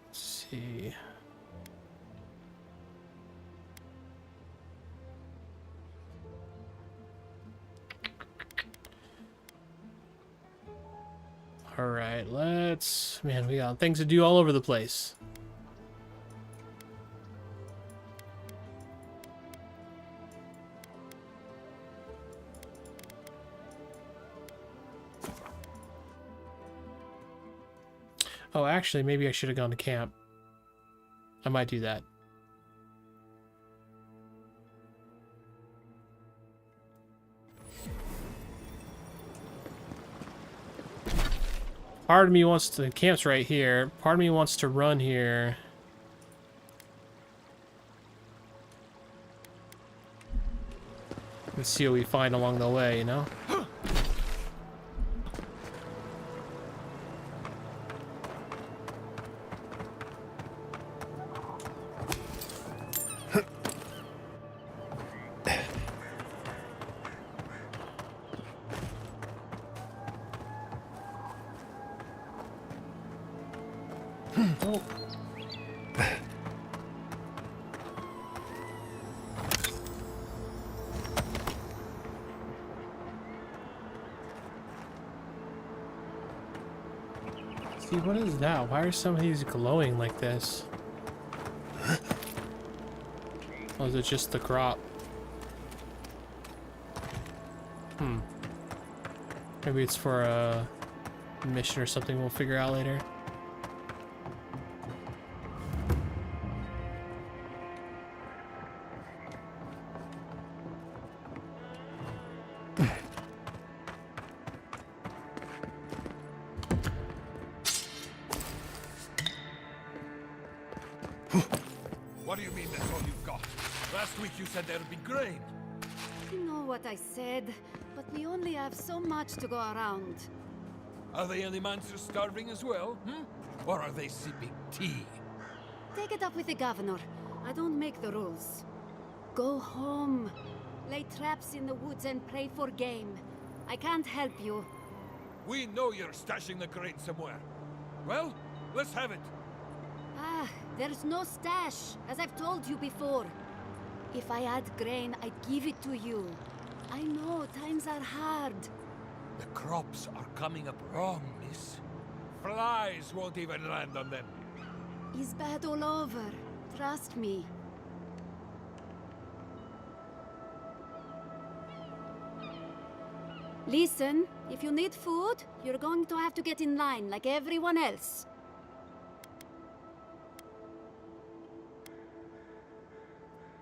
Let's see. All right, man, we got things to do all over the place. Oh, actually, maybe I should have gone to camp. I might do that. Part of me wants to... Camp's right here. Part of me wants to run here. Let's see what we find along the way, you know? Oh. See, what is that? Why are some of these glowing like this? Or is it just the crop? Maybe it's for a mission or something we'll figure out later. What do you mean that's all you've got? Last week you said there'd be grain. You know what I said, but we only have so much to go around. Are the monsters starving as well, Or are they sipping tea? Take it up with the governor. I don't make the rules. Go home. Lay traps in the woods and pray for game. I can't help you. We know you're stashing the grain somewhere. Well, let's have it. Ah, there's no stash, as I've told you before. If I had grain, I'd give it to you. I know, times are hard. The crops are coming up wrong, miss. Flies won't even land on them. It's bad all over. Trust me. Listen, if you need food, you're going to have to get in line like everyone else.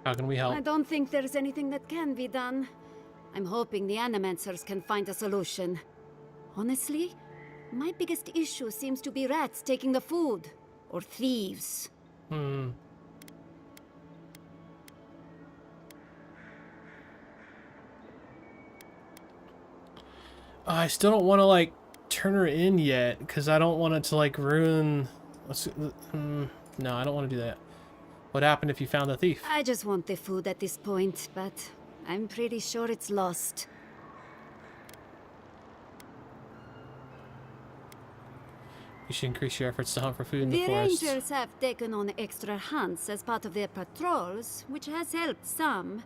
How can we help? I don't think there's anything that can be done. I'm hoping the Animancers can find a solution. Honestly, my biggest issue seems to be rats taking the food. Or thieves. I still don't want to, like, turn her in yet, because I don't want it to, like, ruin... No, I don't want to do that. What happened if you found a thief? I just want the food at this point, but I'm pretty sure it's lost. You should increase your efforts to hunt for food in the The forest. Rangers have taken on extra hunts as part of their patrols, which has helped some.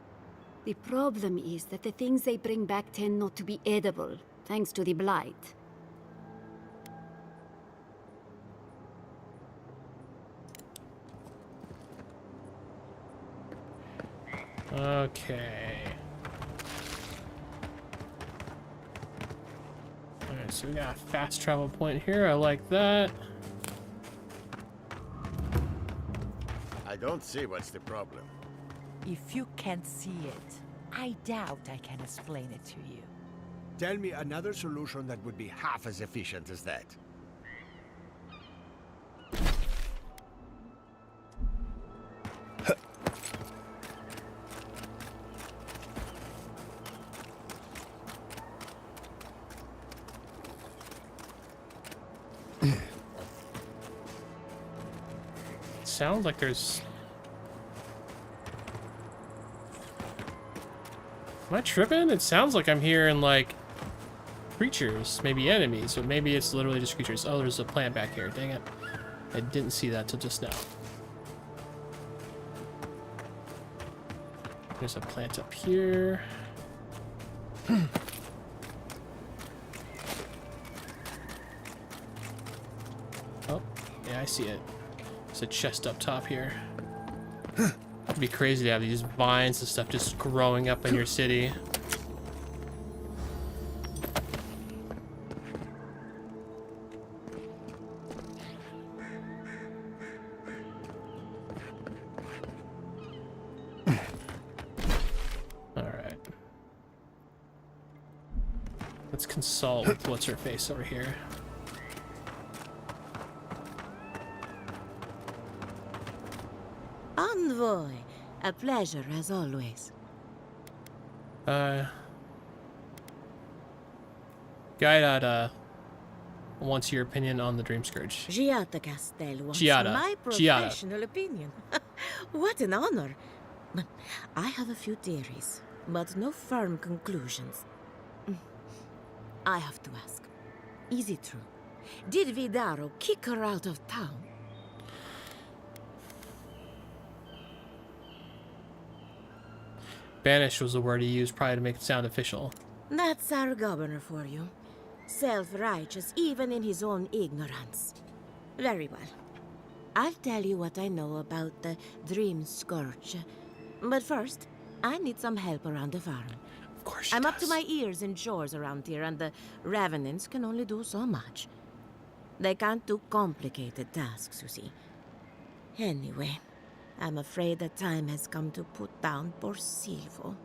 The problem is that the things they bring back tend not to be edible, thanks to the blight. Okay. Alright, so we got a fast travel point here. I like that. I don't see what's the problem. If you can't see it, I doubt I can explain it to you. Tell me another solution that would be half as efficient as that. Sounds like there's... Am I tripping? It sounds like I'm hearing, like, creatures. Maybe enemies, but maybe it's literally just creatures. Oh, there's a plant back here. Dang it. I didn't see that till just now. There's a plant up here. Oh, yeah, I see it. There's a chest up top here. It'd be crazy to have these vines and stuff just growing up in your city. Alright. Let's consult with what's her face over here. Envoy, a pleasure as always. Guy wants your opinion on the Dream Scourge. Giada Castel wants Giada. my professional opinion. What an honor. I have a few theories, but no firm conclusions. I have to ask, is it true? Did Vidaro kick her out of town? Banished was the word he used, probably to make it sound official. That's our governor for you. Self-righteous even in his own ignorance. Very well. I'll tell you what I know about the Dream Scourge. But first, I need some help around the farm. Of course I'm up to my ears in chores around here, and the Revenants can only do so much. They can't do complicated tasks, you see. Anyway, I'm afraid the time has come to put down poor Silvo.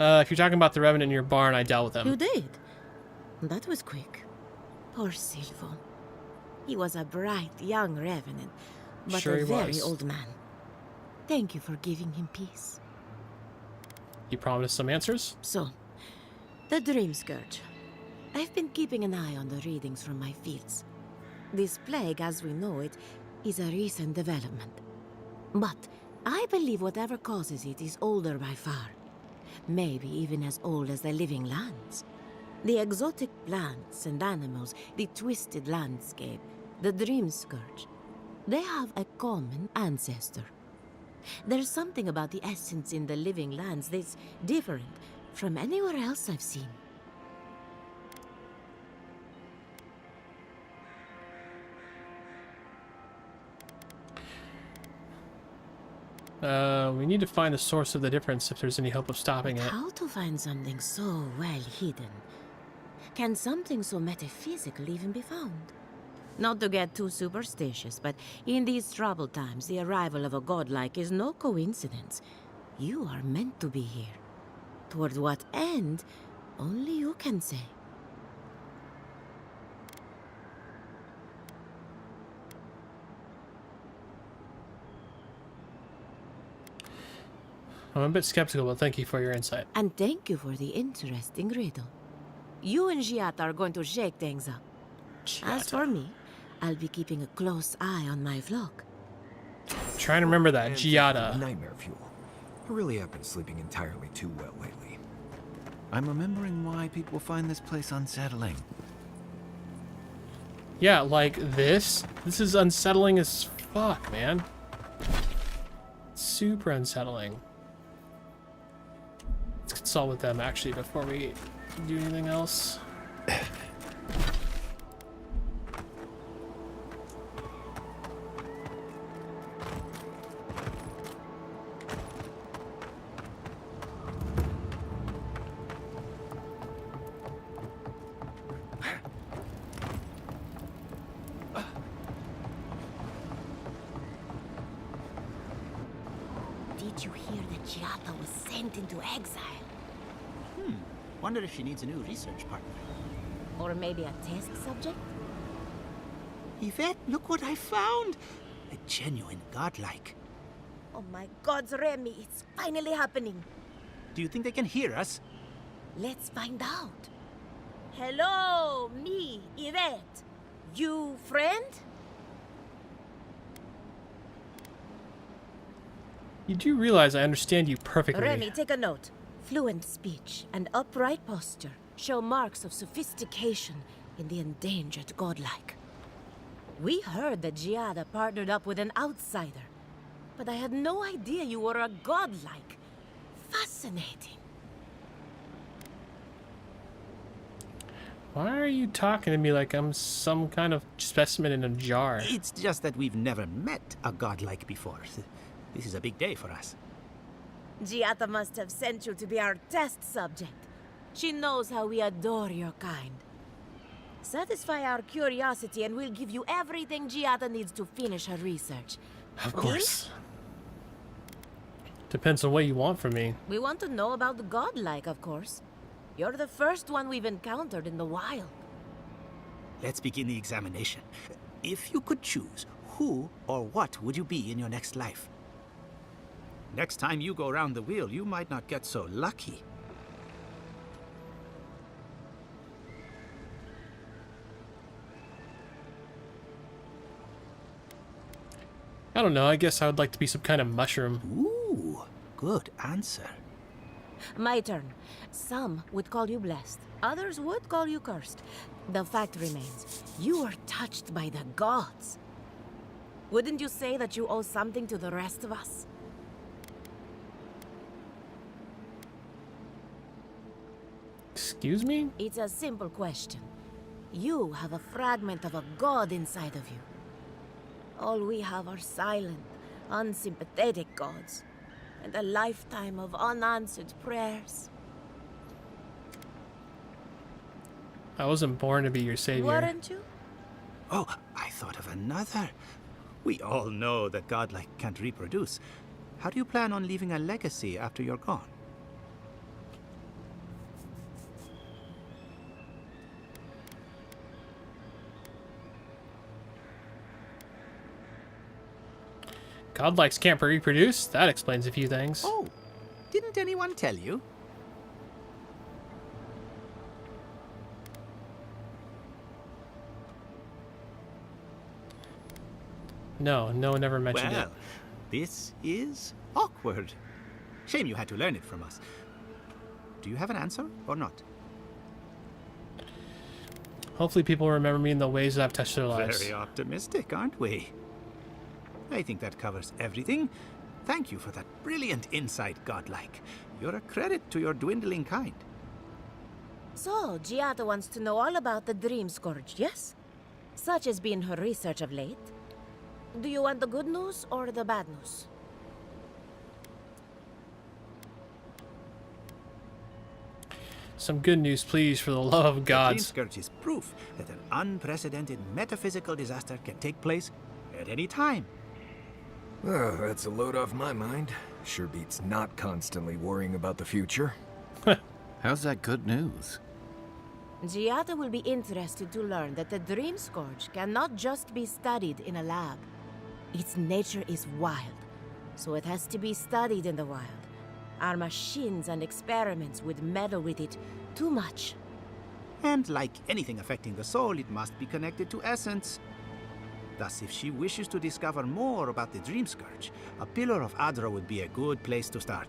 If you're talking about the Revenant in your barn, I dealt with him. You did? That was quick. Poor Silvo. He was a bright young Revenant, but Sure a he very was. old man. Thank you for giving him peace. He promised some answers? So, the Dream Scourge. I've been keeping an eye on the readings from my fields. This plague, as we know it, is a recent development. But I believe whatever causes it is older by far. Maybe even as old as the living lands. The exotic plants and animals, the twisted landscape, the Dream Scourge. They have a common ancestor. There's something about the essence in the living lands that's different from anywhere else I've seen. We need to find the source of the difference if there's any hope of stopping it. How to find something so well hidden? Can something so metaphysical even be found? Not to get too superstitious, but in these troubled times, the arrival of a godlike is no coincidence. You are meant to be here. Toward what end, only you can say. I'm a bit skeptical, but thank you for your insight. And thank you for the interesting riddle. You and Giata are going to shake things up. As for me, I'll be keeping a close eye on my flock. Trying to remember that, And Giada. nightmare fuel. I really have been sleeping entirely too well lately. I'm remembering why people find this place unsettling. Yeah, like this. This is unsettling as fuck, man. Super unsettling. Let's consult with them, actually, before we do anything else. did you hear that Giata was sent into exile? Wonder if she needs a new research partner. Or maybe a test subject? Yvette, look what I found! A genuine godlike. Oh my God, Remy, it's finally happening. Do you think they can hear us? Let's find out. Hello, me, Yvette. You friend? You do realize I understand you perfectly. Remy, take a note. Fluent speech and upright posture show marks of sophistication in the endangered godlike. We heard that Giada partnered up with an outsider, but I had no idea you were a godlike. Fascinating. Why are you talking to me like I'm some kind of specimen in a jar? It's just that we've never met a godlike before. This is a big day for us. Giata must have sent you to be our test subject. She knows how we adore your kind. Satisfy our curiosity and we'll give you everything Giata needs to finish her research. Of course. Depends on what you want from me. We want to know about the godlike, of course. You're the first one we've encountered in the wild. Let's begin the examination. If you could choose, who or what would you be in your next life? Next time you go around the wheel, you might not get so lucky. I don't know, I guess I would like to be some kind of mushroom. Ooh, good answer. My turn. Some would call you blessed. Others would call you cursed. The fact remains, you were touched by the gods. Wouldn't you say that you owe something to the rest of us? Excuse me? It's a simple question. You have a fragment of a god inside of you. All we have are silent, unsympathetic gods, and a lifetime of unanswered prayers. I wasn't born to be your savior. Weren't you? Oh, I thought of another. We all know that godlike can't reproduce. How do you plan on leaving a legacy after you're gone? Godlikes can't reproduce? That explains a few things. Oh, didn't anyone tell you? No, no one ever mentioned Well, it. this is awkward. Shame you had to learn it from us. Do you have an answer or not? Hopefully people remember me in the ways that I've touched their lives. Very optimistic, aren't we? I think that covers everything. Thank you for that brilliant insight, Godlike. You're a credit to your dwindling kind. So, Giata wants to know all about the Dream Scourge, yes? Such has been her research of late. Do you want the good news or the bad news? Some good news, please, for the love of The Dream gods. Scourge is proof that an unprecedented metaphysical disaster can take place at any time. Oh, that's a load off my mind. Sure beats not constantly worrying about the future. How's that good news? Giata will be interested to learn that the Dream Scourge cannot just be studied in a lab. Its nature is wild, so it has to be studied in the wild. Our machines and experiments would meddle with it too much. And like anything affecting the soul, it must be connected to essence. Thus, if she wishes to discover more about the Dream Scourge, a Pillar of Adra would be a good place to start.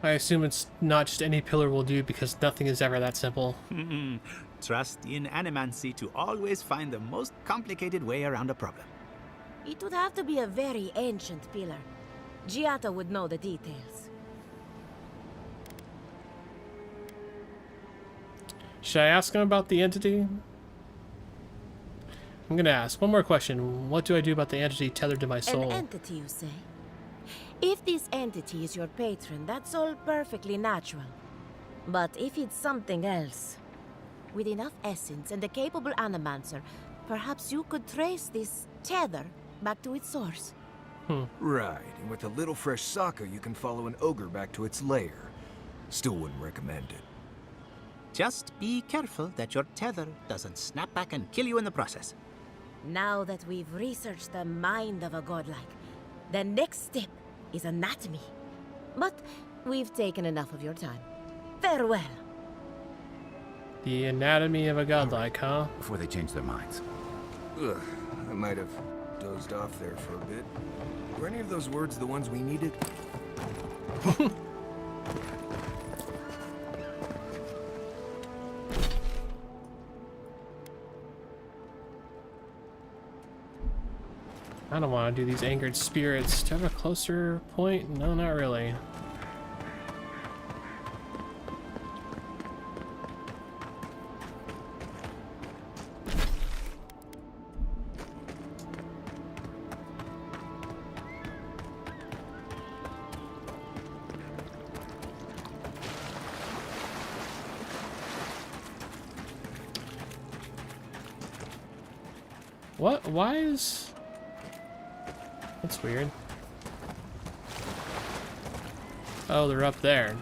I assume it's not just any pillar will do because nothing is ever that simple. Trust in animancy to always find the most complicated way around a problem. It would have to be a very ancient pillar. Giata would know the details. Should I ask him about the entity? I'm gonna ask one more question. What do I do about the entity tethered to my soul? An entity, you say? If this entity is your patron, that's all perfectly natural. But if it's something else, with enough essence and a capable animancer, perhaps you could trace this tether back to its source. Right, and with a little fresh soccer, you can follow an ogre back to its lair. Still wouldn't recommend it. Just be careful that your tether doesn't snap back and kill you in the process. Now that we've researched the mind of a godlike, the next step is anatomy. But we've taken enough of your time. Farewell. The anatomy of a godlike, huh? Before they change their minds. Ugh, I might have dozed off there for a bit. Were any of those words the ones we needed? I don't want to do these angered spirits. Do I have a closer point? No, not really. What? Why is... That's weird. Oh, they're up there.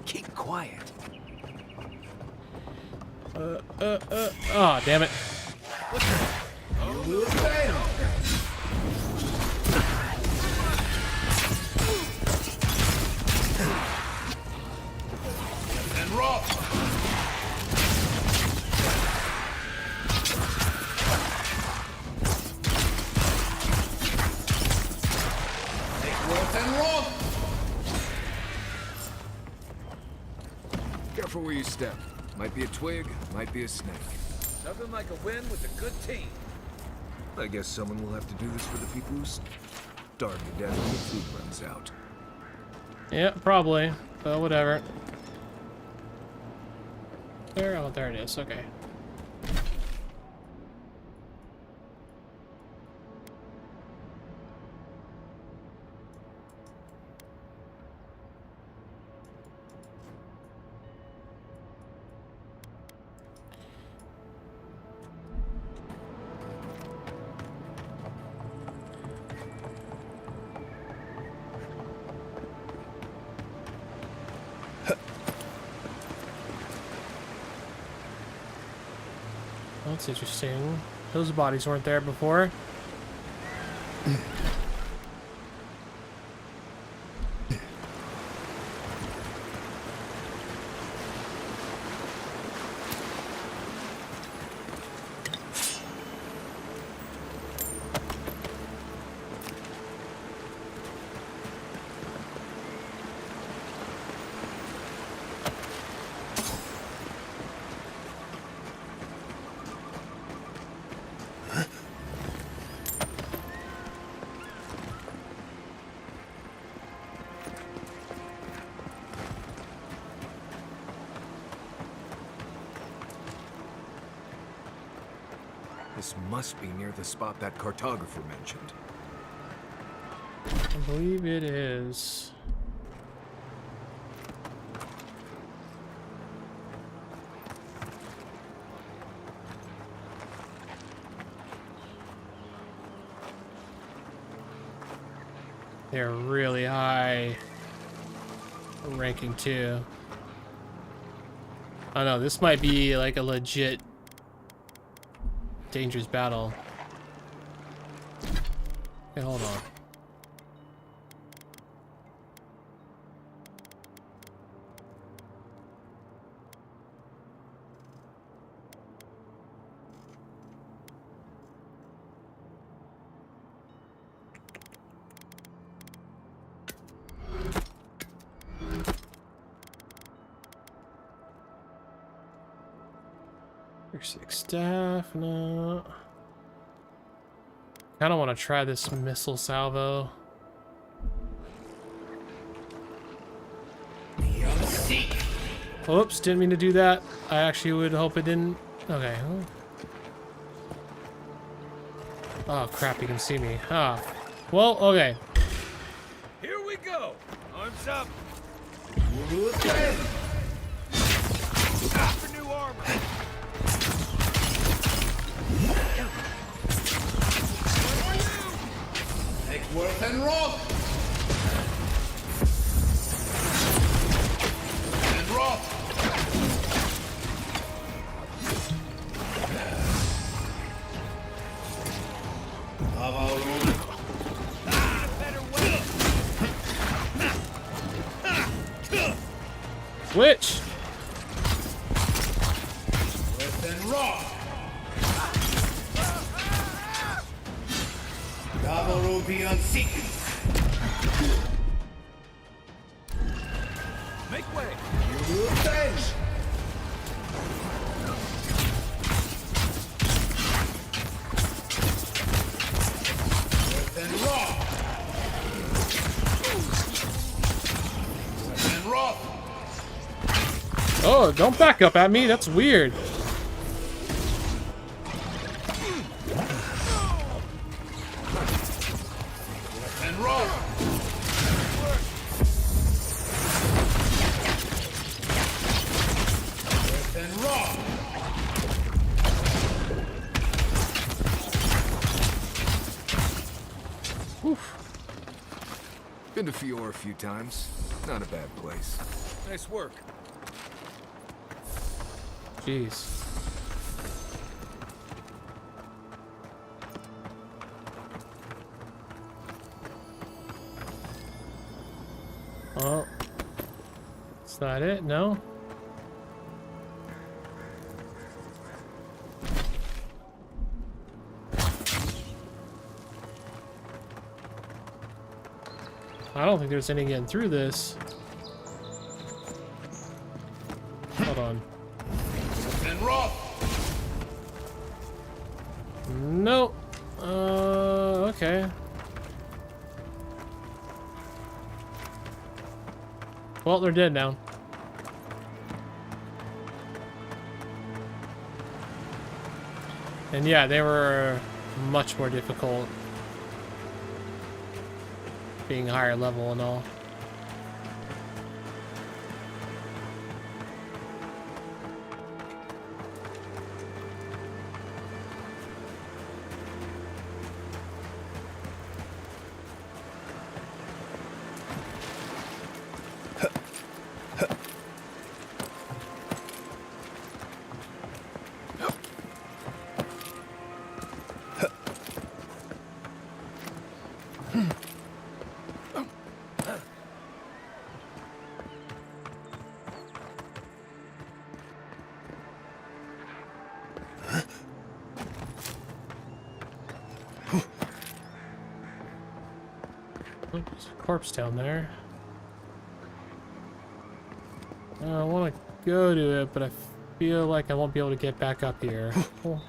Keep quiet. Oh, damn it. And rock. Careful where you step. Might be a twig, might be a snake. Nothing like a win with a good team. I guess someone will have to do this for the people who starve to death when the food runs out. Yeah, probably. But whatever. There, oh, there it is. Okay. That's interesting. Those bodies weren't there before. This must be near the spot that cartographer mentioned. I believe it is. They're really high ranking too. Oh no, this might be like a legit dangerous battle. Okay, hold on. Six staff, no. I don't want to try this missile salvo. Oops, didn't mean to do that. I actually would hope it didn't. Okay. Oh crap, you can see me. Ah. Well, okay. Here we go. Arms up. Time for new armor. Take worth and rock. And rock. Avowed. Switch. Worth and rock. Double beyond seek. Make way. You change. Worth and rock. Worth and rock. Oh, don't back up at me. That's weird. And roll. And roll. Been to Fior a few times. Not a bad place. Nice work. Jeez. Oh. Is that it? No? I don't think there's any getting through this. Hold on. And roll. Nope. Okay. Well, they're dead now. And yeah, they were much more difficult. Being higher level and all. There's a corpse down there. I want to go to it, but I feel like I won't be able to get back up here. Oh.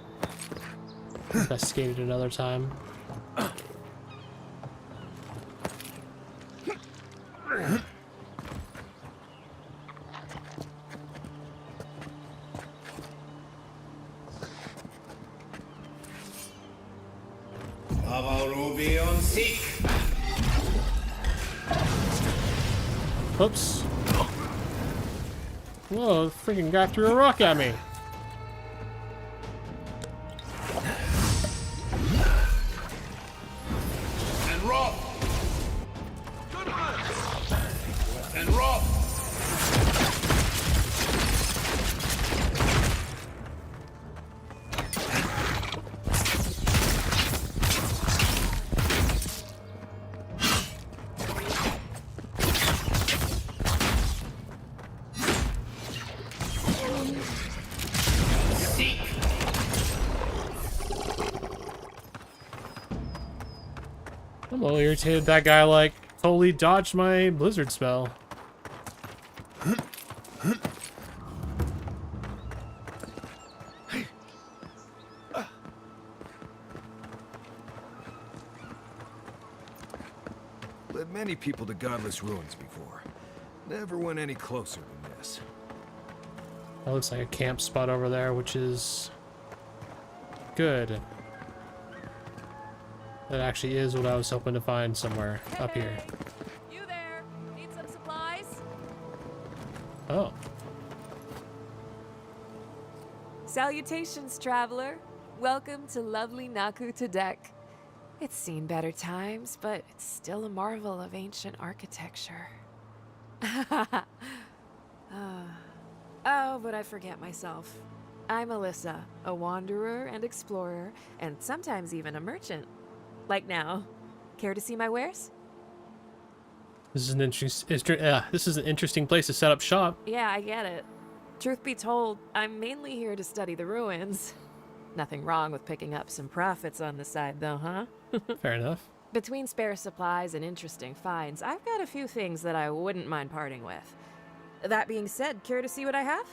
I skated another time. Beyond seek. Oops. Whoa, freaking guy threw a rock at me. And roll. And roll. I'm a little irritated that guy, like, totally dodged my blizzard spell. Led many people to godless ruins before. Never went any closer than this. That looks like a camp spot over there, which is good. That actually is what I was hoping to find somewhere up here. You there? Need some supplies? Oh. Salutations, traveler. Welcome to lovely Naku Tadek. It's seen better times, but it's still a marvel of ancient architecture. Oh, but I forget myself. I'm Alyssa, a wanderer and explorer, and sometimes even a merchant. Like now. Care to see my wares? This is an interesting place to set up shop. Yeah, I get it. Truth be told, I'm mainly here to study the ruins. Nothing wrong with picking up some profits on the side, though, huh? Fair enough. Between spare supplies and interesting finds, I've got a few things that I wouldn't mind parting with. That being said, care to see what I have?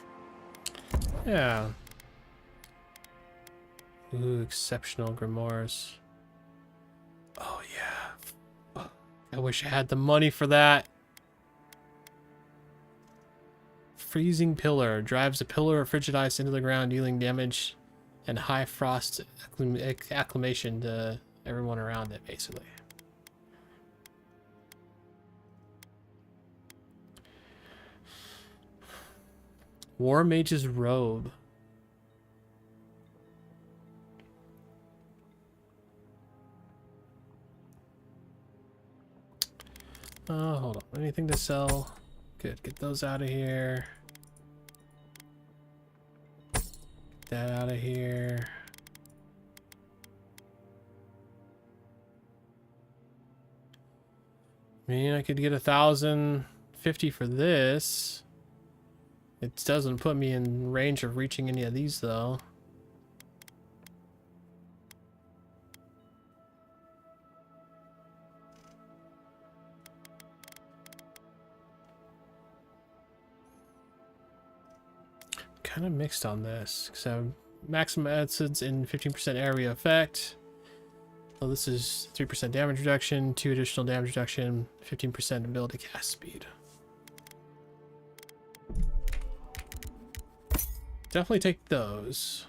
Yeah. Ooh, exceptional grimoires. Oh, yeah. I wish I had the money for that. Freezing Pillar. Drives a pillar of frigid ice into the ground, dealing damage and high frost acclimation to everyone around it, basically. War Mage's Robe. Hold on. Anything to sell? Good. Get those out of here. Get that out of here. I mean, I could get 1,050 for this. It doesn't put me in range of reaching any of these, though. Kind of mixed on this, because I have maximum acids in 15% area effect. So this is 3% damage reduction, 2 additional damage reduction, 15% ability cast speed. Definitely take those.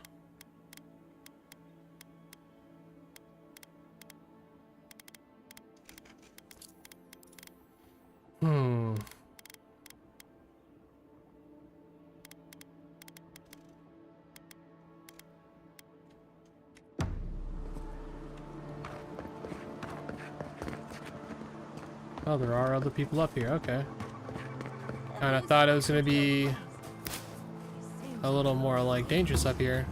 Oh, there are other people up here. Okay. Kind of thought it was going to be a little more like dangerous up here.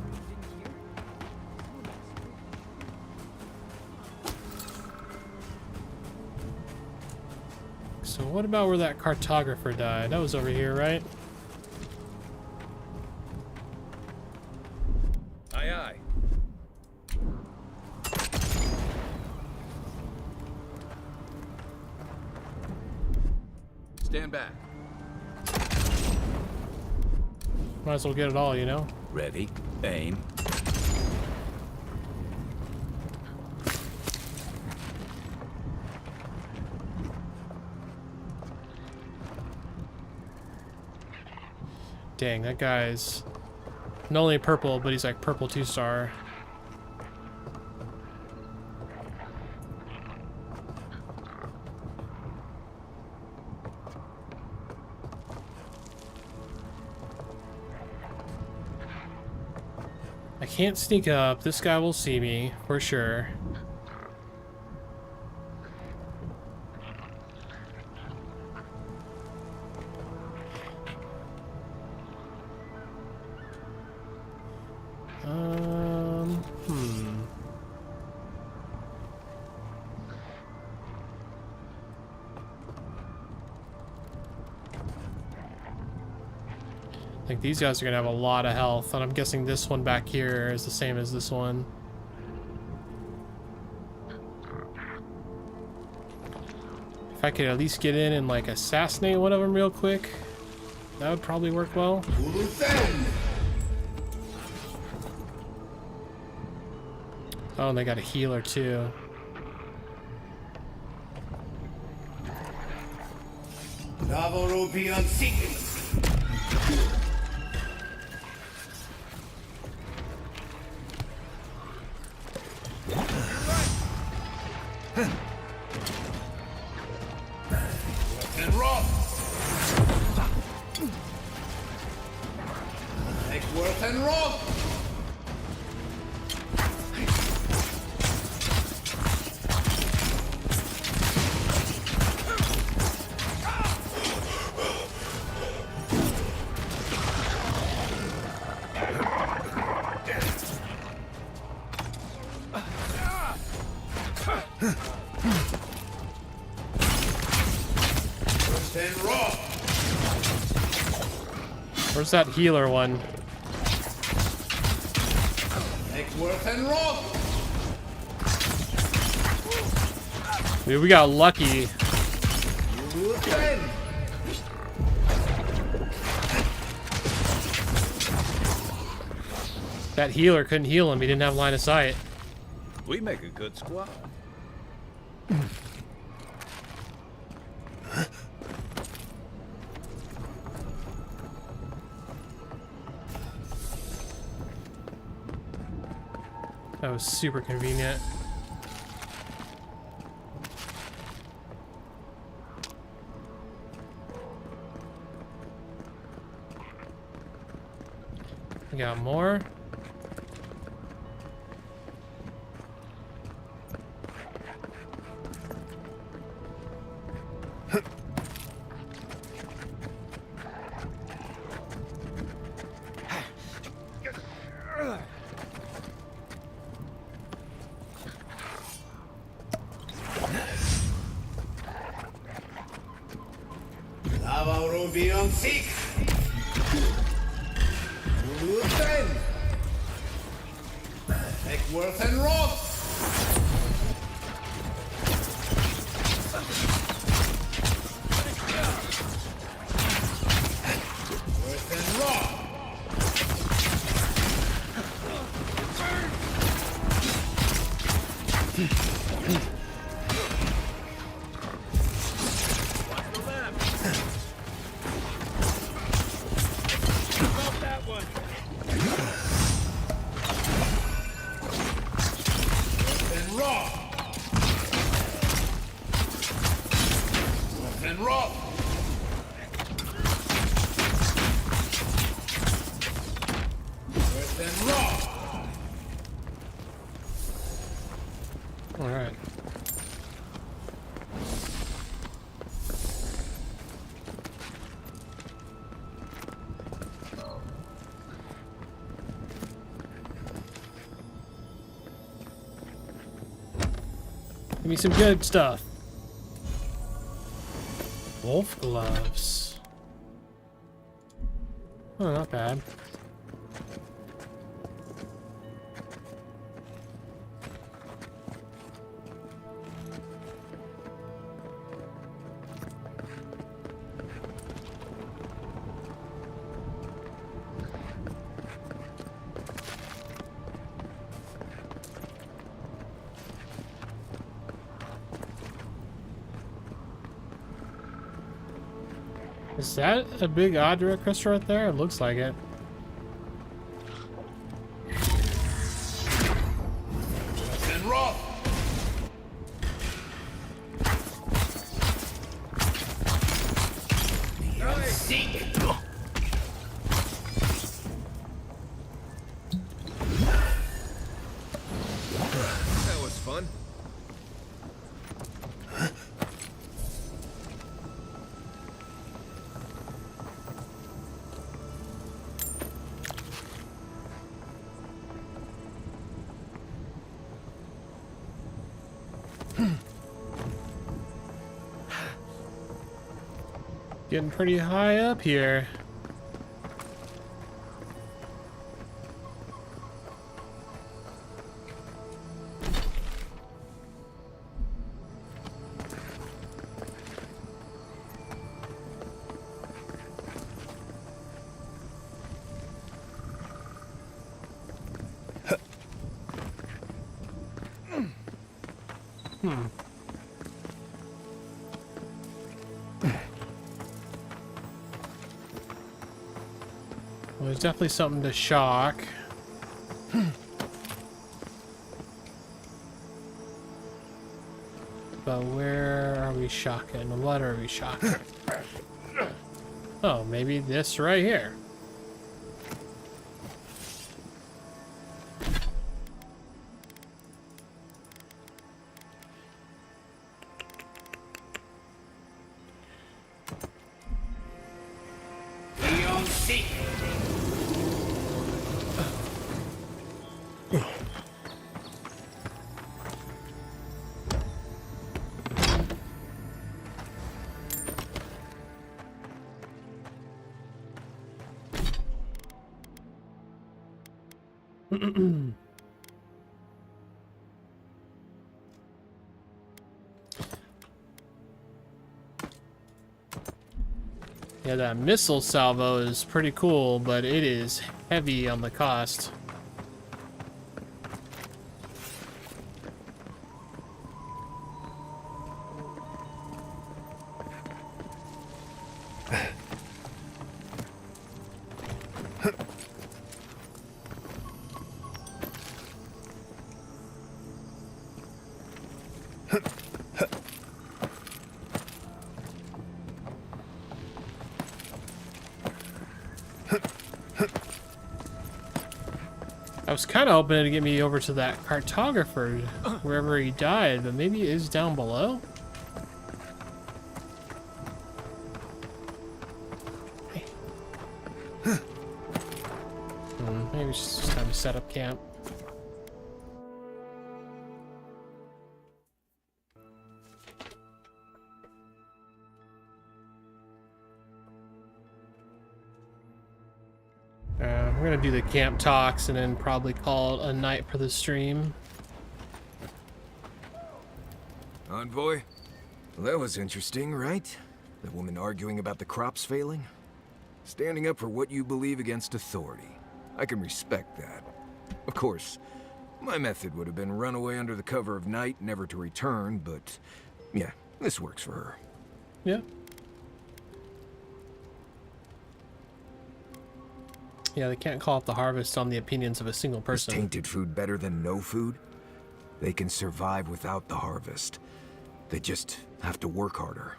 So what about where that cartographer died? That was over here, right? Aye, aye. Stand back. Might as well get it all, you know? Ready, aim. Dang, that guy's not only purple, but he's like purple 2-star. I can't sneak up. This guy will see me for sure. I think these guys are gonna have a lot of health, and I'm guessing this one back here is the same as this one. If I could at least get in and like assassinate one of them real quick, that would probably work well. Oh, and they got a healer too. and rot! And rot! Where's that healer one? Worth and rot! Dude, we got lucky. That healer couldn't heal him. He didn't have line of sight. We make a good squad. That was super convenient. We got more. Beyond sick. Take worth and rot. Worth and rot. Alright. Give me some good stuff. Wolf gloves. Oh, not bad. Is that a big Adra crystal right there? It looks like it. And rot. That was fun. Getting pretty high up here. Well, there's definitely something to shock. But where are we shocking? What are we shocking? Oh, maybe this right here. see. Yeah, that missile salvo is pretty cool, but it is heavy on the cost. I was kind of hoping to get me over to that cartographer, wherever he died, but maybe it is down below? Hey. Maybe it's just time to set up camp. We're gonna do the camp talks and then probably call it a night for the stream. Envoy? Well, that was interesting, right? The woman arguing about the crops failing? Standing up for what you believe against authority. I can respect that. Of course, my method would have been run away under the cover of night, never to return, but yeah, this works for her. Yeah. Yeah, they can't call up the harvest on the opinions of a single person. Is tainted food better than no food? They can survive without the harvest. They just have to work harder.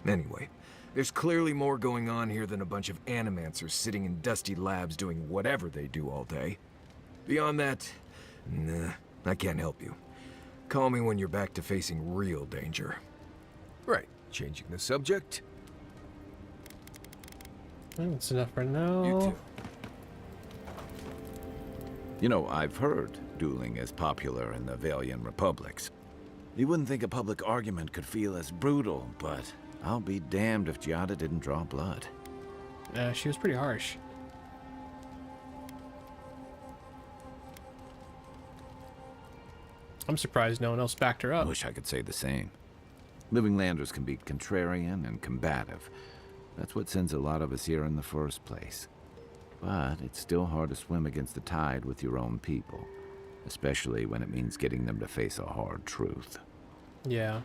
Anyway, there's clearly more going on here than a bunch of animancers sitting in dusty labs doing whatever they do all day. Beyond that, nah, I can't help you. Call me when you're back to facing real danger. Right, changing the subject. That's enough for now. You too. You know, I've heard dueling is popular in the Valian republics. You wouldn't think a public argument could feel as brutal, but I'll be damned if Giada didn't draw blood. She was pretty harsh. I'm surprised no one else backed her up. Wish I could say the same. Living Landers can be contrarian and combative. That's what sends a lot of us here in the first place. But it's still hard to swim against the tide with your own people, especially when it means getting them to face a hard truth. Yeah.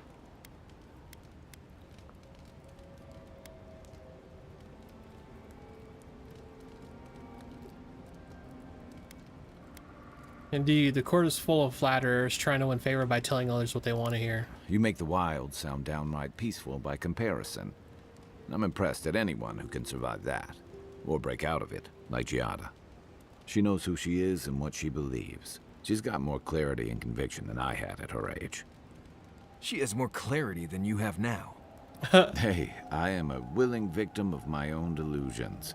Indeed, the court is full of flatterers trying to win favor by telling others what they want to hear. You make the wild sound downright peaceful by comparison. I'm impressed at anyone who can survive that, or break out of it, like Giada. She knows who she is and what she believes. She's got more clarity and conviction than I had at her age. She has more clarity than you have now. Hey, I am a willing victim of my own delusions.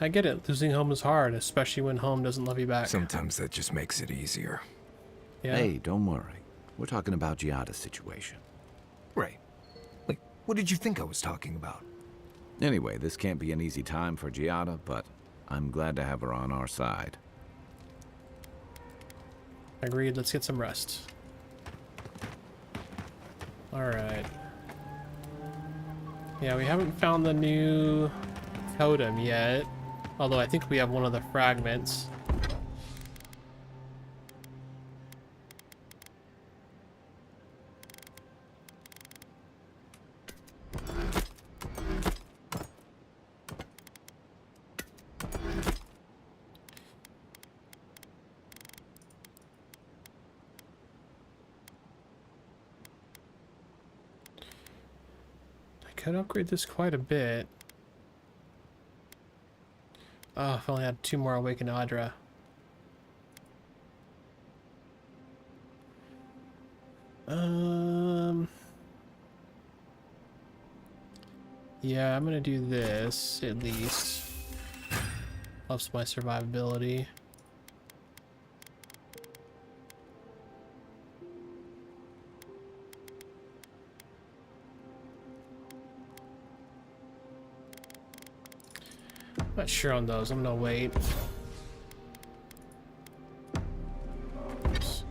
I get it. Losing home is hard, especially when home doesn't love you back. Sometimes that just makes it easier. Yeah. Hey, don't worry. We're talking about Giada's situation. Right. Like, what did you think I was talking about? Anyway, this can't be an easy time for Giada, but I'm glad to have her on our side. Agreed. Let's get some rest. Alright. Yeah, we haven't found the new totem yet. Although I think we have one of the fragments. Could upgrade this quite a bit. Oh, if I only had 2 more Awakened Adra. Yeah, I'm gonna do this at least. Helps my survivability. Not sure on those. I'm gonna wait. Oops.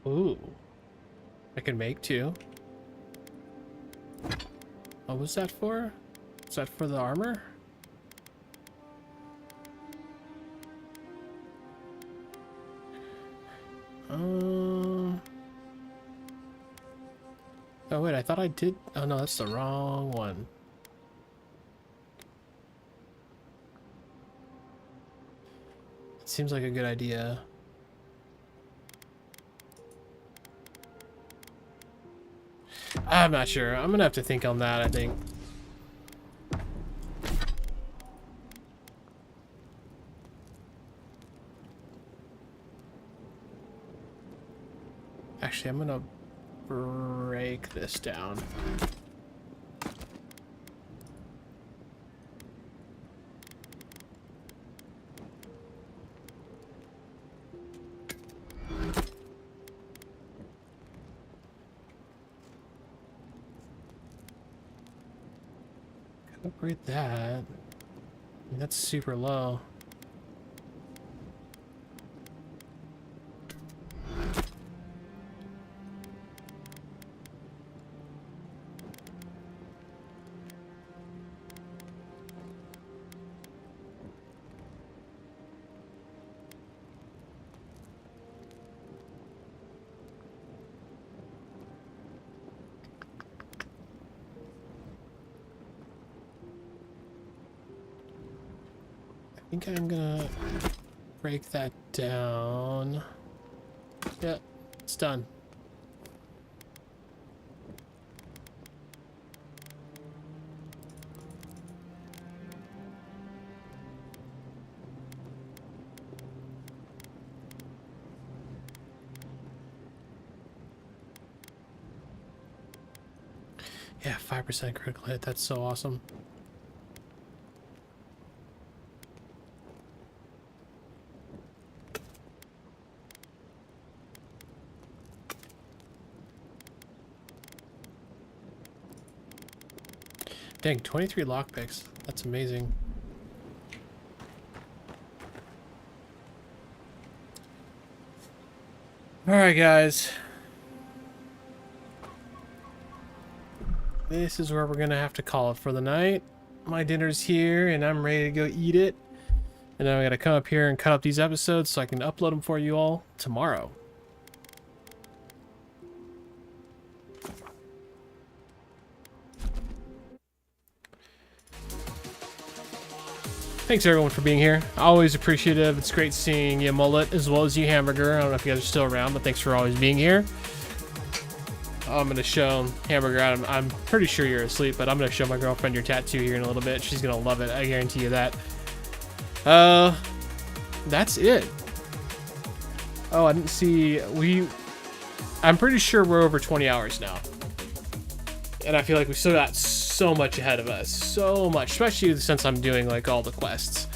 Ooh. I can make two. What was that for? Is that for the armor? Oh wait, I thought I did. Oh no, that's the wrong one. It seems like a good idea. I'm not sure. I'm gonna have to think on that, I think. Actually, I'm gonna break this down. Upgrade that. I mean, that's super low. I think I'm gonna break that down. Yeah, it's done. Yeah, 5% critical hit. That's so awesome. Dang, 23 lockpicks. That's amazing. Alright, guys. This is where we're gonna have to call it for the night. My dinner's here, and I'm ready to go eat it. And then I gotta come up here and cut up these episodes so I can upload them for you all tomorrow. Thanks everyone for being here. Always appreciative. It's great seeing you, Mullet, as well as you, Hamburger. I don't know if you guys are still around, but thanks for always being here. I'm gonna show Hamburger out. I'm pretty sure you're asleep, but I'm gonna show my girlfriend your tattoo here in a little bit. She's gonna love it. I guarantee you that. That's it. Oh, I didn't see. I'm pretty sure we're over 20 hours now, and I feel like we still got so much ahead of us. So much, especially since I'm doing like all the quests.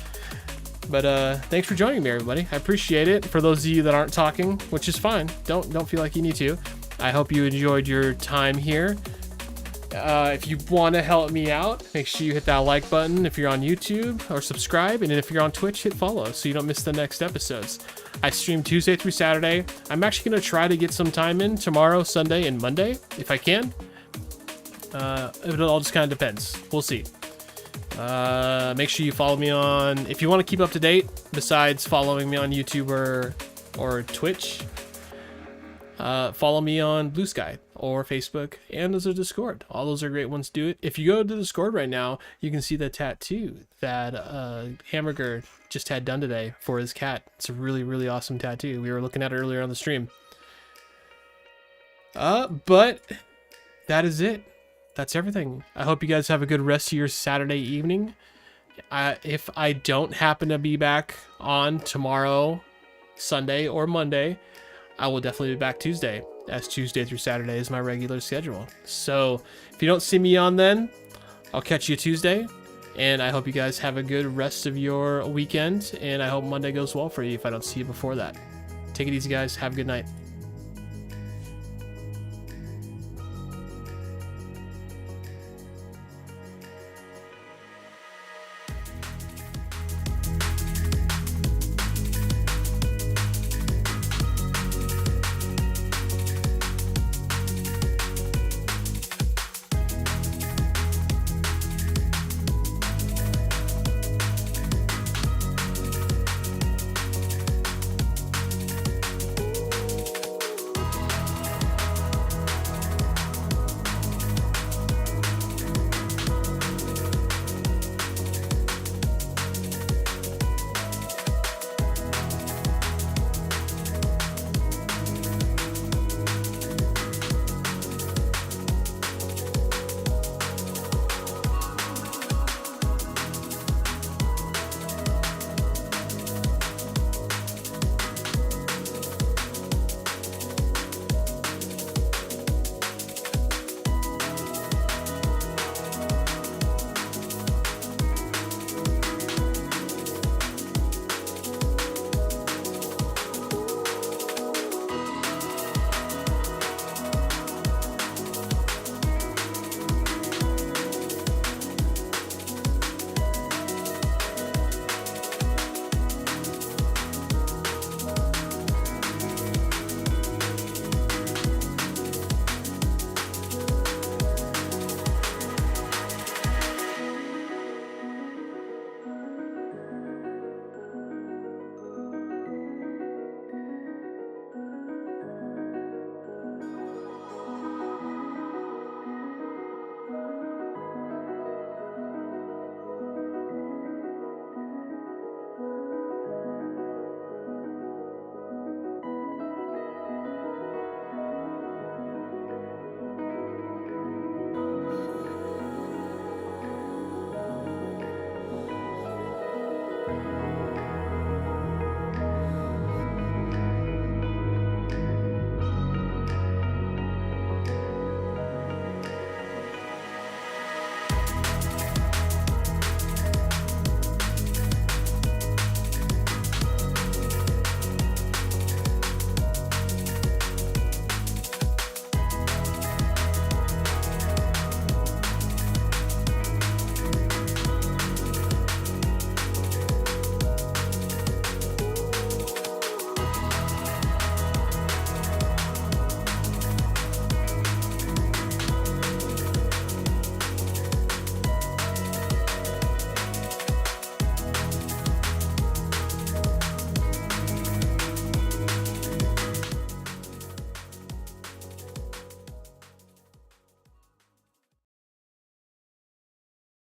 But thanks for joining me, everybody. I appreciate it. For those of you that aren't talking, which is fine, don't feel like you need to. I hope you enjoyed your time here. If you want to help me out, make sure you hit that like button if you're on YouTube, or subscribe, and if you're on Twitch, hit follow so you don't miss the next episodes. I stream Tuesday through Saturday. I'm actually going to try to get some time in tomorrow, Sunday, and Monday, if I can. It all just kind of depends. We'll see. Make sure you follow me on, if you want to keep up to date, besides following me on YouTube or Twitch. Follow me on Blue Sky or Facebook, and there's a Discord. All those are great ones to do it. If you go to the Discord right now, you can see the tattoo that Hamburger just had done today for his cat. It's a really, really awesome tattoo. We were looking at it earlier on the stream. But that is it. That's everything. I hope you guys have a good rest of your Saturday evening. If I don't happen to be back on tomorrow, Sunday, or Monday, I will definitely be back Tuesday, as Tuesday through Saturday is my regular schedule. So if you don't see me on then, I'll catch you Tuesday. And I hope you guys have a good rest of your weekend. And I hope Monday goes well for you if I don't see you before that. Take it easy, guys. Have a good night.